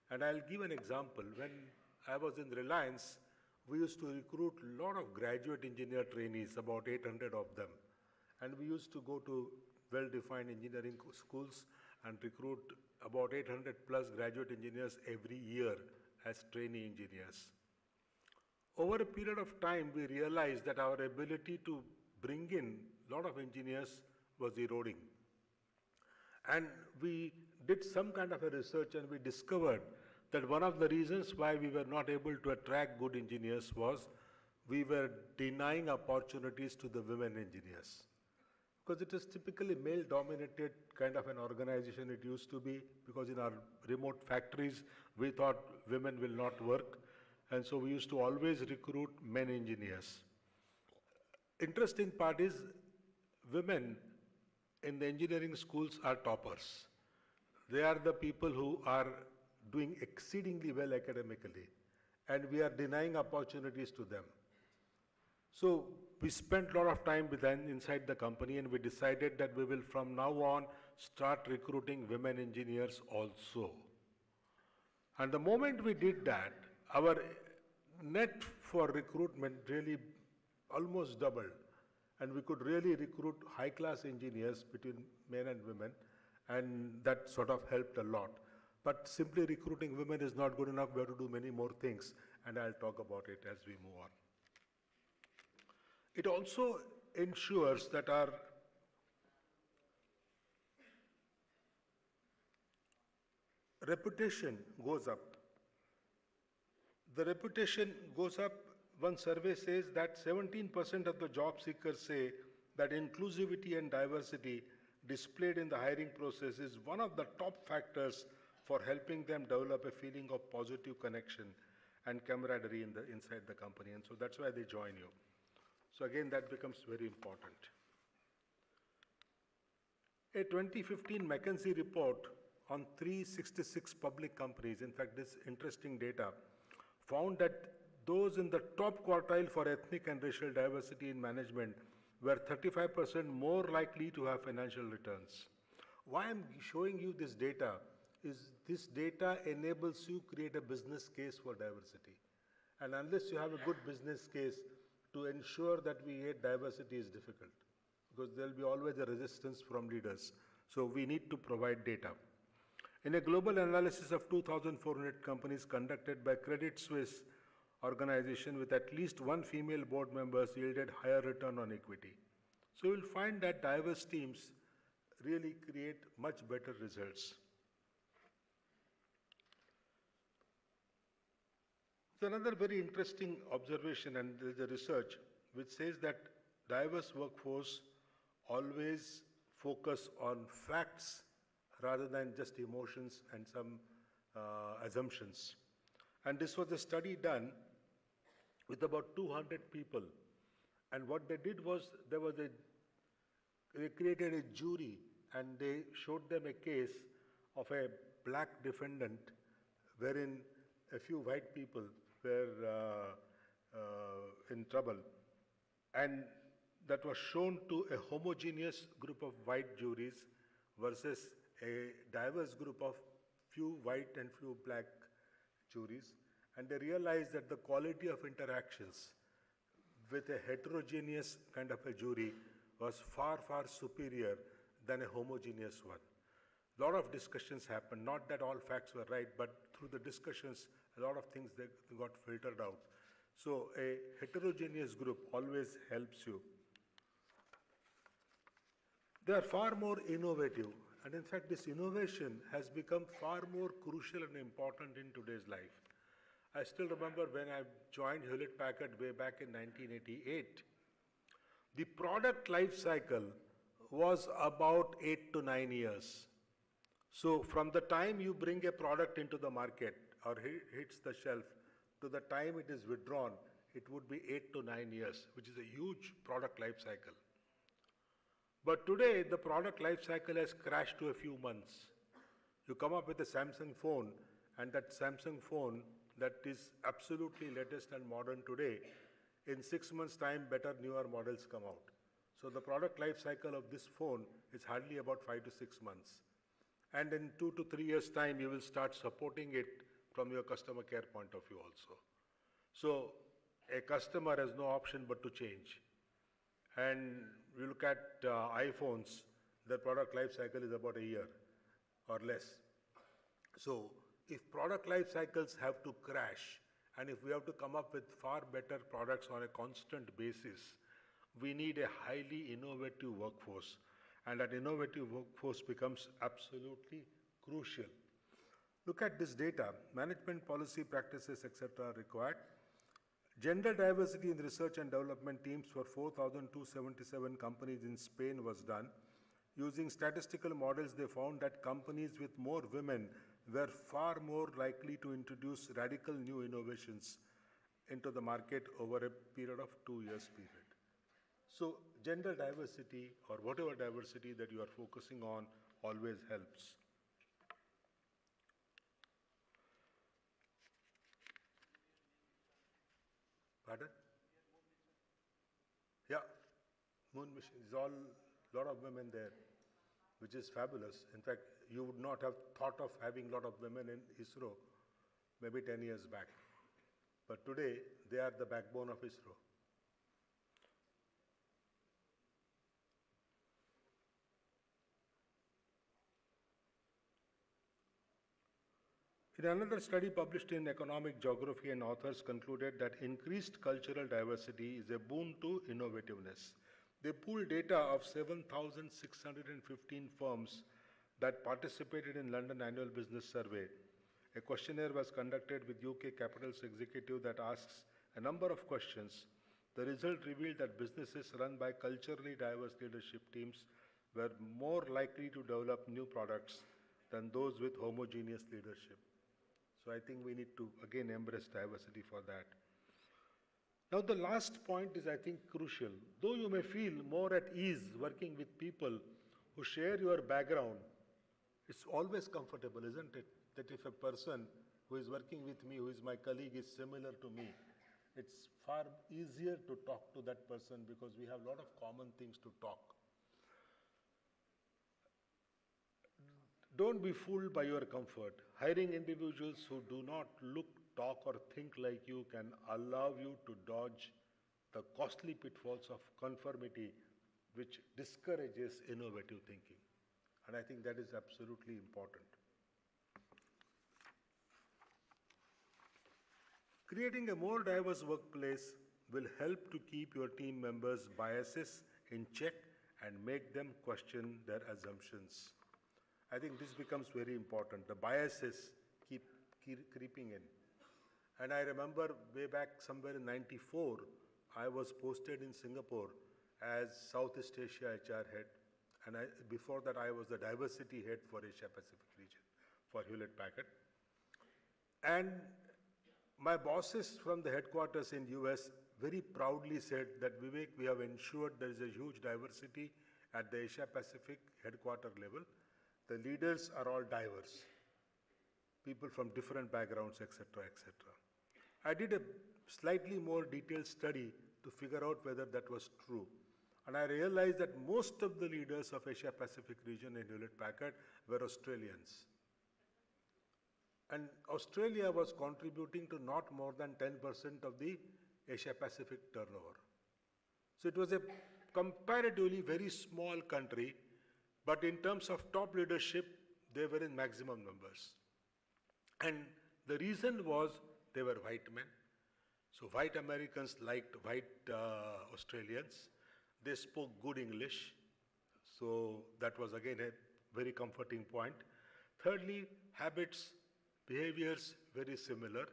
And I'll give an example. When I was in Reliance, we used to recruit a lot of graduate engineer trainees, about 800 of them. And we used to go to well-defined engineering schools and recruit about 800 plus graduate engineers every year as trainee engineers. Over a period of time, we realized that our ability to bring in a lot of engineers was eroding. And we did some kind of a research and we discovered that one of the reasons why we were not able to attract good engineers was we were denying opportunities to the women engineers. Because it is typically male-dominated kind of an organization it used to be, because in our remote factories, we thought women will not work. And so we used to always recruit men engineers. Interesting part is women in the engineering schools are toppers. They are the people who are doing exceedingly well academically, and we are denying opportunities to them. So we spent a lot of time with them inside the company, and we decided that we will from now on start recruiting women engineers also. And the moment we did that, our net for recruitment really almost doubled. And we could really recruit high-class engineers between men and women, and that sort of helped a lot. But simply recruiting women is not good enough. We have to do many more things, and I'll talk about it as we move on. It also ensures that our reputation goes up. The reputation goes up. One survey says that 17% of the job seekers say that inclusivity and diversity displayed in the hiring process is one of the top factors for helping them develop a feeling of positive connection and camaraderie inside the company. And so that's why they join you. So again, that becomes very important. A 2015 McKinsey report on 366 public companies, in fact, this interesting data, found that those in the top quartile for ethnic and racial diversity in management were 35% more likely to have financial returns. Why I'm showing you this data is this data enables you create a business case for diversity. And unless you have a good business case, to ensure that we get diversity is difficult, because there will be always a resistance from leaders. So we need to provide data. In a global analysis of 2,400 companies conducted by Credit Suisse organization with at least one female board members yielded higher return on equity. So you will find that diverse teams really create much better results. So another very interesting observation, and there is a research which says that diverse workforce always focus on facts rather than just emotions and some assumptions. And this was a study done with about 200 people. And what they did was, they created a jury and they showed them a case of a black defendant wherein a few white people were in trouble. And that was shown to a homogeneous group of white juries versus a diverse group of few white and few black juries. And they realized that the quality of interactions with a heterogeneous kind of a jury was far, far superior than a homogeneous one. A lot of discussions happened, not that all facts were right, but through the discussions, a lot of things that got filtered out. So a heterogeneous group always helps you. They are far more innovative, and in fact this innovation has become far more crucial and important in today's life. I still remember when I joined Hewlett Packard way back in 1988, the product life cycle was about 8 to 9 years. So from the time you bring a product into the market or hits the shelf to the time it is withdrawn, it would be 8 to 9 years, which is a huge product life cycle. But today, the product life cycle has crashed to a few months. You come up with a Samsung phone, and that Samsung phone that is absolutely latest and modern today, in 6 months' time, better newer models come out. So the product life cycle of this phone is hardly about 5 to 6 months. And in 2 to 3 years' time, you will start supporting it from your customer care point of view also. So a customer has no option but to change. And you look at iPhones, their product life cycle is about a year or less. So if product life cycles have to crash, and if we have to come up with far better products on a constant basis, we need a highly innovative workforce. And that innovative workforce becomes absolutely crucial. Look at this data. Management policy practices, etc. are required. Gender diversity in research and development teams for 4,277 companies in Spain was done. Using statistical models, they found that companies with more women were far more likely to introduce radical new innovations into the market over a period of 2 years period. So gender diversity or whatever diversity that you are focusing on always helps. Pardon? Yeah, moon mission is all, lot of women there, which is fabulous. In fact, you would not have thought of having a lot of women in ISRO maybe 10 years back. But today, they are the backbone of ISRO. In another study published in Economic Geography, and authors concluded that increased cultural diversity is a boon to innovativeness. They pooled data of 7,615 firms that participated in London Annual Business Survey. A questionnaire was conducted with UK Capital's executive that asks a number of questions. The result revealed that businesses run by culturally diverse leadership teams were more likely to develop new products than those with homogeneous leadership. So I think we need to, again, embrace diversity for that. Now, the last point is, I think, crucial. Though you may feel more at ease working with people who share your background, it's always comfortable, isn't it? That if a person who is working with me, who is my colleague, is similar to me, it's far easier to talk to that person because we have a lot of common things to talk. Don't be fooled by your comfort. Hiring individuals who do not look, talk, or think like you can allow you to dodge the costly pitfalls of conformity, which discourages innovative thinking. And I think that is absolutely important. Creating a more diverse workplace will help to keep your team members' biases in check and make them question their assumptions. I think this becomes very important. The biases keep creeping in. And I remember way back somewhere in '94, I was posted in Singapore as Southeast Asia HR head. And before that, I was the diversity head for Asia Pacific region for Hewlett Packard. And my bosses from the headquarters in US very proudly said that, Vivek, we have ensured there is a huge diversity at the Asia Pacific headquarter level. The leaders are all diverse, people from different backgrounds, etc., etc. I did a slightly more detailed study to figure out whether that was true. And I realized that most of the leaders of Asia Pacific region in Hewlett Packard were Australians. And Australia was contributing to not more than 10% of the Asia Pacific turnover. So it was a comparatively very small country, but in terms of top leadership, they were in maximum numbers. And the reason was they were white men. So white Americans liked white Australians. They spoke good English. So that was again a very comforting point. Thirdly, habits, behaviors very similar,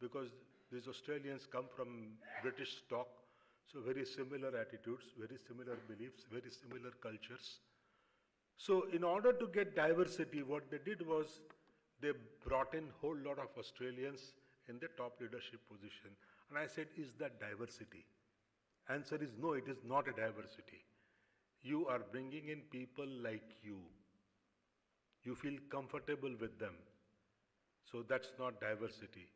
because these Australians come from British stock. So very similar attitudes, very similar beliefs, very similar cultures. So in order to get diversity, what they did was they brought in a whole lot of Australians in the top leadership position. And I said, is that diversity? Answer is no, it is not a diversity. You are bringing in people like you. You feel comfortable with them. So that's not diversity.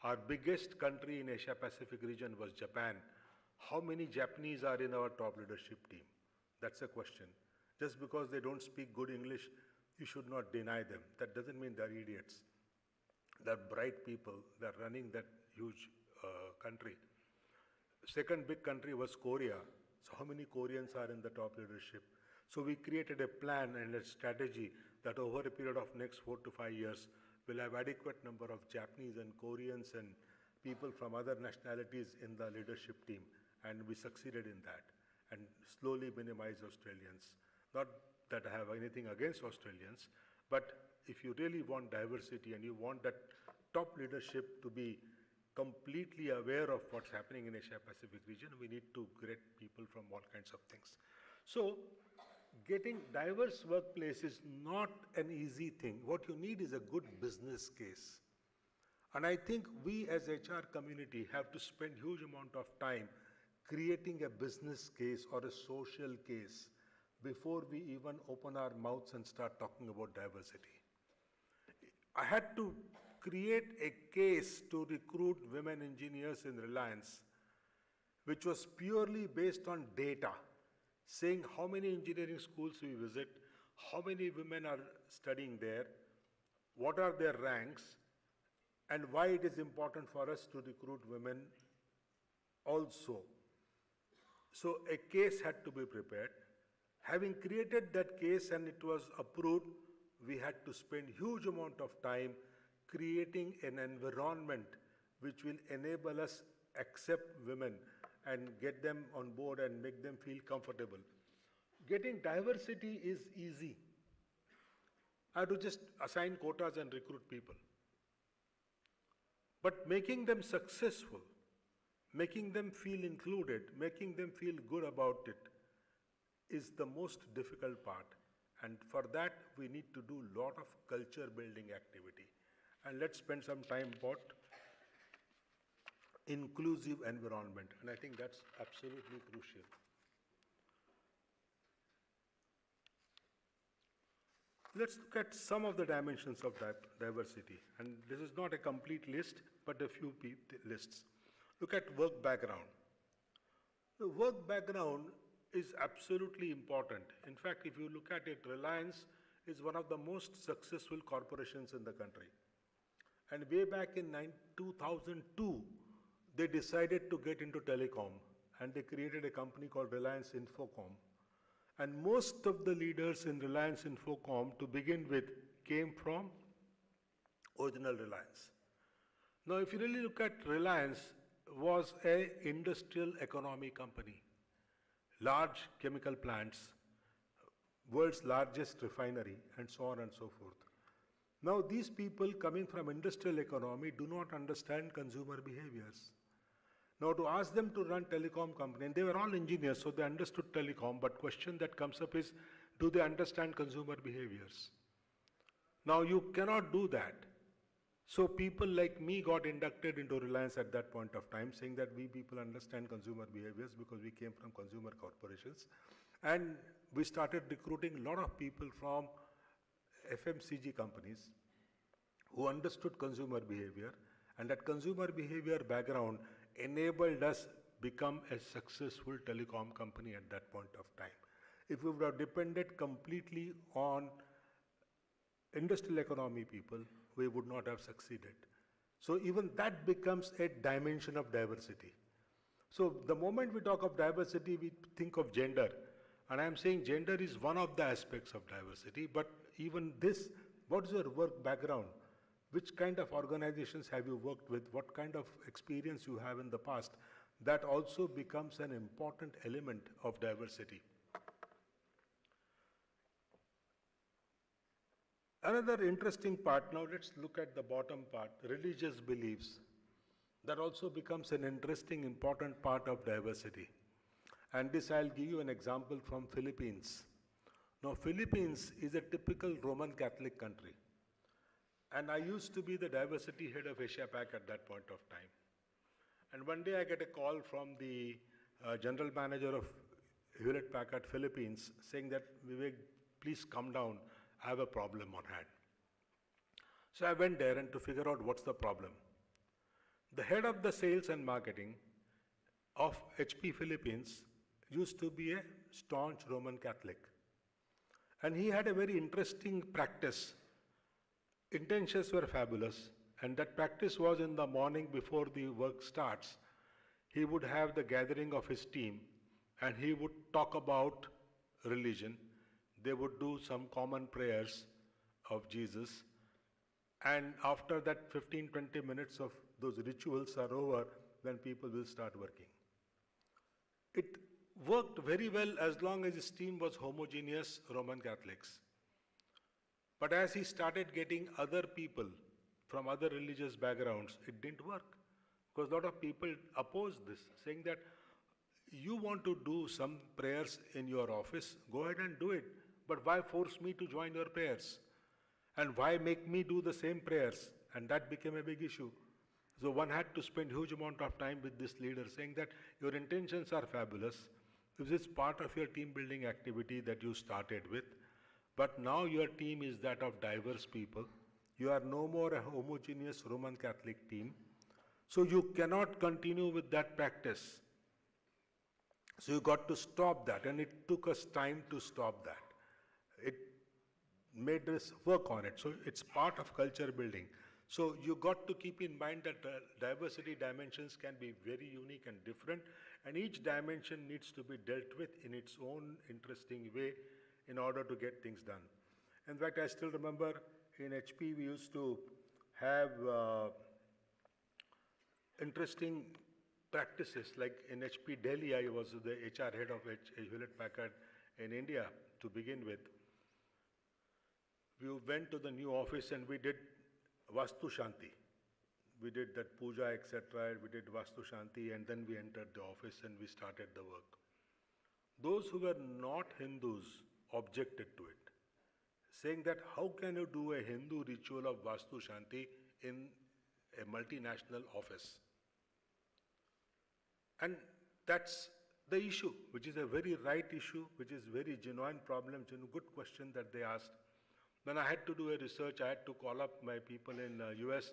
Our biggest country in Asia Pacific region was Japan. How many Japanese are in our top leadership team? That's a question. Just because they don't speak good English, you should not deny them. That doesn't mean they're idiots. They're bright people. They're running that huge country. Second big country was Korea. So how many Koreans are in the top leadership? So we created a plan and a strategy that over a period of next 4 to 5 years, we'll have adequate number of Japanese and Koreans and people from other nationalities in the leadership team. And we succeeded in that and slowly minimize Australians. Not that I have anything against Australians, but if you really want diversity and you want that top leadership to be completely aware of what's happening in Asia Pacific region, we need to get people from all kinds of things. So getting diverse workplace is not an easy thing. What you need is a good business case. And I think we as HR community have to spend huge amount of time creating a business case or a social case before we even open our mouths and start talking about diversity. I had to create a case to recruit women engineers in Reliance, which was purely based on data, saying how many engineering schools we visit, how many women are studying there, what are their ranks, and why it is important for us to recruit women also. So a case had to be prepared. Having created that case and it was approved, we had to spend huge amount of time creating an environment which will enable us accept women and get them on board and make them feel comfortable. Getting diversity is easy. I have to just assign quotas and recruit people. But making them successful, making them feel included, making them feel good about it is the most difficult part. And for that, we need to do a lot of culture building activity. And let's spend some time about inclusive environment. And I think that's absolutely crucial. Let's look at some of the dimensions of diversity. And this is not a complete list, but a few lists. Look at work background. The work background is absolutely important. In fact, if you look at it, Reliance is one of the most successful corporations in the country. And way back in 2002, they decided to get into telecom, and they created a company called Reliance Infocom. And most of the leaders in Reliance Infocom, to begin with, came from original Reliance. Now, if you really look at Reliance, was an industrial economy company, large chemical plants, world's largest refinery, and so on and so forth. Now, these people coming from industrial economy do not understand consumer behaviors. Now, to ask them to run telecom company, and they were all engineers, so they understood telecom, but question that comes up is, do they understand consumer behaviors? Now, you cannot do that. So people like me got inducted into Reliance at that point of time, saying that we people understand consumer behaviors because we came from consumer corporations. And we started recruiting a lot of people from FMCG companies who understood consumer behavior, and that consumer behavior background enabled us become a successful telecom company at that point of time. If we would have depended completely on industrial economy people, we would not have succeeded. So even that becomes a dimension of diversity. So the moment we talk of diversity, we think of gender. And I'm saying gender is one of the aspects of diversity, but even this, what is your work background? Which kind of organizations have you worked with? What kind of experience you have in the past? That also becomes an important element of diversity. Another interesting part, now let's look at the bottom part, religious beliefs. That also becomes an interesting, important part of diversity. And this I'll give you an example from Philippines. Now, Philippines is a typical Roman Catholic country. And I used to be the diversity head of Asia Pac at that point of time. And one day I get a call from the general manager of Hewlett Packard Philippines saying that, Vivek, please come down. I have a problem on hand. So I went there and to figure out what's the problem. The head of the sales and marketing of HP Philippines used to be a staunch Roman Catholic. And he had a very interesting practice. Intentions were fabulous, and that practice was in the morning before the work starts. He would have the gathering of his team, and he would talk about religion. They would do some common prayers of Jesus. And after that 15-20 minutes of those rituals are over, then people will start working. It worked very well as long as his team was homogeneous Roman Catholics. But as he started getting other people from other religious backgrounds, it didn't work. Because a lot of people opposed this, saying that you want to do some prayers in your office, go ahead and do it. But why force me to join your prayers? And why make me do the same prayers? And that became a big issue. So one had to spend huge amount of time with this leader saying that your intentions are fabulous. This is part of your team building activity that you started with. But now your team is that of diverse people. You are no more a homogeneous Roman Catholic team. So you cannot continue with that practice. So you got to stop that, and it took us time to stop that. It made us work on it. So it's part of culture building. So you got to keep in mind that diversity dimensions can be very unique and different, and each dimension needs to be dealt with in its own interesting way in order to get things done. In fact, I still remember in HP we used to have interesting practices, like in HP Delhi, I was the HR head of Hewlett Packard in India to begin with. We went to the new office and we did Vastu Shanti. We did that puja, etc. We did Vastu Shanti, and then we entered the office and we started the work. Those who were not Hindus objected to it, saying that how can you do a Hindu ritual of Vastu Shanti in a multinational office? And that's the issue, which is a very right issue, which is very genuine problem, good question that they asked. Then I had to do a research. I had to call up my people in US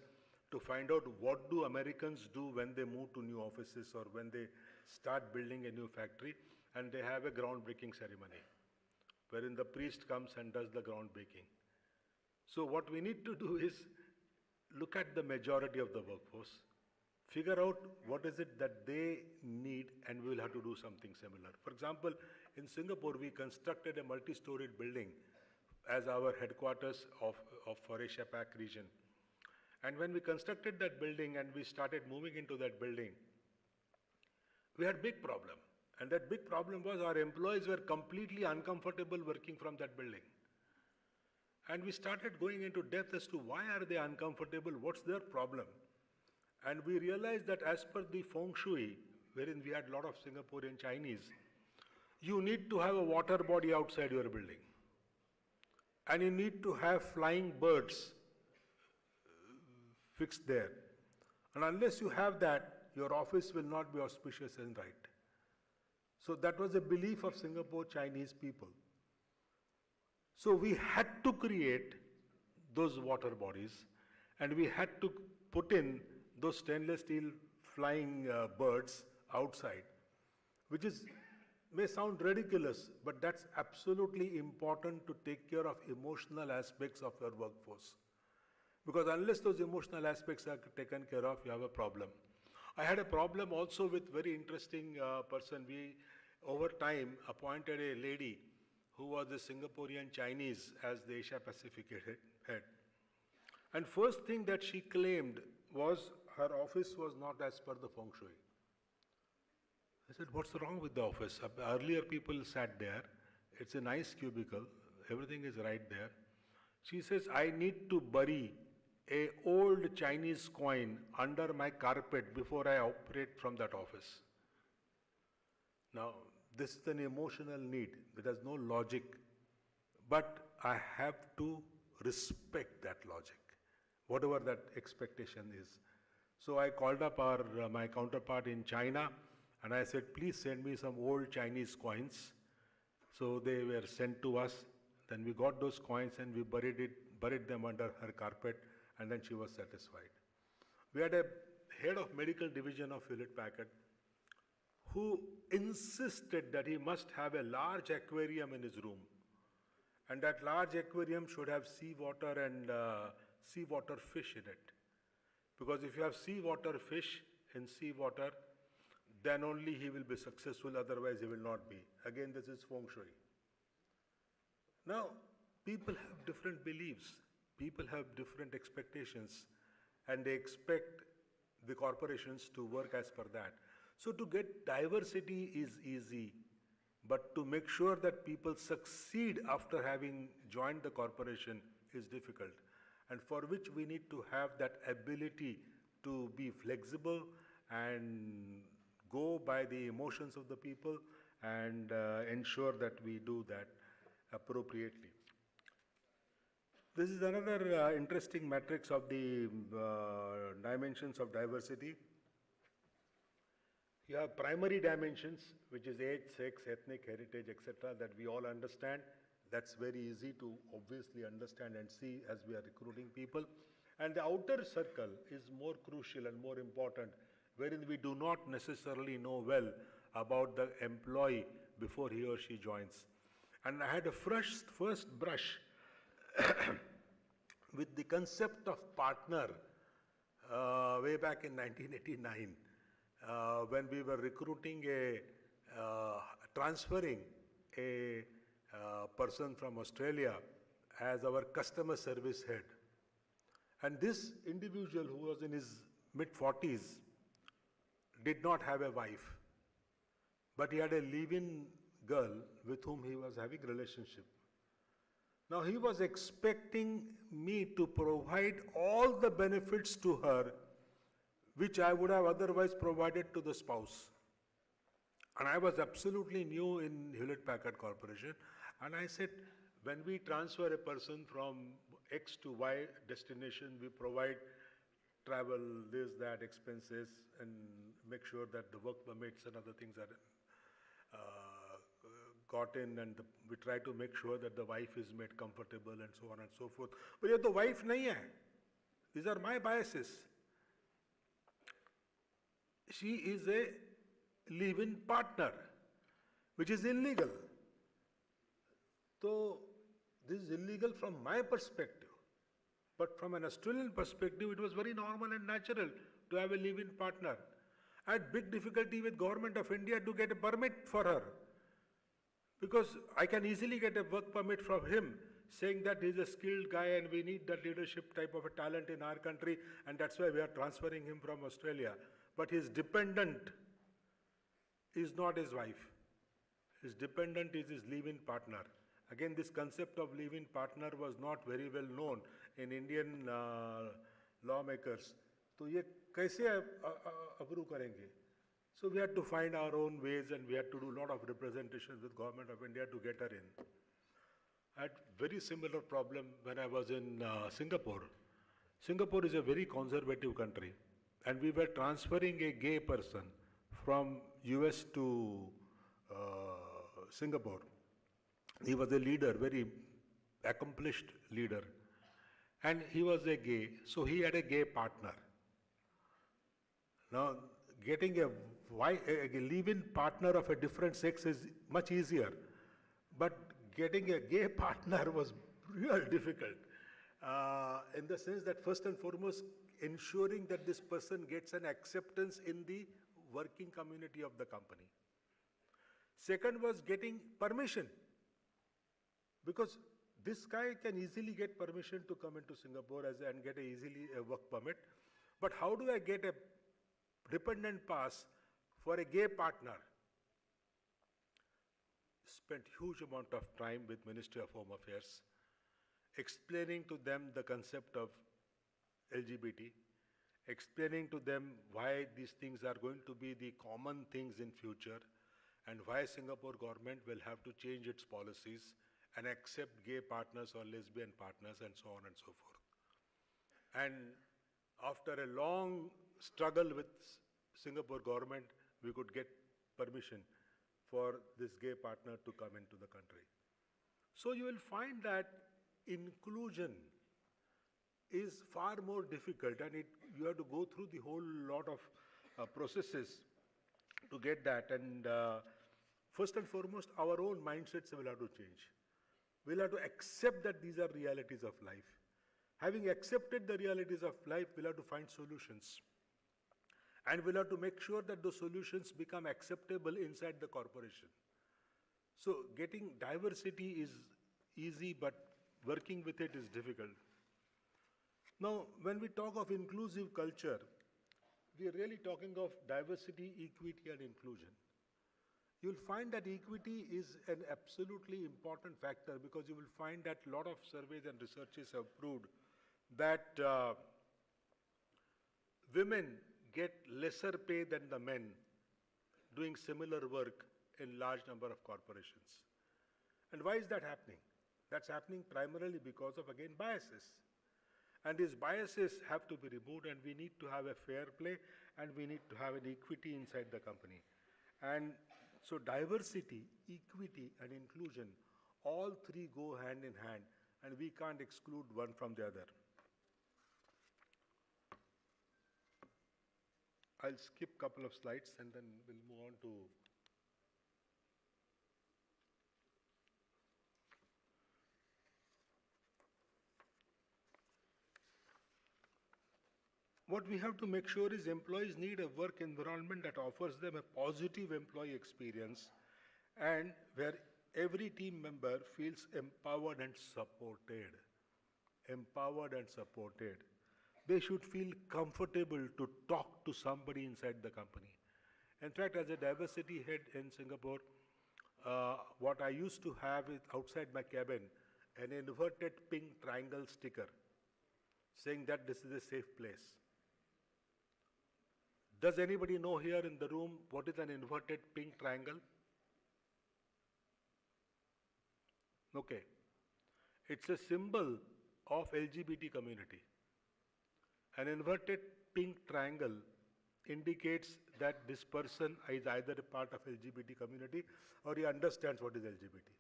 to find out what do Americans do when they move to new offices or when they start building a new factory and they have a groundbreaking ceremony. wherein the priest comes and does the ground baking. So what we need to do is look at the majority of the workforce, figure out what is it that they need, and we will have to do something similar. For example, in Singapore, we constructed a multi-storied building as our headquarters for Asia-Pac region. And when we constructed that building and we started moving into that building, we had a big problem. And that big problem was our employees were completely uncomfortable working from that building. And we started going into depth as to why are they uncomfortable, what's their problem. And we realized that as per the feng shui, wherein we had a lot of Singaporean Chinese, you need to have a water body outside your building. And you need to have flying birds fixed there. And unless you have that, your office will not be auspicious and right. So that was a belief of Singapore Chinese people. So we had to create those water bodies, and we had to put in those stainless steel flying birds outside, which may sound ridiculous, but that's absolutely important to take care of emotional aspects of your workforce. Because unless those emotional aspects are taken care of, you have a problem. I had a problem also with very interesting person. We, over time, appointed a lady who was a Singaporean Chinese as the Asia Pacific head. And first thing that she claimed was her office was not as per the feng shui. I said, what's wrong with the office? Earlier people sat there. It's a nice cubicle. Everything is right there. She says, I need to bury an old Chinese coin under my carpet before I operate from that office. Now, this is an emotional need. There is no logic. But I have to respect that logic, whatever that expectation is. So I called up my counterpart in China, and I said, please send me some old Chinese coins. So they were sent to us. Then we got those coins and we buried them under her carpet, and then she was satisfied. We had a head of medical division of Hewlett-Packard who insisted that he must have a large aquarium in his room. And that large aquarium should have seawater and seawater fish in it. Because if you have seawater fish in seawater, then only he will be successful, otherwise he will not be. Again, this is feng shui. Now, people have different beliefs. People have different expectations, and they expect the corporations to work as per that. So to get diversity is easy, but to make sure that people succeed after having joined the corporation is difficult, and for which we need to have that ability to be flexible and go by the emotions of the people and ensure that we do that appropriately. This is another interesting matrix of the dimensions of diversity. You have primary dimensions, which is age, sex, ethnic heritage, etc., that we all understand. That's very easy to obviously understand and see as we are recruiting people. And the outer circle is more crucial and more important, wherein we do not necessarily know well about the employee before he or she joins. And I had a first brush with the concept of partner way back in 1989 when we were recruiting transferring a person from Australia as our customer service head. And this individual, who was in his mid-40s, did not have a wife, but he had a live-in girl with whom he was having a relationship. Now he was expecting me to provide all the benefits to her which I would have otherwise provided to the spouse. And I was absolutely new in Hewlett-Packard Corporation, and I said, when we transfer a person from X to Y destination, we provide travel, this, that, expenses, and make sure that the work permits and other things are got in, and we try to make sure that the wife is made comfortable and so on and so forth. But yet the wife nahi hai. These are my biases. She is a live-in partner, which is illegal. So this is illegal from my perspective. But from an Australian perspective, it was very normal and natural to have a live-in partner. I had big difficulty with Government of India to get a permit for her. Because I can easily get a work permit from him saying that he's a skilled guy and we need that leadership type of a talent in our country, and that's why we are transferring him from Australia. But his dependent is not his wife. His dependent is his live-in partner. Again, this concept of live-in partner was not very well known in Indian lawmakers. So ये कैसे approve करेंगे? So we had to find our own ways and we had to do a lot of representations with Government of India to get her in. I had very similar problem when I was in Singapore. Singapore is a very conservative country and we were transferring a gay person from US to Singapore. He was a leader, very accomplished leader. And he was a gay, so he had a gay partner. Now, getting a live-in partner of a different sex is much easier. But getting a gay partner was real difficult. In the sense that first and foremost, ensuring that this person gets an acceptance in the working community of the company. Second was getting permission. Because this guy can easily get permission to come into Singapore and get easily a work permit. But how do I get a dependent pass for a gay partner? Spent huge amount of time with Ministry of Home Affairs, explaining to them the concept of LGBT, explaining to them why these things are going to be the common things in future, and why Singapore government will have to change its policies and accept gay partners or lesbian partners and so on and so forth. And after a long struggle with Singapore government, we could get permission for this gay partner to come into the country. So you will find that inclusion is far more difficult and you have to go through the whole lot of processes to get that. And first and foremost, our own mindsets will have to change. We'll have to accept that these are realities of life. Having accepted the realities of life, we'll have to find solutions. And we'll have to make sure that those solutions become acceptable inside the corporation. So getting diversity is easy, but working with it is difficult. Now, when we talk of inclusive culture, we are really talking of diversity, equity, and inclusion. You'll find that equity is an absolutely important factor because you will find that a lot of surveys and researches have proved that women get lesser pay than the men doing similar work in large number of corporations. And why is that happening? That's happening primarily because of, again, biases. And these biases have to be removed and we need to have a fair play and we need to have an equity inside the company. And so diversity, equity, and inclusion, all three go hand in hand, and we can't exclude one from the other. I'll skip a couple of slides and then we'll move on to what we have to make sure is employees need a work environment that offers them a positive employee experience and where every team member feels empowered and supported. Empowered and supported. They should feel comfortable to talk to somebody inside the company. In fact, as a diversity head in Singapore, what I used to have is outside my cabin, an inverted pink triangle sticker saying that this is a safe place. Does anybody know here in the room what is an inverted pink triangle? Okay. It's a symbol of LGBT community. An inverted pink triangle indicates that this person is either a part of LGBT community or he understands what is LGBT.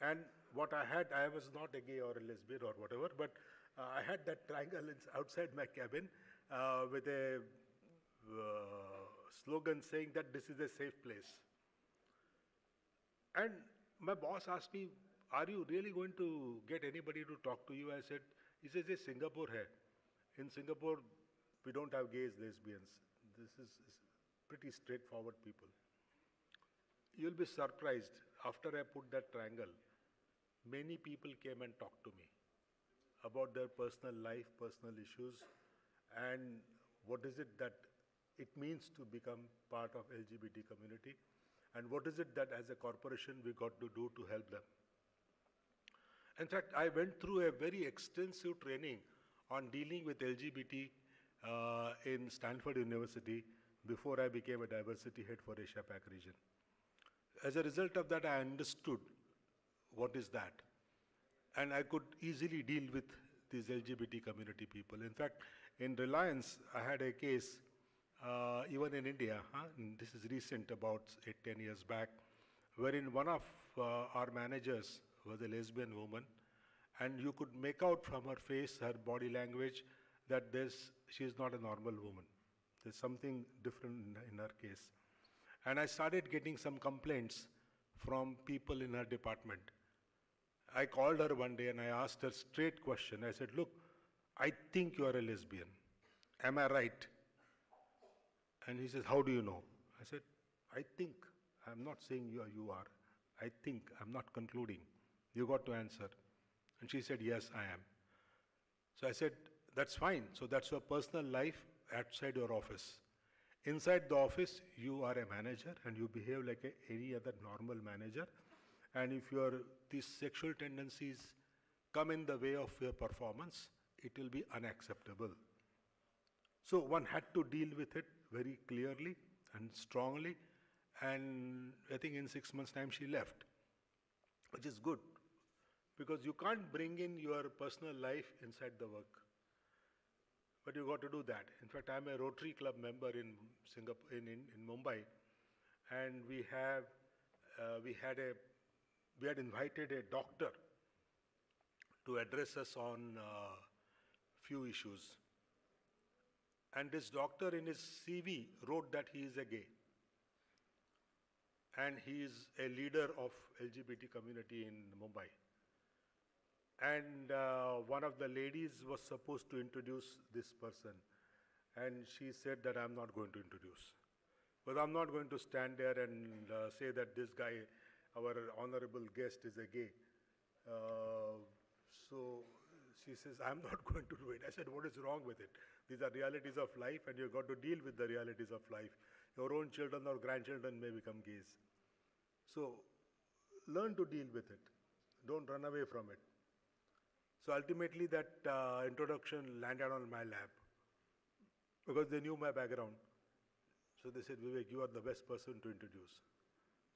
And what I was not a gay or a lesbian or whatever, but I had that triangle outside my cabin with a slogan saying that this is a safe place. And my boss asked me, are you really going to get anybody to talk to you? I said, he says, yes, Singapore hai. In Singapore, we don't have gays, lesbians. This is pretty straightforward people. You'll be surprised, after I put that triangle, many people came and talked to me about their personal life, personal issues, and what is it that it means to become part of LGBT community, and what is it that as a corporation we got to do to help them. In fact, I went through a very extensive training on dealing with LGBT in Stanford University before I became a diversity head for Asia Pac region. As a result of that, I understood what is that. And I could easily deal with these LGBT community people. In fact, in Reliance, I had a case, even in India, and this is recent, about 8-10 years back, wherein one of our managers was a lesbian woman, and you could make out from her face, her body language, that she is not a normal woman. There's something different in her case. And I started getting some complaints from people in her department. I called her one day and I asked her straight question. I said, look, I think you are a lesbian. Am I right? And he says, how do you know? I said, I think. I'm not saying you are. I think. I'm not concluding. You got to answer. And she said, yes, I am. So I said, that's fine. So that's your personal life outside your office. Inside the office, you are a manager and you behave like any other normal manager. And if these sexual tendencies come in the way of your performance, it will be unacceptable. So one had to deal with it very clearly and strongly. And I think in 6 months' time she left, which is good. Because you can't bring in your personal life inside the work. But you got to do that. In fact, I'm a Rotary Club member in Singapore, in Mumbai, and we had invited a doctor to address us on few issues. And this doctor in his CV wrote that he is a gay. And he is a leader of LGBT community in Mumbai. And one of the ladies was supposed to introduce this person. And she said that I'm not going to introduce. But I'm not going to stand there and say that this guy, our honorable guest, is a gay. So she says, I'm not going to do it. I said, what is wrong with it? These are realities of life and you've got to deal with the realities of life. Your own children or grandchildren may become gays. So learn to deal with it. Don't run away from it. So ultimately that introduction landed on my lap because they knew my background. So they said, Vivek, you are the best person to introduce.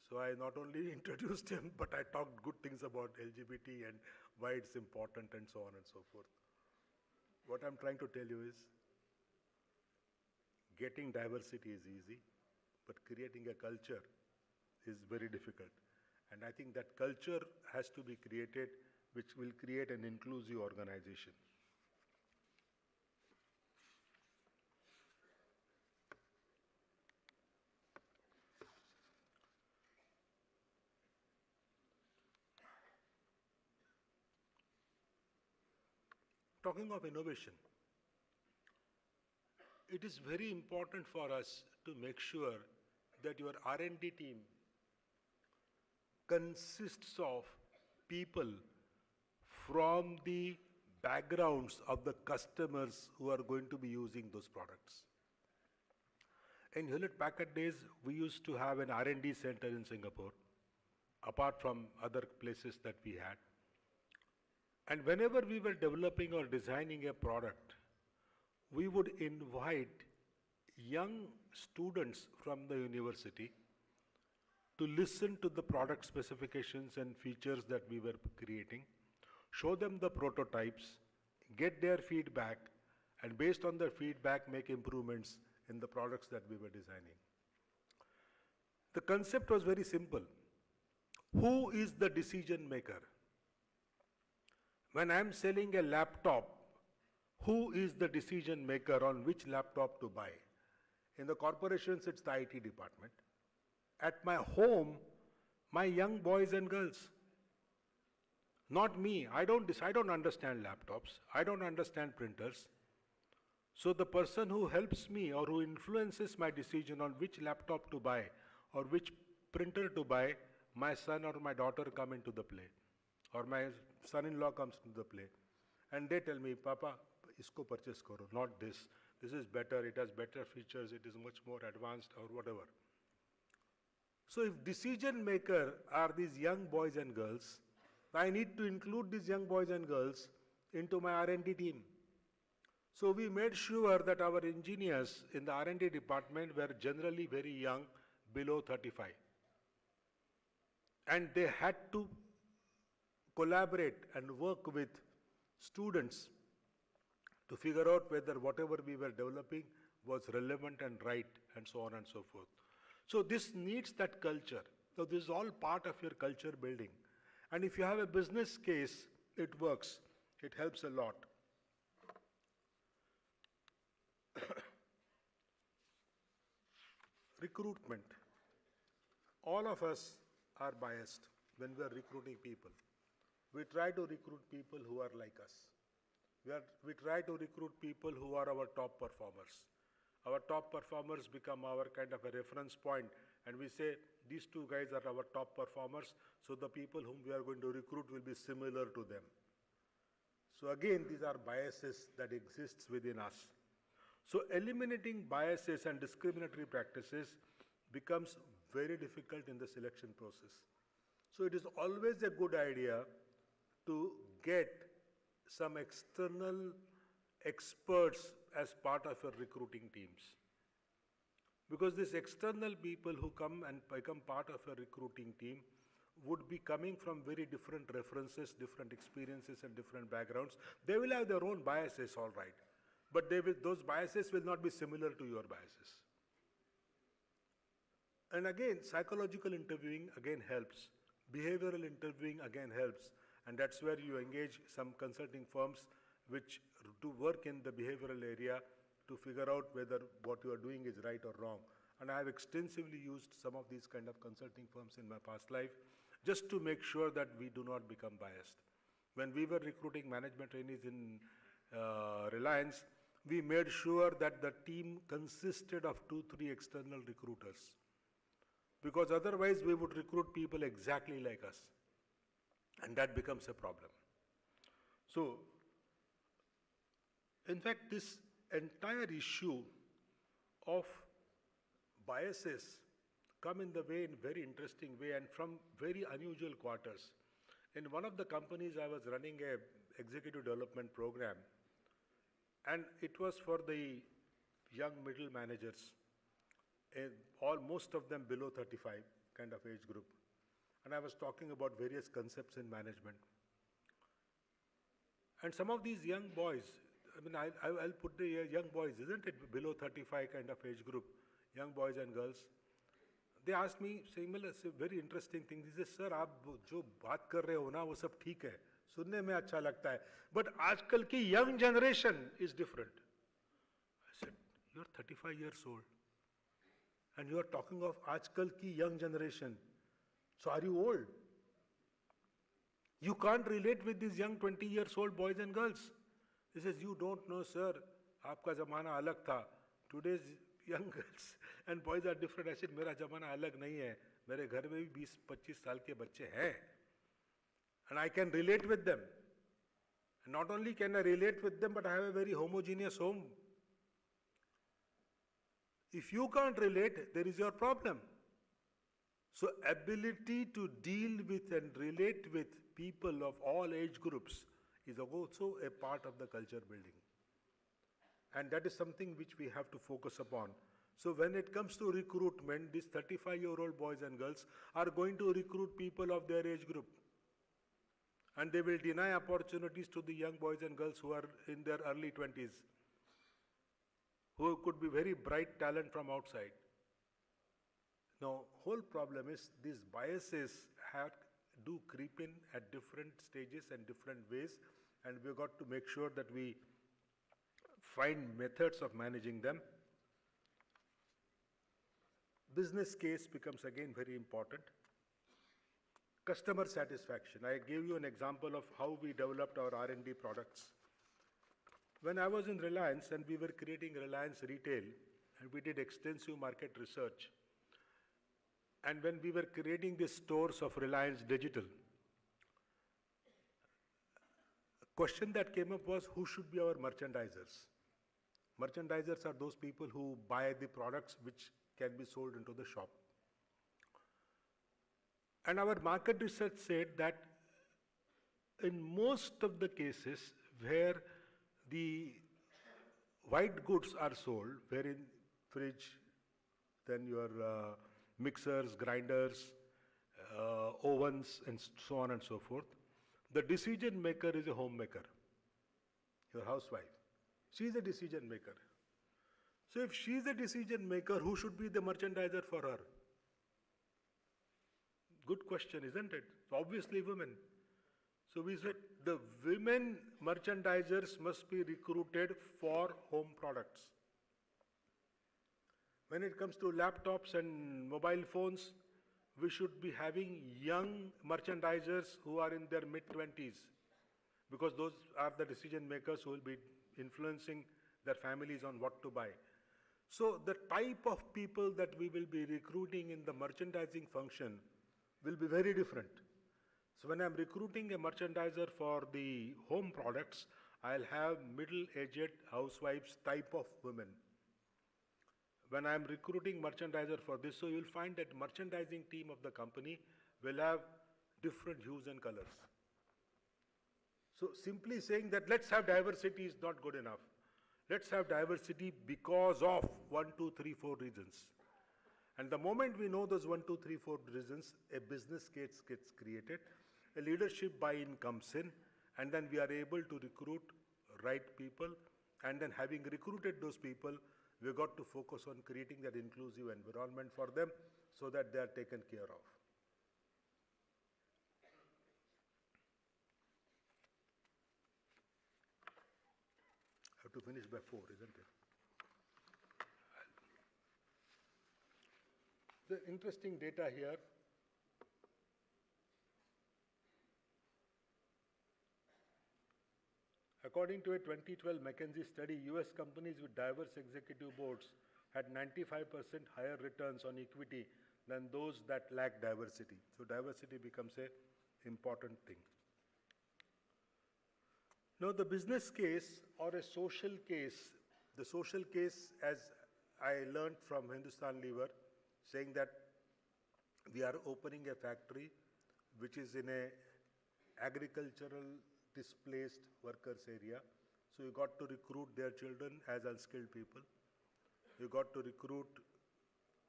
So I not only introduced him, but I talked good things about LGBT and why it's important and so on and so forth. What I'm trying to tell you is, getting diversity is easy, but creating a culture is very difficult. And I think that culture has to be created, which will create an inclusive organization. Talking of innovation, it is very important for us to make sure that your R&D team consists of people from the backgrounds of the customers who are going to be using those products. In Hewlett-Packard days, we used to have an R&D center in Singapore, apart from other places that we had. And whenever we were developing or designing a product, we would invite young students from the university to listen to the product specifications and features that we were creating, show them the prototypes, get their feedback, and based on their feedback, make improvements in the products that we were designing. The concept was very simple. Who is the decision maker? When I'm selling a laptop, who is the decision maker on which laptop to buy? In the corporations, it's the IT department. At my home, my young boys and girls. Not me. I don't understand laptops. I don't understand printers. So the person who helps me or who influences my decision on which laptop to buy or which printer to buy, my son or my daughter come into the play. Or my son-in-law comes into the play. And they tell me, Papa, isko purchase karo, not this. This is better, it has better features, it is much more advanced or whatever. So if decision maker are these young boys and girls, I need to include these young boys and girls into my R&D team. So we made sure that our engineers in the R&D department were generally very young, below 35. And they had to collaborate and work with students to figure out whether whatever we were developing was relevant and right, and so on and so forth. So this needs that culture. So this is all part of your culture building. And if you have a business case, it works. It helps a lot. Recruitment. All of us are biased when we are recruiting people. We try to recruit people who are like us. We try to recruit people who are our top performers. Our top performers become our kind of a reference point, and we say these two guys are our top performers, so the people whom we are going to recruit will be similar to them. So again, these are biases that exists within us. So eliminating biases and discriminatory practices becomes very difficult in the selection process. So it is always a good idea to get some external experts as part of your recruiting teams. Because these external people who come and become part of a recruiting team would be coming from very different references, different experiences and different backgrounds. They will have their own biases, all right. But those biases will not be similar to your biases. And again, psychological interviewing again helps. Behavioral interviewing again helps. And that's where you engage some consulting firms which do work in the behavioral area to figure out whether what you are doing is right or wrong. And I have extensively used some of these kind of consulting firms in my past life just to make sure that we do not become biased. When we were recruiting management trainees in Reliance, we made sure that the team consisted of 2-3 external recruiters. Because otherwise we would recruit people exactly like us. And that becomes a problem. So, in fact, this entire issue of biases come in the way in very interesting way and from very unusual quarters. In one of the companies I was running a executive development program, and it was for the young middle managers, most of them below 35 kind of age group. And I was talking about various concepts in management. And some of these young boys, I mean, I'll put the young boys, isn't it, below 35 kind of age group, young boys and girls. They asked me similar, very interesting things. He said, sir, आप जो बात कर रहे हो ना, वो सब ठीक है, सुनने में अच्छा लगता है. But आजकल की young generation is different. I said, you're 35 years old. And you are talking of आजकल की young generation. So are you old? You can't relate with these young 20 years old boys and girls. He says, you don't know, sir. आपका ज़माना अलग था. Today's young girls and boys are different. I said, मेरा ज़माना अलग नहीं है. मेरे घर में भी 20-25 साल के बच्चे हैं. And I can relate with them. And not only can I relate with them, but I have a very homogeneous home. If you can't relate, there is your problem. So ability to deal with and relate with people of all age groups is also a part of the culture building. And that is something which we have to focus upon. So when it comes to recruitment, these 35-year-old boys and girls are going to recruit people of their age group. And they will deny opportunities to the young boys and girls who are in their early 20s, who could be very bright talent from outside. Now, whole problem is these biases do creep in at different stages and different ways, and we've got to make sure that we find methods of managing them. Business case becomes again very important. customer satisfaction. I gave you an example of how we developed our R&D products. When I was in Reliance and we were creating Reliance Retail, and we did extensive market research, and when we were creating the stores of Reliance Digital, a question that came up was, who should be our merchandisers? Merchandisers are those people who buy the products which can be sold into the shop. And our market research said that in most of the cases where the white goods are sold, wherein fridge, then your mixers, grinders, ovens, and so on and so forth, the decision maker is a homemaker, your housewife. She is a decision maker. So if she is a decision maker, who should be the merchandiser for her? Good question, isn't it? Obviously women. So we said the women merchandisers must be recruited for home products. When it comes to laptops and mobile phones, we should be having young merchandisers who are in their mid-20s, because those are the decision makers who will be influencing their families on what to buy. So the type of people that we will be recruiting in the merchandising function will be very different. So when I'm recruiting a merchandiser for the home products, I'll have middle-aged housewives type of women. When I'm recruiting merchandiser for this, so you'll find that merchandising team of the company will have different hues and colors. So simply saying that let's have diversity is not good enough. Let's have diversity because of 1, 2, 3, 4 reasons. And the moment we know those 1, 2, 3, 4 reasons, a business case gets created, a leadership buy-in comes in, and then we are able to recruit right people, and then having recruited those people, we got to focus on creating that inclusive environment for them so that they are taken care of. I have to finish by 4, isn't it? The interesting data here. According to a 2012 McKinsey study, US companies with diverse executive boards had 95% higher returns on equity than those that lack diversity. So diversity becomes an important thing. Now the business case or a social case, the social case, as I learned from Hindustan Lever, saying that we are opening a factory which is in a agricultural displaced workers area. So you got to recruit their children as unskilled people. You got to recruit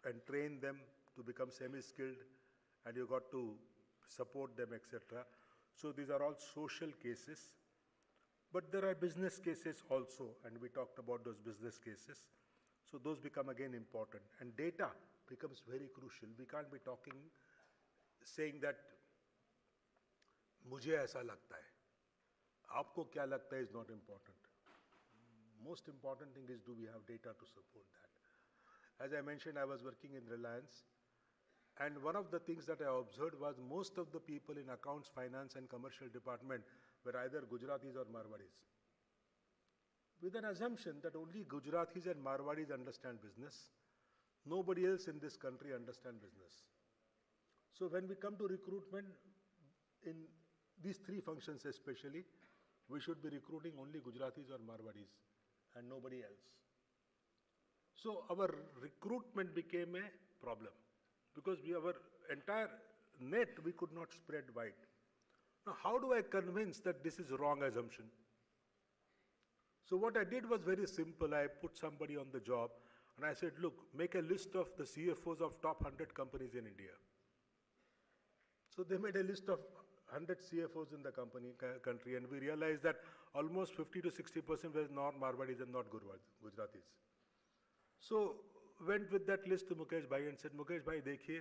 and train them to become semi-skilled, and you got to support them, etc. So these are all social cases. But there are business cases also, and we talked about those business cases. So those become again important. And data becomes very crucial. We can't be talking, saying that, मुझे ऐसा लगता है. आपको क्या लगता है is not important. Most important thing is, do we have data to support that? As I mentioned, I was working in Reliance, and one of the things that I observed was most of the people in accounts, finance, and commercial department were either Gujaratis or Marwadis, with an assumption that only Gujaratis and Marwadis understand business. Nobody else in this country understands business. So when we come to recruitment, in these 3 functions especially, we should be recruiting only Gujaratis or Marwadis and nobody else. So our recruitment became a problem because our entire net we could not spread wide. Now how do I convince that this is a wrong assumption? So what I did was very simple. I put somebody on the job and I said, look, make a list of the CFOs of top 100 companies in India. So they made a list of 100 CFOs in the country, and we realized that almost 50 to 60% were not Marwadis and not Gujaratis. So went with that list to Mukesh Bhai and said, Mukesh Bhai, dekhiye,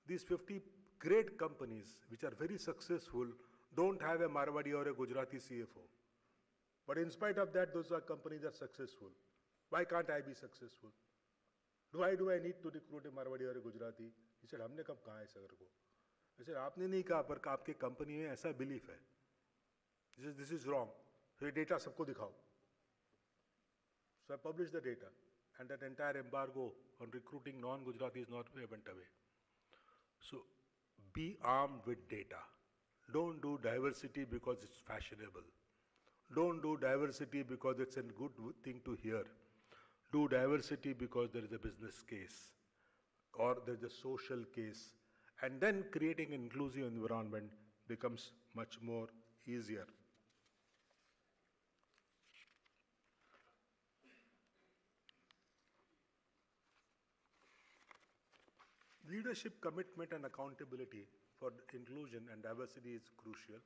these 50 great companies which are very successful don't have a Marwadi or a Gujarati CFO. But in spite of that, those companies are successful. Why can't I be successful? Why do I need to recruit a Marwadi or a Gujarati? He said, हमने कब कहा है sir को? I said, आपने नहीं कहा पर आपके कंपनी में ऐसा बिलीफ है. This is wrong. So ये data सबको दिखाओ. So I published the data, and that entire embargo on recruiting non-Gujaratis went away. So be armed with data. Don't do diversity because it's fashionable. Don't do diversity because it's a good thing to hear. Do diversity because there is a business case or there is a social case. And then creating an inclusive environment becomes much more easier. Leadership commitment and accountability for inclusion and diversity is crucial,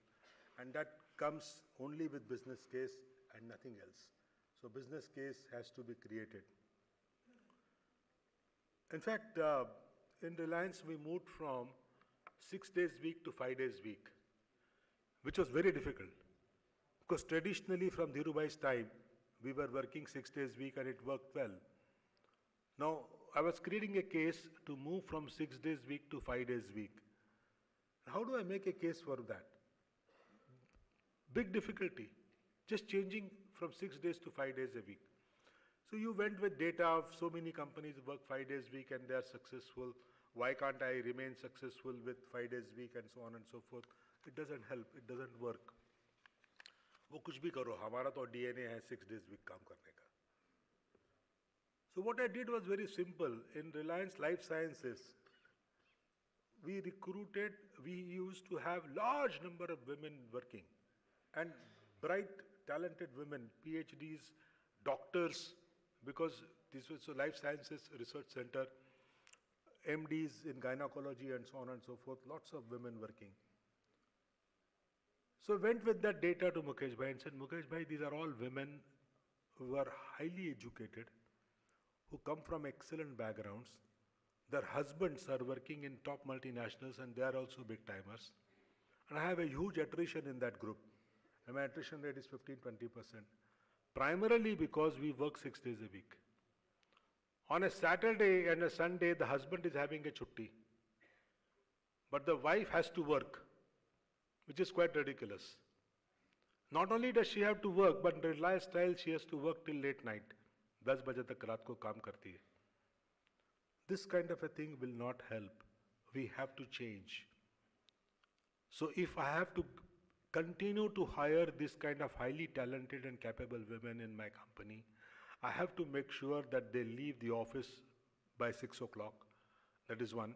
and that comes only with business case and nothing else. So business case has to be created. In fact, in Reliance we moved from 6 days week to 5 days week, which was very difficult, because traditionally from Dhirubhai's time we were working 6 days week and it worked well. Now I was creating a case to move from 6 days week to 5 days week. How do I make a case for that? Big difficulty, just changing from 6 days to 5 days a week. So you went with data of so many companies work 5 days a week and they are successful. Why can't I remain successful with 5 days a week and so on and so forth? It doesn't help, it doesn't work. वो कुछ भी करो, हमारा तो DNA है 6 days a week काम करने का. So what I did was very simple. In Reliance Life Sciences, we used to have large number of women working, and bright, talented women, PhDs, doctors, because this was a Life Sciences Research Center, MDs in gynecology and so on and so forth, lots of women working. So I went with that data to Mukesh Bhai and said, Mukesh Bhai, these are all women who are highly educated, who come from excellent backgrounds. Their husbands are working in top multinationals and they are also big timers. And I have a huge attrition in that group. And my attrition rate is 15-20%. Primarily because we work 6 days a week. On a Saturday and a Sunday, the husband is having a chutti. But the wife has to work, which is quite ridiculous. Not only does she have to work, but in her lifestyle, she has to work till late night. 10 बजे तक रात को काम करती है. This kind of a thing will not help. We have to change. So if I have to continue to hire this kind of highly talented and capable women in my company, I have to make sure that they leave the office by 6 o'clock. That is one.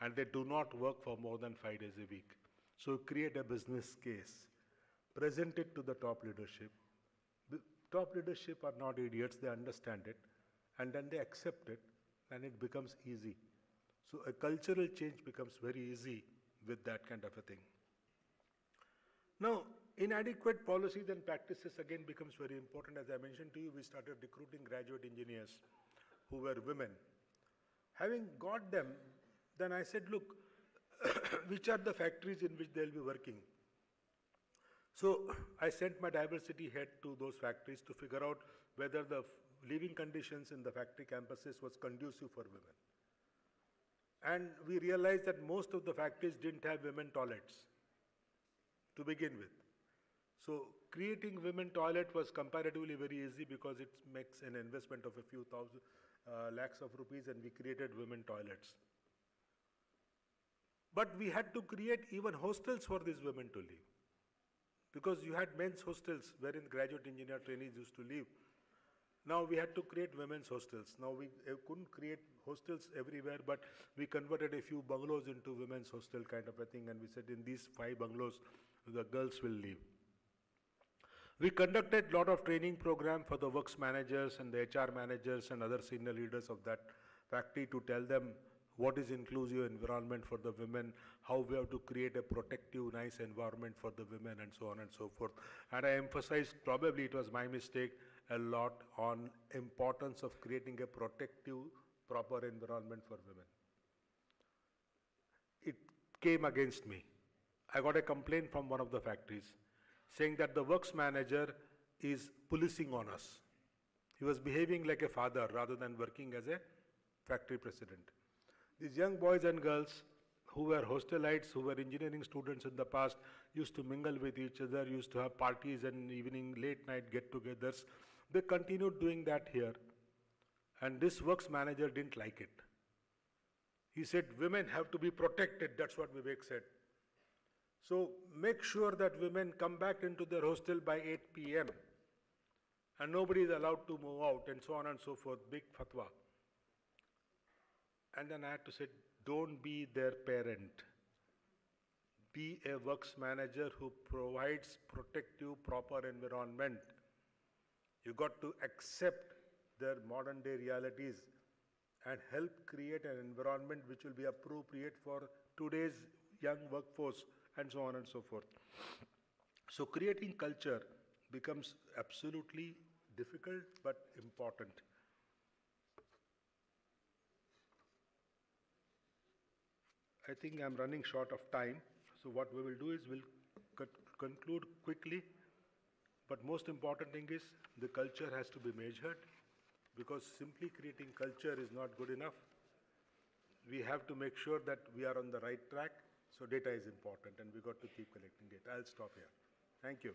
And they do not work for more than 5 days a week. So create a business case. Present it to the top leadership. Top leadership are not idiots, they understand it, and then they accept it, and it becomes easy. So a cultural change becomes very easy with that kind of a thing. Now, inadequate policies and practices again becomes very important. As I mentioned to you, we started recruiting graduate engineers who were women. Having got them, then I said, look, which are the factories in which they'll be working? So I sent my diversity head to those factories to figure out whether the living conditions in the factory campuses was conducive for women. And we realized that most of the factories didn't have women toilets to begin with. So creating women toilet was comparatively very easy because it makes an investment of a few thousand lakhs of rupees, and we created women toilets. But we had to create even hostels for these women to live. Because you had men's hostels wherein graduate engineer trainees used to live. Now we had to create women's hostels. Now we couldn't create hostels everywhere, but we converted a few bungalows into women's hostel kind of a thing, and we said in these 5 bungalows, the girls will live. We conducted a lot of training program for the works managers and the HR managers and other senior leaders of that factory to tell them what is inclusive environment for the women, how we have to create a protective, nice environment for the women, and so on and so forth. And I emphasized, probably it was my mistake, a lot on importance of creating a protective, proper environment for women. It came against me. I got a complaint from one of the factories saying that the works manager is policing on us. He was behaving like a father rather than working as a factory president. These young boys and girls who were hostelites, who were engineering students in the past, used to mingle with each other, used to have parties and evening, late night get-togethers. They continued doing that here. And this works manager didn't like it. He said, women have to be protected. That's what Vivek said. So make sure that women come back into their hostel by 8 p.m. and nobody is allowed to move out, and so on and so forth. Big fatwa. And then I had to say, don't be their parent. Be a works manager who provides protective, proper environment. You got to accept their modern day realities and help create an environment which will be appropriate for today's young workforce, and so on and so forth. So creating culture becomes absolutely difficult but important. I think I'm running short of time. So what we will do is we'll conclude quickly. But most important thing is the culture has to be measured, because simply creating culture is not good enough. We have to make sure that we are on the right track. So data is important, and we got to keep collecting data. I'll stop here. Thank you.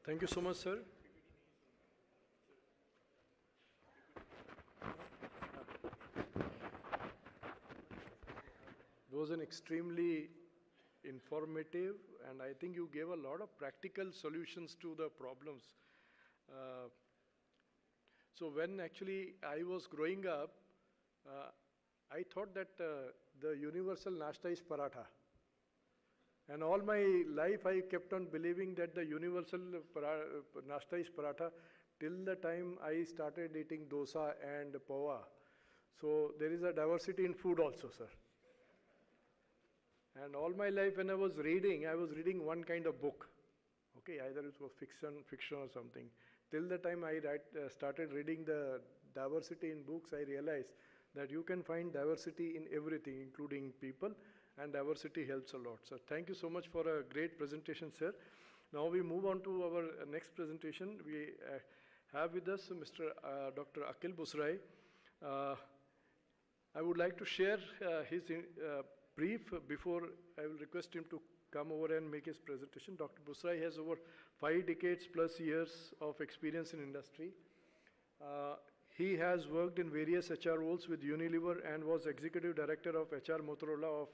Thank you so much, sir. It was an extremely informative, and I think you gave a lot of practical solutions to the problems. So when actually I was growing up, I thought that the universal nashta is paratha. And all my life I kept on believing that the universal nashta is paratha till the time I started eating dosa and poha. So there is a diversity in food also, sir. And all my life when I was reading one kind of book. Okay, either it was fiction or something. Till the time I started reading the diversity in books, I realized that you can find diversity in everything, including people, and diversity helps a lot. So thank you so much for a great presentation, sir. Now we move on to our next presentation. We have with us Mr. Dr. Akil Busrai. I would like to share his brief before I will request him to come over and make his presentation. Dr. Busrai has over 5 decades plus years of experience in industry. He has worked in various HR roles with Unilever and was Executive Director of HR Motorola of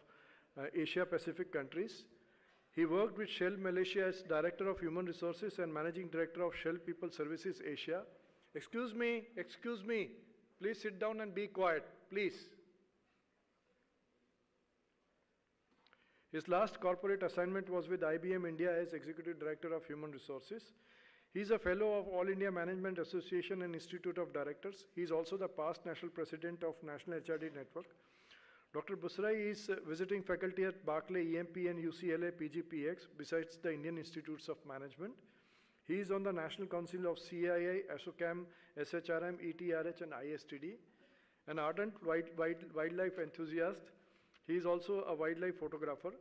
Asia Pacific countries. He worked with Shell Malaysia as Director of Human Resources and Managing Director of Shell People Services Asia. Excuse me, please sit down and be quiet, please. His last corporate assignment was with IBM India as Executive Director of Human Resources. He is a fellow of All India Management Association and Institute of Directors. He is also the past National President of National HRD Network. Dr. Busrai is visiting faculty at Berkeley, EMP and UCLA PGPX, besides the Indian Institutes of Management. He is on the National Council of CII, ASSOCHAM, SHRM, ETRH and ISTD. An ardent wildlife enthusiast, he is also a wildlife photographer.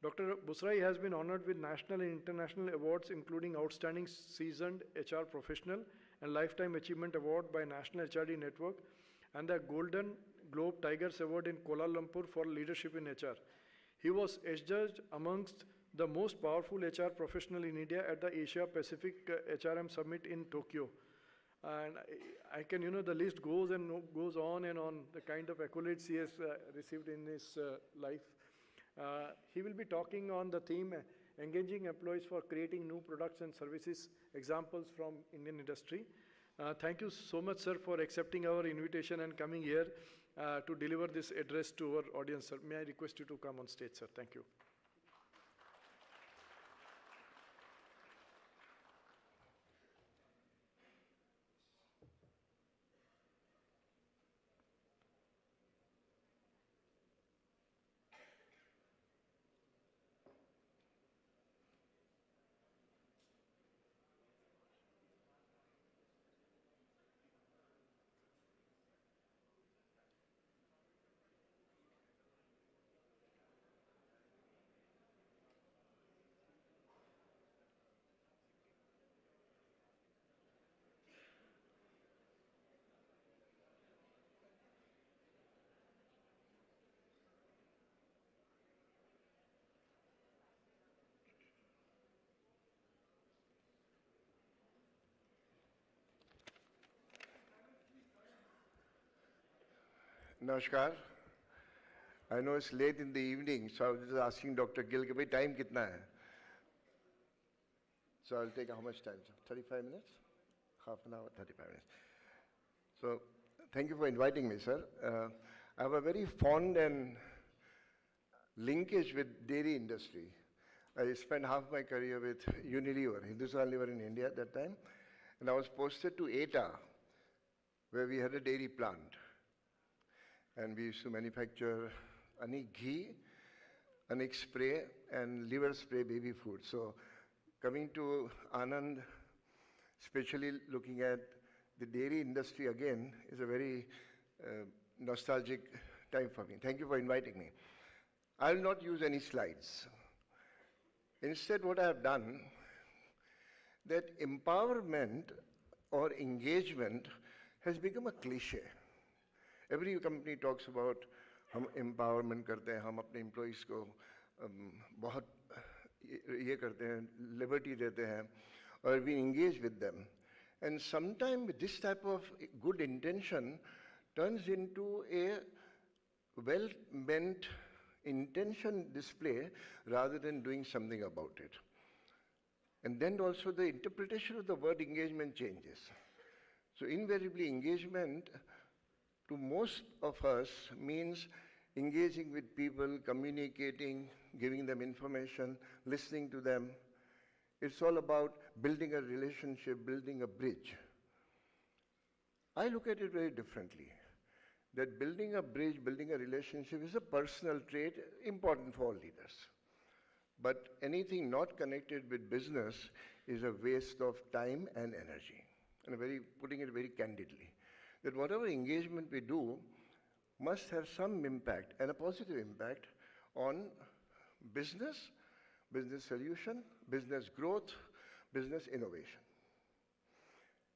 Dr. Busrai has been honored with national and international awards, including Outstanding Seasoned HR Professional and Lifetime Achievement Award by National HRD Network, and the Golden Globe Tigers Award in Kuala Lumpur for leadership in HR. He was adjudged amongst the most powerful HR professional in India at the Asia Pacific HRM Summit in Tokyo. And I can, the list goes on and on, the kind of accolades he has received in his life. He will be talking on the theme, engaging employees for creating new products and services, examples from Indian industry. Thank you so much, sir, for accepting our invitation and coming here to deliver this address to our audience, sir. May I request you to come on stage, sir? Thank you. Namaskar. I know it's late in the evening, so I was just asking Dr. Gill, कि भाई time कितना है? So I'll take how much time? 35 minutes? Half an hour, 35 minutes. So thank you for inviting me, sir. I have a very fond and linkage with dairy industry. I spent half my career with Unilever, Hindustan Lever in India at that time, and I was posted to ETA, where we had a dairy plant. And we used to manufacture anik ghee, anik spray, and liver spray baby food. So coming to Anand, especially looking at the dairy industry again, is a very nostalgic time for me. Thank you for inviting me. I will not use any slides. Instead, what I have done, that empowerment or engagement has become a cliche. Every company talks about हम empowerment करते हैं, हम अपने employees को बहुत ये करते हैं, liberty देते हैं, or we engage with them. And sometimes this type of good intention turns into a well-meant intention display rather than doing something about it. And then also the interpretation of the word engagement changes. So invariably engagement to most of us means engaging with people, communicating, giving them information, listening to them. It's all about building a relationship, building a bridge. I look at it very differently. That building a bridge, building a relationship is a personal trait important for all leaders. But anything not connected with business is a waste of time and energy. And putting it very candidly. That whatever engagement we do must have some impact, and a positive impact, on business, business solution, business growth, business innovation.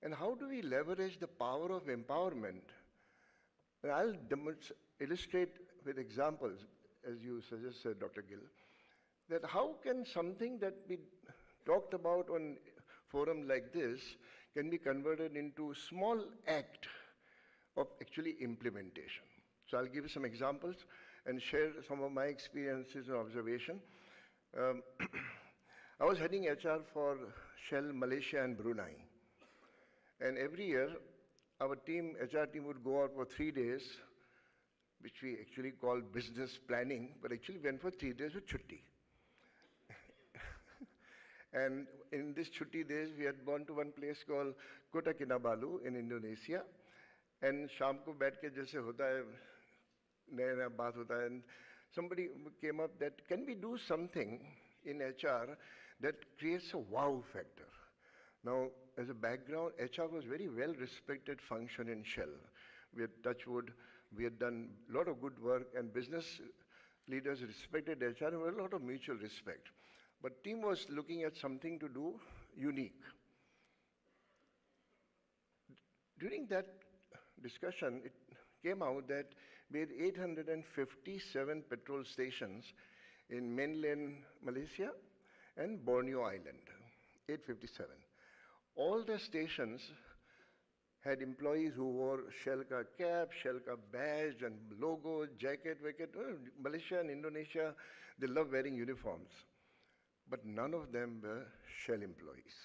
And how do we leverage the power of empowerment? And I'll illustrate with examples, as you suggested, Dr. Gill, that how can something that we talked about on forum like this can be converted into small act of actually implementation. So I'll give you some examples and share some of my experiences and observation. I was heading HR for Shell Malaysia and Brunei. And every year, our team, HR team would go out for 3 days, which we actually call business planning, but actually went for 3 days with chutti. And in this chutti days, we had gone to one place called Kota Kinabalu in Indonesia. And शाम को बैठ के जैसे होता है नया बात होता है, and somebody came up that can we do something in HR that creates a wow factor. Now, as a background, HR was very well respected function in Shell. We had touched wood, we had done a lot of good work, and business leaders respected HR and there was a lot of mutual respect. But team was looking at something to do unique. During that discussion, it came out that we had 857 petrol stations in mainland Malaysia and Borneo Island, 857. All the stations had employees who wore Shell ka cap, Shell ka badge and logo, jacket. Malaysia and Indonesia, they love wearing uniforms. But none of them were Shell employees.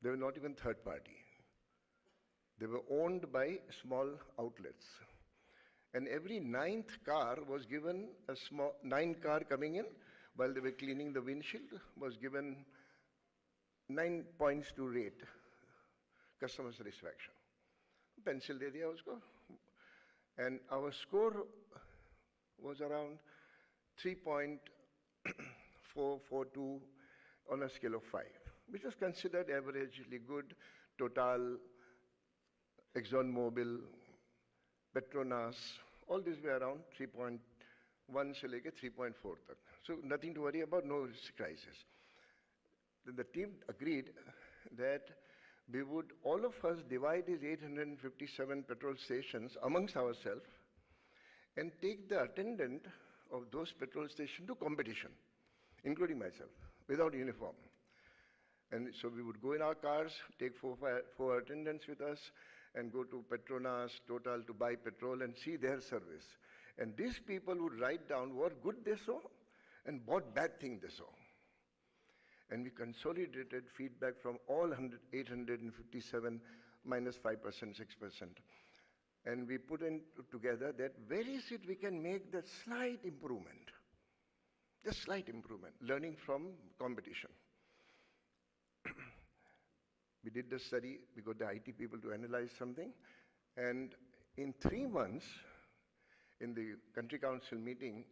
They were not even third party. They were owned by small outlets. And every 9th car was given a small, 9 car coming in, while they were cleaning the windshield, was given 9 points to rate customer satisfaction. Pencil de diya usko. And our score was around 3.442 on a scale of 5, which was considered averagely good. Total, ExxonMobil, Petronas, all these were around 3.1 se leke 3.4 tak. So nothing to worry about, no crisis. Then the team agreed that we would, all of us, divide these 857 petrol stations amongst ourselves and take the attendant of those petrol stations to competition, including myself, without uniform. And so we would go in our cars, take four attendants with us, and go to Petronas, Total to buy petrol and see their service. And these people would write down what good they saw and what bad thing they saw. And we consolidated feedback from all 857 minus 5%, 6%. And we put in together that where is it we can make the slight improvement, learning from competition. We did the study, we got the IT people to analyze something, and in 3 months, in the country council meeting,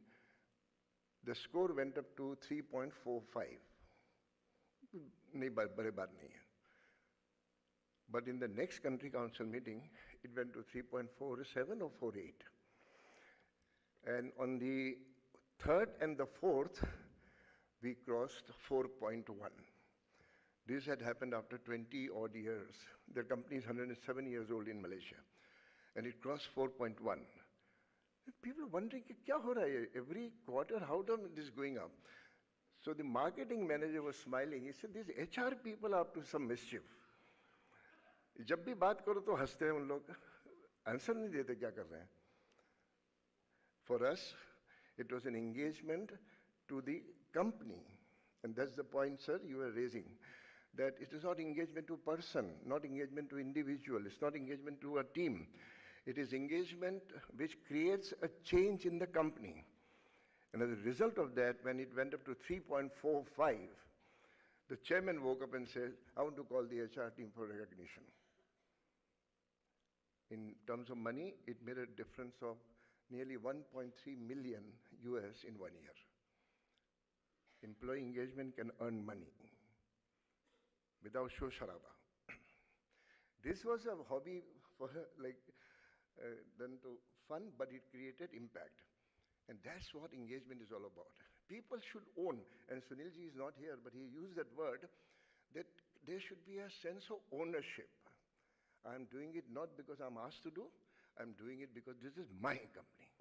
the score went up to 3.45. But in the next country council meeting, it went to 3.47 or 48. And on the 3rd and the 4th, we crossed 4.1. This had happened after 20 odd years. The company is 107 years old in Malaysia. And it crossed 4.1. People are wondering, kya ho raha hai? Every quarter, how come it is going up? So the marketing manager was smiling. He said, these HR people are up to some mischief. जब भी बात करो तो हंसते हैं उन लोग, answer नहीं देते क्या कर रहे हैं. For us, it was an engagement to the company. And that's the point, sir, you were raising. That it is not engagement to person, not engagement to individual, it's not engagement to a team. It is engagement which creates a change in the company. And as a result of that, when it went up to 3.45, the chairman woke up and said, I want to call the HR team for recognition. In terms of money, it made a difference of nearly 1.3 million US in 1 year. Employee engagement can earn money without show sharaba. This was a hobby for done to fun, but it created impact. And that's what engagement is all about. People should own, and Sunilji is not here, but he used that word, that there should be a sense of ownership. I'm doing it not because I'm asked to do, I'm doing it because this is my company.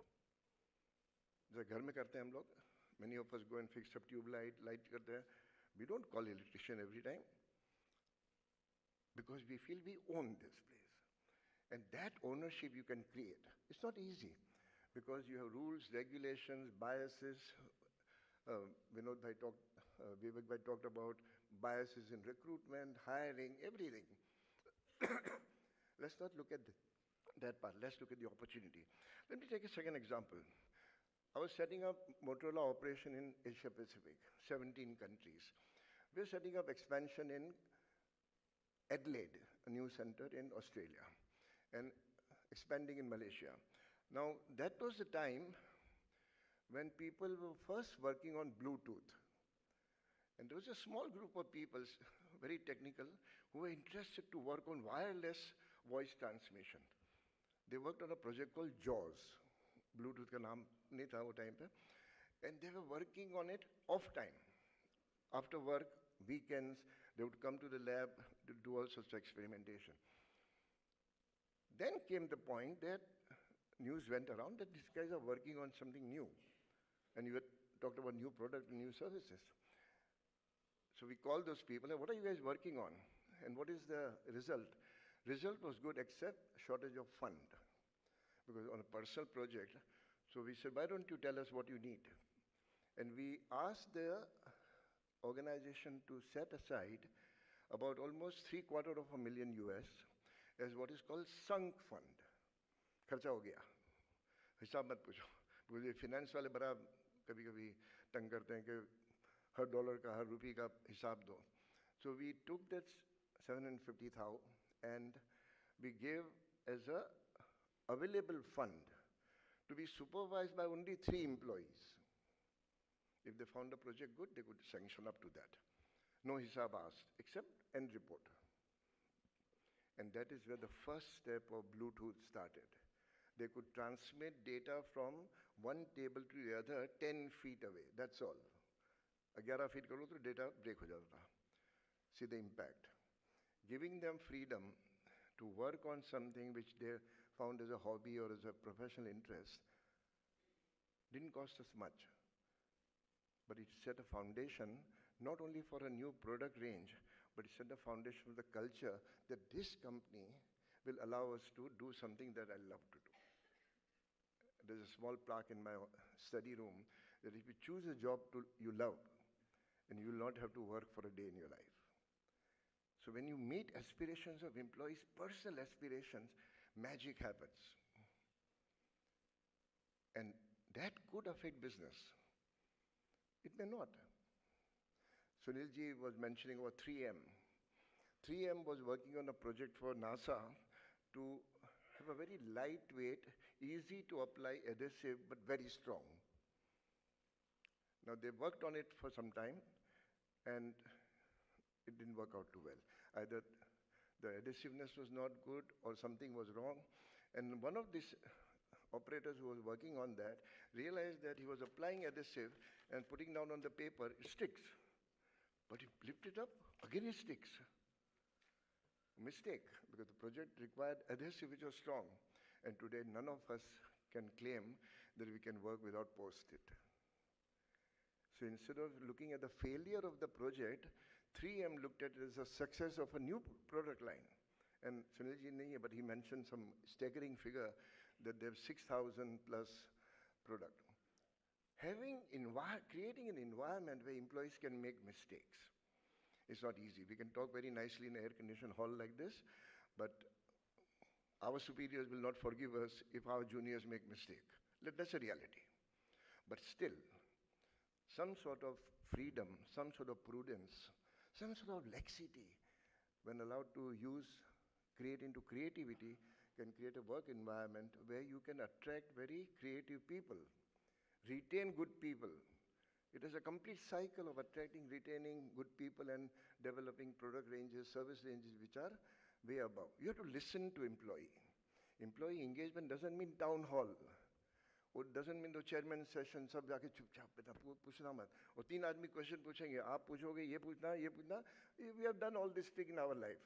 Many of us go and fix up tube light. We don't call electrician every time because we feel we own this place. And that ownership you can create. It's not easy because you have rules, regulations, biases. Vivek Bhai talked about biases in recruitment, hiring, everything. Let's not look at that part. Let's look at the opportunity. Let me take a second example. I was setting up Motorola operation in Asia Pacific, 17 countries. We're setting up expansion in Adelaide, a new center in Australia, and expanding in Malaysia. Now, that was the time when people were first working on Bluetooth. And there was a small group of people, very technical, who were interested to work on wireless voice transmission. They worked on a project called JAWS. Bluetooth ka naam nahi tha wo time pe. And they were working on it off time. After work, weekends, they would come to the lab to do all sorts of experimentation. Then came the point that news went around that these guys are working on something new. And you had talked about new product and new services. So we called those people, and what are you guys working on? And what is the result? Result was good except shortage of fund. Because on a personal project, so we said, why don't you tell us what you need? And we asked the organization to set aside about almost $750,000 US as what is called sunk fund. खर्चा हो गया, हिसाब मत पूछो, मुझे finance वाले बड़ा कभी-कभी तंग करते हैं कि हर डॉलर का हर रुपये का हिसाब दो. So we took that 750,000 and we gave as a available fund to be supervised by only 3 employees. If they found a project good, they could sanction up to that. No hisab asked, except end report. And that is where the first step of Bluetooth started. They could transmit data from one table to the other 10 feet away. That's all. 11 feet karo to data break ho jata tha. See the impact. Giving them freedom to work on something which they found as a hobby or as a professional interest didn't cost us much. But it set a foundation not only for a new product range, but it set a foundation for the culture that this company will allow us to do something that I love to do. There's a small plaque in my study room that if you choose a job you love, and you will not have to work for a day in your life. So when you meet aspirations of employees, personal aspirations, magic happens. And that could affect business. It may not. Sunilji was mentioning about 3M. 3M was working on a project for NASA to have a very lightweight, easy to apply adhesive, but very strong. Now they worked on it for some time, and it didn't work out too well. Either the adhesiveness was not good or something was wrong. And one of these operators who was working on that realized that he was applying adhesive and putting down on the paper, it sticks. But he flipped it up, again it sticks. Mistake, because the project required adhesive which was strong. And today none of us can claim that we can work without post-it. So instead of looking at the failure of the project, 3M looked at it as a success of a new product line. And Sunilji nahi hai, but he mentioned some staggering figure that they have 6,000 plus product. Creating an environment where employees can make mistakes. It's not easy. We can talk very nicely in an air-conditioned hall like this, but our superiors will not forgive us if our juniors make mistake. That's a reality. But still, some sort of freedom, some sort of prudence, some sort of laxity, when allowed to create into creativity, can create a work environment where you can attract very creative people, retain good people. It is a complete cycle of attracting, retaining good people and developing product ranges, service ranges which are way above. You have to listen to employee. Employee engagement doesn't mean town hall. It doesn't mean the chairman session, सब जाके चुपचाप बेटा पूछना मत. और 3 आदमी question पूछेंगे, आप पूछोगे ये पूछना. We have done all this thing in our life.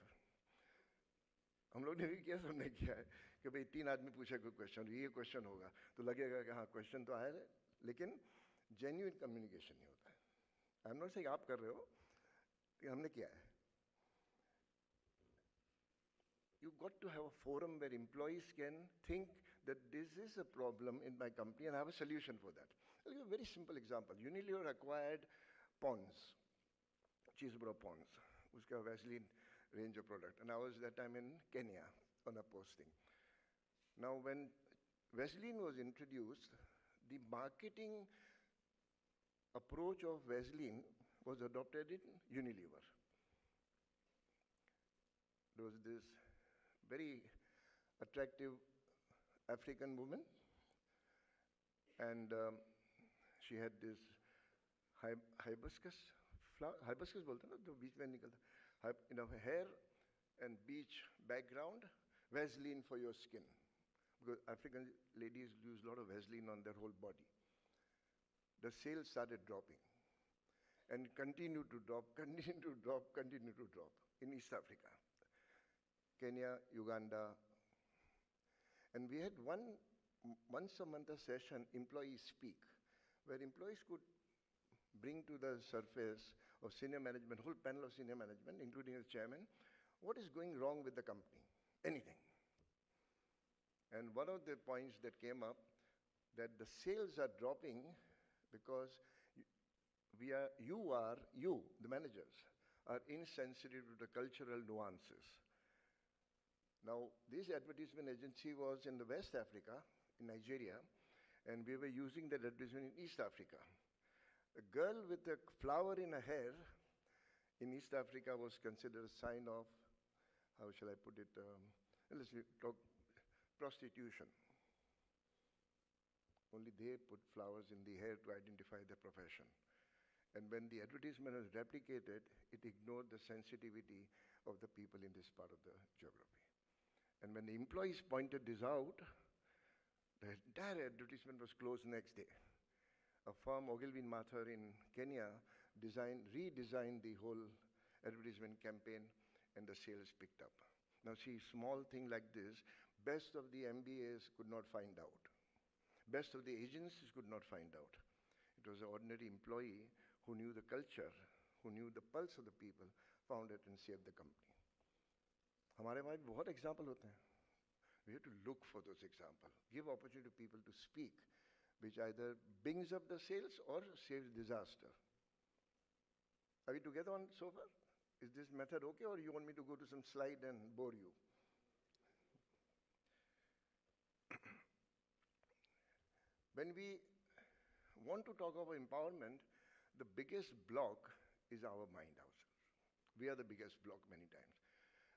हम लोग ने भी किया, सबने किया है कि भाई 3 आदमी पूछे कोई क्वेश्चन, ये क्वेश्चन होगा तो लगेगा कि हाँ क्वेश्चन तो आया है, लेकिन genuine communication नहीं होता है. I'm not saying आप कर रहे हो, हमने किया है. You got to have a forum where employees can think that this is a problem in my company and I have a solution for that. I'll give a very simple example. Unilever acquired Pond's, Cheeseborough Pond's, uska Vaseline range of product. And I was that time in Kenya on a posting. Now when Vaseline was introduced, the marketing approach of Vaseline was adopted in Unilever. There was this very attractive African woman, and she had this hibiscus flower, hibiscus bolte na, to beach mein nikalta, hair and beach background, Vaseline for your skin. Because African ladies use a lot of Vaseline on their whole body. The sales started dropping and continued to drop in East Africa, Kenya, Uganda. And we had once a month a session, employees speak, where employees could bring to the surface of senior management, whole panel of senior management, including the chairman, what is going wrong with the company, anything. And one of the points that came up, that the sales are dropping because the managers, are insensitive to the cultural nuances. Now, this advertisement agency was in the West Africa, in Nigeria, and we were using that advertisement in East Africa. A girl with a flower in her hair in East Africa was considered a sign of, how shall I put it, let's talk prostitution. Only they put flowers in the hair to identify their profession. And when the advertisement was replicated, it ignored the sensitivity of the people in this part of the geography. And when the employees pointed this out, the entire advertisement was closed next day. A firm, Ogilvy and Mather in Kenya, redesigned the whole advertisement campaign, and the sales picked up. Now see, small thing like this, best of the MBAs could not find out. Best of the agencies could not find out. It was an ordinary employee who knew the culture, who knew the pulse of the people, found it and saved the company. हमारे पास बहुत example होते हैं. We have to look for those examples. Give opportunity to people to speak, which either brings up the sales or saves disaster. Are we together on so far? Is this method okay, or you want me to go to some slide and bore you? When we want to talk about empowerment, the biggest block is our mind ourselves. We are the biggest block many times.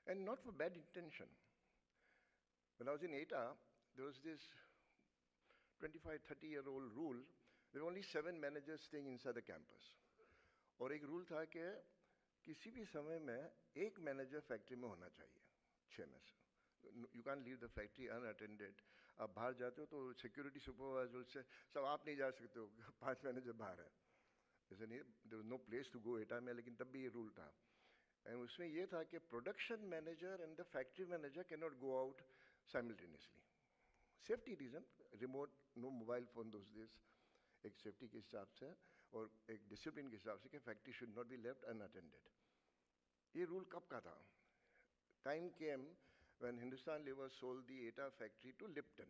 And not for bad intention. When I was in ETA, there was this 25, 30-year-old rule. There were only 7 managers staying inside the campus. और एक rule था कि किसी भी समय में एक manager factory में होना चाहिए 6 में से. You can't leave the factory unattended. आप बाहर जाते हो तो सिक्योरिटी सुपरवाइजर से सब आप नहीं जा सकते हो, 5 मैनेजर बाहर है. जैसे नहीं, there was no place to go ETA में, लेकिन तब भी ये रूल था. And उसमें ये था कि production manager and the factory manager cannot go out simultaneously. Safety reason, remote, no mobile phone those days. एक safety के हिसाब से और एक discipline के हिसाब से कि factory should not be left unattended. ये rule कब का था? Time came when Hindustan Lever sold the ETA factory to Lipton.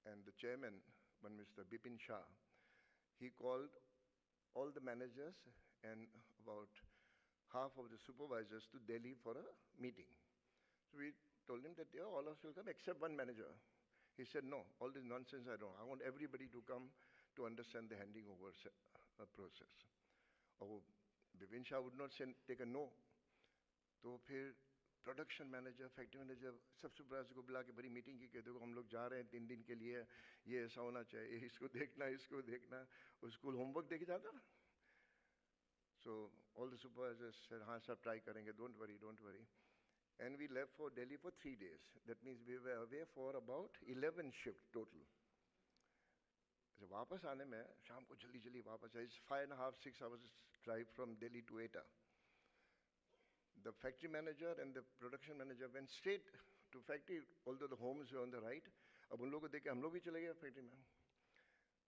And the chairman, one Mr. Bipin Shah, he called all the managers and about half of the supervisors to Delhi for a meeting. So we told him that all of us will come except one manager. He said, no, all this nonsense I don't. I want everybody to come to understand the handing over process. Oh, Bipin Shah would not take a no. तो फिर production manager, factory manager, सब supervisor को बुला के बड़ी meeting की, कहते हम लोग जा रहे हैं 3 दिन के लिए, ये ऐसा होना चाहिए, इसको देखना, स्कूल होमवर्क देके जाता ना. So all the supervisors said, हाँ सब try करेंगे, don't worry. And we left for Delhi for 3 days. That means we were away for about 11 shifts total. So वापस आने में शाम को जल्दी वापस आए. It's 5.5, 6 hours drive from Delhi to ETA. The factory manager and the production manager went straight to factory, although the homes were on the right. अब उन लोगों को देख के हम लोग भी चले गए factory में.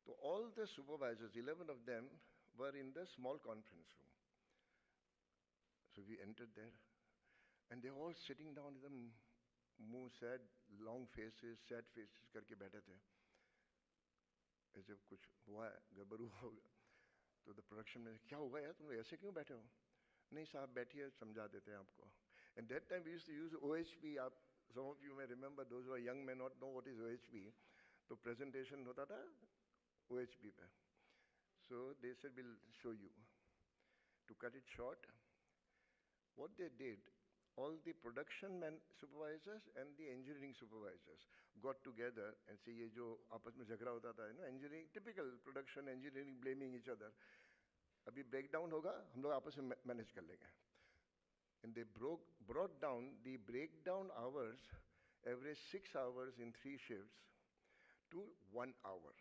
So all the supervisors, 11 of them, were in the small conference room. So we entered there, and they were all sitting down with them, मुंह sad, long faces, sad faces करके बैठे थे. ऐसे कुछ हुआ है, गड़बड़ हुआ होगा. तो the production manager, क्या हुआ यार, तुम ऐसे क्यों बैठे हो? नहीं साहब बैठिए, समझा देते हैं आपको. And that time we used to use OHP. Some of you may remember, those who are young may not know what is OHP. तो presentation होता था OHP पे. So they said, we'll show you. To cut it short, what they did, all the production supervisors and the engineering supervisors got together and say, ये जो आपस में झगड़ा होता था, engineering, typical production, engineering blaming each other. अभी breakdown होगा, हम लोग आपस में manage कर लेंगे. And they brought down the breakdown hours, average 6 hours in 3 shifts, to 1 hour.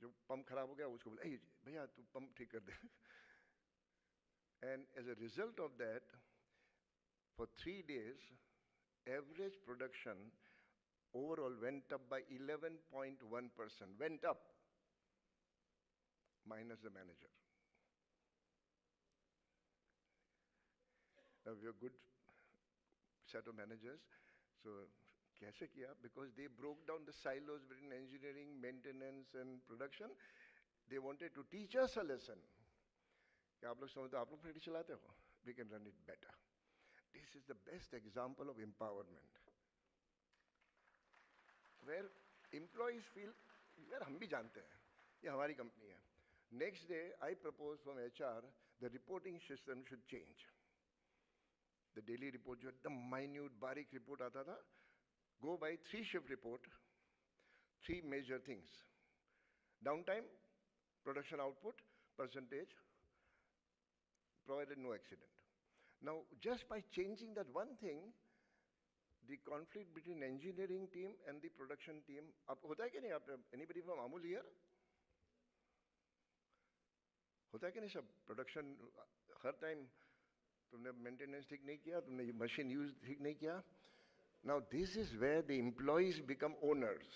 जो pump खराब हो गया, उसको बोला, hey, भैया तू pump ठीक कर दे. And as a result of that, for 3 days, average production overall went up by 11.1%. Went up, minus the manager. Now we are good set of managers. So, कैसे किया? Because they broke down the silos between engineering, maintenance, and production. They wanted to teach us a lesson. कि आप लोग समझते हो, आप लोग factory चलाते हो, we can run it better. This is the best example of empowerment, where employees feel, यार हम भी जानते हैं, ये हमारी company है. Next day, I propose from HR, the reporting system should change. The daily report, जो एकदम minute, बारीक report आता था, go by 3-shift report, 3 major things. Downtime, production output, percentage, provided no accident. Now, just by changing that one thing, the conflict between engineering team and the production team, होता है कि नहीं? Anybody from Amul here? होता है कि नहीं सब? Production हर time तुमने maintenance ठीक नहीं किया, तुमने machine use ठीक नहीं किया. Now this is where the employees become owners,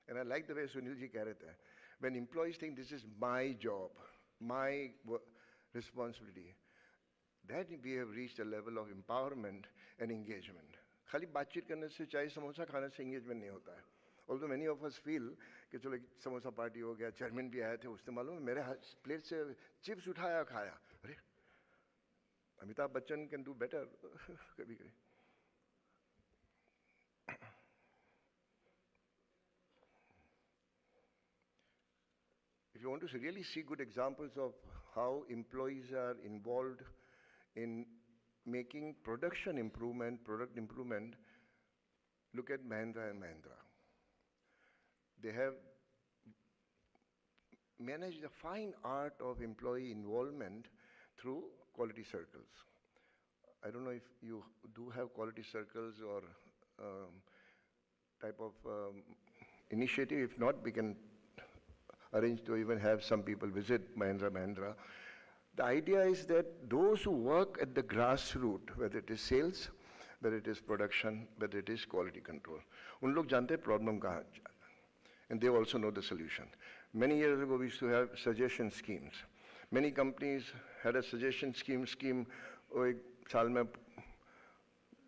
and I like the way Sunil ji कह रहे थे. When employees think this is my job, my responsibility, that we have reached a level of empowerment and engagement. खाली बातचीत करने से, चाय समोसा खाने से engagement नहीं होता है. Although many of us feel कि चलो समोसा पार्टी हो गया, chairman भी आए थे, उसने मालूम है मेरे प्लेट से चिप्स उठाया खाया. अरे Amitabh Bachchan can do better कभी कभी. If you want to really see good examples of how employees are involved in making production improvement, product improvement, look at Mahindra and Mahindra. They have managed the fine art of employee involvement through quality circles. I don't know if you do have quality circles or type of initiative. If not, we can arrange to even have some people visit Mahindra. The idea is that those who work at the grassroots, whether it is sales, whether it is production, whether it is quality control, उन लोग जानते हैं problem कहाँ है, and they also know the solution. Many years ago, we used to have suggestion schemes. Many companies had a suggestion scheme.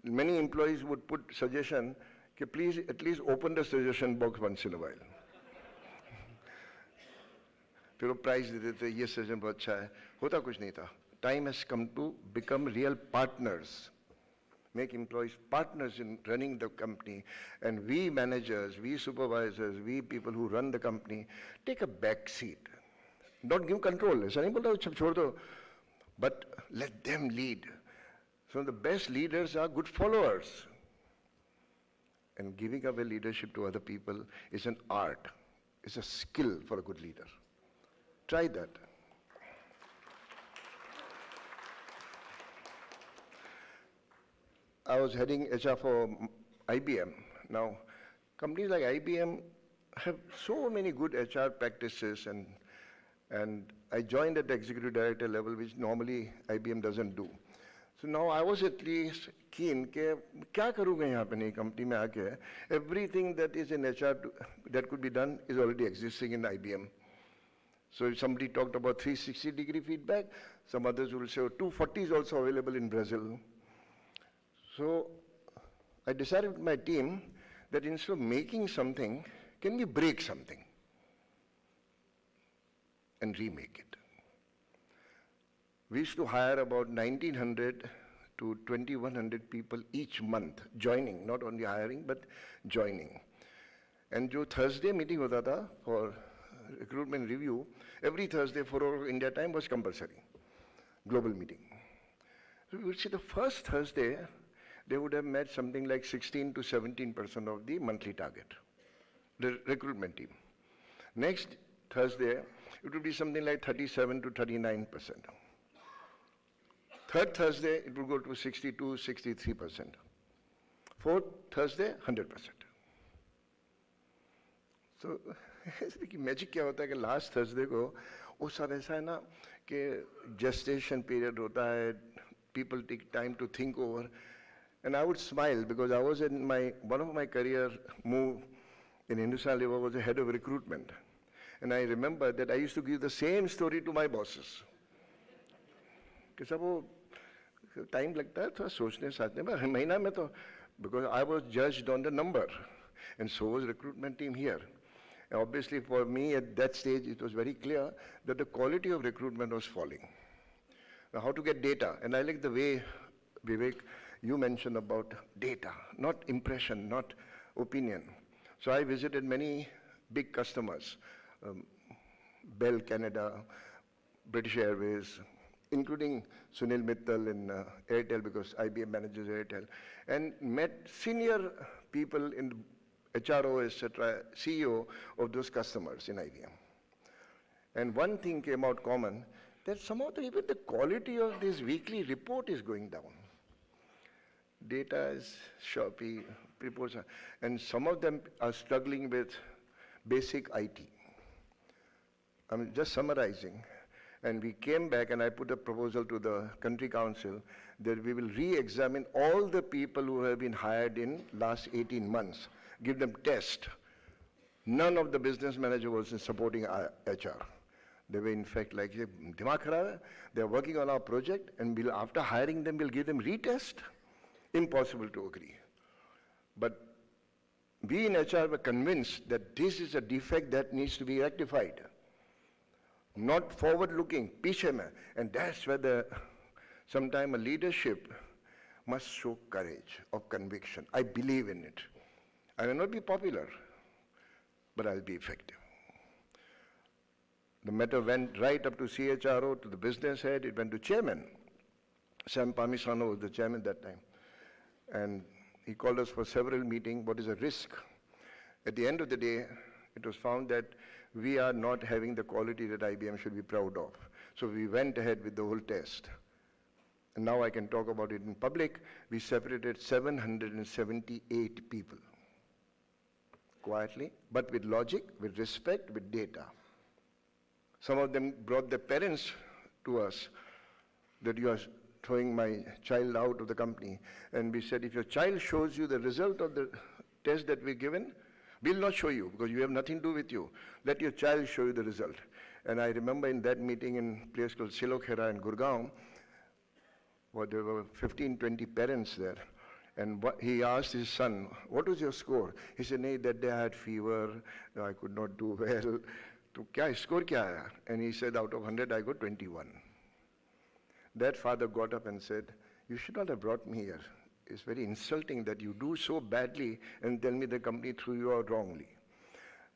Many employees would put suggestion, कि please at least open the suggestion box once in a while. फिर वो prize देते थे, ये suggestion बहुत अच्छा है, होता कुछ नहीं था. Time has come to become real partners, make employees partners in running the company, and we managers, we supervisors, we people who run the company, take a back seat. Don't give control. ऐसा नहीं बोलता सब छोड़ दो, but let them lead. So the best leaders are good followers. And giving away leadership to other people is an art, is a skill for a good leader. Try that. I was heading HR for IBM. Now, companies like IBM have so many good HR practices, and I joined at the executive director level, which normally IBM doesn't do. So now I was at least keen कि क्या करूँगा यहाँ पे नई company में आके. Everything that is in HR that could be done is already existing in IBM. So if somebody talked about 360-degree feedback, some others will say, oh, 240 is also available in Brazil. So I decided with my team that instead of making something, can we break something and remake it? We used to hire about 1,900 to 2,100 people each month joining, not only hiring, but joining. And jo Thursday meeting hota tha for recruitment review, every Thursday 4 o'clock India time was compulsory, global meeting. So we would see the first Thursday, they would have met something like 16 to 17% of the monthly target, the recruitment team. Next Thursday, it would be something like 37 to 39%. Third Thursday, it would go to 62, 63%. Fourth Thursday, 100%. So, magic क्या होता है कि last Thursday को वो सब ऐसा है ना कि gestation period होता है, people take time to think over, and I would smile because I was in one of my career move in Hindustan Lever was the head of recruitment, and I remember that I used to give the same story to my bosses. कि सब वो time लगता है थोड़ा सोचने साथने में महीना में तो, because I was judged on the number, and so was recruitment team here. Obviously, for me at that stage, it was very clear that the quality of recruitment was falling. Now, how to get data? And I like the way Vivek you mentioned about data, not impression, not opinion. So I visited many big customers, Bell Canada, British Airways, including Sunil Mittal in Airtel, because IBM manages Airtel, and met senior people in the HRO, etc., CEO of those customers in IBM. And one thing came out common, that somehow even the quality of this weekly report is going down. Data is choppy, reports are, and some of them are struggling with basic IT. I'm just summarizing. And we came back and I put a proposal to the country council that we will re-examine all the people who have been hired in last 18 months, give them test. None of the business manager was supporting HR. They were in fact like, "Dimag kharab hai. They're working on our project and we'll, after hiring them, we'll give them retest." Impossible to agree. But we in HR were convinced that this is a defect that needs to be rectified. Not forward-looking, piche mein. And that's where sometime a leadership must show courage of conviction. I believe in it. I may not be popular, but I'll be effective. The matter went right up to CHRO, to the business head, it went to chairman. Sam Pamisano was the chairman that time. And he called us for several meetings, what is the risk? At the end of the day, it was found that we are not having the quality that IBM should be proud of. So we went ahead with the whole test. And now I can talk about it in public. We separated 778 people. Quietly, but with logic, with respect, with data. Some of them brought their parents to us that you are throwing my child out of the company. And we said, if your child shows you the result of the test that we've given, we'll not show you because you have nothing to do with you. Let your child show you the result. And I remember in that meeting in a place called Silokhera in Gurgaon, where there were 15, 20 parents there. And he asked his son, "What was your score?" He said, "No, that day I had fever, I could not do well." So, score kya aaya? And he said, out of 100, I got 21. That father got up and said, "You should not have brought me here. It's very insulting that you do so badly and tell me the company threw you out wrongly."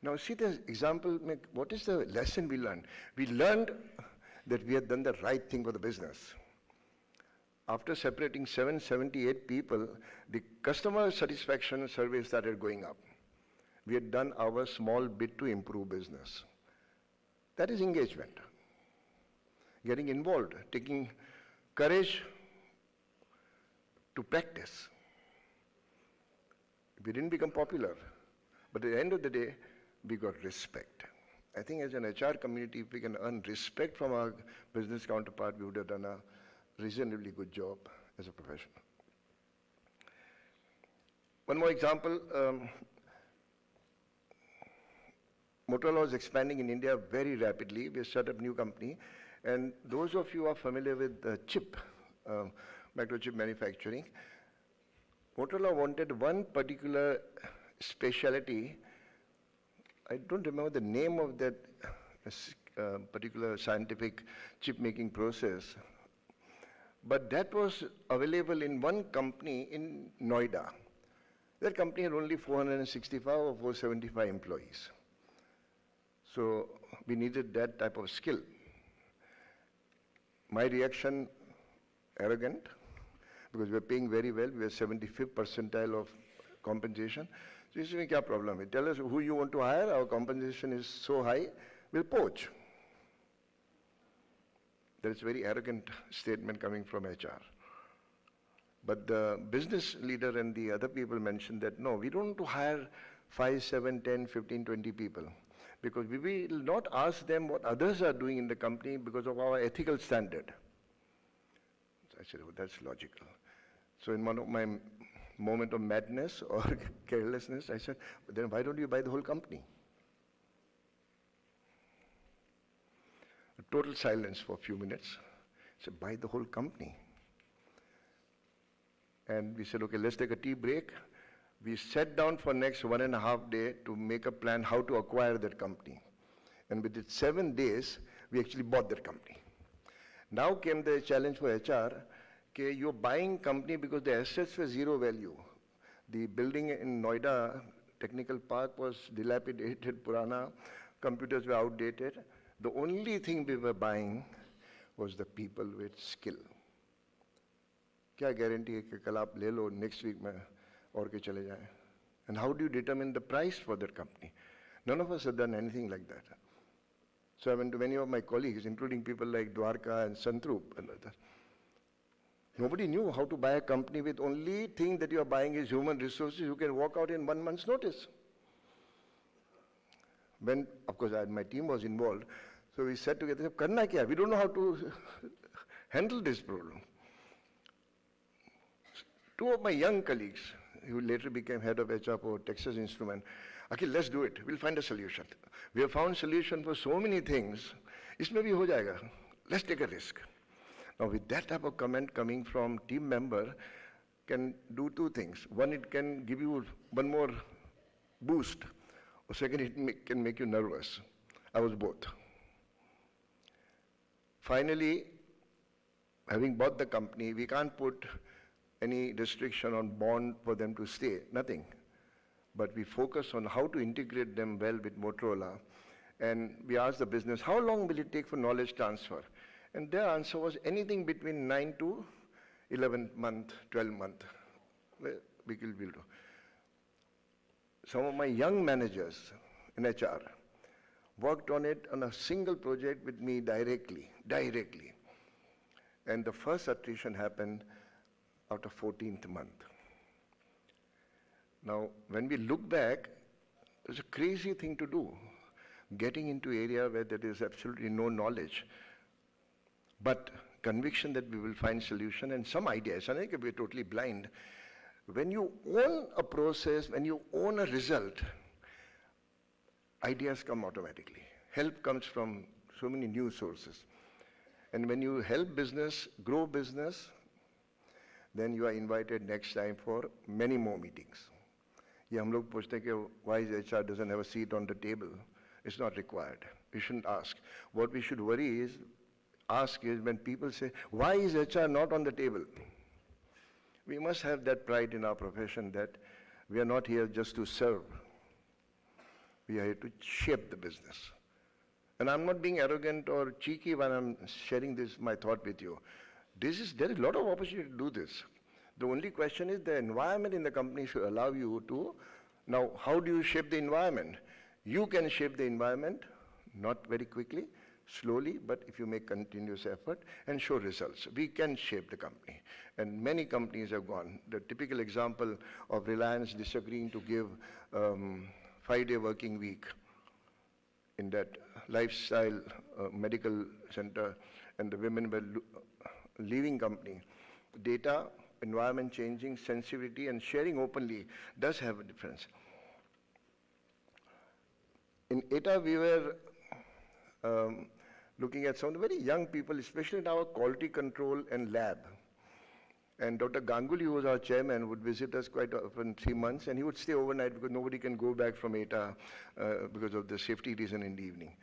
Now see the example, what is the lesson we learned? We learned that we had done the right thing for the business. After separating 778 people, the customer satisfaction survey started going up. We had done our small bit to improve business. That is engagement. Getting involved, taking courage to practice. We didn't become popular, but at the end of the day, we got respect. I think as an HR community, if we can earn respect from our business counterpart, we would have done a reasonably good job as a profession. One more example, Motorola is expanding in India very rapidly. We set up a new company. And those of you who are familiar with chip, microchip manufacturing, Motorola wanted one particular specialty. I don't remember the name of that particular scientific chip making process. But that was available in one company in Noida. That company had only 465 or 475 employees. So we needed that type of skill. My reaction, arrogant, because we were paying very well. We were 75th percentile of compensation. So he said, "Kya problem hai? Tell us who you want to hire. Our compensation is so high, we'll poach." That's a very arrogant statement coming from HR. But the business leader and the other people mentioned that, no, we don't want to hire 5, 7, 10, 15, 20 people. Because we will not ask them what others are doing in the company because of our ethical standard. So I said, "Oh, that's logical." So in one of my moment of madness or carelessness, I said, "Then why don't you buy the whole company?" A total silence for a few minutes. I said, "Buy the whole company." And we said, "Okay, let's take a tea break." We sat down for next 1.5 days to make a plan how to acquire that company. And within 7 days, we actually bought that company. Now came the challenge for HR, Okay, you're buying company because the assets were zero value. The building in Noida, Technical Park, was dilapidated, Purana, computers were outdated. The only thing we were buying was the people with skill. क्या guarantee है कि कल आप ले लो next week में और के चले जाएं? And how do you determine the price for that company? None of us have done anything like that. So I went to many of my colleagues, including people like Dwarka and Santrup and others. Nobody knew how to buy a company with only thing that you are buying is human resources. You can walk out in 1 month's notice. When, of course, my team was involved, so we sat together, "Karna kya? We don't know how to handle this problem." Two of my young colleagues, who later became head of HR for Texas Instrument, "Akhil, let's do it. We'll find a solution. We have found solution for so many things. Isme bhi ho jayega. Let's take a risk." Now, with that type of comment coming from team member, can do two things. One, it can give you one more boost. Or second, it can make you nervous. I was both. Finally, having bought the company, we can't put any restriction on bond for them to stay, nothing. But we focus on how to integrate them well with Motorola. And we asked the business, how long will it take for knowledge transfer? And their answer was anything between 9 to 11 month, 12 month. We will do. Some of my young managers in HR worked on it on a single project with me directly. And the first attrition happened after 14th month. Now, when we look back, it's a crazy thing to do, getting into area where there is absolutely no knowledge, but conviction that we will find solution and some ideas. I think we're totally blind. When you own a process, when you own a result, ideas come automatically. Help comes from so many new sources. And when you help business, grow business, then you are invited next time for many more meetings. ये हम लोग पूछते हैं कि why is HR doesn't have a seat on the table? It's not required. You shouldn't ask. What we should ask is when people say, why is HR not on the table? We must have that pride in our profession that we are not here just to serve. We are here to shape the business. And I'm not being arrogant or cheeky when I'm sharing my thought with you. There is a lot of opportunity to do this. The only question is the environment in the company should allow you to. Now, how do you shape the environment? You can shape the environment, not very quickly, slowly, but if you make continuous effort and show results, we can shape the company. And many companies have gone. The typical example of Reliance disagreeing to give 5-day working week in that lifestyle medical center, and the women were leaving company. Data, environment changing, sensitivity, and sharing openly does have a difference. In ETA, we were looking at some very young people, especially in our quality control and lab. And Dr. Ganguly, who was our chairman, would visit us quite often, 3 months, and he would stay overnight because nobody can go back from ETA because of the safety reason in the evening.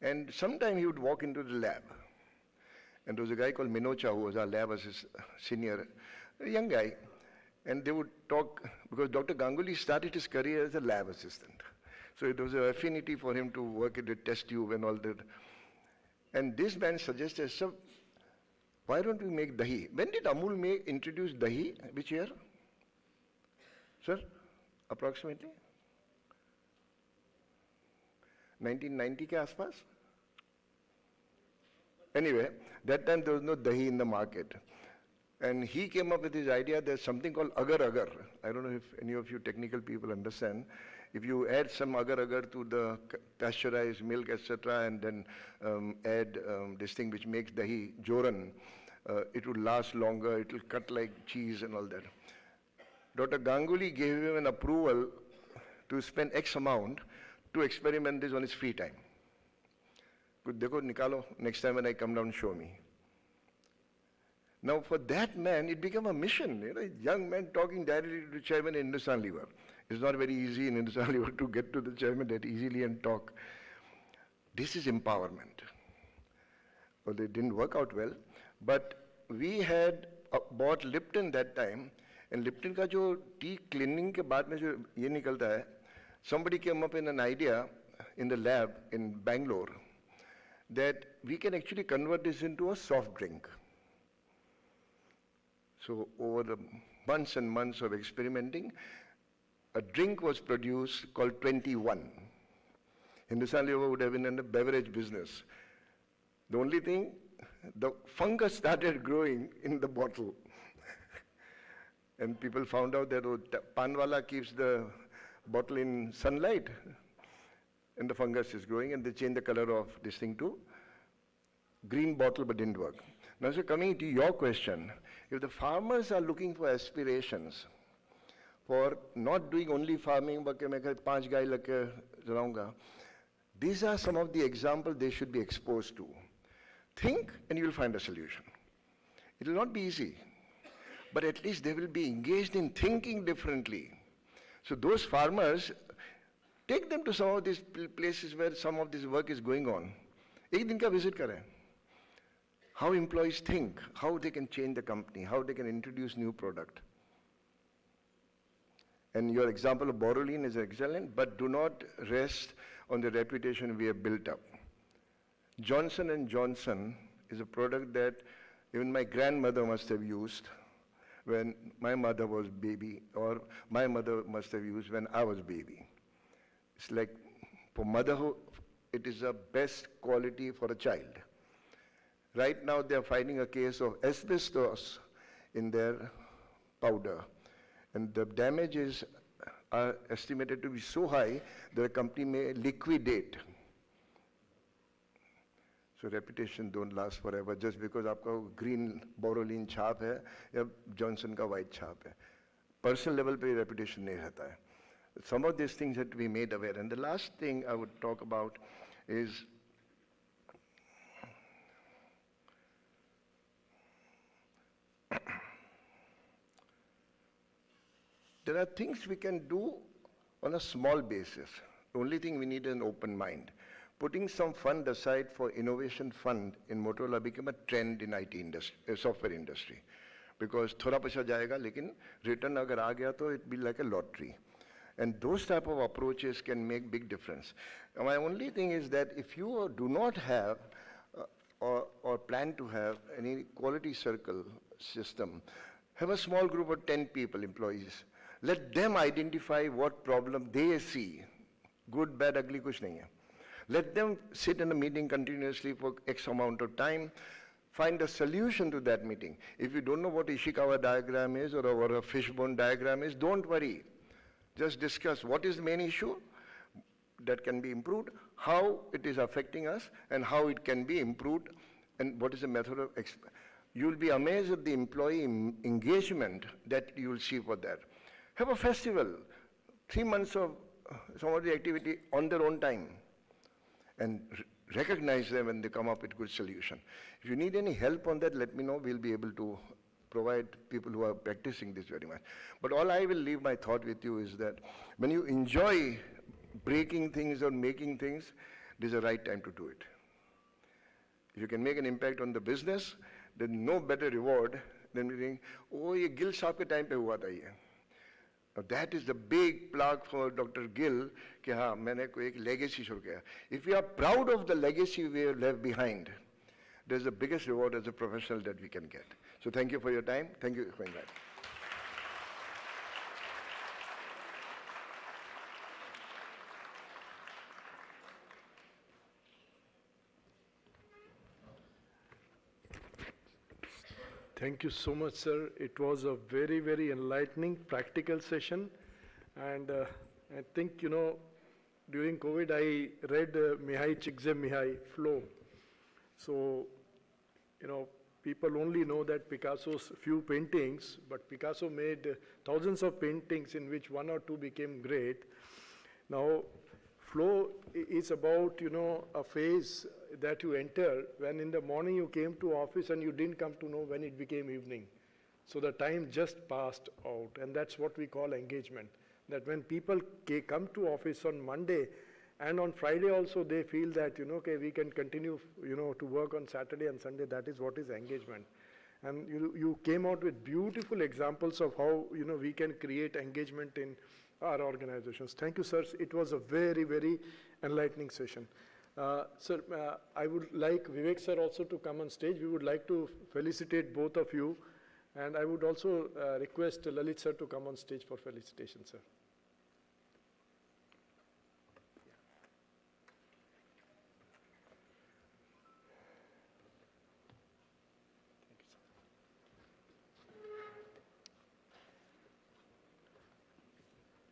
And sometime he would walk into the lab. And there was a guy called Minocha, who was our lab senior, a young guy. And they would talk, because Dr. Ganguly started his career as a lab assistant. So it was an affinity for him to work at the test tube and all that. And this man suggested, sir, why don't we make dahi? When did Amul introduce dahi? Which year? Sir, approximately? 1990 ke aspas? Anyway, that time there was no dahi in the market. And he came up with his idea, there's something called agar-agar. I don't know if any of you technical people understand. If you add some agar-agar to the pasteurized milk, etc., and then add this thing which makes dahi, joran, it will last longer, it will cut like cheese and all that. Dr. Ganguly gave him an approval to spend X amount to experiment this on his free time. Dekho, nikalo, next time when I come down, show me. Now, for that man, it became a mission. You know, a young man talking directly to the chairman in Hindustan Lever. It's not very easy in Hindustan Lever to get to the chairman that easily and talk. This is empowerment. Well, it didn't work out well, but we had bought Lipton that time, and Lipton का जो tea cleaning के बाद में जो ये निकलता है, somebody came up with an idea in the lab in Bangalore that we can actually convert this into a soft drink. So over the months and months of experimenting, a drink was produced called 21. Hindustan Lever would have been in the beverage business. The only thing, the fungus started growing in the bottle. And people found out that Panwala keeps the bottle in sunlight, and the fungus is growing, and they changed the color of this thing to green bottle, but didn't work. Now, so coming to your question, if the farmers are looking for aspirations for not doing only farming, but these are some of the examples they should be exposed to. Think, and you will find a solution. It will not be easy, but at least they will be engaged in thinking differently. So those farmers, take them to some of these places where some of this work is going on. एक दिन का visit करें. How employees think, how they can change the company, how they can introduce new product. And your example of Borolene is excellent, but do not rest on the reputation we have built up. Johnson & Johnson is a product that even my grandmother must have used when my mother was baby, or my mother must have used when I was baby. It's like for motherhood, it is the best quality for a child. Right now they are finding a case of asbestos in their powder, and the damages are estimated to be so high that a company may liquidate. So reputation don't last forever just because आपका green Borolene छाप है या Johnson का white छाप है. Personal level पे reputation नहीं रहता है. Some of these things have to be made aware. And the last thing I would talk about is there are things we can do on a small basis. The only thing we need is an open mind. Putting some fund aside for innovation fund in Motorola became a trend in IT industry, software industry. Because थोड़ा पैसा जाएगा, लेकिन return अगर आ गया तो it be like a lottery. And those type of approaches can make big difference. And my only thing is that if you do not have or plan to have any quality circle system, have a small group of 10 people, employees. Let them identify what problem they see. Good, bad, ugly, kuch nahi hai. Let them sit in a meeting continuously for X amount of time, find a solution to that meeting. If you don't know what Ishikawa diagram is or what a fishbone diagram is, don't worry. Just discuss what is the main issue that can be improved, how it is affecting us, and how it can be improved, and what is the method of you'll be amazed at the employee engagement that you will see for that. Have a festival, 3 months of some of the activity on their own time, and recognize them when they come up with good solution. If you need any help on that, let me know. We'll be able to provide people who are practicing this very much. But all I will leave my thought with you is that when you enjoy breaking things or making things, this is the right time to do it. If you can make an impact on the business, then no better reward than being, oh, ye Gill saab ke time pe hua tha ye. Now that is the big plug for Dr. Gill, कि हाँ मैंने कोई एक legacy छोड़ गया. If we are proud of the legacy we have left behind, there's the biggest reward as a professional that we can get. So thank you for your time. Thank you for inviting. Thank you so much, sir. It was a very, very enlightening, practical session. And I think, during COVID, I read Mihai Csikszentmihalyi Flow. So, people only know that Picasso's few paintings, but Picasso made thousands of paintings in which 1 or 2 became great. Now, flow is about, a phase that you enter when in the morning you came to office and you didn't come to know when it became evening. So the time just passed out, and that's what we call engagement. That when people come to office on Monday and on Friday also they feel that, okay, we can continue, to work on Saturday and Sunday, that is what is engagement. And you came out with beautiful examples of how, we can create engagement in our organizations. Thank you, sirs. It was a very, very enlightening session. Sir, I would like Vivek sir also to come on stage. We would like to felicitate both of you. And I would also request Lalit sir to come on stage for felicitation, sir.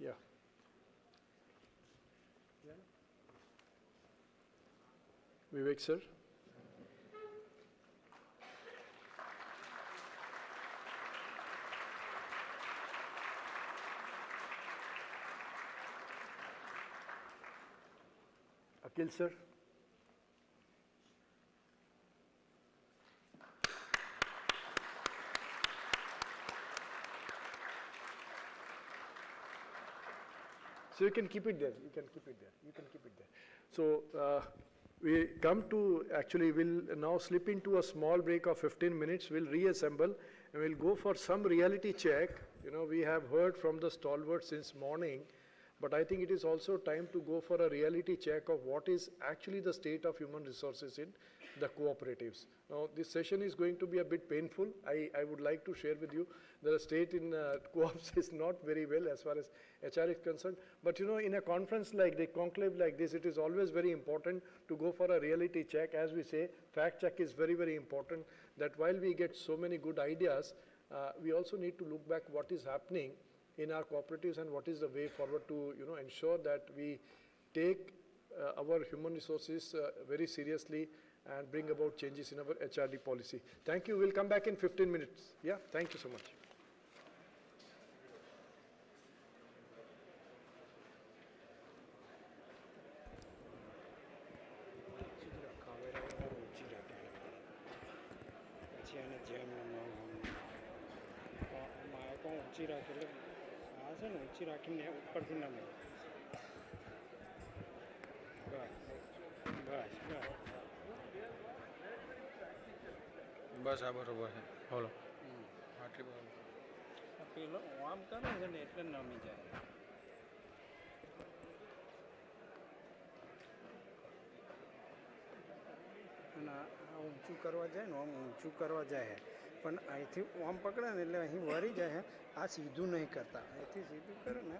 Yeah. Vivek sir. Akil sir. So you can keep it there. You can keep it there. You can keep it there. So we come to, actually we'll now slip into a small break of 15 minutes. We'll reassemble and we'll go for some reality check. We have heard from the stalwarts since morning, but I think it is also time to go for a reality check of what is actually the state of human resources in the cooperatives. Now, this session is going to be a bit painful. I would like to share with you that the state in co-ops is not very well as far as HR is concerned. But in a conference like the conclave like this, it is always very important to go for a reality check. As we say, fact check is very, very important, that while we get so many good ideas, we also need to look back what is happening in our cooperatives and what is the way forward to ensure that we take our human resources very seriously and bring about changes in our HRD policy. Thank you. We'll come back in 15 minutes. Yeah, thank you so much. બસ આ બરોબર છે બોલો આટલી બરોબર પેલો આમ કરે છે ને એટલે નમી જાય અને આ ઊંચું કરવા જાય ને આમ ઊંચું કરવા જાય પણ અહીંથી આમ પકડે ને એટલે અહીં વળી જાય આ સીધું નહીં કરતા અહીંથી સીધું કરે ને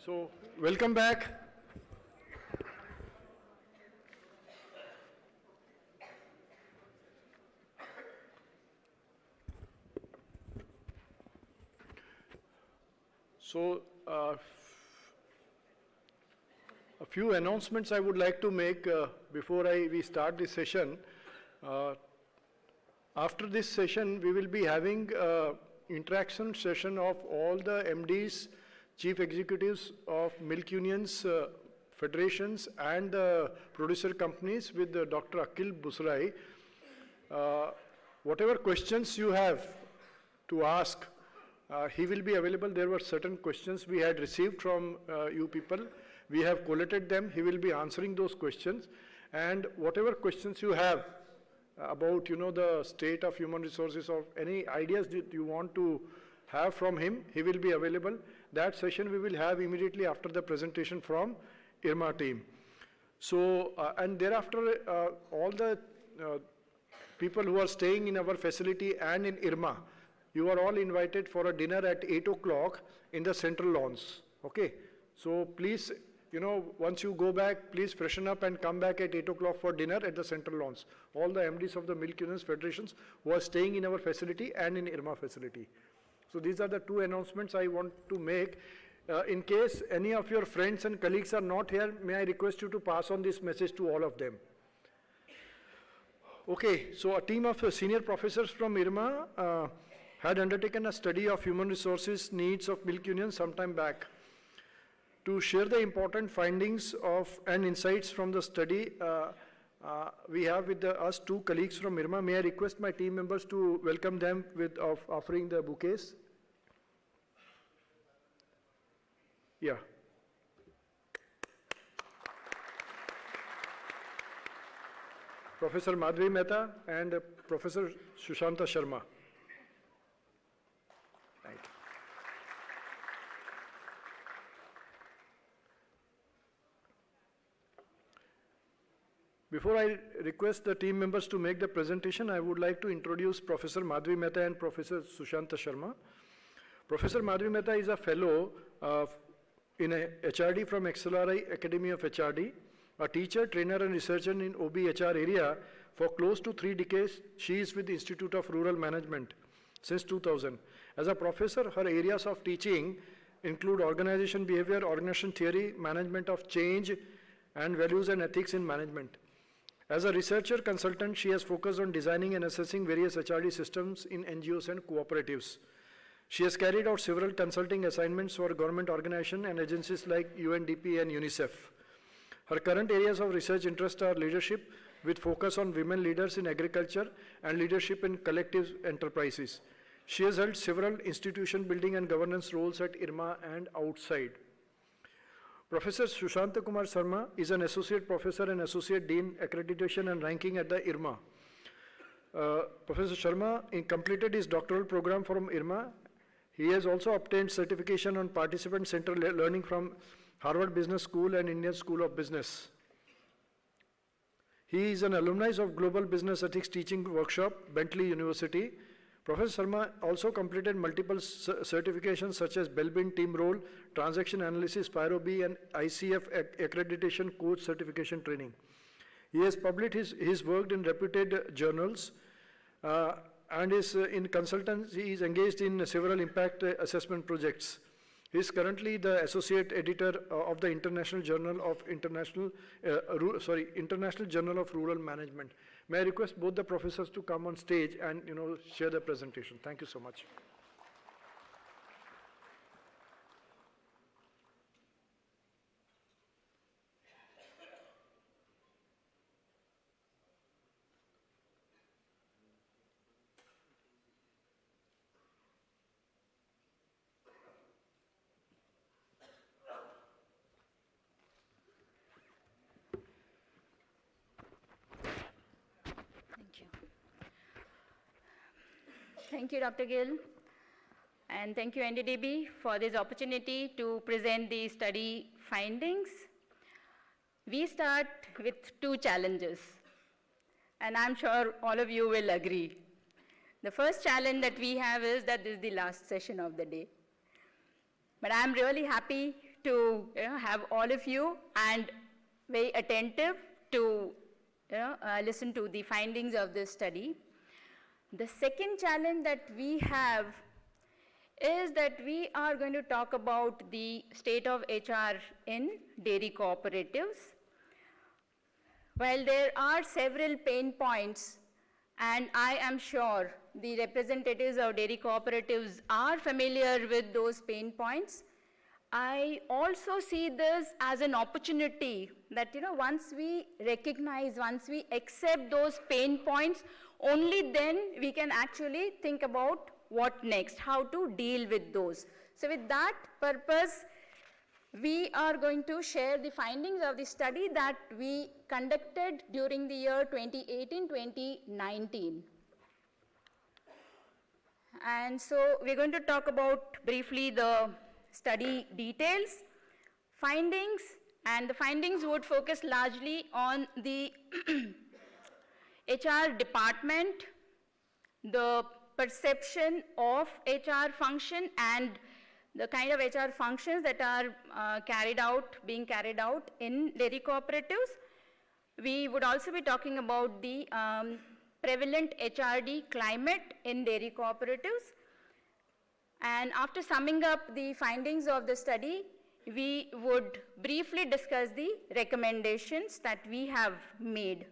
So, welcome back. So, a few announcements I would like to make before we start this session. After this session, we will be having interaction session of all the MDs, chief executives of milk unions, federations, and producer companies with Dr. Akhil Busrai. Whatever questions you have to ask, he will be available. There were certain questions we had received from you people. We have collated them. He will be answering those questions. And whatever questions you have about, the state of human resources or any ideas that you want to have from him, he will be available. That session we will have immediately after the presentation from IRMA team. So, and thereafter, all the people who are staying in our facility and in IRMA, you are all invited for a dinner at 8 o'clock in the central lawns. Okay? So please, once you go back, please freshen up and come back at 8 o'clock for dinner at the central lawns. All the MDs of the milk unions federations who are staying in our facility and in IRMA facility. So these are the two announcements I want to make. In case any of your friends and colleagues are not here, may I request you to pass on this message to all of them. Okay, so a team of senior professors from IRMA had undertaken a study of human resources needs of milk unions some time back. To share the important findings of and insights from the study, we have with us two colleagues from IRMA. May I request my team members to welcome them with offering the bouquets? Yeah. Professor Madhvi Mehta and Professor Sushanta Sharma. Thank you. Before I request the team members to make the presentation, I would like to introduce Professor Madhvi Mehta and Professor Sushanta Sharma. Professor Madhvi Mehta is a fellow in a HRD from XLRI Academy of HRD, a teacher, trainer and researcher in OB-HR area for close to 3 decades. She is with the Institute of Rural Management since 2000. As a professor, her areas of teaching include organization behavior, organization theory, management of change, and values and ethics in management. As a researcher consultant, she has focused on designing and assessing various HRD systems in NGOs and cooperatives. She has carried out several consulting assignments for government organizations and agencies like UNDP and UNICEF. Her current areas of research interest are leadership, with focus on women leaders in agriculture and leadership in collective enterprises. She has held several institution building and governance roles at IRMA and outside. Professor Sushanta Kumar Sharma is an associate professor and associate dean accreditation and ranking at the IRMA. Professor Sharma completed his doctoral program from IRMA. He has also obtained certification on participant-centered learning from Harvard Business School and Indian School of Business. He is an alumni of Global Business Ethics Teaching Workshop, Bentley University. Professor Sharma also completed multiple certifications such as Belbin Team Role, Transaction Analysis, Pyro-B, and ICF Accreditation Coach Certification Training. He has published his work in reputed journals and is in consultancy. He is engaged in several impact assessment projects. He is currently the associate editor of the International Journal of International Journal of Rural Management. May I request both the professors to come on stage and share the presentation. Thank you so much. Thank you, Dr. Gill, and thank you, NDDB, for this opportunity to present the study findings. We start with two challenges. And I'm sure all of you will agree. The first challenge that we have is that this is the last session of the day. But I'm really happy to have all of you and very attentive to listen to the findings of this study. The second challenge that we have is that we are going to talk about the state of HR in dairy cooperatives. While there are several pain points, and I am sure the representatives of dairy cooperatives are familiar with those pain points, I also see this as an opportunity that, once we recognize, once we accept those pain points, only then we can actually think about what next, how to deal with those. So with that purpose, we are going to share the findings of the study that we conducted during the year 2018-2019. And so we're going to talk about briefly the study details, findings, and the findings would focus largely on the HR department, the perception of HR function, and the kind of HR functions that are being carried out in dairy cooperatives. We would also be talking about the prevalent HRD climate in dairy cooperatives. And after summing up the findings of the study, we would briefly discuss the recommendations that we have made.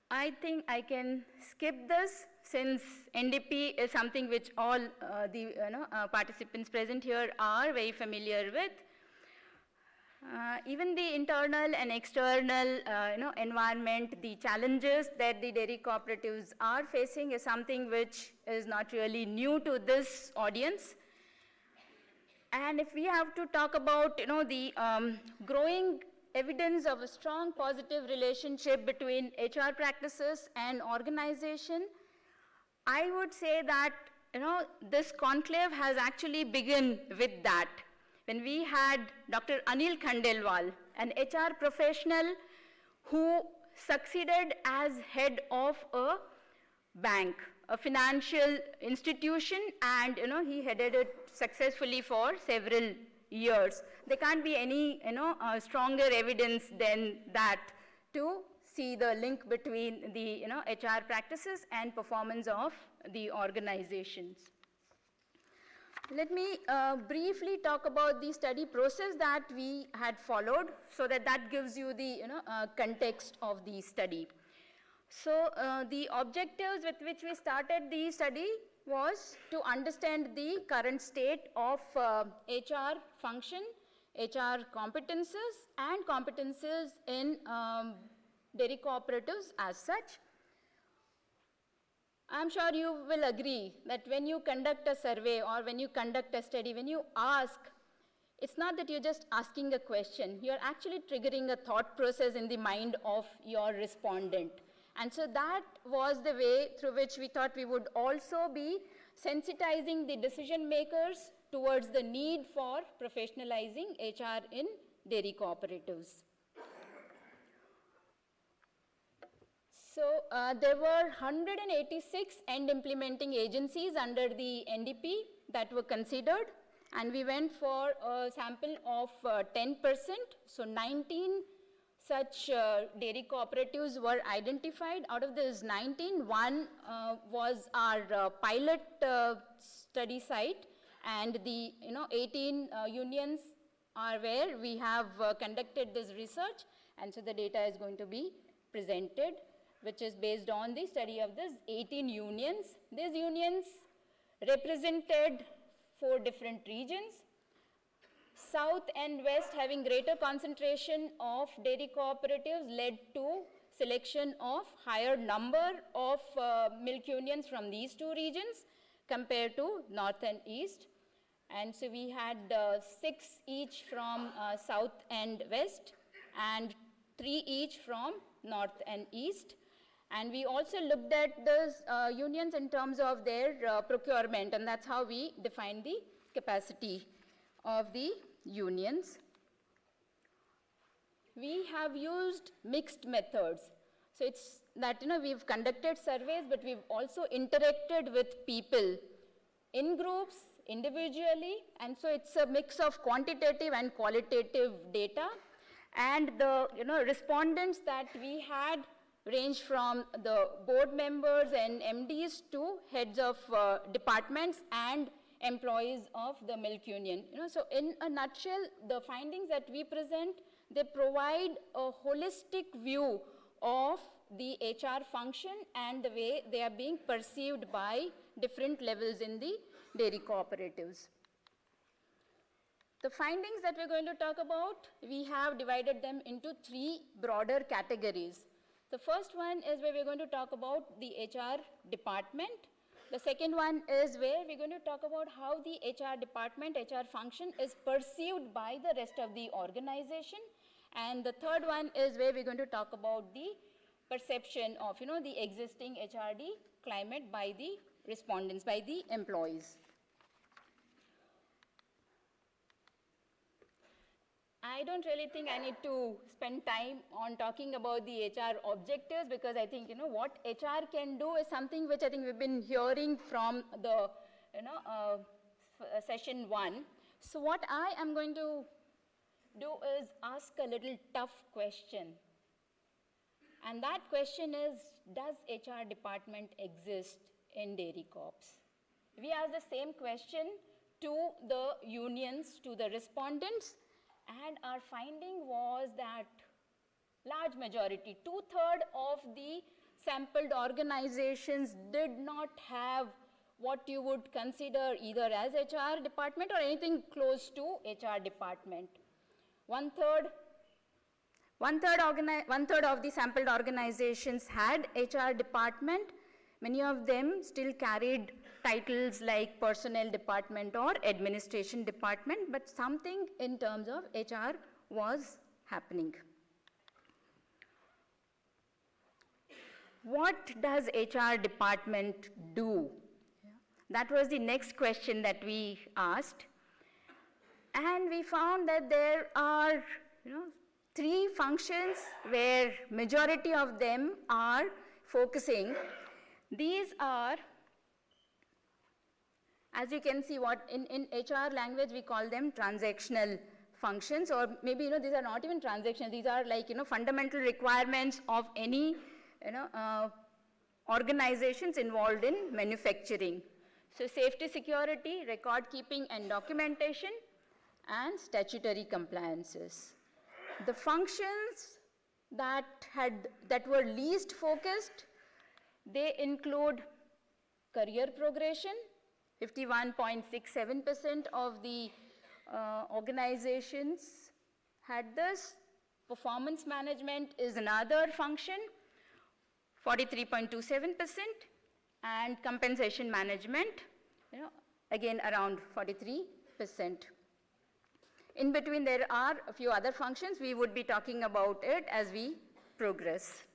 I think I can skip this since NDP is something which all the participants present here are very familiar with. Even the internal and external environment, the challenges that the dairy cooperatives are facing is something which is not really new to this audience. And if we have to talk about the growing evidence of a strong positive relationship between HR practices and organization, I would say that this conclave has actually begun with that. When we had Dr. Anil Khandelwal, an HR professional who succeeded as head of a bank, a financial institution, and he headed it successfully for several years. There can't be any stronger evidence than that to see the link between the HR practices and performance of the organizations. Let me briefly talk about the study process that we had followed so that gives you the context of the study. So the objectives with which we started the study was to understand the current state of HR function, HR competences, and competences in dairy cooperatives as such. I'm sure you will agree that when you conduct a survey or when you conduct a study, when you ask, it's not that you're just asking a question, you're actually triggering a thought process in the mind of your respondent. And so that was the way through which we thought we would also be sensitizing the decision makers towards the need for professionalizing HR in dairy cooperatives. So there were 186 end implementing agencies under the NDP that were considered, and we went for a sample of 10%. So 19 such dairy cooperatives were identified. Out of these 19, one was our pilot study site, and the 18 unions are where we have conducted this research, and so the data is going to be presented, which is based on the study of these 18 unions. These unions represented 4 different regions. South and West having greater concentration of dairy cooperatives led to selection of higher number of milk unions from these 2 regions compared to North and East. And so we had 6 each from South and West and 3 each from North and East. And we also looked at those unions in terms of their procurement, and that's how we defined the capacity of the unions. we have used mixed methods. So it's that, we've conducted surveys, but we've also interacted with people in groups, individually, and so it's a mix of quantitative and qualitative data. And the, respondents that we had ranged from the board members and MDs to heads of departments and employees of the milk union. So in a nutshell, the findings that we present, they provide a holistic view of the HR function and the way they are being perceived by different levels in the dairy cooperatives. The findings that we're going to talk about, we have divided them into 3 broader categories. The first one is where we're going to talk about the HR department. The second one is where we're going to talk about how the HR department, HR function is perceived by the rest of the organization. And the third one is where we're going to talk about the perception of, the existing HRD climate by the respondents, by the employees. I don't really think I need to spend time on talking about the HR objectives, because I think, what HR can do is something which I think we've been hearing from the, session 1. So what I am going to do is ask a little tough question. And that question is, does HR department exist in dairy corps? We asked the same question to the unions, to the respondents, and our finding was that large majority, 2/3 of the sampled organizations did not have what you would consider either as HR department or anything close to HR department. One third of the sampled organizations had HR department. Many of them still carried titles like personnel department or administration department, but something in terms of HR was happening. What does HR department do? That was the next question that we asked. And we found that there are, 3 functions where majority of them are focusing. These are, as you can see, what in HR language we call them transactional functions, or maybe, these are not even transactional. These are like, fundamental requirements of any, organizations involved in manufacturing. So safety, security, record keeping and documentation, and statutory compliances. The functions that were least focused, they include career progression. 51.67% of the organizations had this. Performance management is another function, 43.27%, and compensation management, again around 43%. In between, there are a few other functions. We would be talking about it as we progress.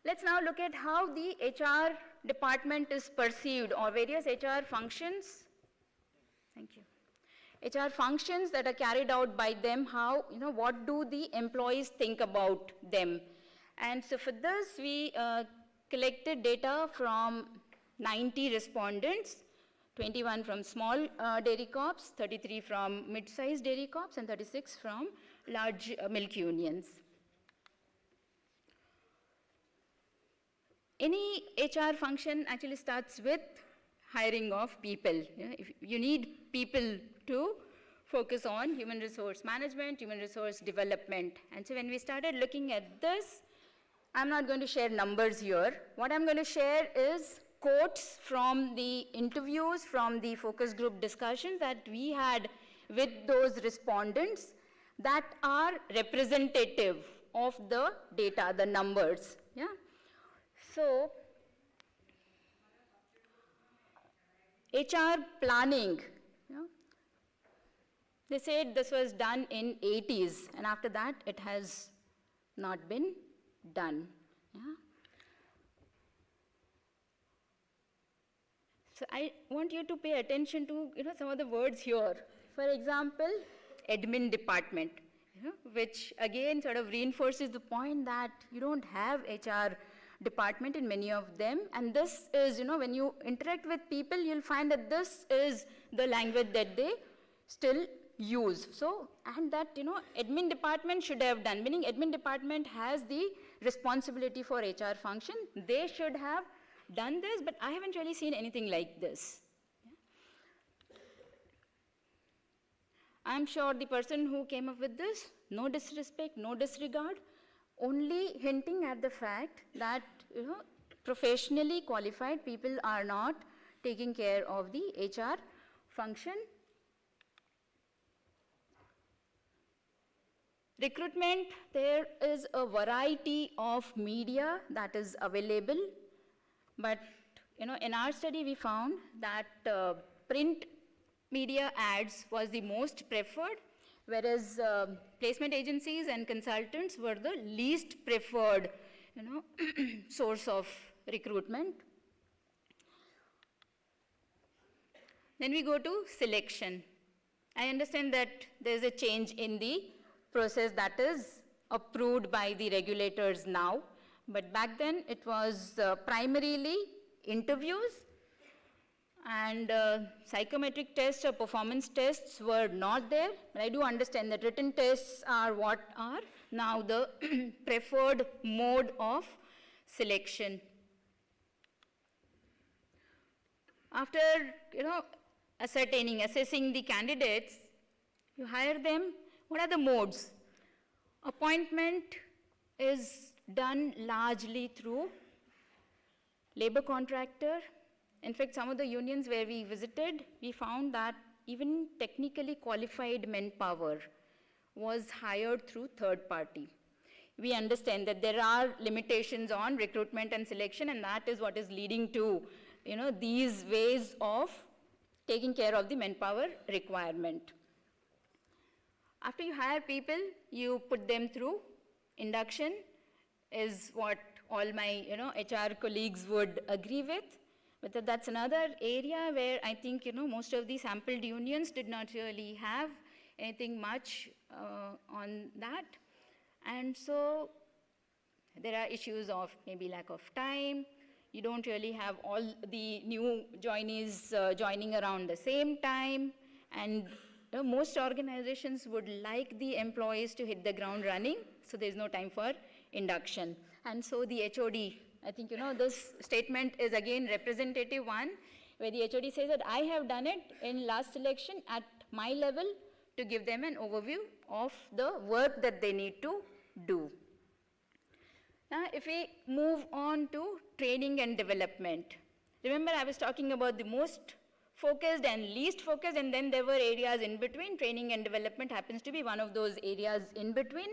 Let's now look at how the HR department is perceived, or various HR functions. Thank you. HR functions that are carried out by them, how, what do the employees think about them? And so for this, we collected data from 90 respondents, 21 from small dairy corps, 33 from mid-sized dairy corps, and 36 from large milk unions. Any HR function actually starts with hiring of people. If you need people to focus on human resource management, human resource development. And so when we started looking at this, I'm not going to share numbers here. What I'm going to share is quotes from the interviews, from the focus group discussions that we had with those respondents that are representative of the data, the numbers. Yeah? So, HR planning, they said this was done in 80s, and after that it has not been done. Yeah? So I want you to pay attention to some of the words here. For example, admin department. which again sort of reinforces the point that you don't have HR department in many of them. And this is, when you interact with people, you'll find that this is the language that they still use. So, and that, admin department should have done, meaning admin department has the responsibility for HR function. They should have done this, but I haven't really seen anything like this. I'm sure the person who came up with this, no disrespect, no disregard, only hinting at the fact that professionally qualified people are not taking care of the HR function. Recruitment, there is a variety of media that is available, but in our study we found that print media ads was the most preferred, whereas placement agencies and consultants were the least preferred source of recruitment. Then we go to selection. I understand that there's a change in the process that is approved by the regulators now, but back then it was primarily interviews, and psychometric tests or performance tests were not there. But I do understand that written tests are what are now the preferred mode of selection. After assessing the candidates, you hire them. What are the modes? Appointment is done largely through labor contractor. In fact, some of the unions where we visited, we found that even technically qualified manpower was hired through third party. We understand that there are limitations on recruitment and selection, and that is what is leading to these ways of taking care of the manpower requirement. After you hire people, you put them through induction, is what all my HR colleagues would agree with. But that's another area where I think most of the sampled unions did not really have anything much on that. And so there are issues of maybe lack of time. You don't really have all the new joinees joining around the same time. And most organizations would like the employees to hit the ground running, so there's no time for induction. And so the HOD, I think this statement is again representative one, where the HOD says that I have done it in last selection at my level to give them an overview of the work that they need to do. Now, if we move on to training and development, remember I was talking about the most focused and least focused, and then there were areas in between. Training and development happens to be one of those areas in between.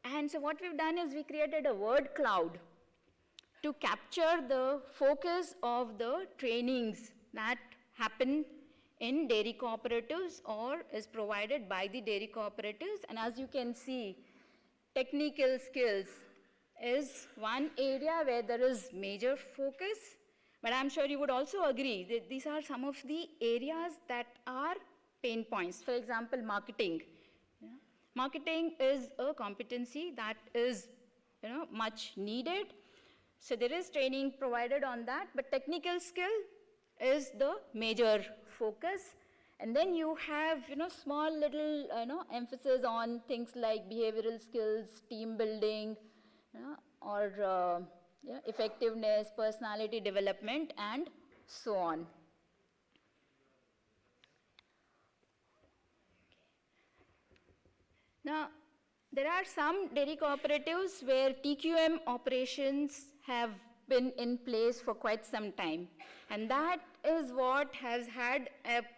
And so what we've done is we created a word cloud to capture the focus of the trainings that happen in dairy cooperatives or is provided by the dairy cooperatives. And as you can see, technical skills is one area where there is major focus. But I'm sure you would also agree that these are some of the areas that are pain points. For example, marketing. Marketing is a competency that is much needed. So there is training provided on that, but technical skill is the major focus. And then you have small little emphasis on things like behavioral skills, team building, or effectiveness, personality development, and so on. Now, there are some dairy cooperatives where TQM operations have been in place for quite some time. And that is what has had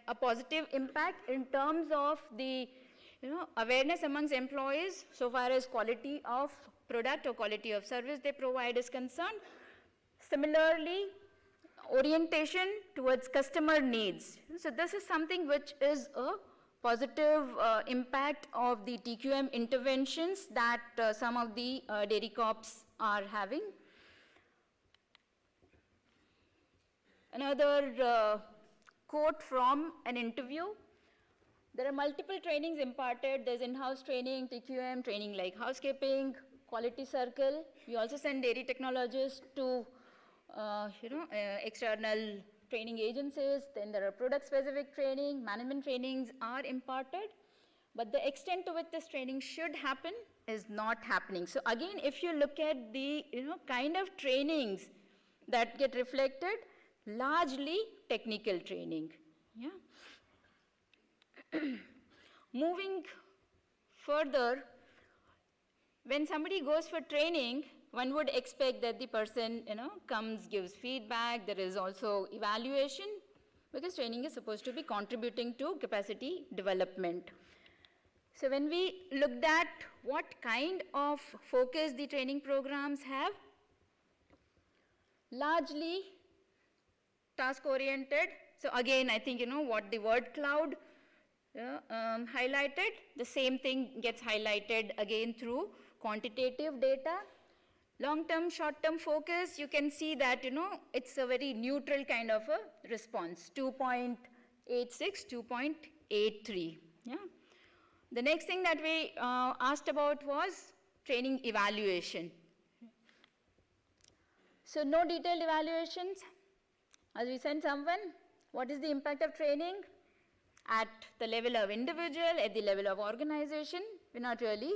a positive impact in terms of the awareness amongst employees so far as quality of product or quality of service they provide is concerned. Similarly, orientation towards customer needs. So this is something which is a positive impact of the TQM interventions that some of the dairy co-ops are having. Another quote from an interview. There are multiple trainings imparted. There's in-house training, TQM, training like housekeeping, quality circle. We also send dairy technologists to external training agencies. Then there are product-specific training, management trainings are imparted. But the extent to which this training should happen is not happening. So again, if you look at the kind of trainings that get reflected, largely technical training. Yeah. Moving further, when somebody goes for training, one would expect that the person comes, gives feedback. There is also evaluation, because training is supposed to be contributing to capacity development. So when we looked at what kind of focus the training programs have, largely task-oriented. So again, I think what the word cloud highlighted, the same thing gets highlighted again through quantitative data. Long-term, short-term focus, you can see that it's a very neutral kind of a response, 2.86, 2.83. Yeah. The next thing that we asked about was training evaluation. So no detailed evaluations. As we send someone, what is the impact of training at the level of individual, at the level of organization? We're not really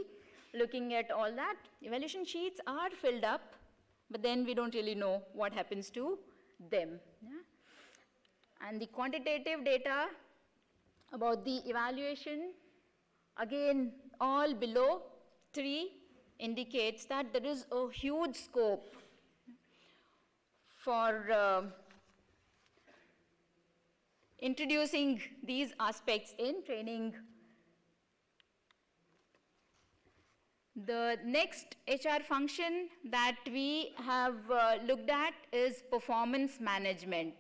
looking at all that. Evaluation sheets are filled up, but then we don't really know what happens to them. Yeah? And the quantitative data about the evaluation, again, all below 3 indicates that there is a huge scope for introducing these aspects in training. The next HR function that we have looked at is performance management.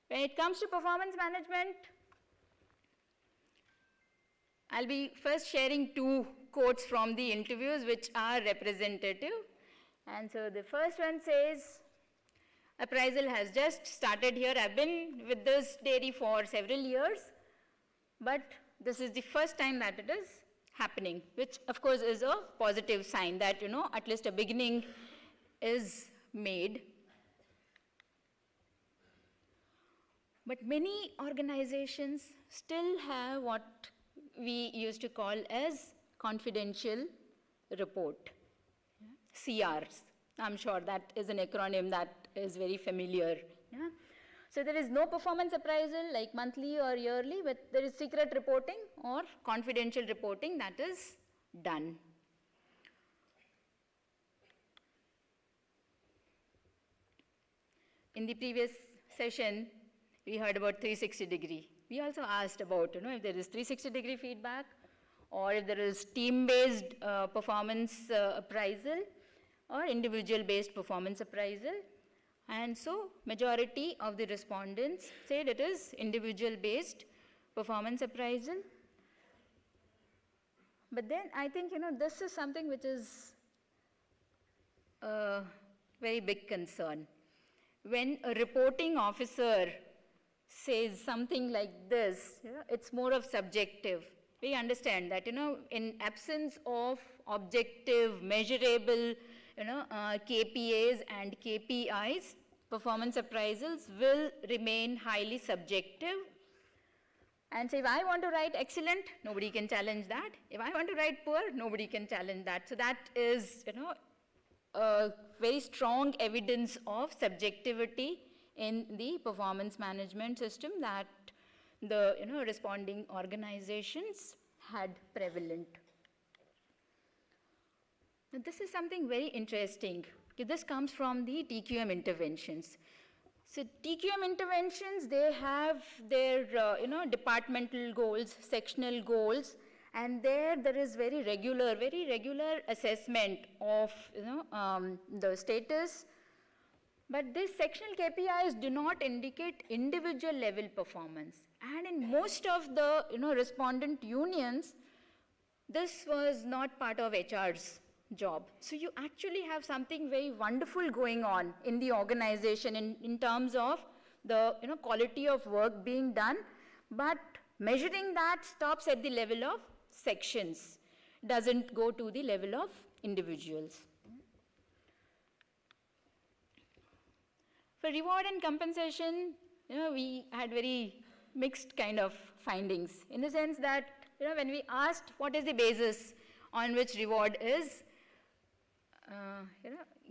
When it comes to performance management, I'll be first sharing 2 quotes from the interviews which are representative. And so the first one says, appraisal has just started here. I've been with this dairy for several years, but this is the first time that it is happening, which of course is a positive sign that, at least a beginning is made. But many organizations still have what we used to call as confidential report, CRs. I'm sure that is an acronym that is very familiar. Yeah? So there is no performance appraisal like monthly or yearly, but there is secret reporting or confidential reporting that is done. In the previous session, we heard about 360-degree. We also asked about, if there is 360-degree feedback or if there is team-based performance appraisal or individual-based performance appraisal. And so majority of the respondents said it is individual-based performance appraisal. But then I think, this is something which is a very big concern. When a reporting officer says something like this, it's more of subjective. We understand that, in absence of objective, measurable, KPAs and KPIs, performance appraisals will remain highly subjective. And so if I want to write excellent, nobody can challenge that. If I want to write poor, nobody can challenge that. So that is, a very strong evidence of subjectivity in the performance management system that the responding organizations had prevalent. Now, this is something very interesting. This comes from the TQM interventions. So TQM interventions, they have their departmental goals, sectional goals, and there is very regular assessment of the status. But these sectional KPIs do not indicate individual level performance. And in most of the respondent unions, this was not part of HR's job. So you actually have something very wonderful going on in the organization in terms of the quality of work being done, but measuring that stops at the level of sections, doesn't go to the level of individuals. For reward and compensation, we had very mixed kind of findings, in the sense that, when we asked what is the basis on which reward is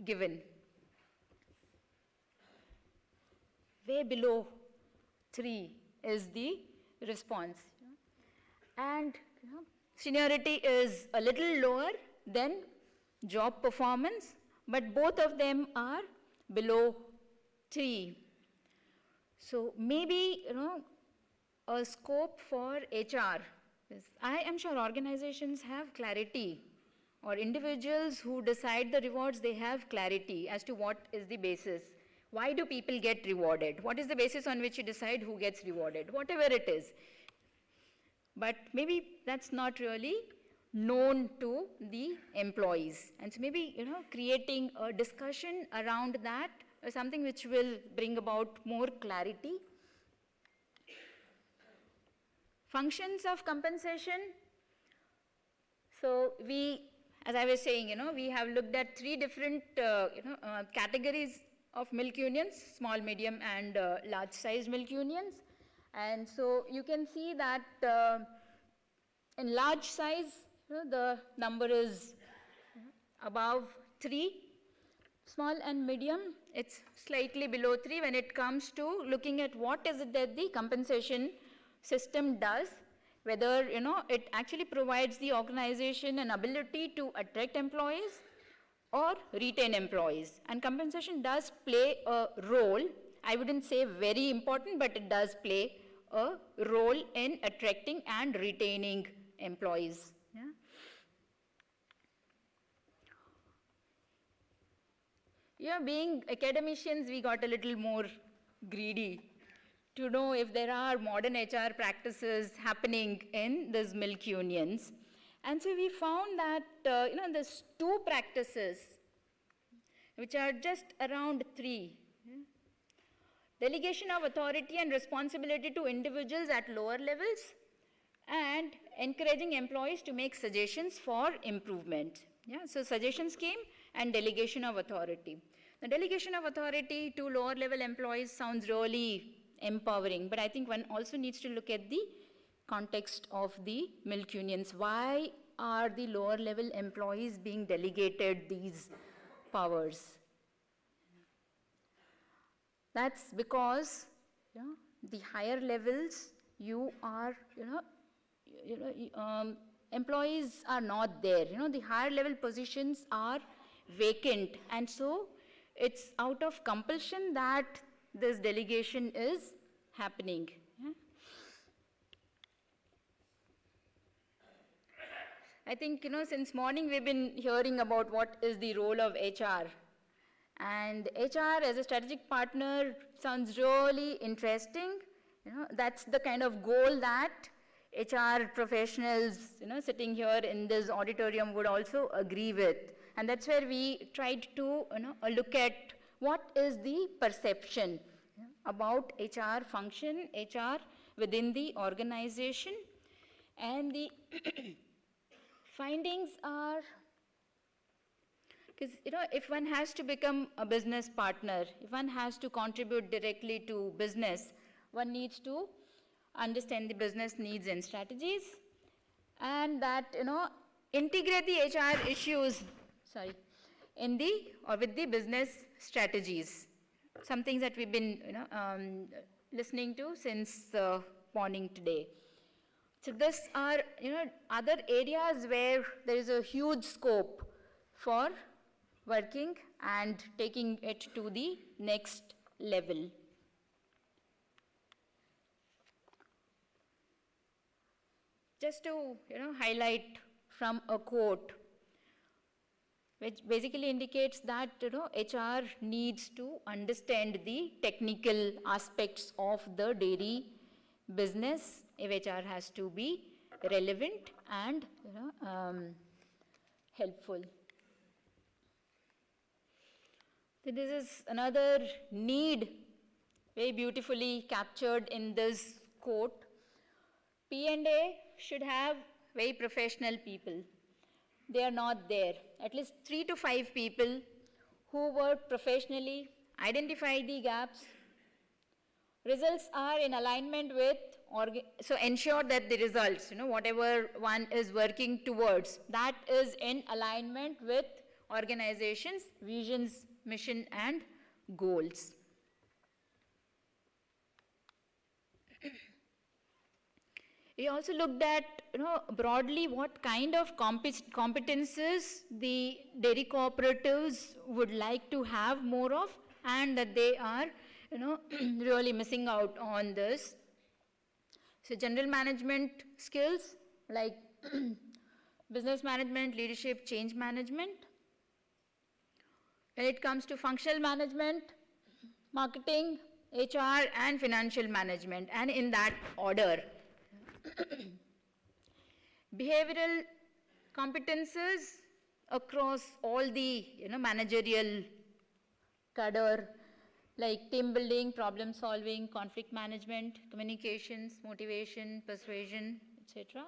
given, way below 3 is the response. And seniority is a little lower than job performance, but both of them are below 3. So maybe, a scope for HR is, I am sure organizations have clarity, or individuals who decide the rewards, they have clarity as to what is the basis. Why do people get rewarded? What is the basis on which you decide who gets rewarded? Whatever it is. But maybe that's not really known to the employees. And so maybe, creating a discussion around that is something which will bring about more clarity. Functions of compensation. So we, as I was saying, we have looked at 3 different, categories of milk unions: small, medium, and large-sized milk unions. And so you can see that in large size, the number is above 3. Small and medium, it's slightly below 3 when it comes to looking at what is it that the compensation system does, whether, it actually provides the organization an ability to attract employees or retain employees. And compensation does play a role. I wouldn't say very important, but it does play a role in attracting and retaining employees. Being academicians, we got a little more greedy to know if there are modern HR practices happening in these milk unions. And so we found that, there's 2 practices which are just around 3. Delegation of authority and responsibility to individuals at lower levels, and encouraging employees to make suggestions for improvement. So suggestion scheme and delegation of authority. The delegation of authority to lower level employees sounds really empowering, but I think one also needs to look at the context of the milk unions. Why are the lower level employees being delegated these powers? That's because the higher levels, you are, employees are not there. The higher level positions are vacant, and so it's out of compulsion that this delegation is happening. I think, since morning we've been hearing about what is the role of HR. And HR as a strategic partner sounds really interesting. That's the kind of goal that HR professionals, sitting here in this auditorium would also agree with. And that's where we tried to, look at what is the perception about HR function, HR within the organization. And the findings are, because, if one has to become a business partner, if one has to contribute directly to business, one needs to understand the business needs and strategies, and that, integrate the HR issues, in the, or with the business strategies. Some things that we've been, listening to since morning today. So these are, other areas where there is a huge scope for working and taking it to the next level. Just to, highlight from a quote, which basically indicates that, HR needs to understand the technical aspects of the dairy business if HR has to be relevant and, helpful. So this is another need very beautifully captured in this quote, P&A should have very professional people. They are not there. At least 3 to 5 people who work professionally, identify the gaps. Results are in alignment with, so ensure that the results, whatever one is working towards, that is in alignment with organization's visions, mission, and goals. We also looked at, broadly what kind of competences the dairy cooperatives would like to have more of, and that they are, really missing out on this. So general management skills like business management, leadership, change management. When it comes to functional management, marketing, HR, and financial management, and in that order. Behavioral competences across all the managerial cadre, like team building, problem solving, conflict management, communications, motivation, persuasion, etc.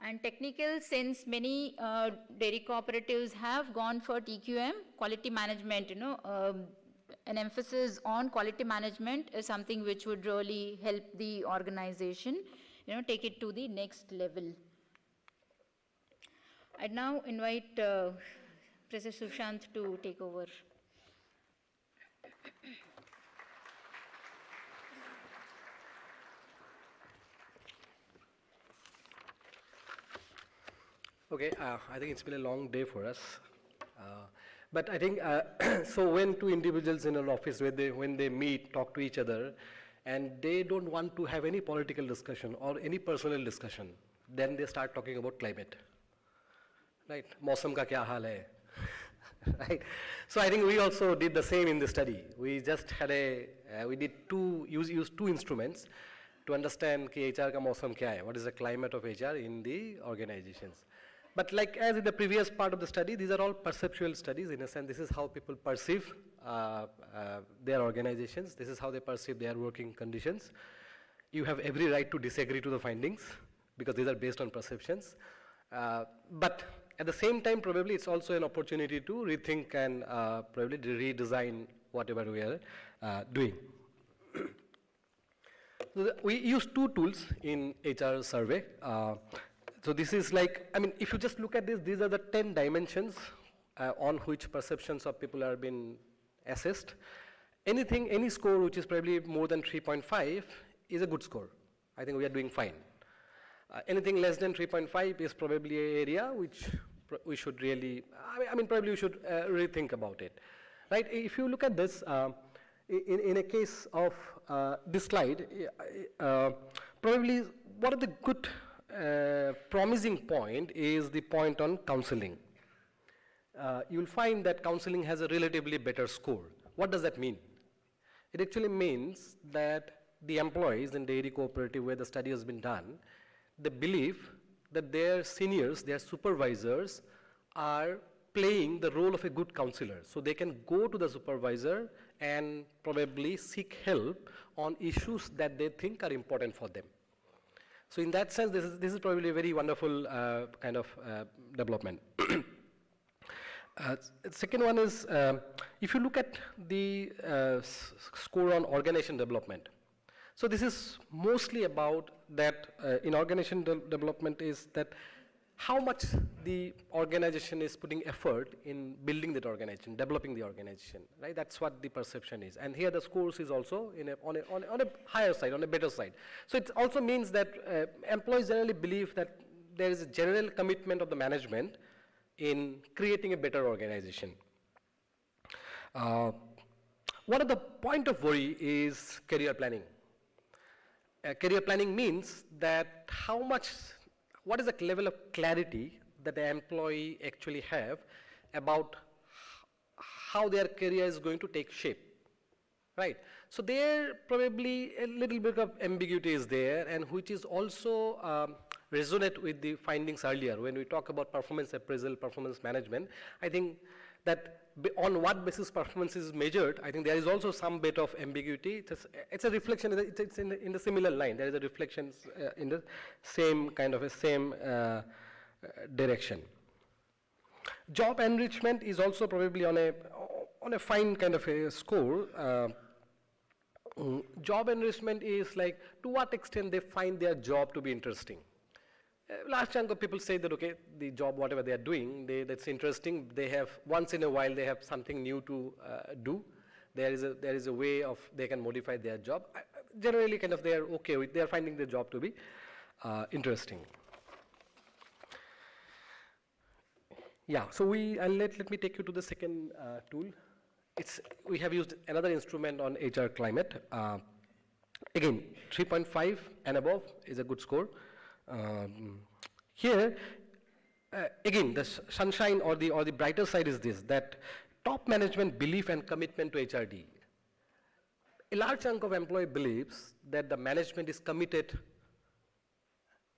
And technical, since many dairy cooperatives have gone for TQM, quality management, an emphasis on quality management is something which would really help the organization, take it to the next level. I'd now invite Professor Sushant to take over. Okay, I think it's been a long day for us. But I think, so when two individuals in an office, when they meet, talk to each other, and they don't want to have any political discussion or any personal discussion, then they start talking about climate. Right? Mausam ka kya haal hai? Right? So I think we also did the same in the study. We just had we did used two instruments to understand ki HR ka mausam kya hai, what is the climate of HR in the organizations. But like as in the previous part of the study, these are all perceptual studies. In a sense, this is how people perceive their organizations. This is how they perceive their working conditions. You have every right to disagree to the findings because these are based on perceptions. But at the same time, probably it's also an opportunity to rethink and probably redesign whatever we are doing. So we use two tools in HR survey. So this is like, I mean, if you just look at this, these are the 10 dimensions on which perceptions of people are being assessed. Any score which is probably more than 3.5 is a good score. I think we are doing fine. Anything less than 3.5 is probably an area which we should really, probably we should rethink about it. Right? If you look at this, in a case of this slide, probably one of the good promising point is the point on counseling. You will find that counseling has a relatively better score. What does that mean? It actually means that the employees in dairy cooperative where the study has been done, they believe that their seniors, their supervisors are playing the role of a good counselor. So they can go to the supervisor and probably seek help on issues that they think are important for them. So in that sense, this is probably a very wonderful kind of development. Second one is, if you look at the score on organization development. So this is mostly about that in organization development is that how much the organization is putting effort in building that organization, developing the organization, right? That's what the perception is. And here the scores is also on a higher side, on a better side. So it also means that employees generally believe that there is a general commitment of the management in creating a better organization. One of the point of worry is career planning. Career planning means that what is the level of clarity that the employee actually have about how their career is going to take shape, right? So there probably a little bit of ambiguity is there, and which is also resonate with the findings earlier when we talk about performance appraisal, performance management. I think that on what basis performance is measured, I think there is also some bit of ambiguity. It's a reflection, it's in the similar line. There is a reflection in the same kind of direction. Job enrichment is also probably on a fine kind of a score. Job enrichment is like to what extent they find their job to be interesting. A large chunk of people say that, okay, the job, whatever they are doing, that's interesting. They have, once in a while, they have something new to do. There is a way of, they can modify their job. Generally, kind of, they are okay with, they are finding their job to be interesting. Yeah, so let me take you to the second tool. We have used another instrument on HR climate. Again, 3.5 and above is a good score. Here, again, the sunshine or the brighter side is this, that top management belief and commitment to HRD. A large chunk of employee believes that the management is committed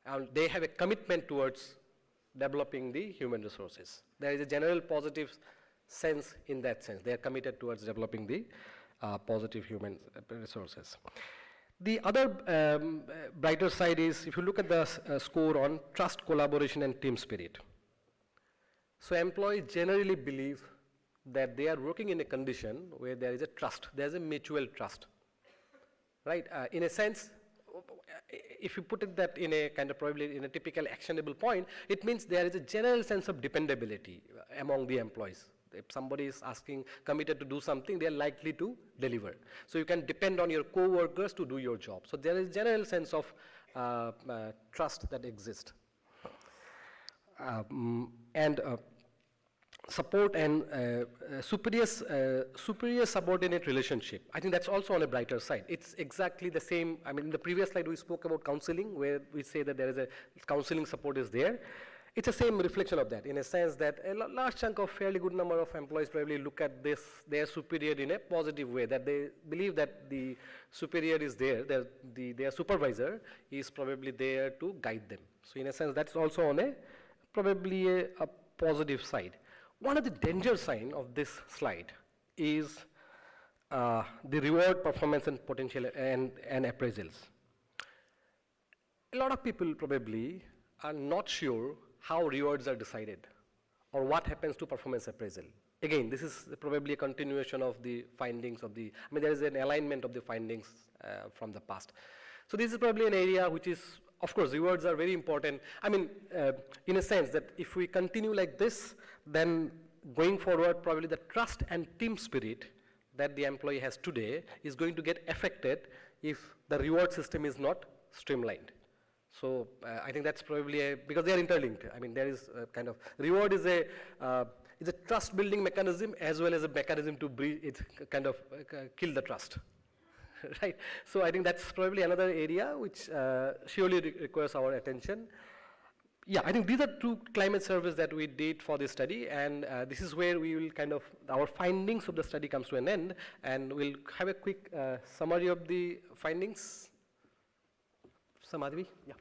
and they have a commitment towards developing the human resources. There is a general positive sense in that sense. They are committed towards developing the positive human resources. The other brighter side is, if you look at the score on trust, collaboration, and team spirit. So employees generally believe that they are working in a condition where there is a trust, there is a mutual trust, right? In a sense, if you put it that in a kind of probably in a typical actionable point, it means there is a general sense of dependability among the employees. If somebody is committed to do something, they are likely to deliver. So you can depend on your co-workers to do your job. So there is general sense of trust that exists. Support and superior subordinate relationship. I think that's also on a brighter side. It's exactly the same. I mean, in the previous slide we spoke about counseling, where we say that there is a counseling support is there. It's the same reflection of that, in a sense that a large chunk of fairly good number of employees probably look at their superior in a positive way, that they believe that the superior is there, their supervisor is probably there to guide them. So in a sense, that's also on probably a positive side. One of the danger signs of this slide is the reward, performance, and potential and appraisals. A lot of people probably are not sure how rewards are decided or what happens to performance appraisal. Again, this is probably a continuation of the findings of the, I mean, there is an alignment of the findings from the past. So this is probably an area which is, of course, rewards are very important. I mean, in a sense that if we continue like this, then going forward, probably the trust and team spirit that the employee has today is going to get affected if the reward system is not streamlined. So I think that's probably because they are interlinked. I mean, there is a kind of, reward is a trust building mechanism as well as a mechanism to kind of kill the trust. Right? So I think that's probably another area which surely requires our attention. Yeah, I think these are two climate surveys that we did for this study, and this is where we will kind of, our findings of the study comes to an end, and we'll have a quick summary of the findings. Samadhi? Yeah.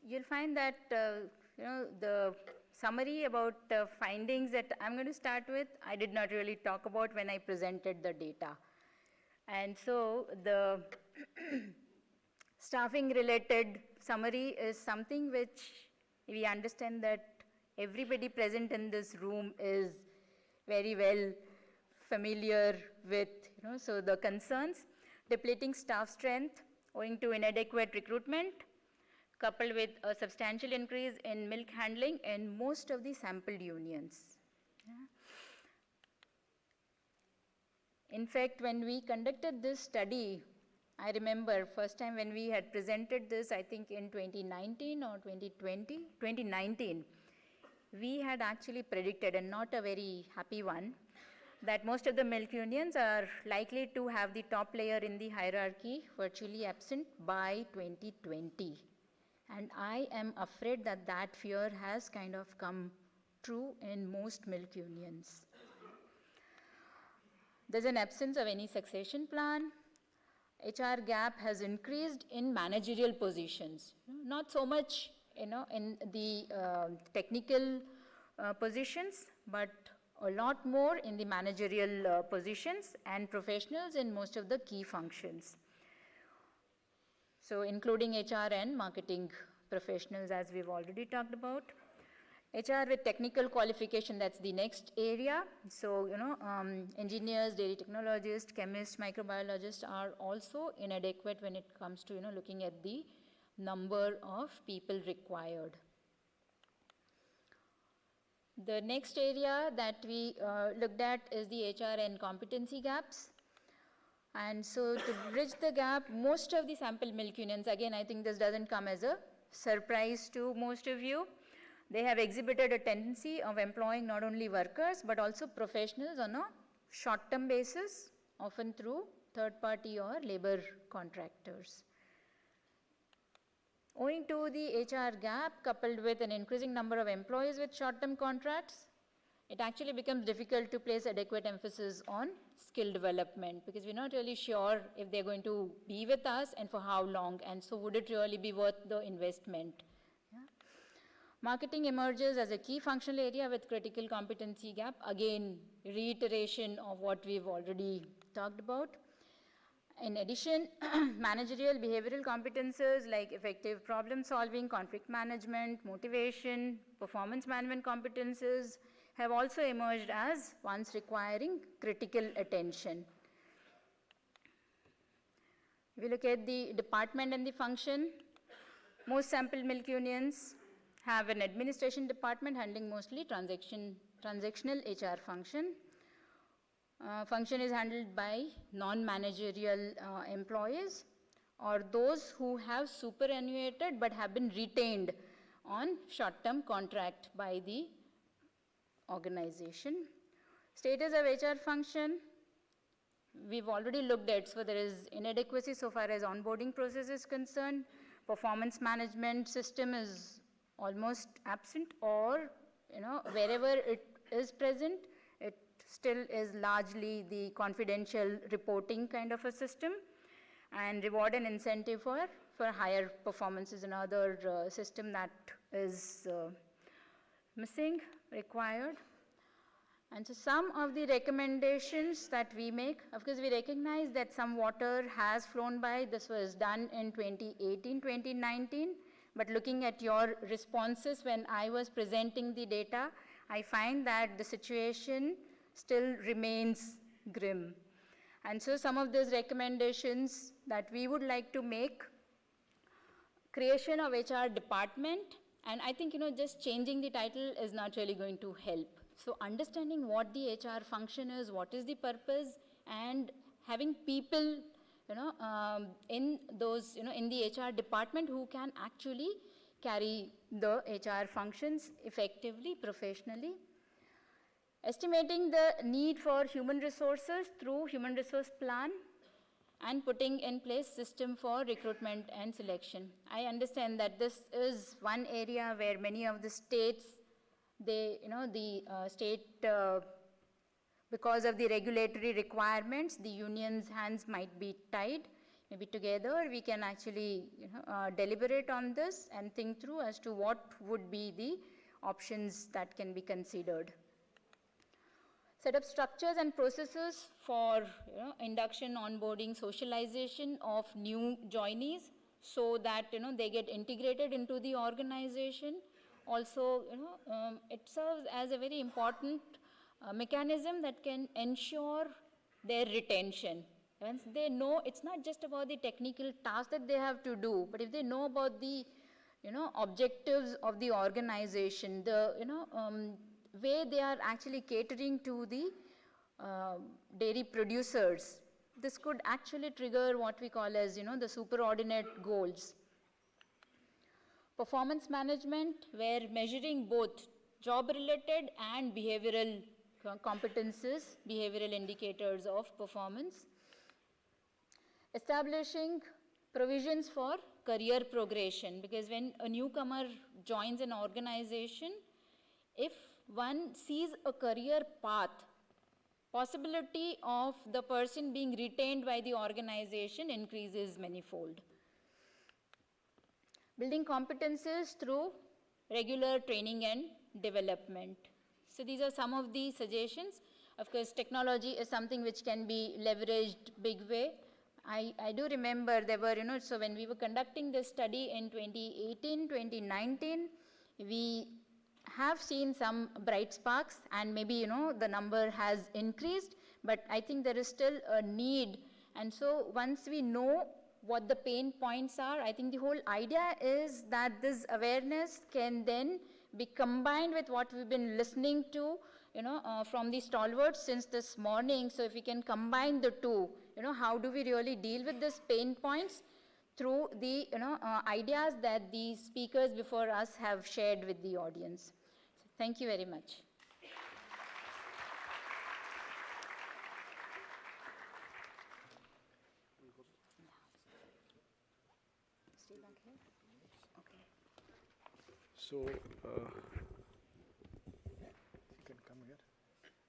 You'll find that, the summary about findings that I'm going to start with, I did not really talk about when I presented the data. And so the staffing related summary is something which we understand that everybody present in this room is very well familiar with, so the concerns: depleting staff strength owing to inadequate recruitment, coupled with a substantial increase in milk handling in most of the sampled unions. Yeah. In fact, when we conducted this study, I remember first time when we had presented this, I think in 2019 or 2019, we had actually predicted, and not a very happy one, that most of the milk unions are likely to have the top layer in the hierarchy virtually absent by 2020. And I am afraid that that fear has kind of come true in most milk unions. There's an absence of any succession plan. HR gap has increased in managerial positions. Not so much, in the technical positions, but a lot more in the managerial positions and professionals in most of the key functions. So including HR and marketing professionals, as we've already talked about. HR with technical qualification, that's the next area. So, engineers, dairy technologists, chemists, microbiologists are also inadequate when it comes to, looking at the number of people required. The next area that we looked at is the HR and competency gaps. And so to bridge the gap, most of the sample milk unions, again, I think this doesn't come as a surprise to most of you. They have exhibited a tendency of employing not only workers, but also professionals on a short-term basis, often through third-party or labor contractors. Owing to the HR gap, coupled with an increasing number of employees with short-term contracts, it actually becomes difficult to place adequate emphasis on skill development, because we're not really sure if they're going to be with us and for how long, and so would it really be worth the investment. Marketing emerges as a key functional area with critical competency gap. Again, reiteration of what we've already talked about. In addition, managerial behavioral competences like effective problem solving, conflict management, motivation, performance management competences have also emerged as ones requiring critical attention. If we look at the department and the function, most sample milk unions have an administration department handling mostly transactional HR function. Function is handled by non-managerial employees or those who have superannuated but have been retained on short-term contract by the organization. Status of HR function, we've already looked at, so there is inadequacy so far as onboarding process is concerned. Performance management system is almost absent, or wherever it is present, it still is largely the confidential reporting kind of a system, and reward and incentive for higher performance is another system that is missing, required. And so some of the recommendations that we make, of course we recognize that some water has flown by. This was done in 2018, 2019. But looking at your responses when I was presenting the data, I find that the situation still remains grim. And so some of those recommendations that we would like to make: creation of HR department, and I think just changing the title is not really going to help. So understanding what the HR function is, what is the purpose, and having people in those, in the HR department who can actually carry the HR functions effectively, professionally. Estimating the need for human resources through human resource plan and putting in place system for recruitment and selection. I understand that this is one area where many of the states, because of the regulatory requirements, the union's hands might be tied. Maybe together we can actually deliberate on this and think through as to what would be the options that can be considered. Set up structures and processes for induction, onboarding, socialization of new joinees so that they get integrated into the organization. Also, it serves as a very important mechanism that can ensure their retention. Once they know, it's not just about the technical tasks that they have to do, but if they know about the objectives of the organization, the way they are actually catering to the dairy producers, this could actually trigger what we call as the superordinate goals. Performance management, where measuring both job-related and behavioral competences, behavioral indicators of performance. Establishing provisions for career progression, because when a newcomer joins an organization, if one sees a career path possibility of the person being retained by the organization increases manifold. Building competences through regular training and development. So these are some of the suggestions. Of course, technology is something which can be leveraged big way. I do remember there were, so when we were conducting this study in 2018, 2019, we have seen some bright sparks, and maybe, the number has increased, but I think there is still a need. And so once we know what the pain points are, I think the whole idea is that this awareness can then be combined with what we've been listening to, from the stalwarts since this morning. So if we can combine the two, how do we really deal with these pain points through the, ideas that the speakers before us have shared with the audience. So thank you very much. Stay back here. Okay. So, you can come here.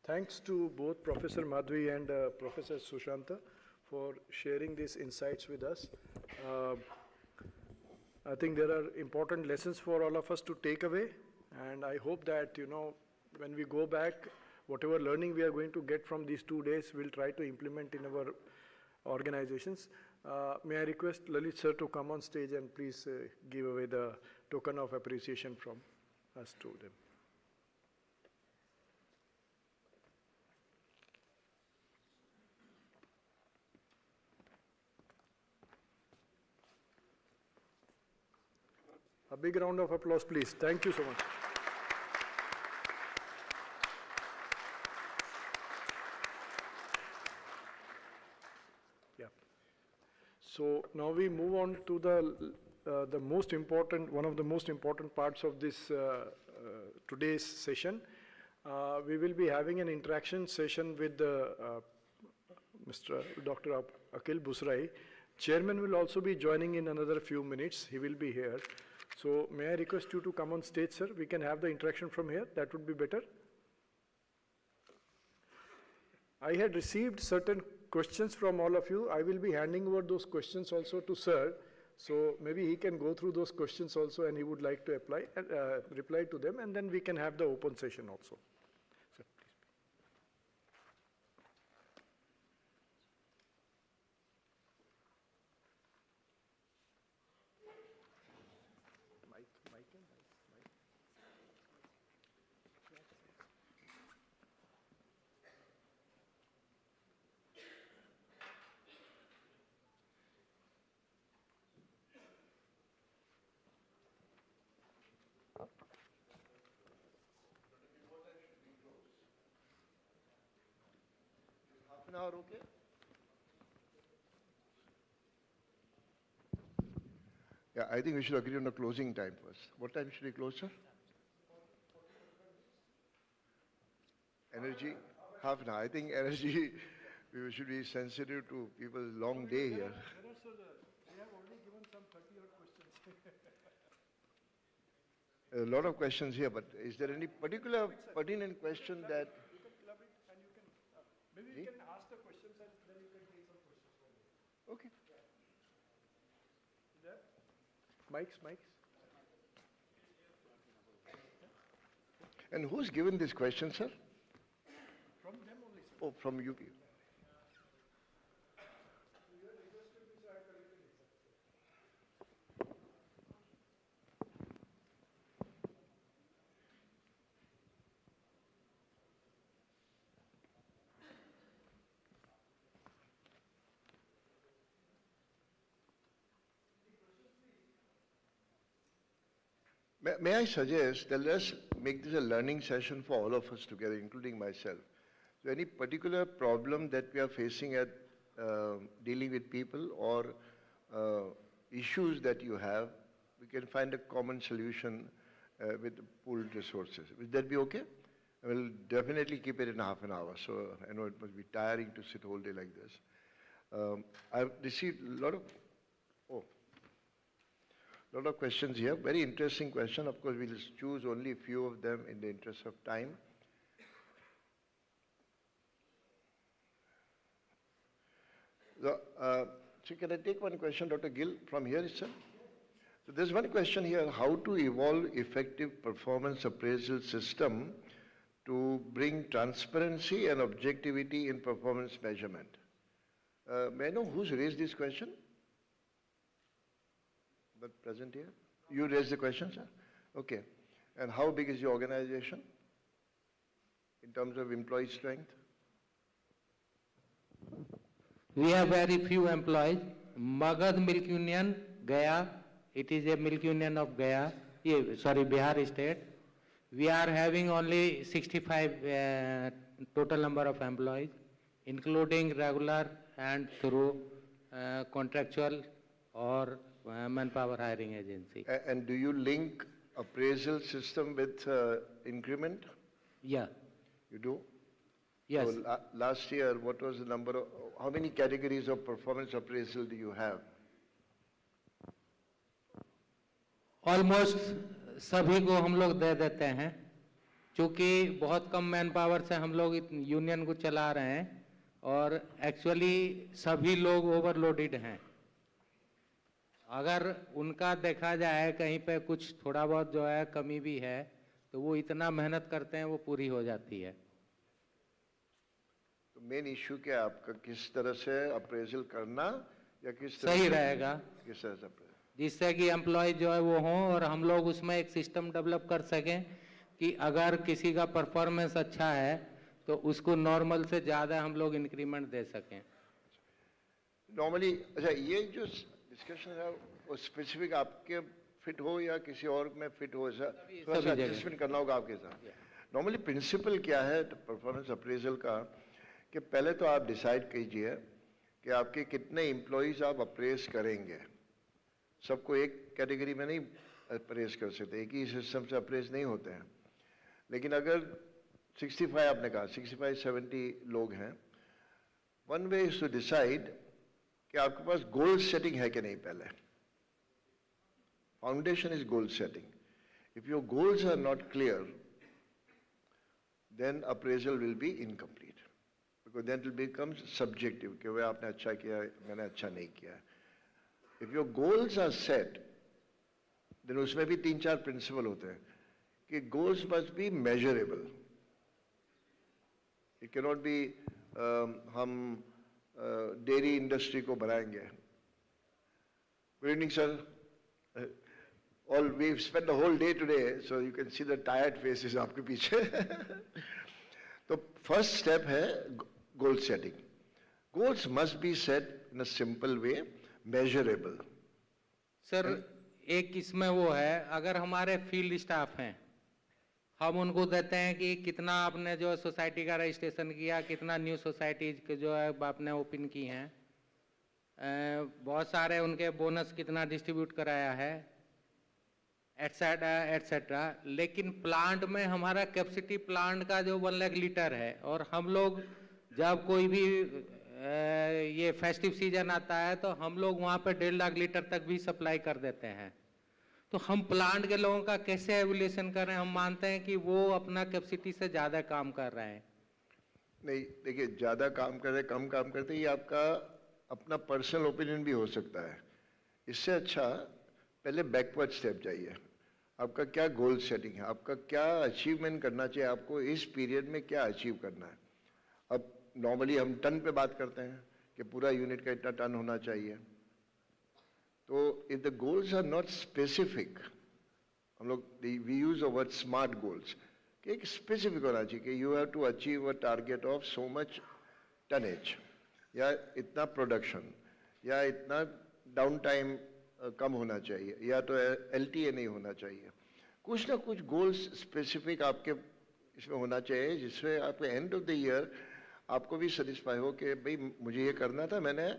Thanks to both Professor Madhvi and Professor Sushanta for sharing these insights with us. I think there are important lessons for all of us to take away, and I hope that, when we go back, whatever learning we are going to get from these 2 days, we'll try to implement in our organizations. May I request Lalit sir to come on stage and please give away the token of appreciation from us to them. A big round of applause, please. Thank you so much. Yeah. So now we move on to the most important, one of the most important parts of this today's session. We will be having an interaction session with Dr. Akhil Busrai. Chairman will also be joining in another few minutes. He will be here. So may I request you to come on stage, sir? We can have the interaction from here. That would be better. I had received certain questions from all of you. I will be handing over those questions also to sir. So maybe he can go through those questions also, and he would like to reply to them, and then we can have the open session also. Sir, please. Half an hour, okay? Yeah, I think we should agree on the closing time first. What time should we close, sir? Energy? Half an hour. I think energy, we should be sensitive to people's long day here. They have already given some 30-odd questions. A lot of questions here, but is there any particular pertinent question that... You can club it and you can, maybe you can ask the questions and then you can take some questions from there. Okay. There? Mics. And who's given this question, sir? From them only, sir. Oh, from UP. May I suggest that let's make this a learning session for all of us together, including myself. So any particular problem that we are facing at dealing with people or issues that you have, we can find a common solution with the pooled resources. Will that be okay? I will definitely keep it in half an hour. So I know it must be tiring to sit all day like this. I've received a lot of questions here. Very interesting question. Of course, we'll choose only a few of them in the interest of time. So can I take one question, Dr. Gill, from here itself? So there's one question here, how to evolve effective performance appraisal system to bring transparency and objectivity in performance measurement. May I know who's raised this question? But present here? You raised the question, sir? Okay. And how big is your organization in terms of employee strength? We have very few employees. Magad Milk Union, Gaya, it is a milk union of Gaya, Bihar state. We are having only 65 total number of employees, including regular and through contractual or manpower hiring agency. And do you link appraisal system with increment? Yeah. You do? Yes. So last year, what was the number of, how many categories of performance appraisal do you have? Almost सभी को हम लोग दे देते हैं, क्योंकि बहुत कम man power से हम लोग यूनियन को चला रहे हैं और एक्चुअली सभी लोग ओवरलोडेड हैं. अगर उनका देखा जाए कहीं पे कुछ थोड़ा बहुत जो है कमी भी है तो वो इतना मेहनत करते हैं वो पूरी हो जाती है. तो मेन इश्यू क्या है आपका, किस तरह से अप्रेजल करना या किस तरह सही रहेगा, किस तरह से जिससे कि एम्प्लॉय जो है वो हों और हम लोग उसमें एक सिस्टम डेवलप कर सकें कि अगर किसी का परफॉर्मेंस अच्छा है तो उसको नॉर्मल से ज़्यादा हम लोग इंक्रीमेंट दे सकें. नॉर्मली अच्छा ये जो डिस्कशन है वो स्पेसिफिक आपके फिट हो या किसी और में फिट हो, ऐसा थोड़ा सा एडजस्टमेंट करना होगा आपके साथ. नॉर्मली प्रिंसिपल क्या है परफॉर्मेंस अप्रेजल का कि पहले तो आप डिसाइड कीजिए कि आपके कितने एम्प्लॉयज़ आप अप्रेज करेंगे. सबको एक कैटेगरी में नहीं अप्रेज कर सकते, एक ही सिस्टम से अप्रेज नहीं होते हैं. लेकिन अगर 65 आपने कहा 65-70 लोग हैं, one way is to decide कि आपके पास गोल सेटिंग है कि नहीं. पहले foundation is goal setting. If your goals are not clear then appraisal will be incomplete, because then it will become subjective कि वह आपने अच्छा किया मैंने अच्छा नहीं किया. If your goals are set, then उसमें भी 3-4 प्रिंसिपल होते हैं कि goals must be measurable. It cannot be हम डेयरी इंडस्ट्री को बढ़ाएंगे. Good evening, sir. We've spent the whole day today, so you can see the tired faces आपके पीछे. तो first step है goal setting. Goals must be set in a simple way. Measurable. Sir एक इसमें वो है, अगर हमारे फील्ड स्टाफ हैं हम उनको देते हैं कि कितना आपने जो सोसाइटी का रजिस्ट्रेशन किया, कितना न्यू सोसाइटीज के जो है आपने ओपन की हैं, बहुत सारे उनके बोनस कितना डिस्ट्रीब्यूट कराया है, एटसेट्रा एटसेट्रा. लेकिन प्लांट में हमारा कैपेसिटी प्लांट का जो 1 लाख लीटर है और हम लोग जब कोई भी ये फेस्टिव सीजन आता है तो हम लोग वहाँ पे 1.5 लाख लीटर तक भी सप्लाई कर देते हैं. तो हम प्लांट के लोगों का कैसे एवल्यूएशन कर रहे हैं? हम मानते हैं कि वो अपना कैपेसिटी से ज़्यादा काम कर रहे हैं. नहीं देखिए, ज़्यादा काम कर रहे कम काम करते ये आपका अपना पर्सनल ओपिनियन भी हो सकता है. इससे अच्छा पहले बैकवर्ड स्टेप जाइए. आपका क्या गोल सेटिंग है, आपका क्या अचीवमेंट करना चाहिए, आपको इस पीरियड में क्या अचीव करना है. अब नॉर्मली हम टन पे बात करते हैं कि पूरा यूनिट का इतना टन होना चाहिए. तो if the goals are not specific, हम लोग we use a word smart goals, कि एक स्पेसिफिक होना चाहिए कि you have to achieve a target of so much tonnage या इतना प्रोडक्शन या इतना डाउन टाइम कम होना चाहिए या तो LTA नहीं होना चाहिए. कुछ ना कुछ गोल्स स्पेसिफिक आपके इसमें होना चाहिए जिससे आपके एंड ऑफ द ईयर आपको भी सेटिस्फाई हो कि भाई मुझे ये करना था, मैंने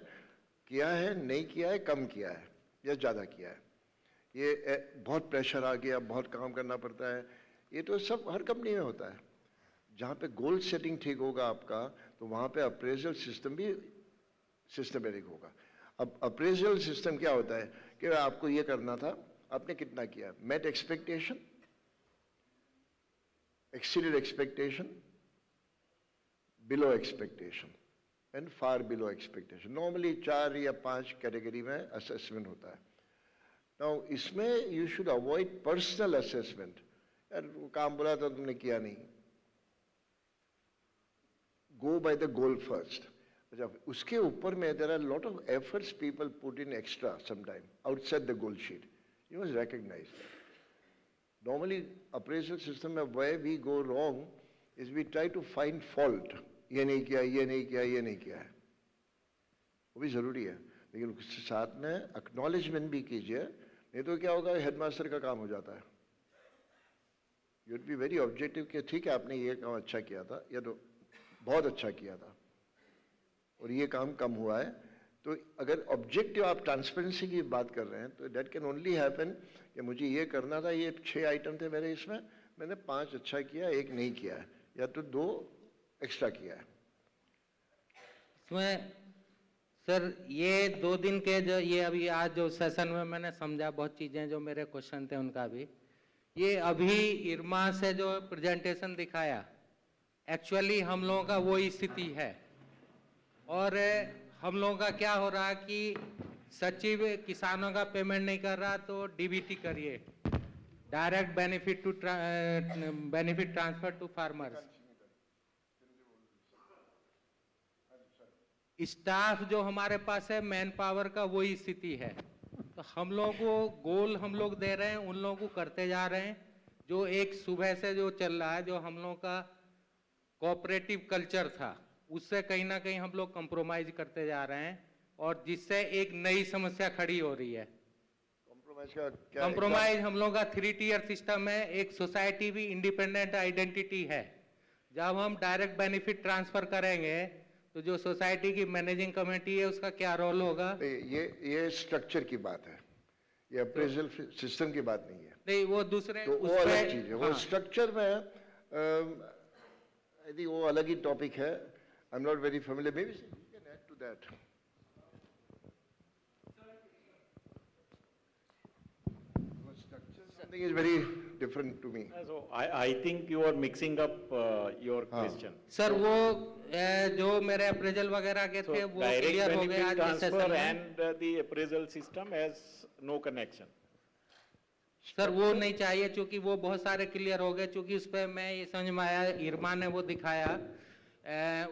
किया है, नहीं किया है, कम किया है या ज़्यादा किया है. ये बहुत प्रेशर आ गया, बहुत काम करना पड़ता है, ये तो सब हर कंपनी में होता है. जहाँ पे गोल सेटिंग ठीक होगा आपका तो वहाँ पे अप्रेजल सिस्टम भी सिस्टमेटिक होगा. अब अप्रेजल सिस्टम क्या होता है कि आपको ये करना था, आपने कितना किया, met expectation, exceeded expectation, below expectation. and far below expectation. Normally 4 या 5 category में assessment होता है. Now इसमें you should avoid personal assessment. यार वो काम बोला था तुमने किया नहीं. Go by the goal first. उसके ऊपर में there are a lot of efforts people put in extra sometime outside the goal sheet. You must recognize that. Normally appraisal system में where we go wrong is we try to find fault. ये नहीं किया, ये नहीं किया, ये नहीं किया है. वो भी जरूरी है, लेकिन उसके साथ में acknowledgement भी कीजिए, नहीं तो क्या होगा, हेडमास्टर का काम हो जाता है. You would be very objective कि ठीक है आपने ये काम अच्छा किया था या तो बहुत अच्छा किया था और ये काम कम हुआ है. तो अगर ऑब्जेक्टिव आप ट्रांसपेरेंसी की बात कर रहे हैं तो दैट कैन ओनली हैपन कि मुझे ये करना था, ये 6 आइटम थे मेरे, इसमें मैंने 5 अच्छा किया, 1 नहीं किया है या तो 2 एक्स्ट्रा किया है. इसमें सर ये 2 दिन के जो ये अभी आज जो सेशन में मैंने समझा बहुत चीज़ें जो मेरे क्वेश्चन थे उनका भी, ये अभी इरमा से जो प्रेजेंटेशन दिखाया एक्चुअली हम लोगों का वो स्थिति है. और हम लोगों का क्या हो रहा कि सचिव किसानों का पेमेंट नहीं कर रहा तो डीबीटी करिए, direct benefit transfer to farmers. Staff जो हमारे पास है मैन पावर का वही स्थिति है. तो हम लोगों को गोल हम लोग दे रहे हैं, उन लोगों को करते जा रहे हैं. जो एक सुबह से जो चल रहा है, जो हम लोगों का कोऑपरेटिव कल्चर था, उससे कहीं ना कहीं हम लोग कंप्रोमाइज करते जा रहे हैं और जिससे एक नई समस्या खड़ी हो रही है. कंप्रोमाइज हम लोग का 3 टियर सिस्टम है. एक सोसाइटी भी इंडिपेंडेंट आइडेंटिटी है. जब हम डायरेक्ट बेनिफिट ट्रांसफर करेंगे तो जो सोसाइटी की मैनेजिंग कमेटी है उसका क्या रोल होगा? ये स्ट्रक्चर की बात है, ये अप्रेजल सिस्टम की बात नहीं है. नहीं वो दूसरे तो वो अलग चीज है. वो स्ट्रक्चर में यदि वो अलग ही टॉपिक है. I am not very familiar, maybe you can add to that. Something is very different to me. So I think you are mixing up your question. Sir वो जो मेरे अप्रेजल वगैरह के थे वो क्लियर हो गए आज के सेशन में. And the appraisal system has no connection. Sir वो नहीं चाहिए क्योंकि वो बहुत सारे क्लियर हो गए. क्योंकि उस पर मैं ये समझ में आया, इरमा ने वो दिखाया.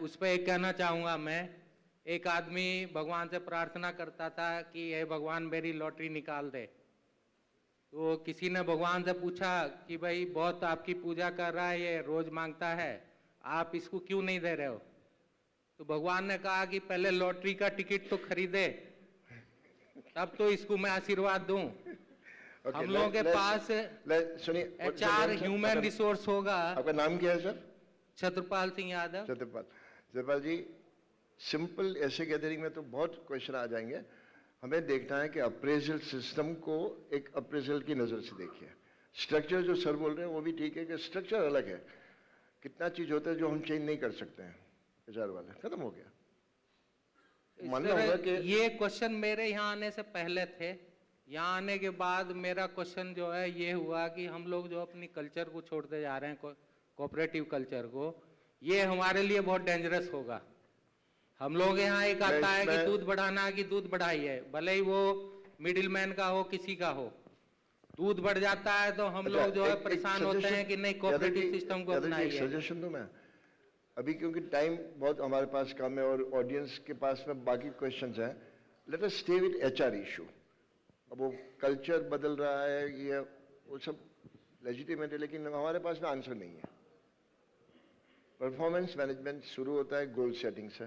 उस पर एक कहना चाहूँगा मैं, एक आदमी भगवान से प्रार्थना करता था कि हे भगवान मेरी लॉटरी निकाल दे. तो किसी ने भगवान से पूछा कि भाई बहुत आपकी पूजा कर रहा है, ये रोज मांगता है, आप इसको क्यों नहीं दे रहे हो? तो भगवान ने कहा कि पहले लॉटरी का टिकट तो खरीदे तब तो इसको मैं आशीर्वाद दूं. हम लोगों के पास HR ह्यूमन रिसोर्स होगा. आपका नाम क्या है सर? छत्रपाल सिंह यादव. छत्रपाल जी, सिंपल ऐसे गैदरिंग में तो बहुत क्वेश्चन आ जाएंगे. हमें देखना है कि अप्रेजल सिस्टम को एक अप्रेजल की नज़र से देखिए. स्ट्रक्चर जो सर बोल रहे हैं वो भी ठीक है कि स्ट्रक्चर अलग है. कितना चीज होता है जो हम चेंज नहीं कर सकते हैं. HR वाले खत्म हो गया. मानना होगा कि ये क्वेश्चन मेरे यहाँ आने से पहले थे. यहाँ आने के बाद मेरा क्वेश्चन जो है ये हुआ कि हम लोग जो अपनी कल्चर को छोड़ते जा रहे हैं, कोऑपरेटिव कल्चर को, ये हमारे लिए बहुत डेंजरस होगा. हम लोग यहाँ एक आता है कि दूध बढ़ाना है कि दूध बढ़ाइए, भले ही वो मिडिल मैन का हो किसी का हो. दूध बढ़ जाता है तो हम लोग जो है परेशान होते हैं कि नहीं कोऑपरेटिव सिस्टम को अपनाइए. सजेशन दूं मैं अभी, क्योंकि टाइम बहुत हमारे पास कम है और ऑडियंस के पास में बाकी क्वेश्चंस हैं. Let us stay with HR issue. अब वो कल्चर बदल रहा है, ये वो सब लेजिटिमेट है, लेकिन हमारे पास में आंसर नहीं है. परफॉर्मेंस मैनेजमेंट शुरू होता है गोल सेटिंग से.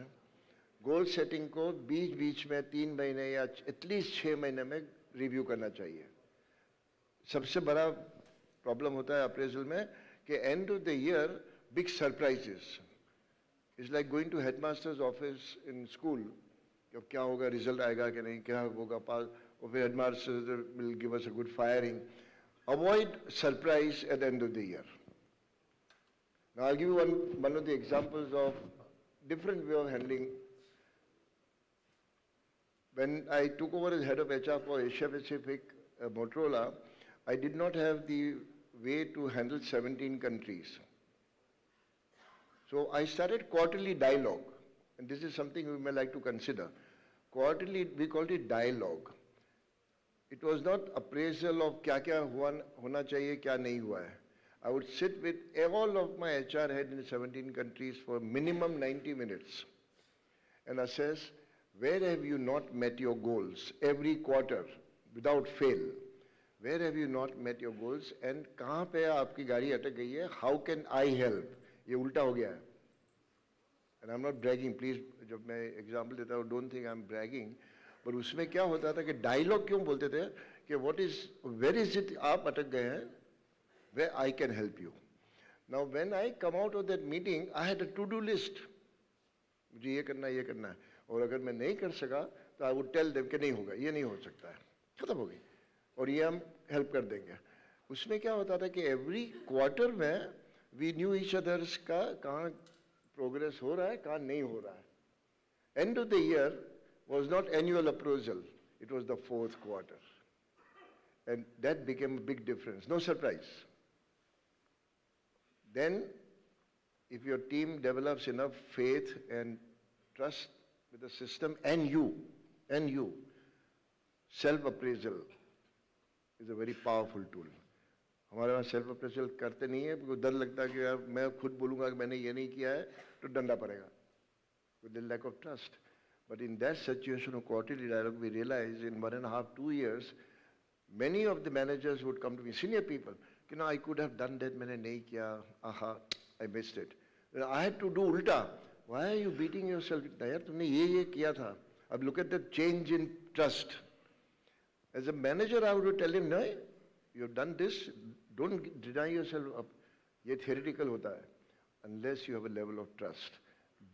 गोल सेटिंग को बीच बीच में 3 महीने या एटलीस्ट 6 महीने में रिव्यू करना चाहिए. सबसे बड़ा प्रॉब्लम होता है अप्रेजल में कि end of the year big surprises. It's like going to headmaster's office in school. क्या होगा, रिजल्ट आएगा कि नहीं, क्या होगा पास, और फिर headmaster will give us a good firing. Avoid surprise at the end of the year. Now I'll give you one of the examples of different way of handling. When I took over as head of HR for Asia Pacific Motorola, I did not have the way to handle 17 countries. So I started quarterly dialogue and this is something we may like to consider. Quarterly, we called it dialogue. It was not appraisal of क्या होना चाहिए, क्या नहीं हुआ है. I would sit with all of my HR heads in 17 countries for minimum 90 minutes and assess where have you not met your goals every quarter without fail. Where have you not met your goals and कहाँ पे आपकी गाड़ी अटक गई है? How can I help? ये उल्टा हो गया है. And I'm not bragging, please. जब मैं example देता हूँ, don't think I'm bragging. पर उसमें क्या होता था कि dialogue क्यों बोलते थे कि where is it आप अटक गए हैं? Where I can help you. Now when I come out of that meeting, I had a to-do list. मुझे ये करना है. और अगर मैं नहीं कर सका तो I would tell them कि नहीं होगा, ये नहीं हो सकता है. खत्म हो गई. और ये हम help कर देंगे. उसमें क्या होता था कि every quarter में we knew each other's का कहाँ progress हो रहा है, कहाँ नहीं हो रहा है. End of the year was not annual appraisal. It was the fourth quarter. And that became a big difference. No surprise. Then, if your team develops enough faith and trust with the system and you, self-appraisal is a very powerful tool. हमारे वहाँ self-appraisal करते नहीं है because डर लगता है कि यार मैं खुद बोलूँगा कि मैंने ये नहीं किया है तो डंडा पड़ेगा. With the lack of trust. But in that situation of quarterly dialogue, we realized in 1.5, 2 years, many of the managers would come to me, senior people, I could have done that, मैंने नहीं किया, I missed it. I had to do ulta. Why are you beating yourself? यार तुमने ये किया था. अब look at the change in trust. As a manager, I would tell him, no, you have done this, don't deny yourself up. ये theoretical होता है, unless you have a level of trust.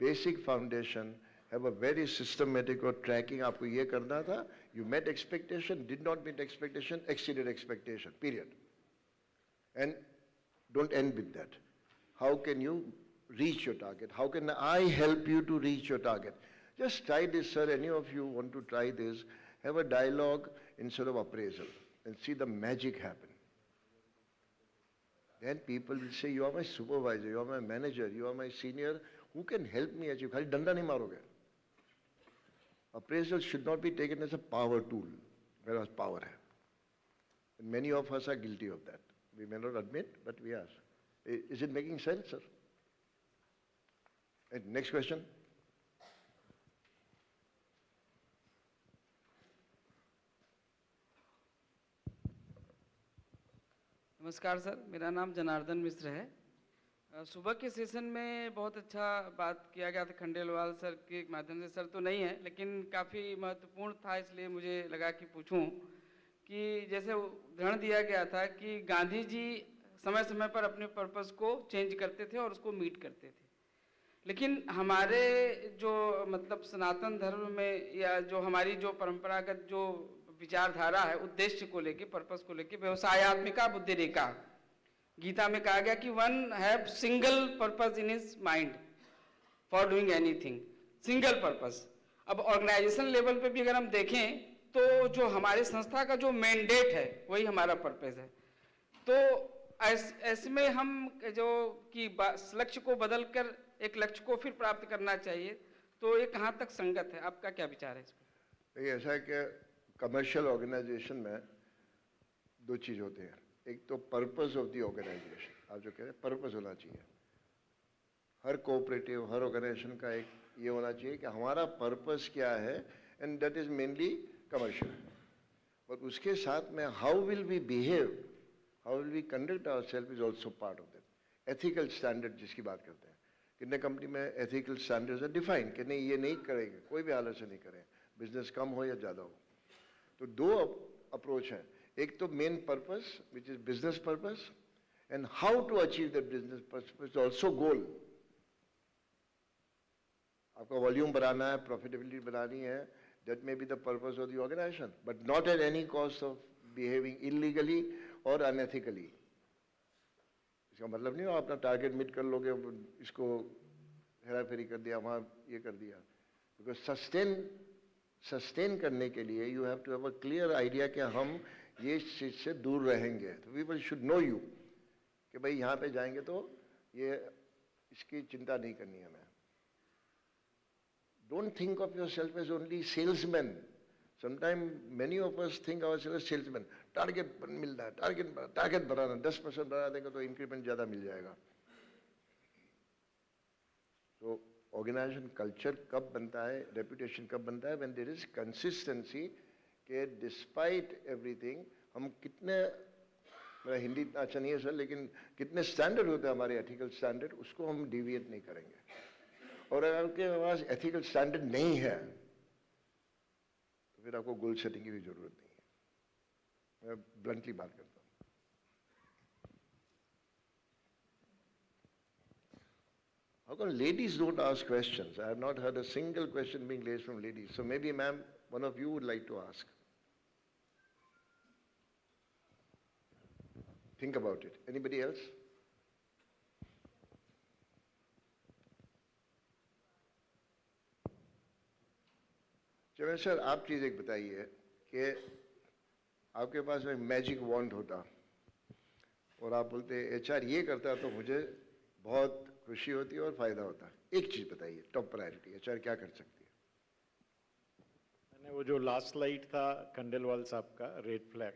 Basic foundation, have a very systematic or tracking. आपको ये करना था, you met expectation, did not meet expectation, exceeded expectation, period. And don't end with that. How can you reach your target? How can I help you to reach your target? Just try this, sir. Any of you want to try this? Have a dialogue instead of appraisal and see the magic happen. Then people will say, you are my supervisor, you are my manager, you are my senior. Who can help me achieve? खाली डंडा नहीं मारोगे. Appraisal should not be taken as a power tool, whereas power है. And many of us are guilty of that. We may not admit, but we are. Is it making sense, sir? And next question. नमस्कार sir, मेरा नाम जनार्दन मिश्र है. सुबह के session में बहुत अच्छा बात किया गया था खंडेलवाल सर के माध्यम से. सर तो नहीं है, लेकिन काफ़ी महत्वपूर्ण था, इसलिए मुझे लगा कि पूछूं कि जैसे उदाहरण दिया गया था कि गांधी जी समय समय पर अपने पर्पस को चेंज करते थे और उसको मीट करते थे. लेकिन हमारे जो मतलब सनातन धर्म में या जो हमारी जो परंपरागत जो विचारधारा है उद्देश्य को लेके, पर्पस को लेके, व्यवसायत्मिका बुद्धि रेखा, गीता में कहा गया कि one have single purpose in his mind for doing anything, single purpose. अब ऑर्गेनाइजेशन लेवल पे भी अगर हम देखें तो जो हमारे संस्था का जो मैंडेट है वही हमारा पर्पस है. तो ऐसे में हम जो कि लक्ष्य को बदलकर एक लक्ष्य को फिर प्राप्त करना चाहिए, तो ये कहाँ तक संगत है? आपका क्या विचार है इस पर? ऐसा है कि कमर्शियल ऑर्गेनाइजेशन में दो चीज़ होते हैं. एक तो पर्पस ऑफ द ऑर्गेनाइजेशन, आप जो कह रहे हैं पर्पस होना चाहिए. हर कोऑपरेटिव, हर ऑर्गेनाइजेशन का एक ये होना चाहिए कि हमारा पर्पस क्या है, and that is mainly commercial. और उसके साथ में how will we behave, how will we conduct ourselves is also part of that. Ethical standard जिसकी बात करते हैं, कितने कंपनी में एथिकल स्टैंडर्ड्स आर डिफाइन कि नहीं ये नहीं करेंगे, कोई भी हालत से नहीं करें, बिजनेस कम हो या ज़्यादा हो. तो दो अप्रोच हैं. एक तो main purpose which is business purpose, and how to achieve that business purpose also goal. आपका वॉल्यूम बढ़ाना है, प्रॉफिटेबिलिटी बढ़ानी है, that may be the purpose of the organisation, but not at any cost of behaving illegally और unethically. इसका मतलब नहीं हो अपना टारगेट मीट कर लोगे, इसको हेरा फेरी कर दिया, वहाँ ये कर दिया. बिकॉज सस्टेन करने के लिए you have to have a clear idea कि हम ये चीज़ से दूर रहेंगे. तो पीपल शुड नो यू कि भाई यहाँ पे जाएंगे तो ये इसकी चिंता नहीं करनी है हमें. Don't think of yourself as only salesmen. Sometimes many of us think ourselves as salesmen. Target मिल रहा है, target बढ़ाना, 10% बढ़ा देंगे तो increment ज़्यादा मिल जाएगा. So organization culture कब बनता है, reputation कब बनता है, when there is consistency कि despite everything हम कितने, मेरा हिंदी इतना अच्छा नहीं है सर, लेकिन कितने स्टैंडर्ड होते हैं हमारे एथिकल स्टैंडर्ड, उसको हम डिविएट नहीं करेंगे. और अगर आपके पास एथिकल स्टैंडर्ड नहीं है तो फिर आपको गोल सेटिंग की भी जरूरत नहीं है. मैं ब्लंटली बात करता हूँ. How come ladies don't ask questions? I have not heard a single question being raised from ladies. So maybe, ma'am, one of you would like to ask. Think about it. Anybody else? चलो sir, आप चीज़ एक बताइए कि आपके पास एक magic wand होता और आप बोलते एचआर ये करता तो मुझे बहुत खुशी होती और फायदा होता. एक चीज़ बताइए, टॉप प्रायोरिटी एचआर क्या कर सकती है? मैंने वो जो लास्ट स्लाइड था खंडेलवाल साहब का, रेड फ्लैग,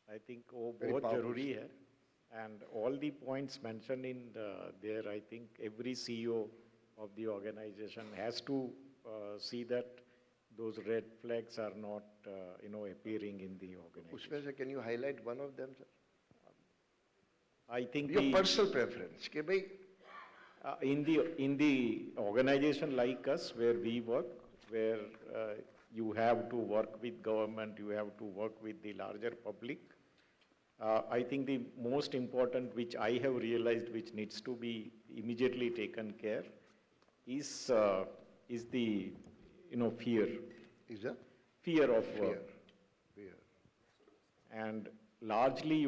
I think वो बहुत जरूरी है. And all the points mentioned in there, I think every CEO of the organization has to see that those red flags are not, appearing in the organization. उसमें से can you highlight one of them, sir? I think your personal preference, कि भाई in the organization like us where we work, where you have to work with government, you have to work with the larger public. I think the most important, which I have realized, which needs to be immediately taken care, is the fear. Is that? Fear of work. Fear. And largely,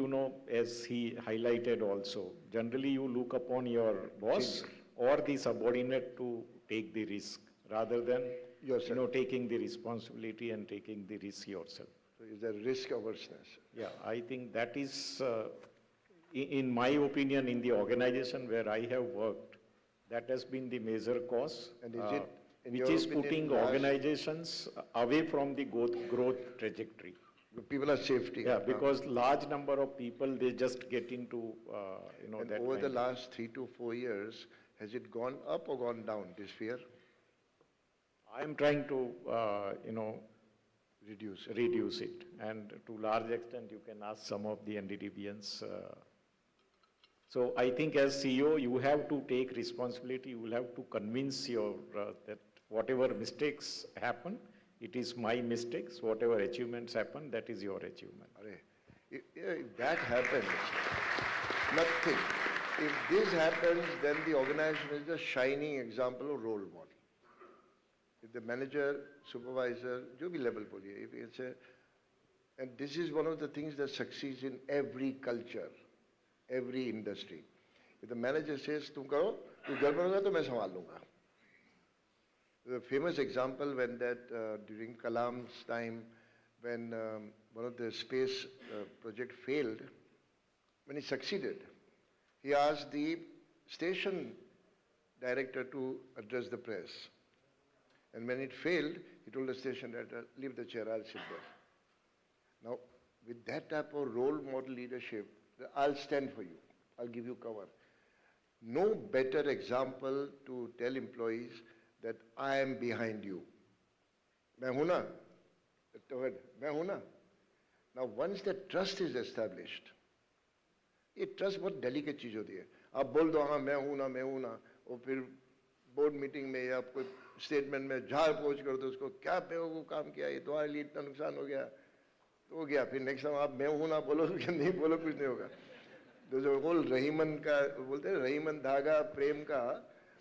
as he highlighted also, generally you look upon your boss or the subordinate to take the risk rather than taking the responsibility and taking the risk yourself. So is there risk averseness? Yeah, I think that is, in my opinion, in the organization where I have worked, that has been the major cause, and is it, which is putting organizations away from the growth trajectory. People are safety. Yeah, because large number of people, they just get into, and that over the kind last 3 to 4 years, has it gone up or gone down, this fear? I am trying to, reduce it. And to large extent, you can ask some of the NDDBians. So I think as CEO, you have to take responsibility. You will have to convince that whatever mistakes happen, it is my mistakes. Whatever achievements happen, that is your achievement. If that happens, nothing. If this happens, then the organization is a shining example of role model. If the manager, supervisor, jo bhi level boliye, if it's and this is one of the things that succeeds in every culture, every industry. If the manager says, "Tum karo, tu gadbad hoga to main sambhal lunga." The famous example when during Kalam's time, when one of the space project failed, when he succeeded, he asked the station director to address the press. And when it failed, he told the station director, "Leave the chair, I'll sit there." Now, with that type of role model leadership, I'll stand for you, I'll give you cover. No better example to tell employees that I am behind you. Main hu na? Main hu na? Now, once that trust is established, ये trust बहुत delicate चीज़ होती है. आप बोल दो हाँ मैं हूँ ना, और फिर बोर्ड मीटिंग में या कोई स्टेटमेंट में झाड़ पोछ कर दो उसको, क्या बेवकूफ़ काम किया, ये तुम्हारे लिए इतना नुकसान हो गया, तो हो गया. फिर नेक्स्ट टाइम आप मैं हूँ ना बोलो कि नहीं बोलो, कुछ नहीं होगा. तो जो बोल रहीमन का बोलते हैं, रहीमन धागा प्रेम का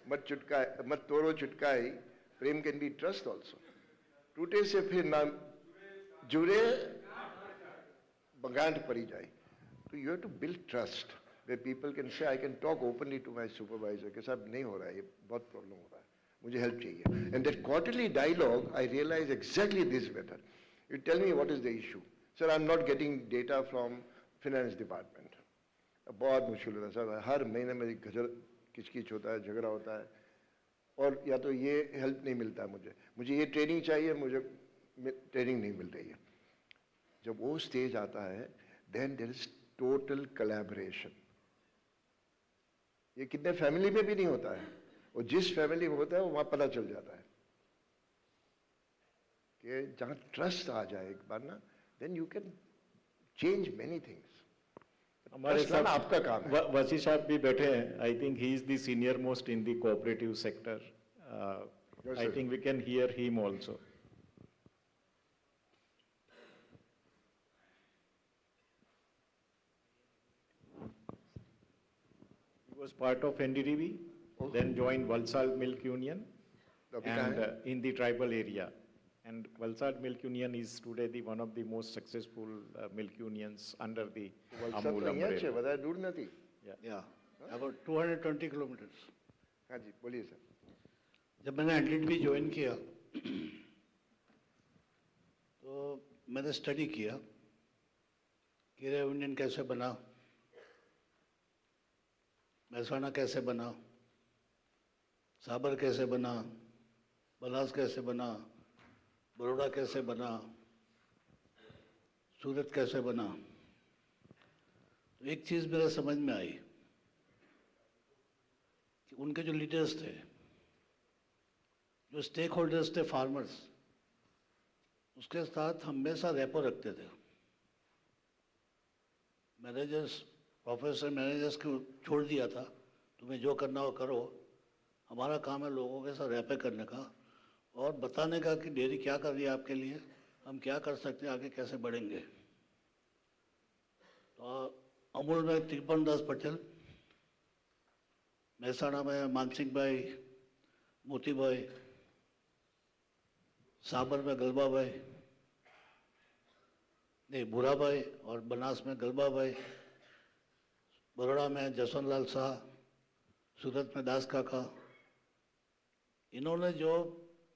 मत तोड़ो चुटकाई, प्रेम कैन बी ट्रस्ट ऑल्सो. टूटे से फिर ना जुड़े गांठ पड़ी जाए. So you have to build trust where people can say, I can talk openly to my supervisor कि साहब नहीं हो रहा है, ये बहुत प्रॉब्लम हो रहा है, मुझे हेल्प चाहिए. And that quarterly dialogue, I realize exactly this better. You tell me what is the issue. Sir, I'm not getting data from finance department. बहुत मुश्किल होता है सर, हर महीने मेरी किचकिच होता है, झगड़ा होता है. और या तो ये हेल्प नहीं मिलता है, मुझे ये ट्रेनिंग चाहिए, मुझे ट्रेनिंग नहीं मिल रही है। जब वो स्टेज आता है, then there is total collaboration. ये कितने फैमिली में भी नहीं होता है, और जिस फैमिली में होता है वहां पता चल जाता है कि जहां ट्रस्ट आ जाए एक बार ना, then you can change many things. हमारे साथ आपका काम है। वसी साहब भी बैठे हैं। I think he is the senior most in the cooperative sector. I think we can hear him also. He was part of NDDB, then joined Valsad Milk Union, and in the tribal area. And Valsad Milk Union is today one of the most successful milk unions under the Amul umbrella. Yeah, about 220 kilometers. हाँ जी, बोलिए sir. जब मैंने NDDB join किया तो मैंने study किया कि union कैसे बना, महसाणा कैसे बना, साबर कैसे बना, बनास कैसे बना, बड़ौदा कैसे बना, सूरत कैसे बना। तो एक चीज़ मेरे समझ में आई कि उनके जो लीडर्स थे, जो स्टेक होल्डर्स थे, फार्मर्स, उसके साथ हमेशा रेपो रखते थे। मैनेजर्स, प्रोफेसर मैनेजर्स को छोड़ दिया था, तुम्हें जो करना हो करो, हमारा काम है लोगों के साथ रैपे करने का और बताने का कि डेयरी क्या कर रही है आपके लिए, हम क्या कर सकते हैं, आगे कैसे बढ़ेंगे। तो अमूल में त्रिपन दास पटेल, महसाणा में मानसिंह भाई, मोती भाई, साबर में गलबा भाई, नहीं भूरा भाई, और बनास में गलबा भाई, बड़ौदा में जसवंत लाल शाह, सूरत में दास काका। इन्होंने जो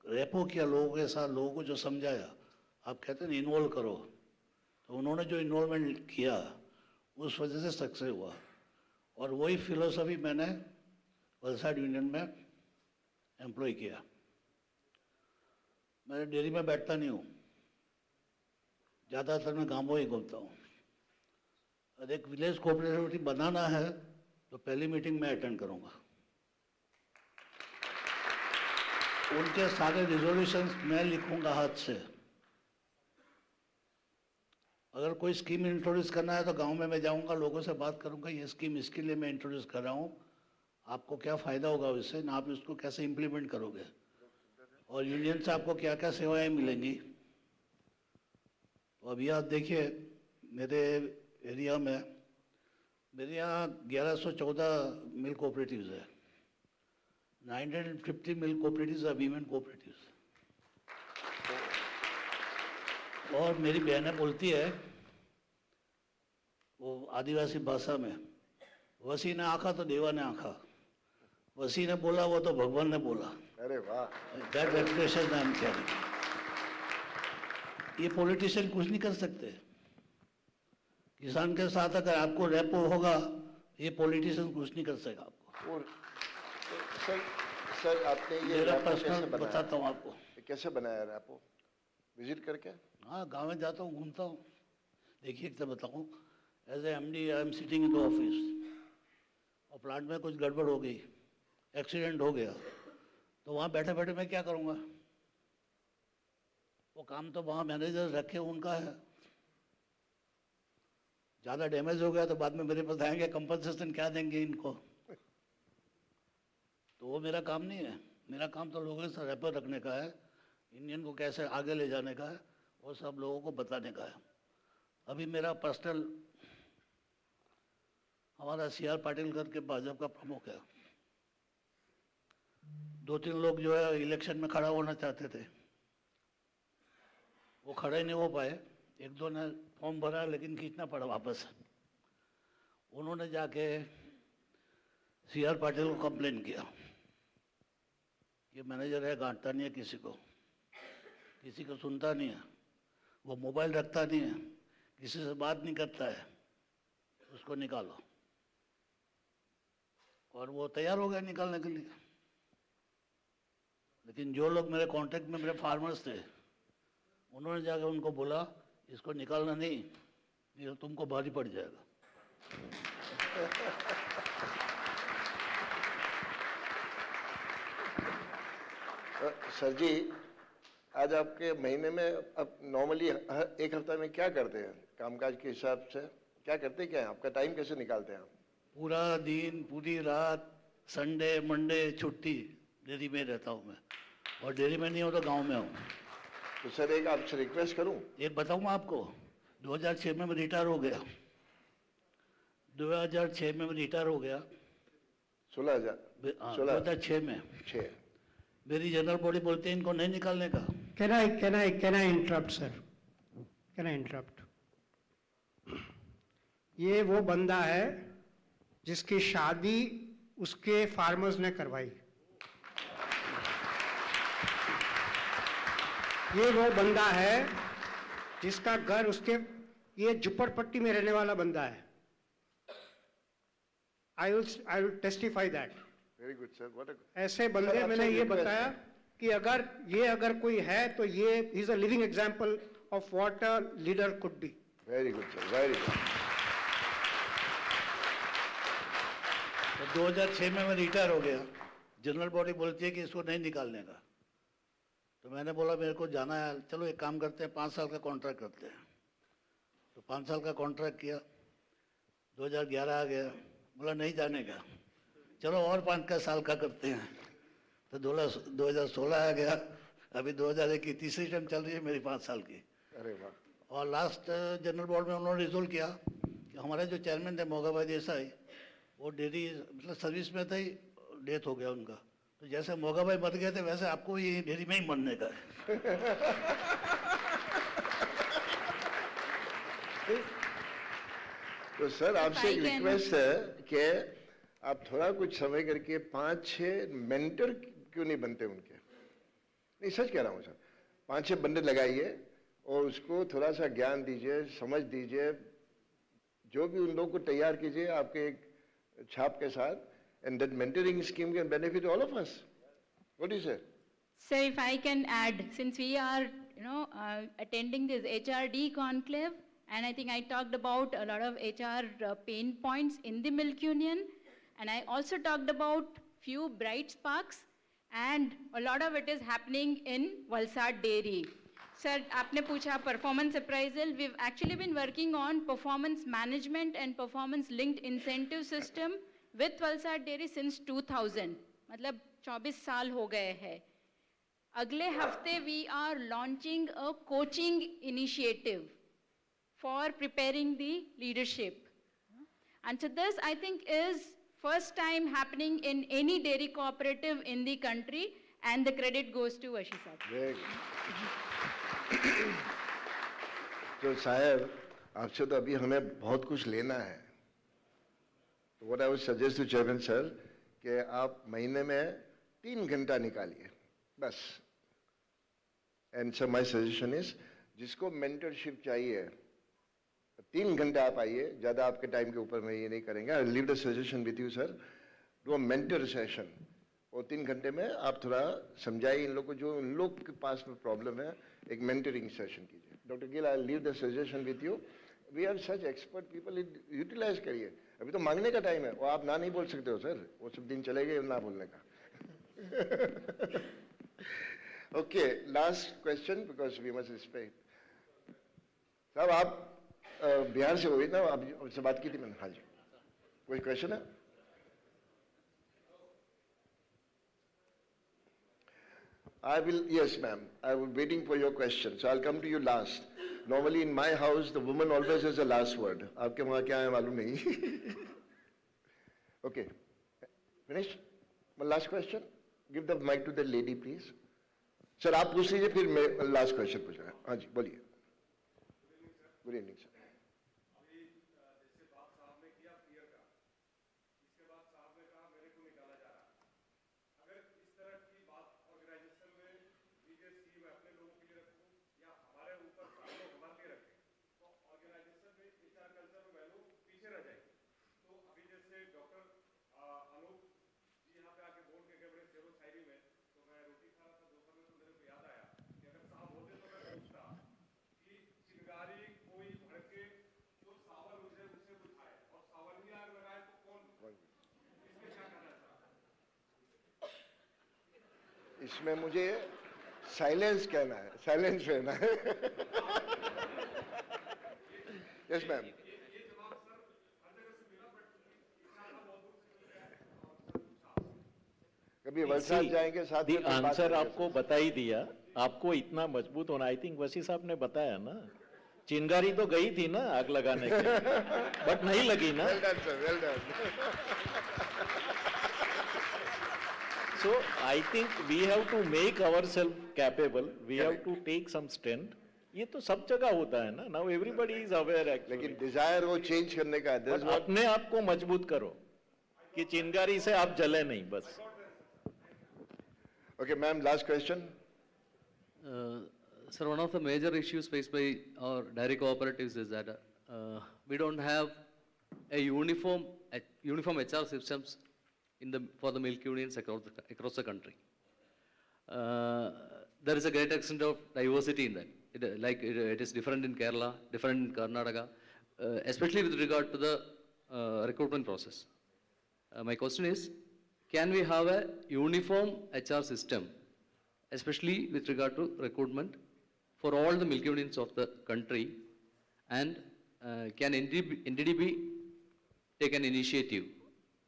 रेपो किया लोगों के साथ, लोगों को जो समझाया, आप कहते हैं इन्वॉल्व करो, तो उन्होंने जो इन्वॉल्वमेंट किया उस वजह से सक्सेस हुआ। और वही फिलोसफी मैंने वलसाड यूनियन में एम्प्लॉय किया। मैं डेयरी में बैठता नहीं हूँ, ज़्यादातर मैं गाँवों ही घूमता हूँ। और एक विलेज कोऑपरेटिव बनाना है तो पहली मीटिंग में अटेंड करूँगा। उनके सारे रिजोल्यूशंस मैं लिखूंगा हाथ से। अगर कोई स्कीम इंट्रोड्यूस करना है तो गांव में मैं जाऊंगा, लोगों से बात करूंगा, ये स्कीम इसके लिए मैं इंट्रोड्यूस कर रहा हूँ, आपको क्या फ़ायदा होगा उससे, ना आप इसको कैसे इम्प्लीमेंट करोगे, और यूनियन से आपको क्या क्या सेवाएं मिलेंगी। तो अभी आप देखिए मेरे एरिया में, मेरे यहाँ 1114 मिल्क कोऑपरेटिव्स है, 950 milk cooperatives are women cooperatives। और मेरी बहनें बोलती है वो आदिवासी भाषा में, वसी ने आखा तो देवा ने आखा, वसी ने बोला वो तो भगवान ने बोला। अरे वाह, that reputation I am carrying. ये पॉलिटिशियन कुछ नहीं कर सकते। किसान के साथ अगर आपको रेपो होगा, ये पॉलिटिशियन कुछ नहीं कर सकेगा आपको। और सर आपने ये रैपो कैसे बनाया? बताता हूँ आपको कैसे बनाया रैपो, विजिट करके? हाँ, गाँव में जाता हूँ, घूमता हूँ। देखिए क्या बताऊँ, as a MD I am sitting in the office, और प्लांट में कुछ गड़बड़ हो गई, एक्सीडेंट हो गया, तो वहाँ बैठे बैठे मैं क्या करूँगा? वो काम तो वहाँ मैनेजर रखे उनका है। ज़्यादा डैमेज हो गया तो बाद में मेरे पास आएंगे, कंपनसेशन क्या देंगे इनको, तो वो मेरा काम नहीं है। मेरा काम तो लोगों से रेपर रखने का है, इंडियन को कैसे आगे ले जाने का है, वो सब लोगों को बताने का है। अभी मेरा पर्सनल, हमारा CR पाटिल करके भाजपा का प्रमुख है, 2-3 लोग जो है इलेक्शन में खड़ा होना चाहते थे, वो खड़े नहीं हो पाए। 1-2 ने फॉर्म भरा लेकिन खींचना पड़ा वापस। उन्होंने जाके CR पाटिल को कंप्लेन किया, ये मैनेजर है, गांठता नहीं है किसी को सुनता नहीं है, वो मोबाइल रखता नहीं है, किसी से बात नहीं करता है, उसको निकालो। और वो तैयार हो गया निकालने के लिए। लेकिन जो लोग मेरे कांटेक्ट में मेरे फार्मर्स थे, उन्होंने जाकर उनको बोला इसको निकालना नहीं, ये तुमको भारी पड़ जाएगा। सर जी, आज आपके महीने में अब नॉर्मली एक हफ्ता में क्या करते हैं कामकाज के हिसाब से? क्या करते क्या हैं? आपका टाइम कैसे निकालते हैं आप? पूरा दिन, पूरी रात, संडे मंडे छुट्टी, डेयरी में रहता हूँ मैं, और डेयरी में नहीं हो तो गांव में हूँ। तो सर एक आपसे रिक्वेस्ट करूँ? एक बताऊँ मैं आपको, 2006 में मैं रिटायर हो गया। 2006 में मैं रिटायर हो गया। 2006 में। 6 मेरी जनरल बॉडी बोलते हैं इनको नहीं निकालने का। Can I interrupt, sir? Can I interrupt? ये वो बंदा है जिसकी शादी उसके फार्मर्स ने करवाई। ये वो बंदा है जिसका घर उसके, ये झुप्पड़पट्टी में रहने वाला बंदा है। I will testify that. Very good sir, what ऐसे बंदे मैंने ये बताया कि अगर कोई है तो ये is a living example of what a leader could be. Very good sir, very good. तो 2006 में मैं रिटायर हो गया। जनरल बॉडी बोलती है कि इसको नहीं निकालने का। तो मैंने बोला मेरे को जाना है, चलो एक काम करते हैं 5 साल का कॉन्ट्रैक्ट करते हैं। तो 5 साल का कॉन्ट्रैक्ट किया। 2011 आ गया, बोला नहीं जाने का, चलो और 5 साल का करते हैं। तो 2016 आ गया, अभी 2001 की तीसरी टर्म चल रही है मेरी 5 साल की। अरे वाह। और लास्ट जनरल बोर्ड में उन्होंने रिजोल्व किया कि हमारे जो चेयरमैन थे मोगा भाई देसाई, वो डेयरी मतलब सर्विस में थे, डेथ हो गया उनका। तो जैसे मोगा भाई मर गए थे वैसे आपको भी डेयरी में ही मरने का है। तो सर आपसे एक रिक्वेस्ट है कि आप थोड़ा कुछ समय करके 5-6 मेंटर क्यों नहीं बनते उनके? नहीं सच कह रहा हूँ सर, 5-6 बंदे लगाइए और उसको थोड़ा सा ज्ञान दीजिए, समझ दीजिए, जो भी उन लोगों को तैयार कीजिए आपके एक छाप के साथ, and that mentoring scheme can benefit all of us. What do you say? So if I can add, since we are, attending this HRD Conclave, and I think I talked about a lot of HR pain points in the Milk Union, and I also talked about few bright sparks, and a lot of it is happening in Valsad Dairy. Sir, आपने पूछा performance appraisal. We've actually been working on performance management and performance linked incentive system with Valsad Dairy since 2000. मतलब 24 साल हो गए हैं. अगले हफ्ते we are launching a coaching initiative for preparing the leadership. And so this, I think, is first time happening in any dairy cooperative in the country, and the credit goes to Ashi sir. तो साहब आपसे तो अभी हमें बहुत कुछ लेना है। तो what I would suggest to Chairman sir कि आप महीने में 3 घंटा निकालिए बस। And so my suggestion is जिसको mentorship चाहिए 3 घंटा आप आइए, ज़्यादा आपके टाइम के ऊपर मैं ये नहीं करेंगे। I'll leave the suggestion with you sir, do a mentor session और 3 घंटे में आप थोड़ा समझाइए इन लोग को, जो उन लोग के पास में प्रॉब्लम है, एक मेंटरिंग सेशन कीजिए। Doctor Gill, I leave the suggestion with you. We are such expert people, utilize करिए। अभी तो मांगने का टाइम है, वो आप ना नहीं बोल सकते हो सर, वो सब दिन चले गए ना बोलने का। Okay, last question because we must respect. साहब आप बिहार से हो ना, आपसे बात की थी मैंने। हाँ जी, कोई क्वेश्चन है? I will, yes ma'am, I was waiting for your question, so I'll come to you last. Normally in my house, the woman always has the last word. आपके वहाँ क्या है मालूम नहीं। Okay, finished? My last question? Give the mic to the lady please. Sir आप पूछ लीजिए फिर मैं last question पूछूँगा। हाँ जी, बोलिए। Good evening sir. इसमें मुझे साइलेंस कहना है, साइलेंस रहना है. Yes, ma'am. कभी वलसाड जाएंगे साथ में. आंसर आपको बता ही दिया. आपको इतना मजबूत होना, आई थिंक वसी साहब ने बताया ना, चिंगारी तो गई थी ना आग लगाने के, बट नहीं लगी ना. Well done, sir. Well done. So I think we have to make ourselves capable. We have to take some strength. ये तो सब जगह होता है ना. Now everybody is aware actually. लेकिन डिजायर वो चेंज करने का है. अपने आप को मजबूत करो कि चिंगारी से आप जले नहीं बस. Okay, ma'am. Last question. Sir, one of the major issues faced by our dairy cooperatives is that we don't have a uniform HR systems for the milk unions across the country. There is a great extent of diversity in that. It is different in Kerala, different in Karnataka, especially with regard to the recruitment process. My question is, can we have a uniform HR system, especially with regard to recruitment, for all the milk unions of the country, and can NDDB take an initiative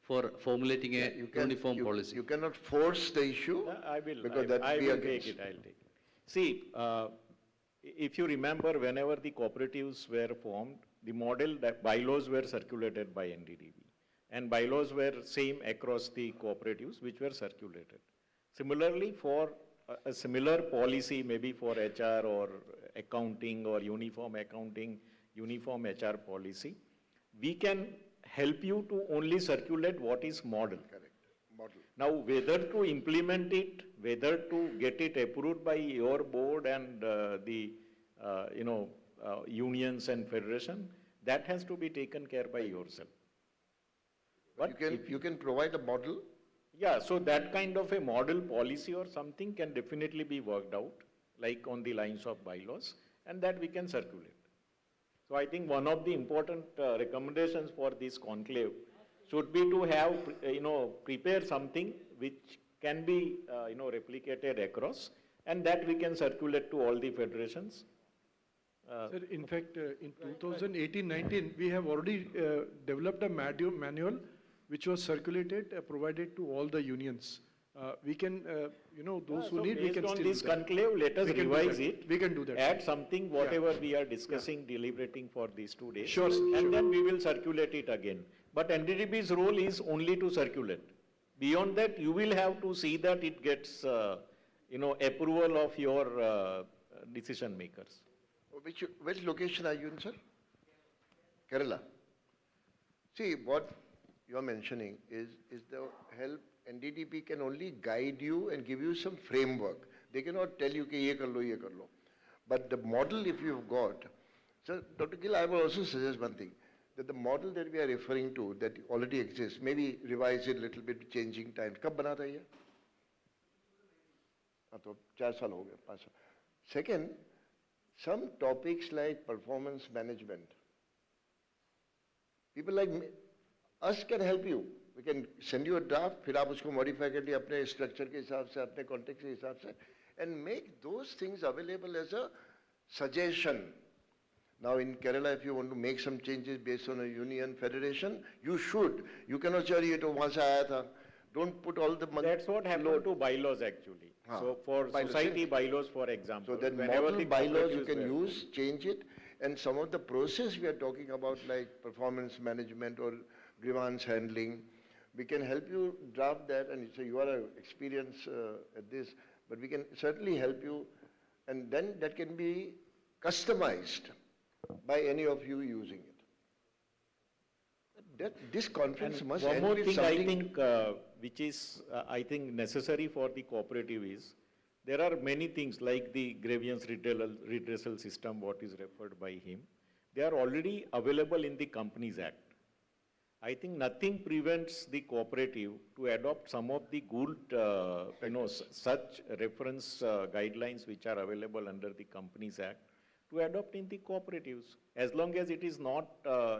for formulating a uniform policy? You cannot force the issue. I will. Because I will take it. I'll take it. See, if you remember, whenever the cooperatives were formed, the model that bylaws were circulated by NDDB, and bylaws were same across the cooperatives which were circulated. Similarly, for a similar policy, maybe for HR or accounting or uniform accounting, uniform HR policy, we can help you to only circulate what is model. Correct. Model. Now, whether to implement it, whether to get it approved by your board and the unions and federation, that has to be taken care by yourself. But you can provide a model. Yeah, so that kind of a model policy or something can definitely be worked out, like on the lines of bylaws, and that we can circulate. So I think one of the important recommendations for this conclave should be to have, prepare something which can be, replicated across, and that we can circulate to all the federations. Sir, in fact, in 2018-19, we have already developed a manual which was circulated, provided to all the unions. We can, those who need, we can still do that. Based on this conclave, let us revise it. We can do that. Add something, whatever we are discussing, deliberating for these 2 days. Sure, sir, and then we will circulate it again. But NDDB's role is only to circulate. Beyond that, you will have to see that it gets, approval of your decision makers. Which location are you in, sir? Kerala. See, what you are mentioning is the help. NDDB can only guide you and give you some framework. They cannot tell you कि ये कर लो, ये कर लो. But the model, if you've got, so Dr. Gill, I will also suggest one thing, that the model that we are referring to that already exists, maybe revise it a little bit, changing times. कब बना था ये? तो 4 साल हो गए, 5 साल. Second, some topics like performance management, people like us can help you. We can send you a draft, फिर आप उसको modify कर लिए अपने structure के हिसाब से, अपने context के हिसाब से, and make those things available as a suggestion. Now in Kerala, if you want to make some changes based on a union federation, you should. You cannot say ये तो वहाँ से आया था. Don't put all the money. That's what happened to bylaws actually. So for society bylaws, for example. So that model bylaws you can use, change it, and some of the process we are talking about, like performance management or grievance handling, we can help you draft that, and so you are an experienced at this, but we can certainly help you, and then that can be customized by any of you using it. This conference must one end more with thing something. I think which is I think necessary for the cooperative is, there are many things like the grievance redressal system, what is referred by him. They are already available in the Companies Act. I think nothing prevents the cooperative to adopt some of the good, such reference guidelines which are available under the Companies Act to adopt in the cooperatives. As long as it is not,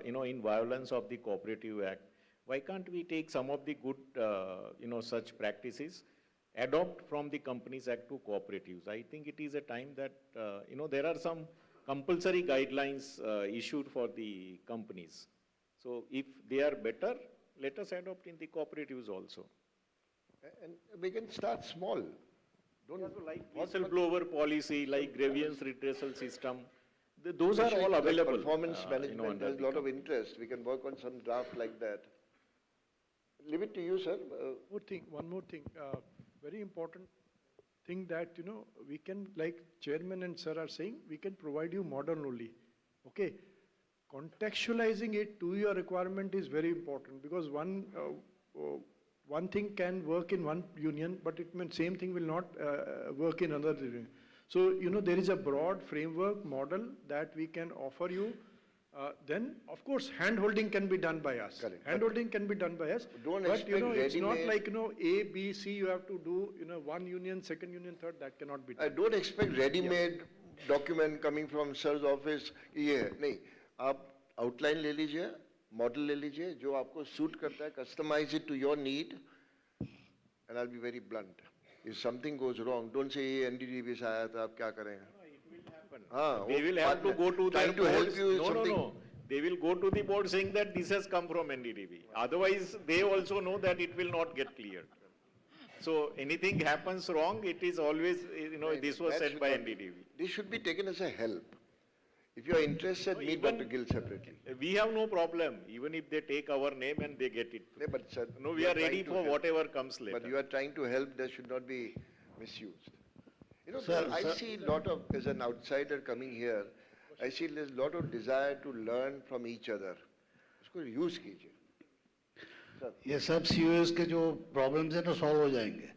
in violence of the Cooperative Act, why can't we take some of the good, such practices adopt from the Companies Act to cooperatives. I think it is a time that, there are some compulsory guidelines issued for the companies. So if they are better, let us adopt in the cooperatives also. And we can start small. Don't like whistleblower policy, like grievance redressal system, those are all available. Performance management has a lot of company. interest. We can work on some draft like that. Leave it to you, sir. One more thing. Very important thing that, we can, like chairman and sir are saying, we can provide you model only. Okay. Contextualizing it to your requirement is very important, because one thing can work in one union, but it means same thing will not work in another union. So, there is a broad framework model that we can offer you. Then, of course, hand-holding can be done by us. Hand-holding can be done by us. Don't but, expect it's not ready-made- like, A, B, C, you have to do, one union, second union, third, that cannot be done. I don't expect ready-made document coming from sir's office. ये नहीं, आप outline ले लीजिए, model ले लीजिए, जो आपको suit करता है, customize it to your need, and I'll be very blunt. If something goes wrong, don't say ये NDDB से आया था, आप क्या करें? They will have to go to trying the to help boards. you with No. something. They will go to the board saying that this has come from NDDB. Otherwise, they also know that it will not get cleared. So anything happens wrong, it is always, this was said by NDDB. This should be taken as a help. If you are interested, meet Dr. Gill separately. We have no problem, even if they take our name and they get it. But sir, No, we you are trying ready to for help. whatever comes later. But you are trying to help, that should not be misused. Sir, I sir. see a lot of, as an outsider coming here, I see there's a lot of desire to learn from each other. उसको use कीजिए. Sir. ये सब COS के जो problems हैं ना solve हो जाएंगे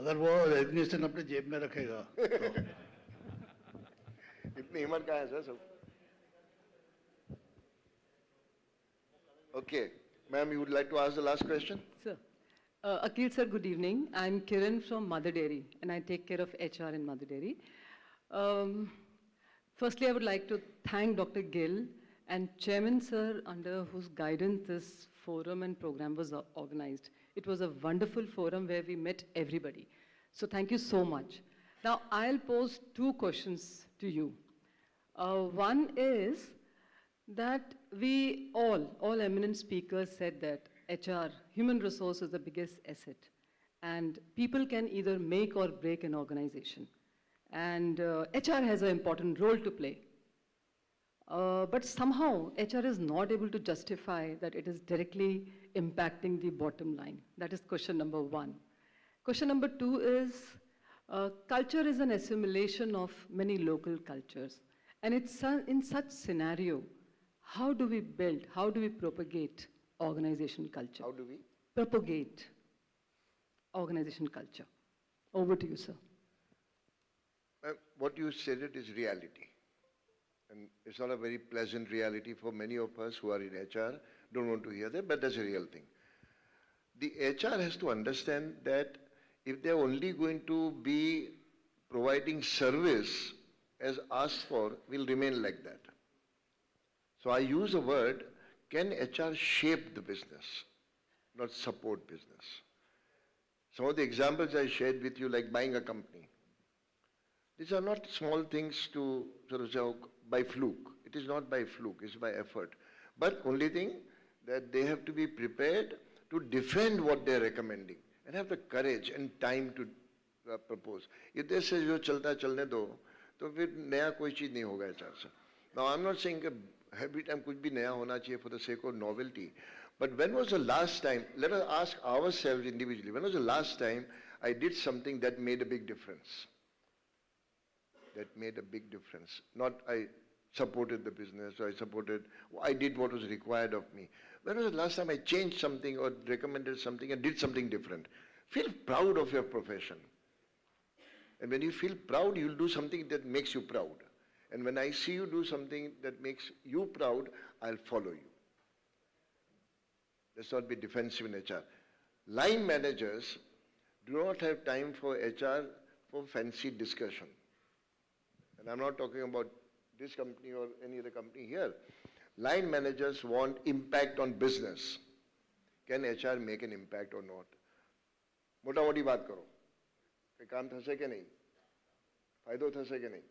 अगर वो रेजिग्नेशन अपने जेब में रखेगा तो। इतनी हिम्मत कहाँ है सर सब? Okay, ma'am, you would like to ask the last question? Sir. Akhil sir, good evening. I'm Kiran from Mother Dairy, and I take care of HR in Mother Dairy. Firstly, I would like to thank Dr. Gill and Chairman sir, under whose guidance this forum and program was organized. It was a wonderful forum where we met everybody. So thank you so much. Now, I'll pose two questions to you. One is that we all eminent speakers said that HR, human resource, is the biggest asset. And people can either make or break an organization. And HR has an important role to play. But somehow, HR is not able to justify that it is directly impacting the bottom line. That is question number one. Question number two is, culture is an assimilation of many local cultures. And it's in such scenario, how do we build, how do we propagate organization culture? How do we? Propagate organization culture. Over to you, sir. What you said it is reality. And it's not a very pleasant reality for many of us who are in HR, don't want to hear that, but that's a real thing. The HR has to understand that if they're only going to be providing service as asked for, will remain like that. So I use a word, can HR shape the business, not support business? Some of the examples I shared with you, like buying a company. These are not small things to sort of say, oh, by fluke. It is not by fluke, it's by effort. But only thing that they have to be prepared to defend what they are recommending and have the courage and time to propose. If they say, jo chalta chalne do, to fir naya koi cheez nahi hoga HR se. Now I'm not saying that every time kuch bhi naya hona chahiye for the sake of novelty. But when was the last time, let us ask ourselves individually, when was the last time I did something that made a big difference? That made a big difference. Not I supported the business, or I did what was required of me. When was the last time I changed something or recommended something and did something different? Feel proud of your profession. And when you feel proud, you'll do something that makes you proud. And when I see you do something that makes you proud, I'll follow you. Let's not be defensive in HR. Line managers do not have time for HR for fancy discussion. And I'm not talking about this company or any other company here. Line managers want impact on business. Can HR make an impact or not? Mota moti baat karo. કે કામ થશે કે નહીં, ફાયદો થશે કે નહીં,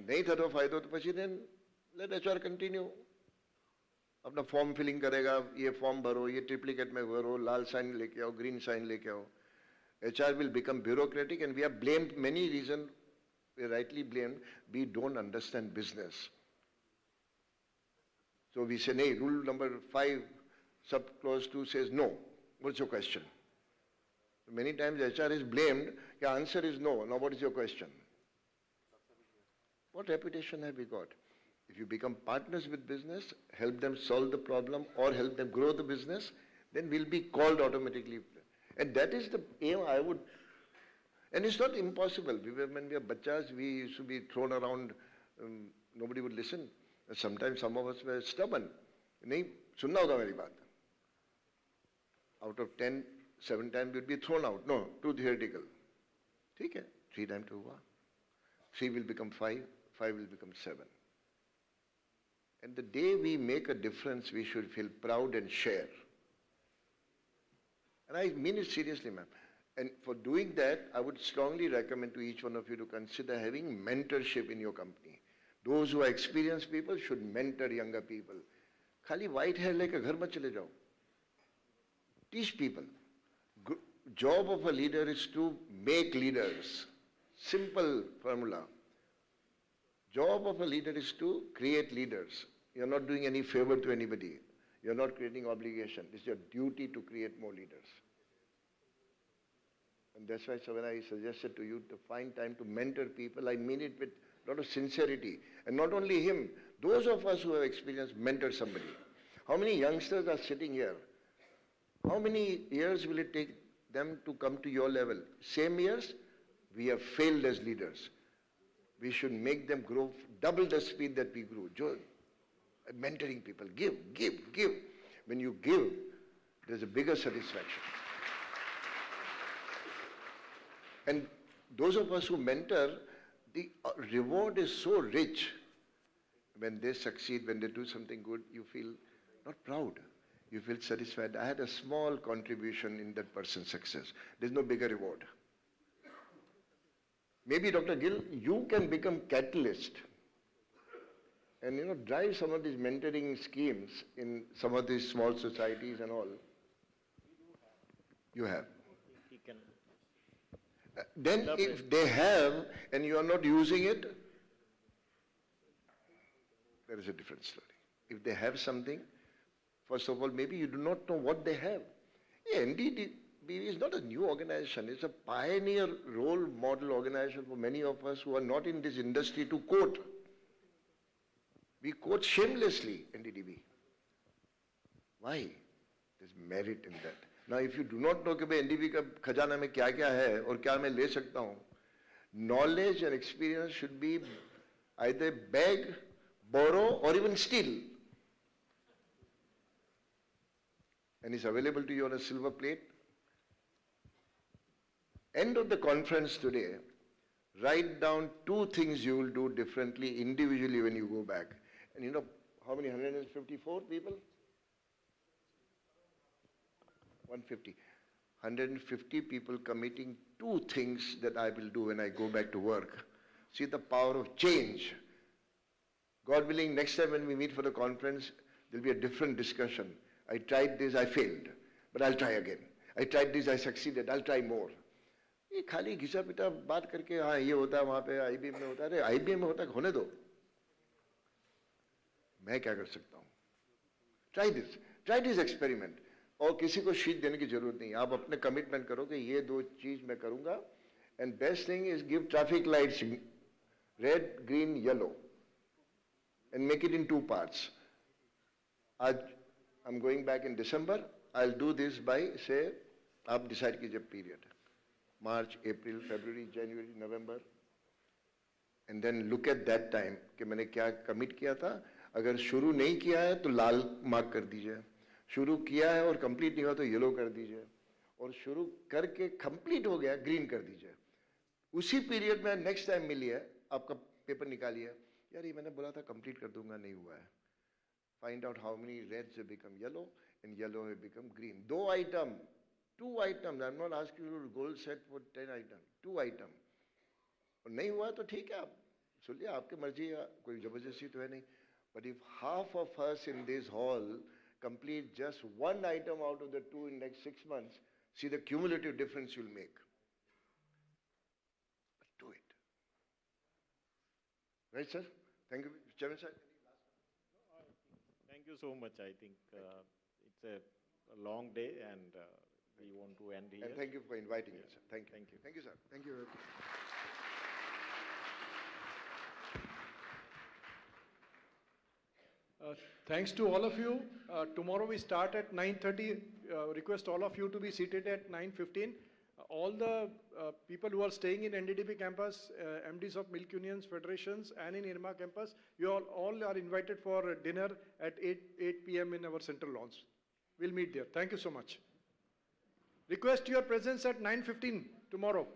નહીં થતો ફાયદો તો પછી then let HR continue. अपना फॉर्म फिलिंग करेगा, ये फॉर्म भरो, ये ट्रिप्लिकेट में भरो, लाल साइन लेके आओ, ग्रीन साइन लेके आओ. HR will become bureaucratic, and we are blamed many reasons. We are rightly blamed. We don't understand business. So we say, no, rule number 5, sub-clause 2 says no. What's your question? Many times HR is blamed. The answer is no. Now what is your question? What reputation have we got? If you become partners with business, help them solve the problem or help them grow the business, then we'll be called automatically. And that is the aim I would, and it's not impossible. When we are bachas, we used to be thrown around, nobody would listen. Sometimes some of us were stubborn. Nahi, sunna hoga meri baat. Out of 10, 7 times we'd be thrown out. No, too theoretical. ठीक है, 3 times 2 हुआ. 3 will become 5, 5 will become 7. And the day we make a difference, we should feel proud and share. And I mean it seriously, ma'am. And for doing that, I would strongly recommend to each one of you to consider having mentorship in your company. Those who are experienced people should mentor younger people. Khali white hair leke ghar mat chale jao. Teach people. Job of a leader is to make leaders. Simple formula. Job of a leader is to create leaders. You're not doing any favor to anybody. You're not creating obligation. It's your duty to create more leaders. And that's why, so when I suggested to you to find time to mentor people, I mean it with a lot of sincerity. And not only him, those of us who have experience, mentor somebody. How many youngsters are sitting here? How many years will it take them to come to your level? Same years? We have failed as leaders. We should make them grow double the speed that we grew. Mentoring people, give. When you give, there's a bigger satisfaction. And those of us who mentor, the reward is so rich. When they succeed, when they do something good, you feel not proud. You feel satisfied. I had a small contribution in that person's success. There's no bigger reward. Maybe, Dr. Gill, you can become catalyst and drive some of these mentoring schemes in some of these small societies and all. You have. He can. Then if they have and you are not using it, there is a different story. If they have something, first of all, maybe you do not know what they have. NDDB is not a new organization. It's a pioneer role model organization for many of us who are not in this industry to quote. We quote shamelessly NDDB. Why? There's merit in that. Now, if you do not know कि NDDB का खजाना में क्या क्या है और क्या मैं ले सकता हूँ, knowledge and experience should be either beg, borrow, or even steal. And it's available to you on a silver plate. End of the conference today, write down 2 things you will do differently individually when you go back. And you know how many? 154 people? 150. 150 people committing 2 things that I will do when I go back to work. See the power of change. God willing, next time when we meet for the conference, there will be a different discussion. I tried this, I failed, but I'll try again. I tried this, I succeeded, I'll try more. ये खाली घिसा पिटा बात करके हाँ ये होता है वहाँ पे IBM में होता है, अरे IBM में होता है होने दो, मैं क्या कर सकता हूँ? Try this experiment. और किसी को शीट देने की जरूरत नहीं, आप अपने कमिटमेंट करो कि ये 2 चीज मैं करूँगा. And best thing is give traffic lights, red, green, yellow, and make it in 2 parts. I'm going back in December. I'll do this by, say, आप decide कीजिए period. March, April, February, January, November. And then look at that time कि मैंने क्या commit किया था. अगर शुरू नहीं किया है तो लाल mark कर दीजिए. शुरू किया है और complete नहीं हुआ तो yellow कर दीजिए. और शुरू करके complete हो गया, green कर दीजिए. उसी period में next time मिलिए, आपका paper निकालिए. यार ये मैंने बोला था complete कर दूंगा, नहीं हुआ है. Find out how many reds have become yellow and yellow have become green. 2 items. 2 items. I'm not asking you to goal set for 10 items. 2 items. और नहीं हुआ तो ठीक है, आप सुन लिया, आपकी मर्जी है, कोई जबरदस्ती तो है नहीं. But if half of us in this hall complete just 1 item out of the 2 in next 6 months, see the cumulative difference you'll make. But do it. Right, sir? Thank you. Chairman, sir. Thank you so much. I think it's a long day and we want to end here. And thank you for inviting us, sir. Thank you. Thank you. Thank you, sir. Thank you. Thanks to all of you. Tomorrow we start at 9:30. Request all of you to be seated at 9:15. All the people who are staying in NDDB campus, MDs of milk unions, federations, and in IRMA campus, you all are invited for dinner at 8 p.m. in our central lawns. We'll meet there. Thank you so much. Request your presence at 9:15 tomorrow.